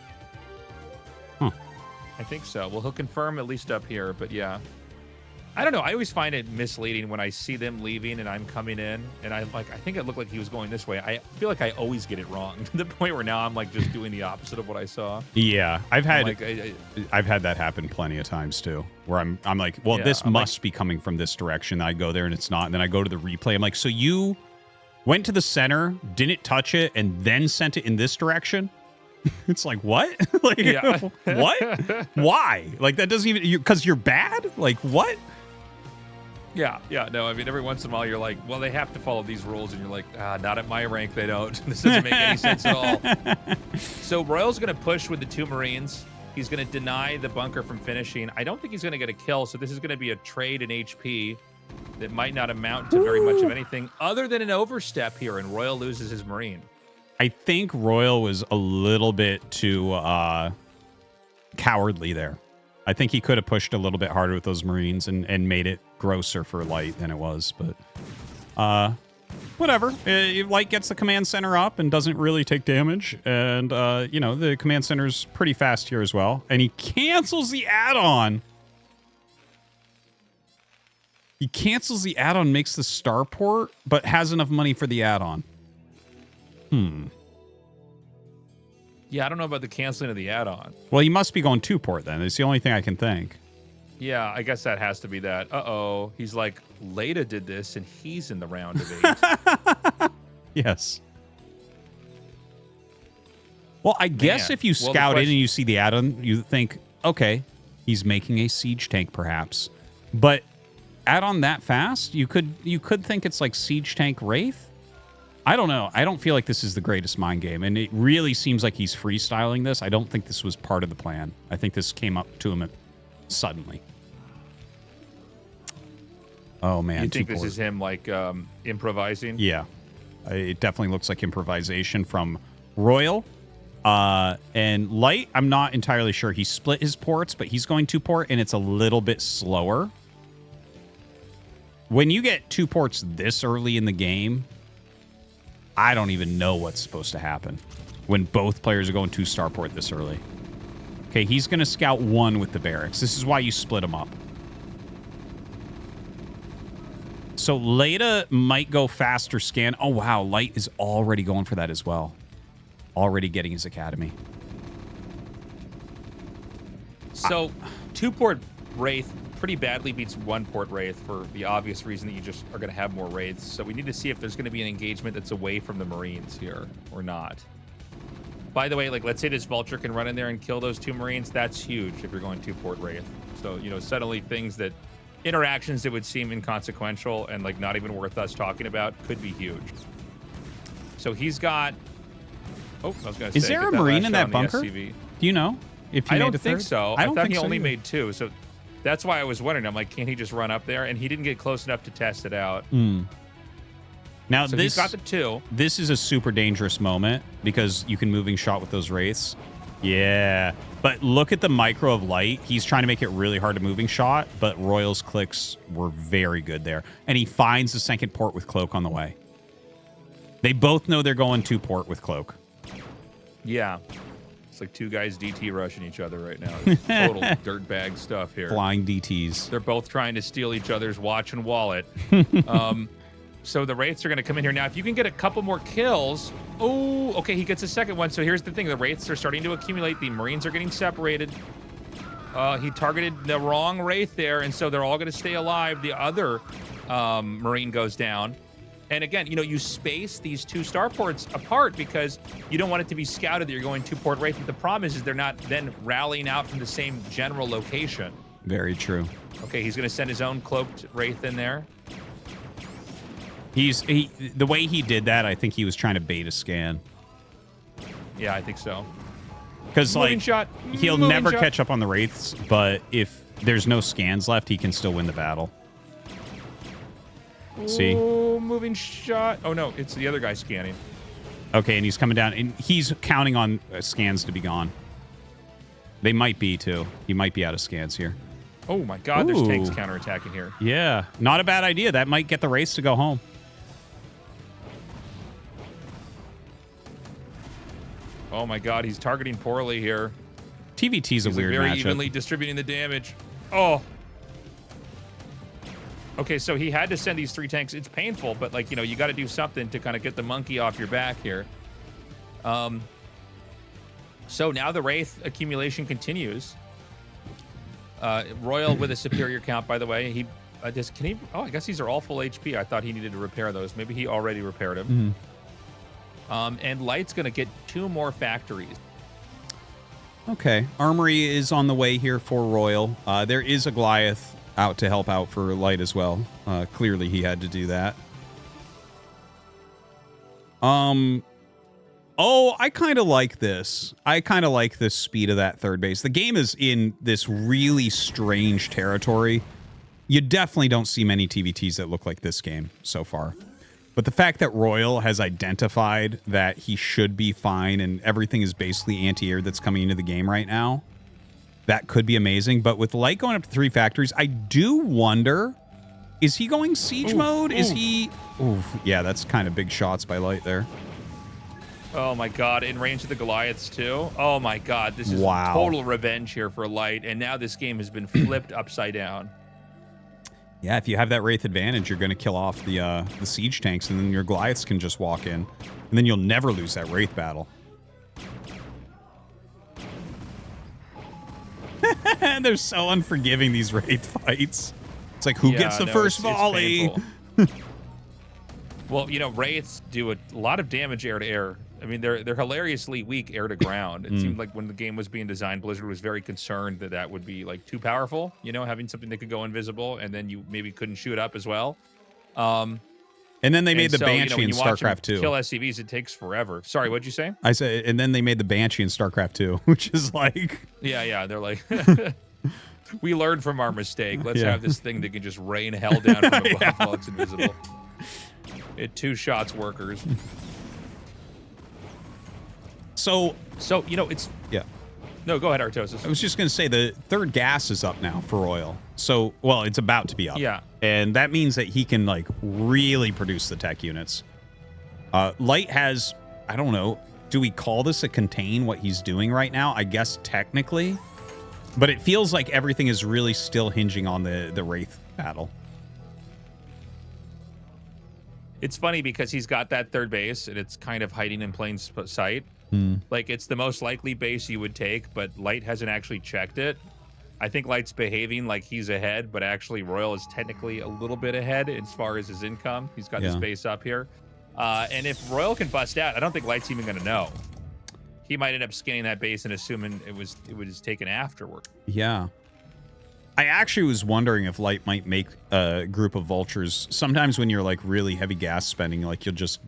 I think so. Well, he'll confirm at least up here, but yeah. I don't know. I always find it misleading when I see them leaving and I'm coming in, and I think it looked like he was going this way. I feel like I always get it wrong to the point where now I'm like just doing the opposite of what I saw. Yeah, I've had like, I've had that happen plenty of times too, where I'm like, well, Yeah, this I'm like- must be coming from this direction. I go there and it's not, and then I go to the replay. I'm like, so you went to the center, didn't touch it, and then sent it in this direction? It's like, what? Like, Yeah. what? Why? Like, that doesn't even, because you're bad? Like, what? Yeah, no, I mean, every once in a while you're like, well, they have to follow these rules, and you're like, not at my rank, they don't. This doesn't make any sense at all. So Royal's going to push with the 2 Marines. He's going to deny the bunker from finishing. I don't think he's going to get a kill, so this is going to be a trade in HP that might not amount to very much of anything other than an overstep here, and Royal loses his Marine. I think Royal was a little bit too cowardly there. I think he could have pushed a little bit harder with those Marines and made it grosser for Light than it was. But whatever. Light gets the command center up and doesn't really take damage. And, the command center's pretty fast here as well. And he cancels the add-on. He cancels the add-on, makes the starport, but has enough money for the add-on. Yeah, I don't know about the canceling of the add-on. Well, he must be going 2-port then. It's the only thing I can think. Yeah, I guess that has to be that. Uh-oh. He's like, Leta did this, and he's in the round of 8. Yes. Well, I guess Man. if you Well, the scout in question- and you see the add-on, you think, okay, he's making a siege tank perhaps. But add-on that fast, you could think it's like siege tank Wraith. I don't know. I don't feel like this is the greatest mind game, and it really seems like he's freestyling this. I don't think this was part of the plan. I think this came up to him suddenly. Oh man, You think this 2-port. is him like improvising? Yeah, it definitely looks like improvisation from Royal. And Light, I'm not entirely sure. He split his ports, but he's going 2-port, and it's a little bit slower. When you get 2 ports this early in the game, I don't even know what's supposed to happen when both players are going 2 starport this early. Okay, he's going to scout 1 with the barracks. This is why you split them up. So Leta might go faster scan. Oh, wow. Light is already going for that as well. Already getting his academy. So 2-port Wraith pretty badly beats 1-port Wraith for the obvious reason that you just are going to have more Wraiths. So we need to see if there's going to be an engagement that's away from the Marines here or not. By the way, like, let's say this Vulture can run in there and kill those 2 Marines. That's huge if you're going 2-port Wraith. So, suddenly interactions that would seem inconsequential and like not even worth us talking about could be huge. So he's got... Oh, I was going to say... Is there a get Marine last in shot that on the bunker? SCV. Do you know? If he I made don't a think third? so. I don't thought think he so only either. made 2. So that's why I was wondering. I'm like, can't he just run up there? And he didn't get close enough to test it out. Now So this he's got the 2. This is a super dangerous moment because you can moving shot with those Wraiths. Yeah. But look at the micro of Light. He's trying to make it really hard to moving shot, but Royal's clicks were very good there. And he finds the 2nd port with Cloak on the way. They both know they're going 2-port with Cloak. Yeah. It's like 2 guys DT rushing each other right now. Total dirtbag stuff here. Flying DTs. They're both trying to steal each other's watch and wallet. So the Wraiths are going to come in here. Now, if you can get a couple more kills... Oh, okay, he gets a 2nd one. So here's the thing. The Wraiths are starting to accumulate. The Marines are getting separated. He targeted the wrong Wraith there, and so they're all going to stay alive. The other Marine goes down. And again, you space these 2 starports apart because you don't want it to be scouted that you're going 2-port Wraith. But the problem is they're not then rallying out from the same general location. Very true. Okay, he's going to send his own cloaked Wraith in there. The way he did that, I think he was trying to bait a scan. Yeah, I think so. Because Moving shot. he'll Moving never shot. catch up on the Wraiths, but if there's no scans left, he can still win the battle. See? Oh, moving shot. Oh, no, it's the other guy scanning. Okay, and he's coming down, and he's counting on scans to be gone. They might be, too. He might be out of scans here. Oh, my God, there's tanks Ooh. counterattacking here. Yeah, not a bad idea. That might get the race to go home. Oh, my God, he's targeting poorly here. TVT's a weird very matchup. evenly distributing the damage. Oh. Okay, so he had to send these 3 tanks. It's painful, but, like, you know, you got to do something to kind of get the monkey off your back here. So now the Wraith accumulation continues. Royal with a superior count, by the way. He can he? Oh, I guess these are all full HP. I thought he needed to repair those. Maybe he already repaired them. And Light's going to get 2 more factories. Okay, Armory is on the way here for Royal. There is a Goliath out to help out for Light as well. Clearly he had to do that. Oh, I kind of like this. I kind of like the speed of that third base. The game is in this really strange territory. You definitely don't see many TVTs that look like this game so far. But the fact that Royal has identified that he should be fine and everything is basically anti-air that's coming into the game right now, that could be amazing. But with Light going up to 3 factories, I do wonder, is he going siege mode? Is he... Ooh, yeah, that's kind of big shots by Light there. Oh, my God. In range of the Goliaths, too. Oh, my God. This is total revenge here for Light. And now this game has been flipped upside down. Yeah, if you have that Wraith advantage, you're going to kill off the siege tanks, and then your Goliaths can just walk in. And then you'll never lose that Wraith battle. They're so unforgiving, these Wraith fights. It's like, who gets the first volley? Well, you know, Wraiths do a lot of damage air to air. I mean, they're hilariously weak air to ground. It seemed like when the game was being designed, Blizzard was very concerned that that would be like too powerful, you know, having something that could go invisible and then you maybe couldn't shoot up as well. And then they made the Banshee in StarCraft 2. Kill SCVs, it takes forever. Sorry, what'd you say? I said, and then they made the Banshee in StarCraft 2, which is like... Yeah, they're like... We learned from our mistake. Let's have this thing that can just rain hell down from above while it's invisible. It 2 shots workers. So, you know, it's... Yeah. No, go ahead, Artosis. I was just going to say the third gas is up now for Royal. So, well, it's about to be up. Yeah. And that means that he can, like, really produce the tech units. Light has, I don't know, do we call this a contain what he's doing right now? I guess technically. But it feels like everything is really still hinging on the Wraith battle. It's funny because he's got that third base and it's kind of hiding in plain sight. Like, it's the most likely base you would take, but Light hasn't actually checked it. I think Light's behaving like he's ahead, but actually Royal is technically a little bit ahead as far as his income. He's got this base up here. And if Royal can bust out, I don't think Light's even going to know. He might end up scanning that base and assuming it was taken afterward. Yeah. I actually was wondering if Light might make a group of vultures. Sometimes when you're like really heavy gas spending, like you'll just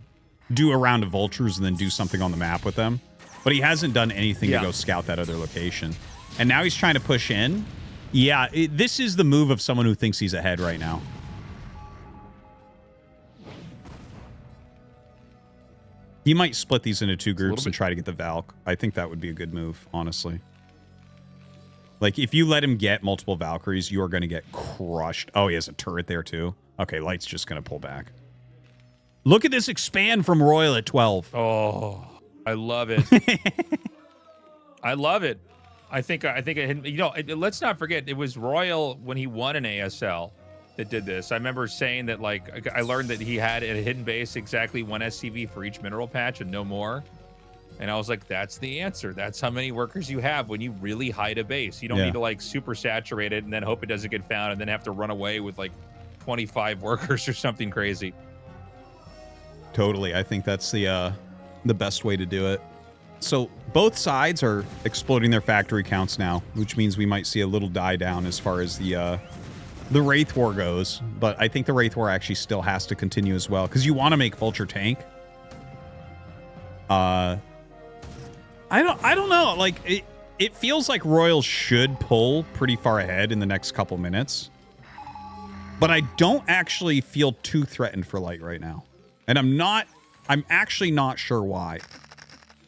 do a round of vultures and then do something on the map with them. But he hasn't done anything to go scout that other location. And now he's trying to push in. Yeah, this is the move of someone who thinks he's ahead right now. He might split these into 2 groups and try to get the Valk. I think that would be a good move, honestly. Like, if you let him get multiple Valkyries, you are going to get crushed. Oh, he has a turret there, too. Okay, Light's just going to pull back. Look at this expand from Royal at 12. Oh, I love it. I love it. I think, you know, let's not forget, it was Royal when he won an ASL that did this. I remember saying that, like, I learned that he had a hidden base exactly 1 SCV for each mineral patch and no more. And I was like, that's the answer. That's how many workers you have when you really hide a base. You don't need to, like, super saturate it and then hope it doesn't get found and then have to run away with, like, 25 workers or something crazy. Totally. I think that's the best way to do it. So both sides are exploding their factory counts now, which means we might see a little die down as far as the Wraith War goes. But I think the Wraith War actually still has to continue as well, because you want to make Vulture tank. I don't know. Like, it feels like Royal should pull pretty far ahead in the next couple minutes. But I don't actually feel too threatened for Light right now. And I'm actually not sure why.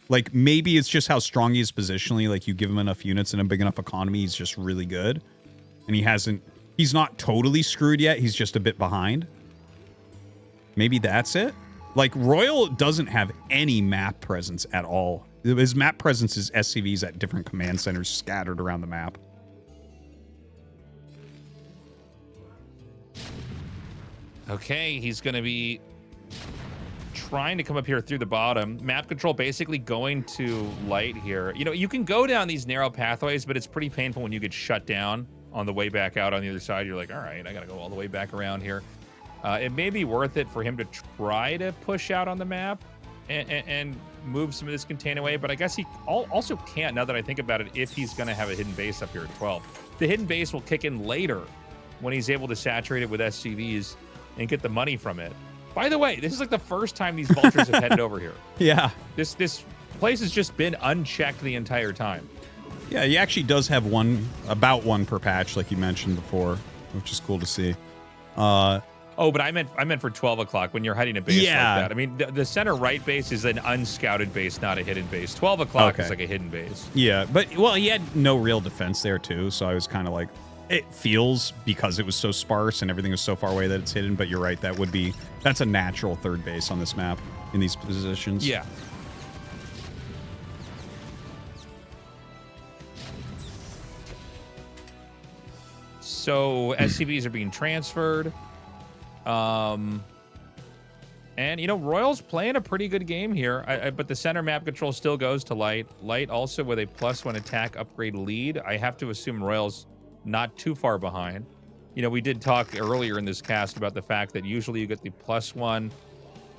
Like, maybe it's just how strong he is positionally. Like, you give him enough units and a big enough economy, he's just really good. And he's not totally screwed yet. He's just a bit behind. Maybe that's it. Like, Royal doesn't have any map presence at all. His map presence is SCVs at different command centers scattered around the map. Okay, he's going to be trying to come up here through the bottom. Map control basically going to Light here. You know, you can go down these narrow pathways, but it's pretty painful when you get shut down on the way back out on the other side. You're like, all right, I got to go all the way back around here. It may be worth it for him to try to push out on the map and move some of this contain away, but I guess he also can't, now that I think about it, if he's going to have a hidden base up here at 12. The hidden base will kick in later when he's able to saturate it with SCVs and get the money from it. By the way, this is like the first time these vultures have headed over here. Yeah. This place has just been unchecked the entire time. Yeah, he actually does have about one per patch, like you mentioned before, which is cool to see. Oh, but I meant for 12 o'clock when you're hiding a base like that. I mean, the center right base is an unscouted base, not a hidden base. 12 o'clock is like a hidden base. Yeah, but, well, he had no real defense there, too, so I was kind of like, it feels, because it was so sparse and everything was so far away that it's hidden, but you're right, that's a natural third base on this map in these positions. Yeah. So SCVs are being transferred. And, you know, Royal's playing a pretty good game here, but the center map control still goes to Light. Light also with a +1 attack upgrade lead. I have to assume Royal's not too far behind. You know, we did talk earlier in this cast about the fact that usually you get the +1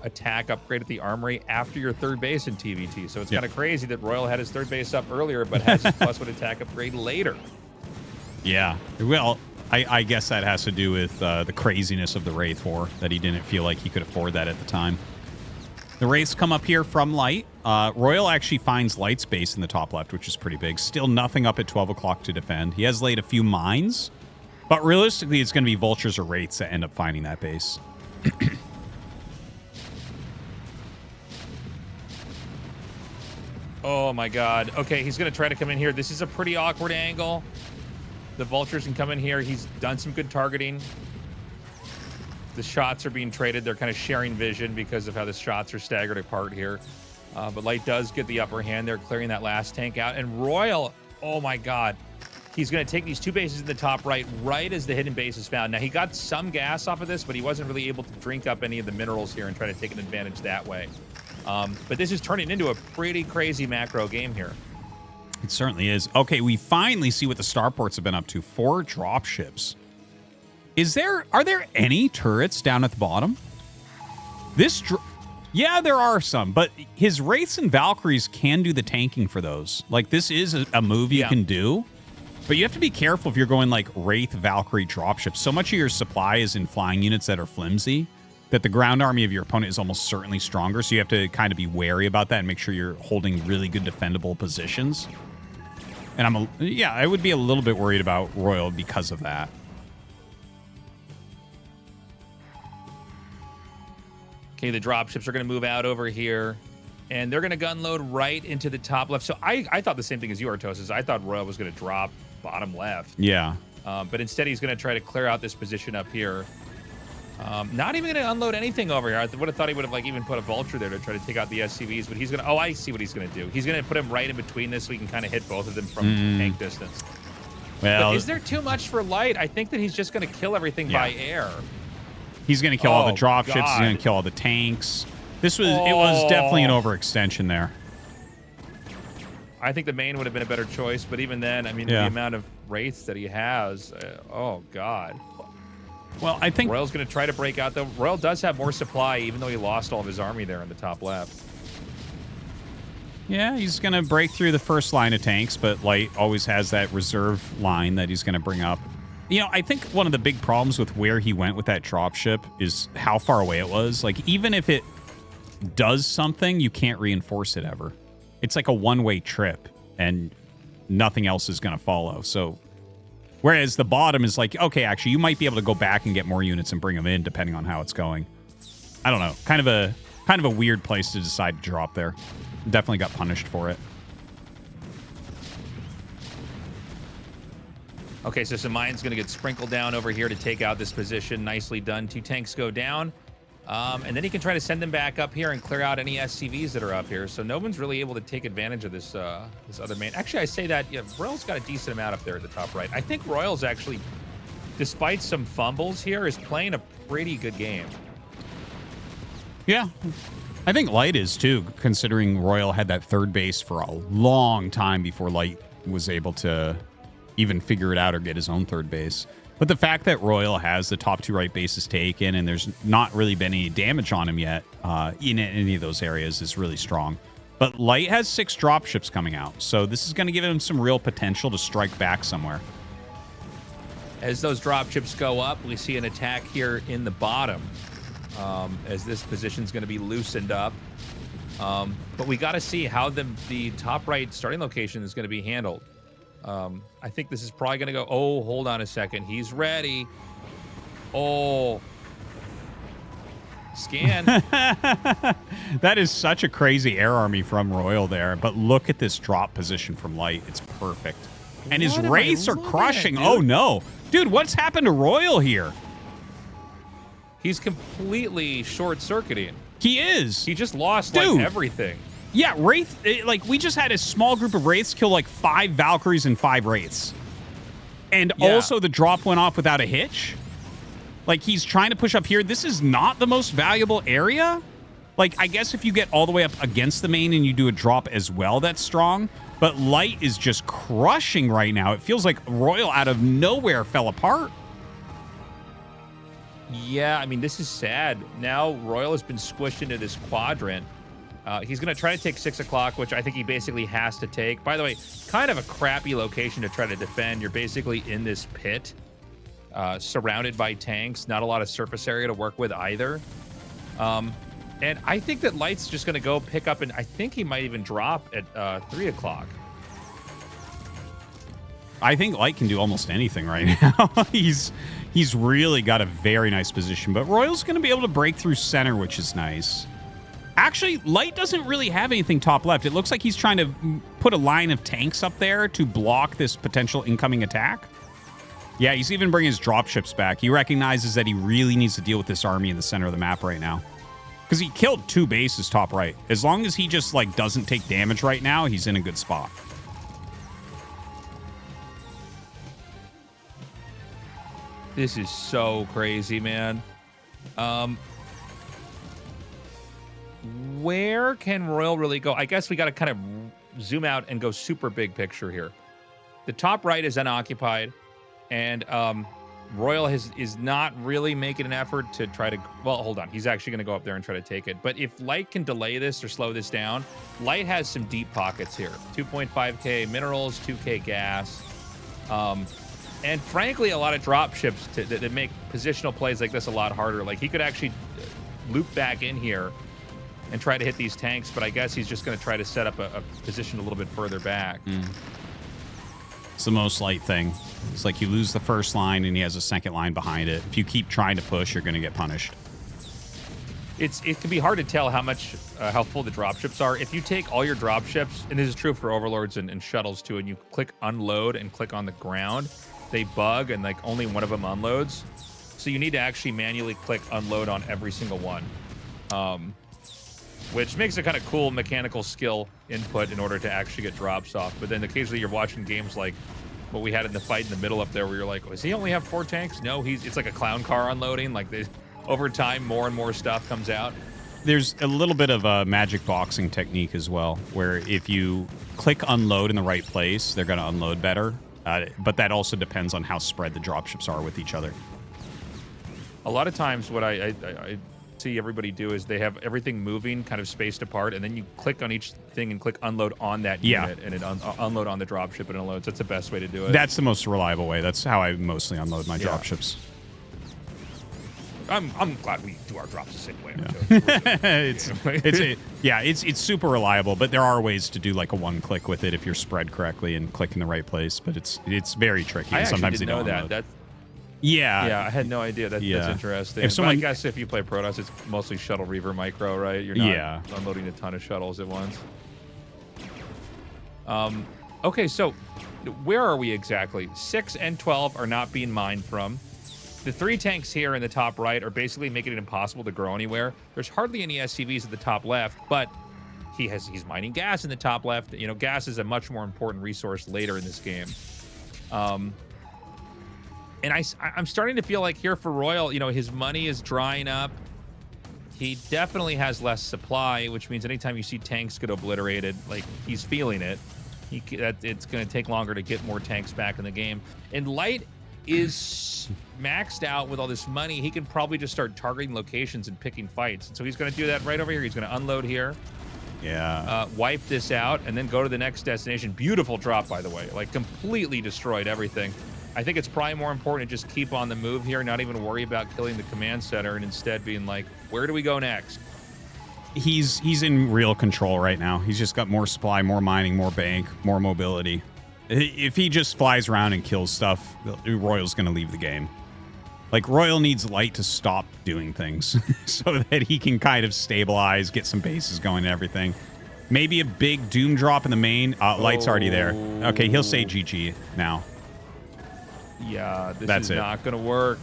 attack upgrade at the armory after your third base in TVT. So it's kind of crazy that Royal had his third base up earlier, but has his +1 attack upgrade later. Yeah. Well, I guess that has to do with the craziness of the Wraith War, that he didn't feel like he could afford that at the time. The Wraiths come up here from Light. Royal actually finds Light's base in the top left, which is pretty big. Still nothing up at 12 o'clock to defend. He has laid a few mines, but realistically, it's going to be Vultures or Wraiths that end up finding that base. Oh my god. Okay, he's going to try to come in here. This is a pretty awkward angle. The Vultures can come in here. He's done some good targeting. The shots are being traded. They're kind of sharing vision because of how the shots are staggered apart here. But Light does get the upper hand there, clearing that last tank out. And Royal, oh my god. He's going to take these two bases in the top right as the hidden base is found. Now, he got some gas off of this, but he wasn't really able to drink up any of the minerals here and try to take an advantage that way. But this is turning into a pretty crazy macro game here. It certainly is. Okay, we finally see what the starports have been up to. 4 dropships. Are there any turrets down at the bottom? Yeah, there are some, but his Wraiths and Valkyries can do the tanking for those. Like, this is a move you can do, but you have to be careful if you're going like Wraith, Valkyrie dropships. So much of your supply is in flying units that are flimsy that the ground army of your opponent is almost certainly stronger, so you have to kind of be wary about that and make sure you're holding really good defendable positions. And I would be a little bit worried about Royal because of that. Okay, the dropships are going to move out over here, and they're going to gun load right into the top left. So I thought the same thing as you, Tastosis. I thought Royal was going to drop bottom left. Yeah. But instead, he's going to try to clear out this position up here. Not even going to unload anything over here. I would have thought he would have like even put a Vulture there to try to take out the SCVs, but he's going to... Oh, I see what he's going to do. He's going to put him right in between this so he can kind of hit both of them from tank distance. Well, but is there too much for Light? I think that he's just going to kill everything by air. He's going to kill all the dropships. He's going to kill all the tanks. It was definitely an overextension there. I think the main would have been a better choice, but even then, I mean, the amount of Wraiths that he has, oh, God. Well, I think Royal's going to try to break out, though. Royal does have more supply, even though he lost all of his army there in the top left. Yeah, he's going to break through the first line of tanks, but Light always has that reserve line that he's going to bring up. You know, I think one of the big problems with where he went with that dropship is how far away it was. Like, even if it does something, you can't reinforce it ever. It's like a one-way trip, and nothing else is going to follow. So Whereas the bottom is like, okay, actually, you might be able to go back and get more units and bring them in depending on how it's going. I don't know. Kind of a weird place to decide to drop there. Definitely got punished for it. Okay, so some mine's going to get sprinkled down over here to take out this position. Nicely done. 2 tanks go down. And then he can try to send them back up here and clear out any SCVs that are up here. So no one's really able to take advantage of this this other main. Actually, I say that, yeah, Royal's got a decent amount up there at the top right. I think Royal's actually, despite some fumbles here, is playing a pretty good game. Yeah. I think Light is too, considering Royal had that third base for a long time before Light was able to even figure it out or get his own third base. But the fact that Royal has the top 2 right bases taken and there's not really been any damage on him yet in any of those areas is really strong. But Light has 6 dropships coming out, so this is going to give him some real potential to strike back somewhere. As those dropships go up, we see an attack here in the bottom as this position's going to be loosened up. But we got to see how the top right starting location is going to be handled. I think this is probably going to go... Oh, hold on a second. He's ready. Oh. Scan. That is such a crazy air army from Royal there. But look at this drop position from Light. It's perfect. And his wraiths are crushing. Oh, no. Dude, what's happened to Royal here? He's completely short-circuiting. He is. He just lost, like, everything. Yeah, Wraith, like, we just had a small group of Wraiths kill, like, 5 Valkyries and 5 Wraiths. And also the drop went off without a hitch. Like, he's trying to push up here. This is not the most valuable area. Like, I guess if you get all the way up against the main and you do a drop as well, that's strong. But Light is just crushing right now. It feels like Royal out of nowhere fell apart. Yeah, I mean, this is sad. Now Royal has been squished into this quadrant. He's going to try to take 6 o'clock, which I think he basically has to take. By the way, kind of a crappy location to try to defend. You're basically in this pit, surrounded by tanks. Not a lot of surface area to work with either. And I think that Light's just going to go pick up, and I think he might even drop at 3 o'clock. I think Light can do almost anything right now. He's really got a very nice position, but Royal's going to be able to break through center, which is nice. Actually, Light doesn't really have anything top left. It looks like he's trying to put a line of tanks up there to block this potential incoming attack. Yeah, he's even bringing his dropships back. He recognizes that he really needs to deal with this army in the center of the map right now. Because he killed 2 bases top right. As long as he just, like, doesn't take damage right now, he's in a good spot. This is so crazy, man. Where can Royal really go? I guess we got to kind of zoom out and go super big picture here. The top right is unoccupied, and Royal is not really making an effort to try to... Well, hold on. He's actually going to go up there and try to take it. But if Light can delay this or slow this down, Light has some deep pockets here. 2.5k minerals, 2k gas. And frankly, a lot of drop ships that make positional plays like this a lot harder. Like, he could actually loop back in here and try to hit these tanks, but I guess he's just going to try to set up a position a little bit further back. It's the most Light thing. It's like you lose the first line and he has a second line behind it. If you keep trying to push, you're going to get punished. It can be hard to tell how full the dropships are. If you take all your dropships, and this is true for overlords and shuttles too, and you click unload and click on the ground, they bug and like only one of them unloads. So you need to actually manually click unload on every single one. Which makes a kind of cool mechanical skill input in order to actually get drops off. But then occasionally you're watching games like what we had in the fight in the middle up there where you're like, does he only have 4 tanks? No, it's like a clown car unloading. Like over time, more and more stuff comes out. There's a little bit of a magic boxing technique as well, where if you click unload in the right place, they're going to unload better. But that also depends on how spread the dropships are with each other. A lot of times what I see everybody do is they have everything moving kind of spaced apart, and then you click on each thing and click unload on that unit, and it unload on the dropship and unloads. That's the best way to do it. That's the most reliable way. That's how I mostly unload my dropships. I'm glad we do our drops the same way. It's super reliable, but there are ways to do like a one click with it if you're spread correctly and click in the right place. But it's very tricky. I and actually sometimes didn't they know don't that. unload. Yeah, I had no idea. That's interesting. If someone, I guess if you play Protoss, it's mostly shuttle reaver micro, right? You're not unloading a ton of shuttles at once. Okay, so where are we exactly? 6 and 12 are not being mined from. The 3 tanks here in the top right are basically making it impossible to grow anywhere. There's hardly any SCVs at the top left, but he's mining gas in the top left. You know, gas is a much more important resource later in this game. And I'm starting to feel like here for Royal, you know, his money is drying up. He definitely has less supply, which means anytime you see tanks get obliterated, like, he's feeling it. It's going to take longer to get more tanks back in the game. And Light is maxed out with all this money. He can probably just start targeting locations and picking fights. And so he's going to do that right over here. He's going to unload here. Yeah. Wipe this out and then go to the next destination. Beautiful drop, by the way. Like, completely destroyed everything. I think it's probably more important to just keep on the move here, not even worry about killing the command center, and instead being like, where do we go next? He's in real control right now. He's just got more supply, more mining, more bank, more mobility. If he just flies around and kills stuff, Royal's going to leave the game. Like, Royal needs Light to stop doing things so that he can kind of stabilize, get some bases going and everything. Maybe a big Doom drop in the main. Light's already there. Okay, he'll say GG now. Yeah, this is not going to work.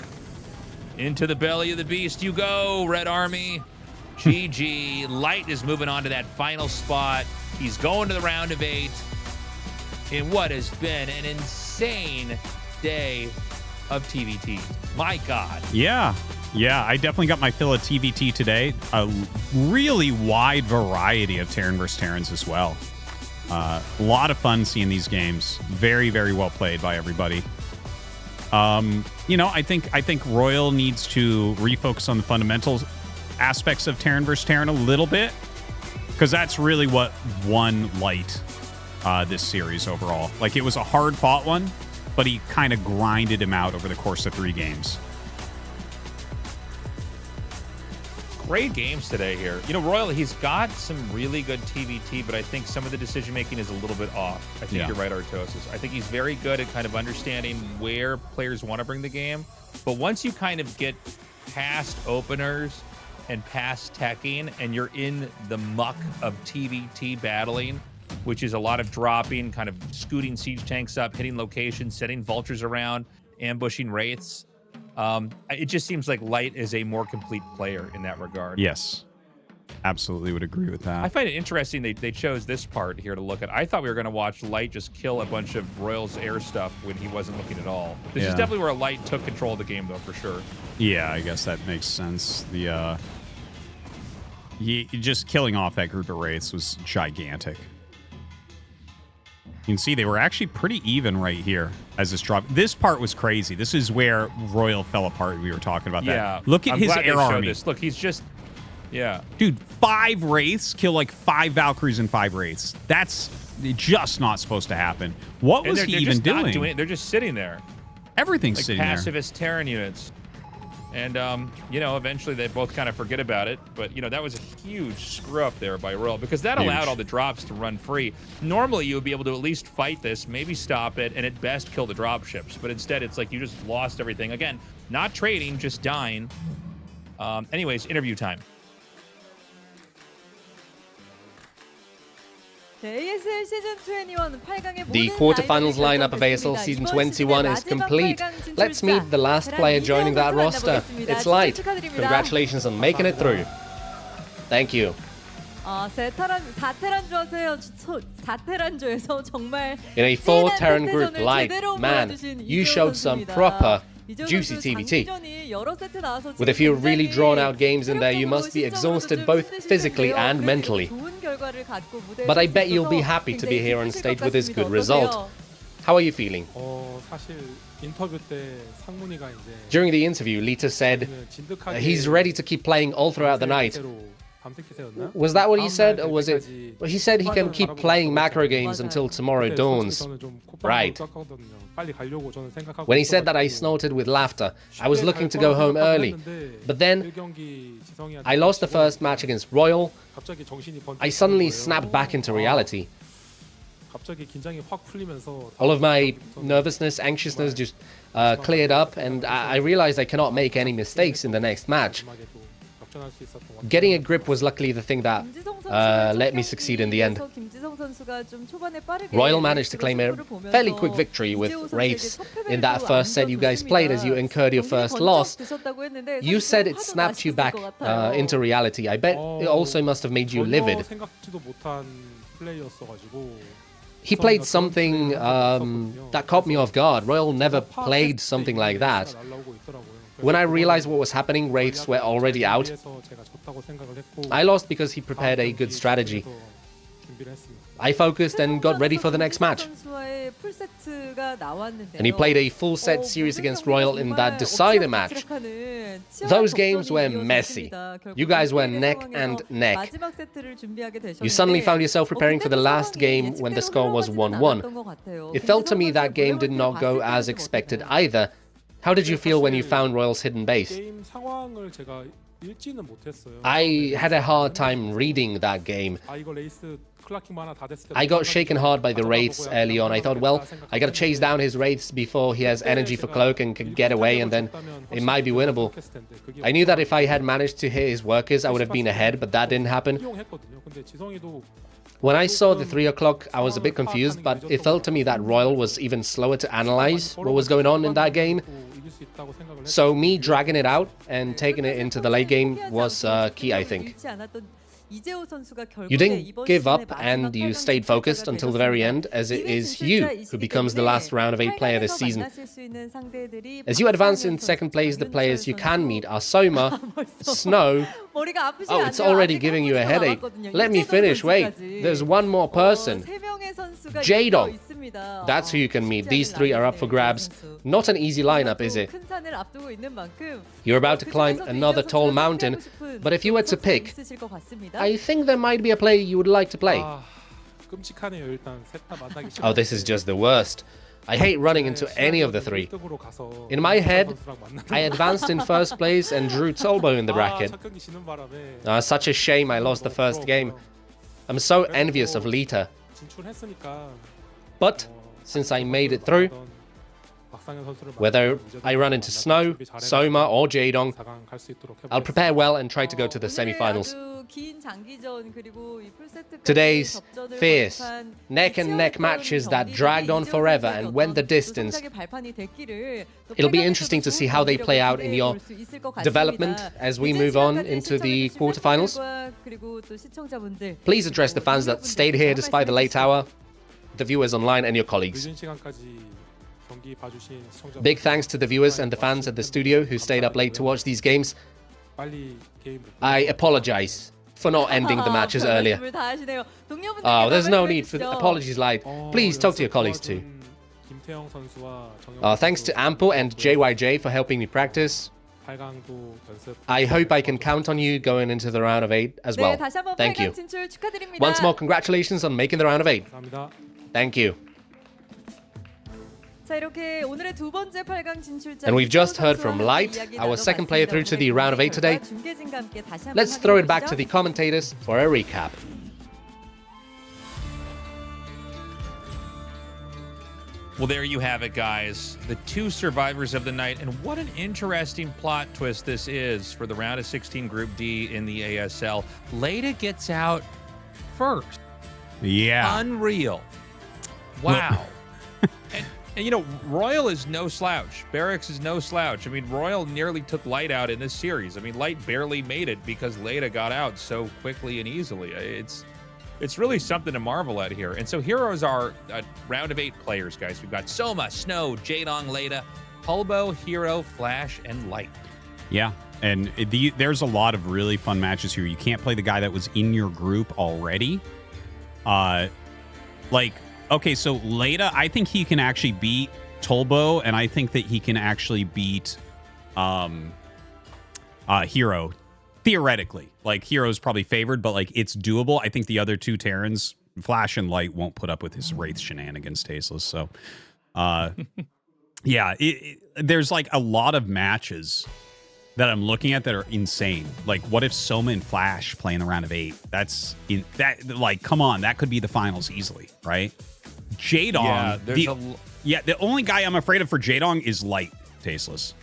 Into the belly of the beast you go, Red Army. GG. Light is moving on to that final spot. He's going to the round of 8 in what has been an insane day of TVT. My God. Yeah, I definitely got my fill of TVT today. A really wide variety of Terran vs. Terrans as well. A lot of fun seeing these games. Very, very well played by everybody. You know, I think Royal needs to refocus on the fundamentals aspects of Terran vs. Terran a little bit, because that's really what won Light this series overall. Like, it was a hard fought one, but he kind of grinded him out over the course of 3 games. Great games today here. You know, Royal, he's got some really good TVT, but I think some of the decision-making is a little bit off. I think you're right, Artosis. I think he's very good at kind of understanding where players want to bring the game. But once you kind of get past openers and past teching, and you're in the muck of TVT battling, which is a lot of dropping, kind of scooting siege tanks up, hitting locations, setting vultures around, ambushing wraiths, it just seems like Light is a more complete player in that regard. Yes, absolutely would agree with that. I find it interesting they chose this part here to look at. I thought we were going to watch Light just kill a bunch of Royal's air stuff when he wasn't looking at all. This is definitely where Light took control of the game, though, for sure. Yeah, I guess that makes sense. Just killing off that group of wraiths was gigantic. You can see they were actually pretty even right here as this drop. This part was crazy. This is where Royal fell apart. We were talking about that. Look at his air army. This. Look, he's just, Dude, 5 wraiths kill like 5 Valkyries and 5 wraiths. That's just not supposed to happen. What was he even doing? They're just sitting there. Everything's like sitting pacifist Terran units. And, you know, eventually they both kind of forget about it. But, you know, that was a huge screw up there by Royal, because that allowed all the drops to run free. Normally, you would be able to at least fight this, maybe stop it, and at best kill the drop ships. But instead, it's like you just lost everything. Again, not trading, just dying. Anyways, interview time. The quarterfinals lineup of ASL Season 21 is complete. Let's meet the last player joining that roster. It's Light. Congratulations on making it through. Thank you. In a 4-Terran group, Light, man, you showed some proper juicy TVT. With a few really drawn-out games in there, you must be exhausted both physically and mentally. But I bet you'll be happy to be here on stage with this good result. How are you feeling? During the interview, Lita said he's ready to keep playing all throughout the night. Was that what he said, or was it? Well, he said he can keep playing macro games until tomorrow dawns. Right. When he said that, I snorted with laughter. I was looking to go home early, but then I lost the first match against Royal. I suddenly snapped back into reality. All of my nervousness, anxiousness just cleared up, and I realized I cannot make any mistakes in the next match. Getting a grip was luckily the thing that let me succeed in the end. Royal managed to claim a fairly quick victory with Wraiths in that first set you guys played as you incurred your first loss. You said it snapped you back into reality. I bet it also must have made you livid. He played something that caught me off guard. Royal never played something like that. When I realized what was happening, Wraiths were already out. I lost because he prepared a good strategy. I focused and got ready for the next match. And he played a full set series against Royal in that decider match. Those games were messy. You guys were neck and neck. You suddenly found yourself preparing for the last game when the score was 1-1. It felt to me that game did not go as expected either. How did you feel when you found Royal's hidden base? I had a hard time reading that game. I got shaken hard by the Wraiths early on. I thought, well, I gotta chase down his Wraiths before he has energy for Cloak and can get away, and then it might be winnable. I knew that if I had managed to hit his workers, I would have been ahead, but that didn't happen. When I saw the 3 o'clock, I was a bit confused, but it felt to me that Royal was even slower to analyze what was going on in that game. So me dragging it out and taking it into the late game was key, I think. You didn't give up and you stayed focused until the very end, as it is you who becomes the last round of 8 player this season. As you advance in second place, the players you can meet are Soma, Snow. Oh, it's already giving you a headache. Let me finish, wait. There's one more person. Jaedong. That's who you can meet. These 3 are up for grabs. Not an easy lineup, is it? You're about to climb another tall mountain, but if you were to pick, I think there might be a player you would like to play. Oh, this is just the worst. I hate running into any of the 3. In my head, I advanced in first place and drew Tolbo in the bracket. Such a shame I lost the first game. I'm so envious of Lita. But since I made it through, whether I run into Snow, Soma or Jaedong, I'll prepare well and try to go to the semi-finals. Today's fierce, neck-and-neck matches that dragged on forever and went the distance. It'll be interesting to see how they play out in your development as we move on into the quarterfinals. Please address the fans that stayed here despite the late hour, the viewers online and your colleagues. Big thanks to the viewers and the fans at the studio who stayed up late to watch these games. I apologize for not ending the matches earlier. Oh, there's no need for apologies, Light. Please talk to your colleagues too. Thanks to Ample and JYJ for helping me practice. I hope I can count on you going into the round of 8 as well. Thank you. Once more, congratulations on making the round of 8. Thank you. And we've just heard from Light, our second player through to the round of 8 today. Let's throw it back to the commentators for a recap. Well, there you have it, guys. The 2 survivors of the night, and what an interesting plot twist this is for the round of 16 Group D in the ASL. Leta gets out first. Yeah. Unreal. Wow. And, you know, Royal is no slouch. BarrackS is no slouch. I mean, Royal nearly took Light out in this series. I mean, Light barely made it because Leta got out so quickly and easily. It's really something to marvel at here. And so here is our round of 8 players, guys. We've got Soma, Snow, Jaedong, Leta, Pulbo, Hero, Flash, and Light. Yeah, and there's a lot of really fun matches here. You can't play the guy that was in your group already. Okay, so Leta, I think he can actually beat Tolbo, and I think that he can actually beat Hero theoretically, like Hero's probably favored, but like it's doable. I think the other two Terrans, Flash and Light, won't put up with his Wraith shenanigans, Tasteless. So, yeah, there's like a lot of matches that I'm looking at that are insane. Like, what if Soma and Flash play in the round of 8? Like, come on, that could be the finals easily, right? Jaedong, the only guy I'm afraid of for Jaedong is Light, Tasteless.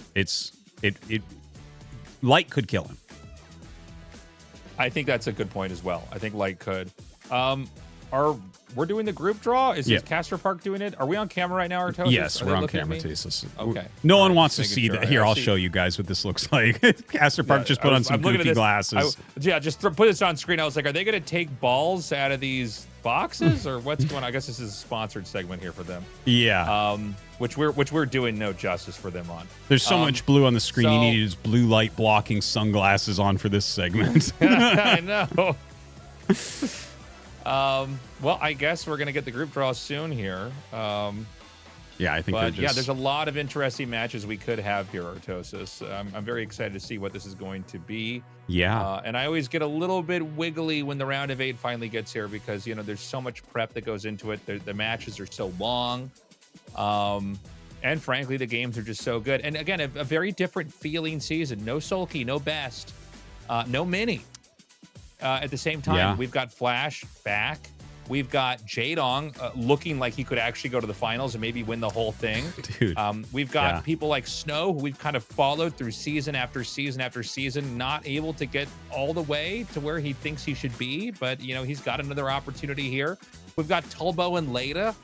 Light could kill him. I think that's a good point as well. I think Light could. We're doing the group draw? Is Castor Park doing it? Are we on camera right now, Artosis? Yes, we're on camera, Tasteless. Okay. No one wants to see that. Here, I'll show you guys what this looks like. Castor Park just put on some goofy glasses. Just put this on screen. I was like, are they going to take balls out of these boxes or what's going on? I guess this is a sponsored segment here for them. Yeah. Which we're doing no justice for them on. There's so much blue on the screen. You need his blue light blocking sunglasses on for this segment. I know. Well, I guess we're gonna get the group draw soon here. Yeah, I think. There's a lot of interesting matches we could have here, Artosis. I'm very excited to see what this is going to be. Yeah. And I always get a little bit wiggly when the round of 8 finally gets here because there's so much prep that goes into it. The matches are so long, and frankly, the games are just so good. And again, a very different feeling season. No Sulky, no Best, no Mini. At the same time, we've got Flash back. We've got Jaedong looking like he could actually go to the finals and maybe win the whole thing. Dude. We've got people like Snow, who we've kind of followed through season after season after season, not able to get all the way to where he thinks he should be. But, he's got another opportunity here. We've got Tulbo and Leta,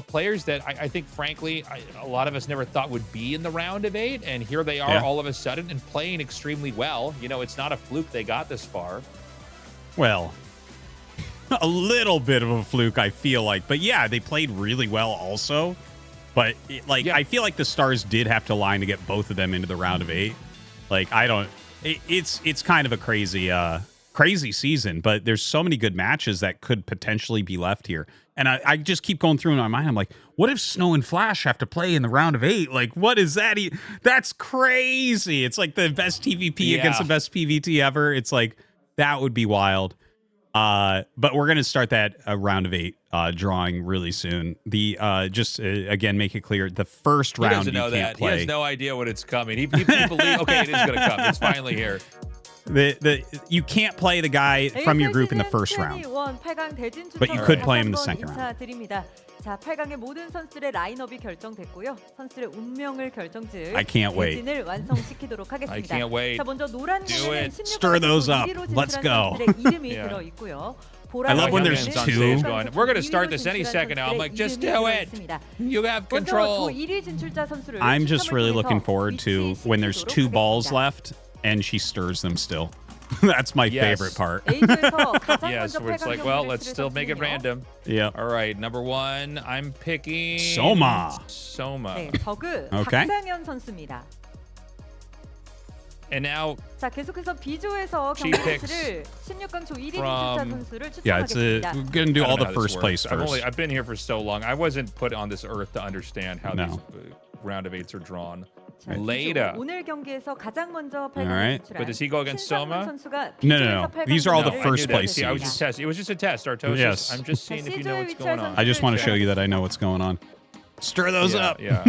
players that I think, frankly, a lot of us never thought would be in the round of 8. And here they are all of a sudden and playing extremely well. It's not a fluke they got this far. Well, a little bit of a fluke, I feel like. But yeah, they played really well also. But I feel like the stars did have to align to get both of them into the round of 8. Like, it's kind of a crazy season, but there's so many good matches that could potentially be left here. And I just keep going through in my mind. I'm like, what if Snow and Flash have to play in the round of 8? Like, what is that? That's crazy. It's like the best TVP against the best PVT ever. It's like, that would be wild. But we're going to start that round of 8 drawing really soon. Again, make it clear, the first round you can't play. He has no idea when it's coming. He believes, okay, it is going to come. It's finally here. You can't play the guy from your group in the first round, but you could play him in the second round. 자, 8강의 모든 선수들의 라인업이 결정됐고요. 선수들의 운명을 결정짓 I can't wait. 대진을 완성시키도록 하겠습니다. I can't wait. 자, 먼저 노란 공은 Stir those up. Let's go. 이름이 들어 있고요. I love when there's 2. We're going to start this any second now. I'm like, just do it. You have control. I'm just really looking forward to when there's 2 balls left and she stirs them still. That's my favorite part. Yes, where it's like, well, let's still make it random. Yeah. All right, number 1, I'm picking Soma. 네, 저그 Okay. 박상현 선수입니다. And now, 자, 계속해서 B조에서 경기를 16강 조 1위 진출자 선수를 we're 추천하겠습니다. gonna do all the first place first. I've been here for so long. I wasn't put on this earth to understand how these round of 8s are drawn. 자, Leta. 오늘 경기에서 가장 먼저 All right. 진출한 But does he go against Soma? 선수가 No. These are all the I first knew that. place See, I was just seeds. testing. It was just a test, Artosis. Yes. I'm just seeing if you know what's going on. I just want to show you that I know what's going on. Stir those up. Yeah.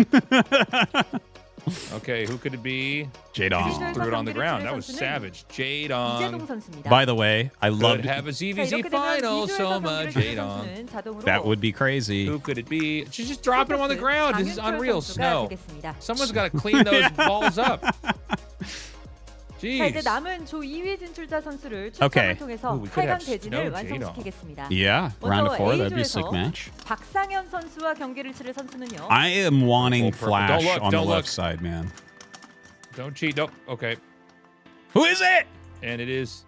Okay, who could it be? Jaedong. Threw it on the ground. That was savage. Jaedong. By the way, I loved Could have a ZVZ final. Soma, Jaedong. that. Would be crazy. Who could it be? She's just dropping them on the ground. This is unreal. Snow. Someone's got to clean those balls up. 자, 이제 Jeez. 남은 조 2위 진출자 선수를 Okay. 추첨을 통해서 Ooh, we could 8강 have 대진을 Snow Jaedong. 완성시키겠습니다. Yeah, round of 4. That'd be a sick A조에서 match. 박상현 선수와 경기를 치를 선수는요. I am wanting Don't Flash look, on the don't left look. side, man. Don't cheat. Nope. Okay. Who is it? And it is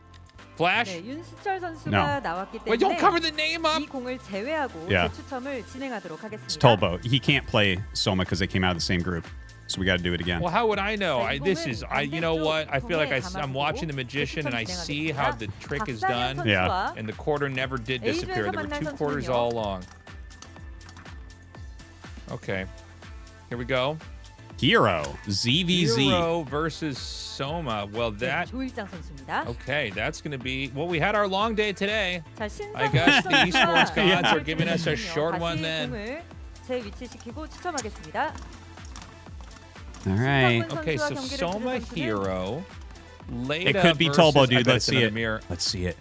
Flash. 네, 윤수철 선수가 No. 나왔기 Wait, don't 때문에 cover the name up. 이 공을 제외하고 Yeah. 재추첨을 진행하도록 하겠습니다. It's Tulbo. He can't play Soma because they came out of the same group. So we got to do it again. Well, how would I know? You know what? I feel like I'm watching The Magician and I see how the trick is done. Yeah. And the quarter never did disappear. There were 2 quarters all along. Okay. Here we go. Hero, ZVZ. Hero versus Soma. Well, that 조일장 선수입니다. okay. That's going to be well. We had our long day today. 자, 신상 I guess the esports 선수가 gods are giving us a short one then. 공을 재위치시키고 추첨하겠습니다. All right. Okay, so Soma Hero. Leta It could be versus, Tolbo, I dude. bet Let's it's see another it. Mirror. Let's see it.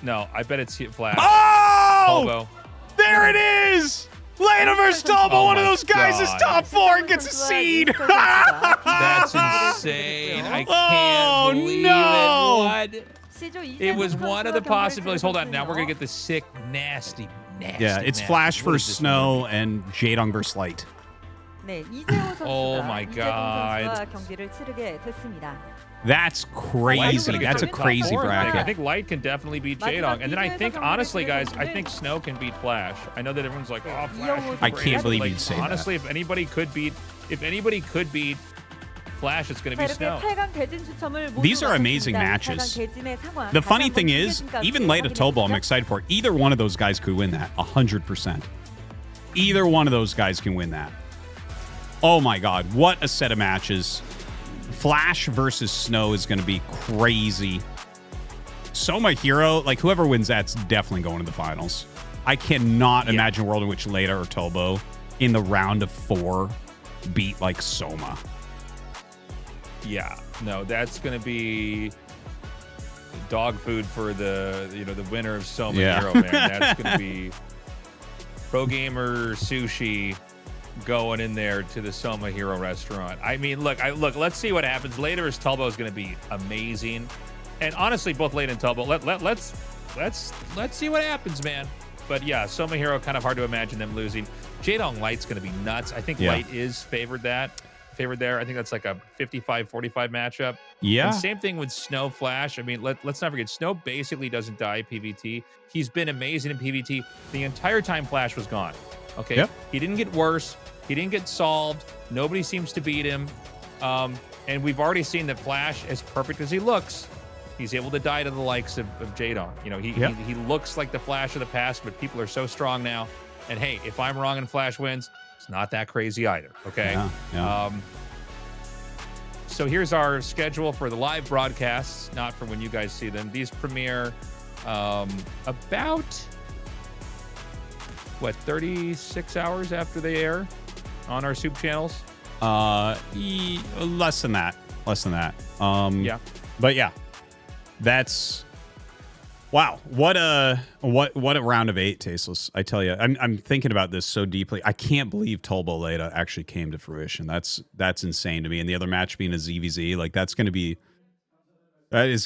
No, I bet it's Flash. Oh! Tolbo. There it is. Leta versus Tolbo. Oh one of my those guys is God. top 4 and gets a seed. That's insane. I can't believe it. What? It was one of the possibilities. Hold on. Now we're going to get the sick, nasty. Yeah, it's Flash versus Snow and Jaedong versus Light. 네, 이재호 선수가 Oh my 이재동 God. 선수와 경기를 치르게 됐습니다. That's crazy. That's a crazy I bracket. think Light can definitely beat Jaedong. And then I think, honestly, guys, I think Snow can beat Flash. I know that everyone's like, oh, Flash is I great. can't believe Like, you'd say honestly, if anybody could beat Flash, it's going to be Snow. These are amazing matches. The funny thing is, even Leta Tolbo, I'm excited for. Either one of those guys could win that, 100%. Either one of those guys can win that. Oh my God, what a set of matches. Flash versus Snow is going to be crazy. Soma Hero, like whoever wins that's definitely going to the finals. I cannot imagine a world in which Leta or Tolbo in the round of 4 beat like Soma. Yeah, no, that's going to be dog food for the winner of Soma Hero, man. That's going to be Pro Gamer Sushi going in there to the Soma Hero restaurant. I mean, look, let's see what happens. Leta versus Tolbo is going to be amazing. And honestly, both Leta and Tolbo, let's see what happens, man. But yeah, Soma Hero, kind of hard to imagine them losing. Jaedong Light's going to be nuts. I think Light is favored there. I think that's like a 55-45 matchup. Yeah. And same thing with Snow Flash. I mean, let's not forget, Snow basically doesn't die PvT. He's been amazing in PvT the entire time Flash was gone. Okay. Yep. He didn't get worse. He didn't get solved. Nobody seems to beat him. And we've already seen that Flash, as perfect as he looks, he's able to die to the likes of Jaedong. You know, he looks like the Flash of the past, but people are so strong now. And hey, if I'm wrong and Flash wins, it's not that crazy either. Okay. Yeah. So here's our schedule for the live broadcasts, not for when you guys see them. These premiere about 36 hours after they air on our SOOP channels. Less than that. Yeah. But yeah, that's wow. What a round of 8, Tasteless. I tell you, I'm thinking about this so deeply. I can't believe Tolbo Leta actually came to fruition. That's insane to me. And the other match being a ZVZ, like that is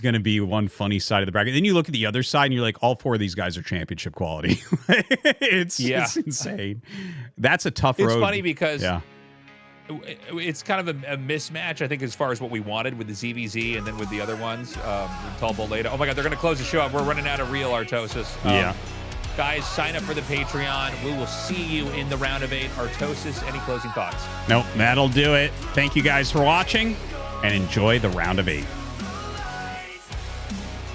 going to be one funny side of the bracket. Then you look at the other side and you're like, all 4 of these guys are championship quality. It's insane. That's a tough road. It's funny because it's kind of a mismatch, I think, as far as what we wanted with the ZVZ and then with the other ones, with Tolbo Leta. Oh my God, they're going to close the show up. We're running out of real Artosis. Guys, sign up for the Patreon. We will see you in the round of 8. Artosis, any closing thoughts? Nope, that'll do it. Thank you guys for watching and enjoy the round of 8.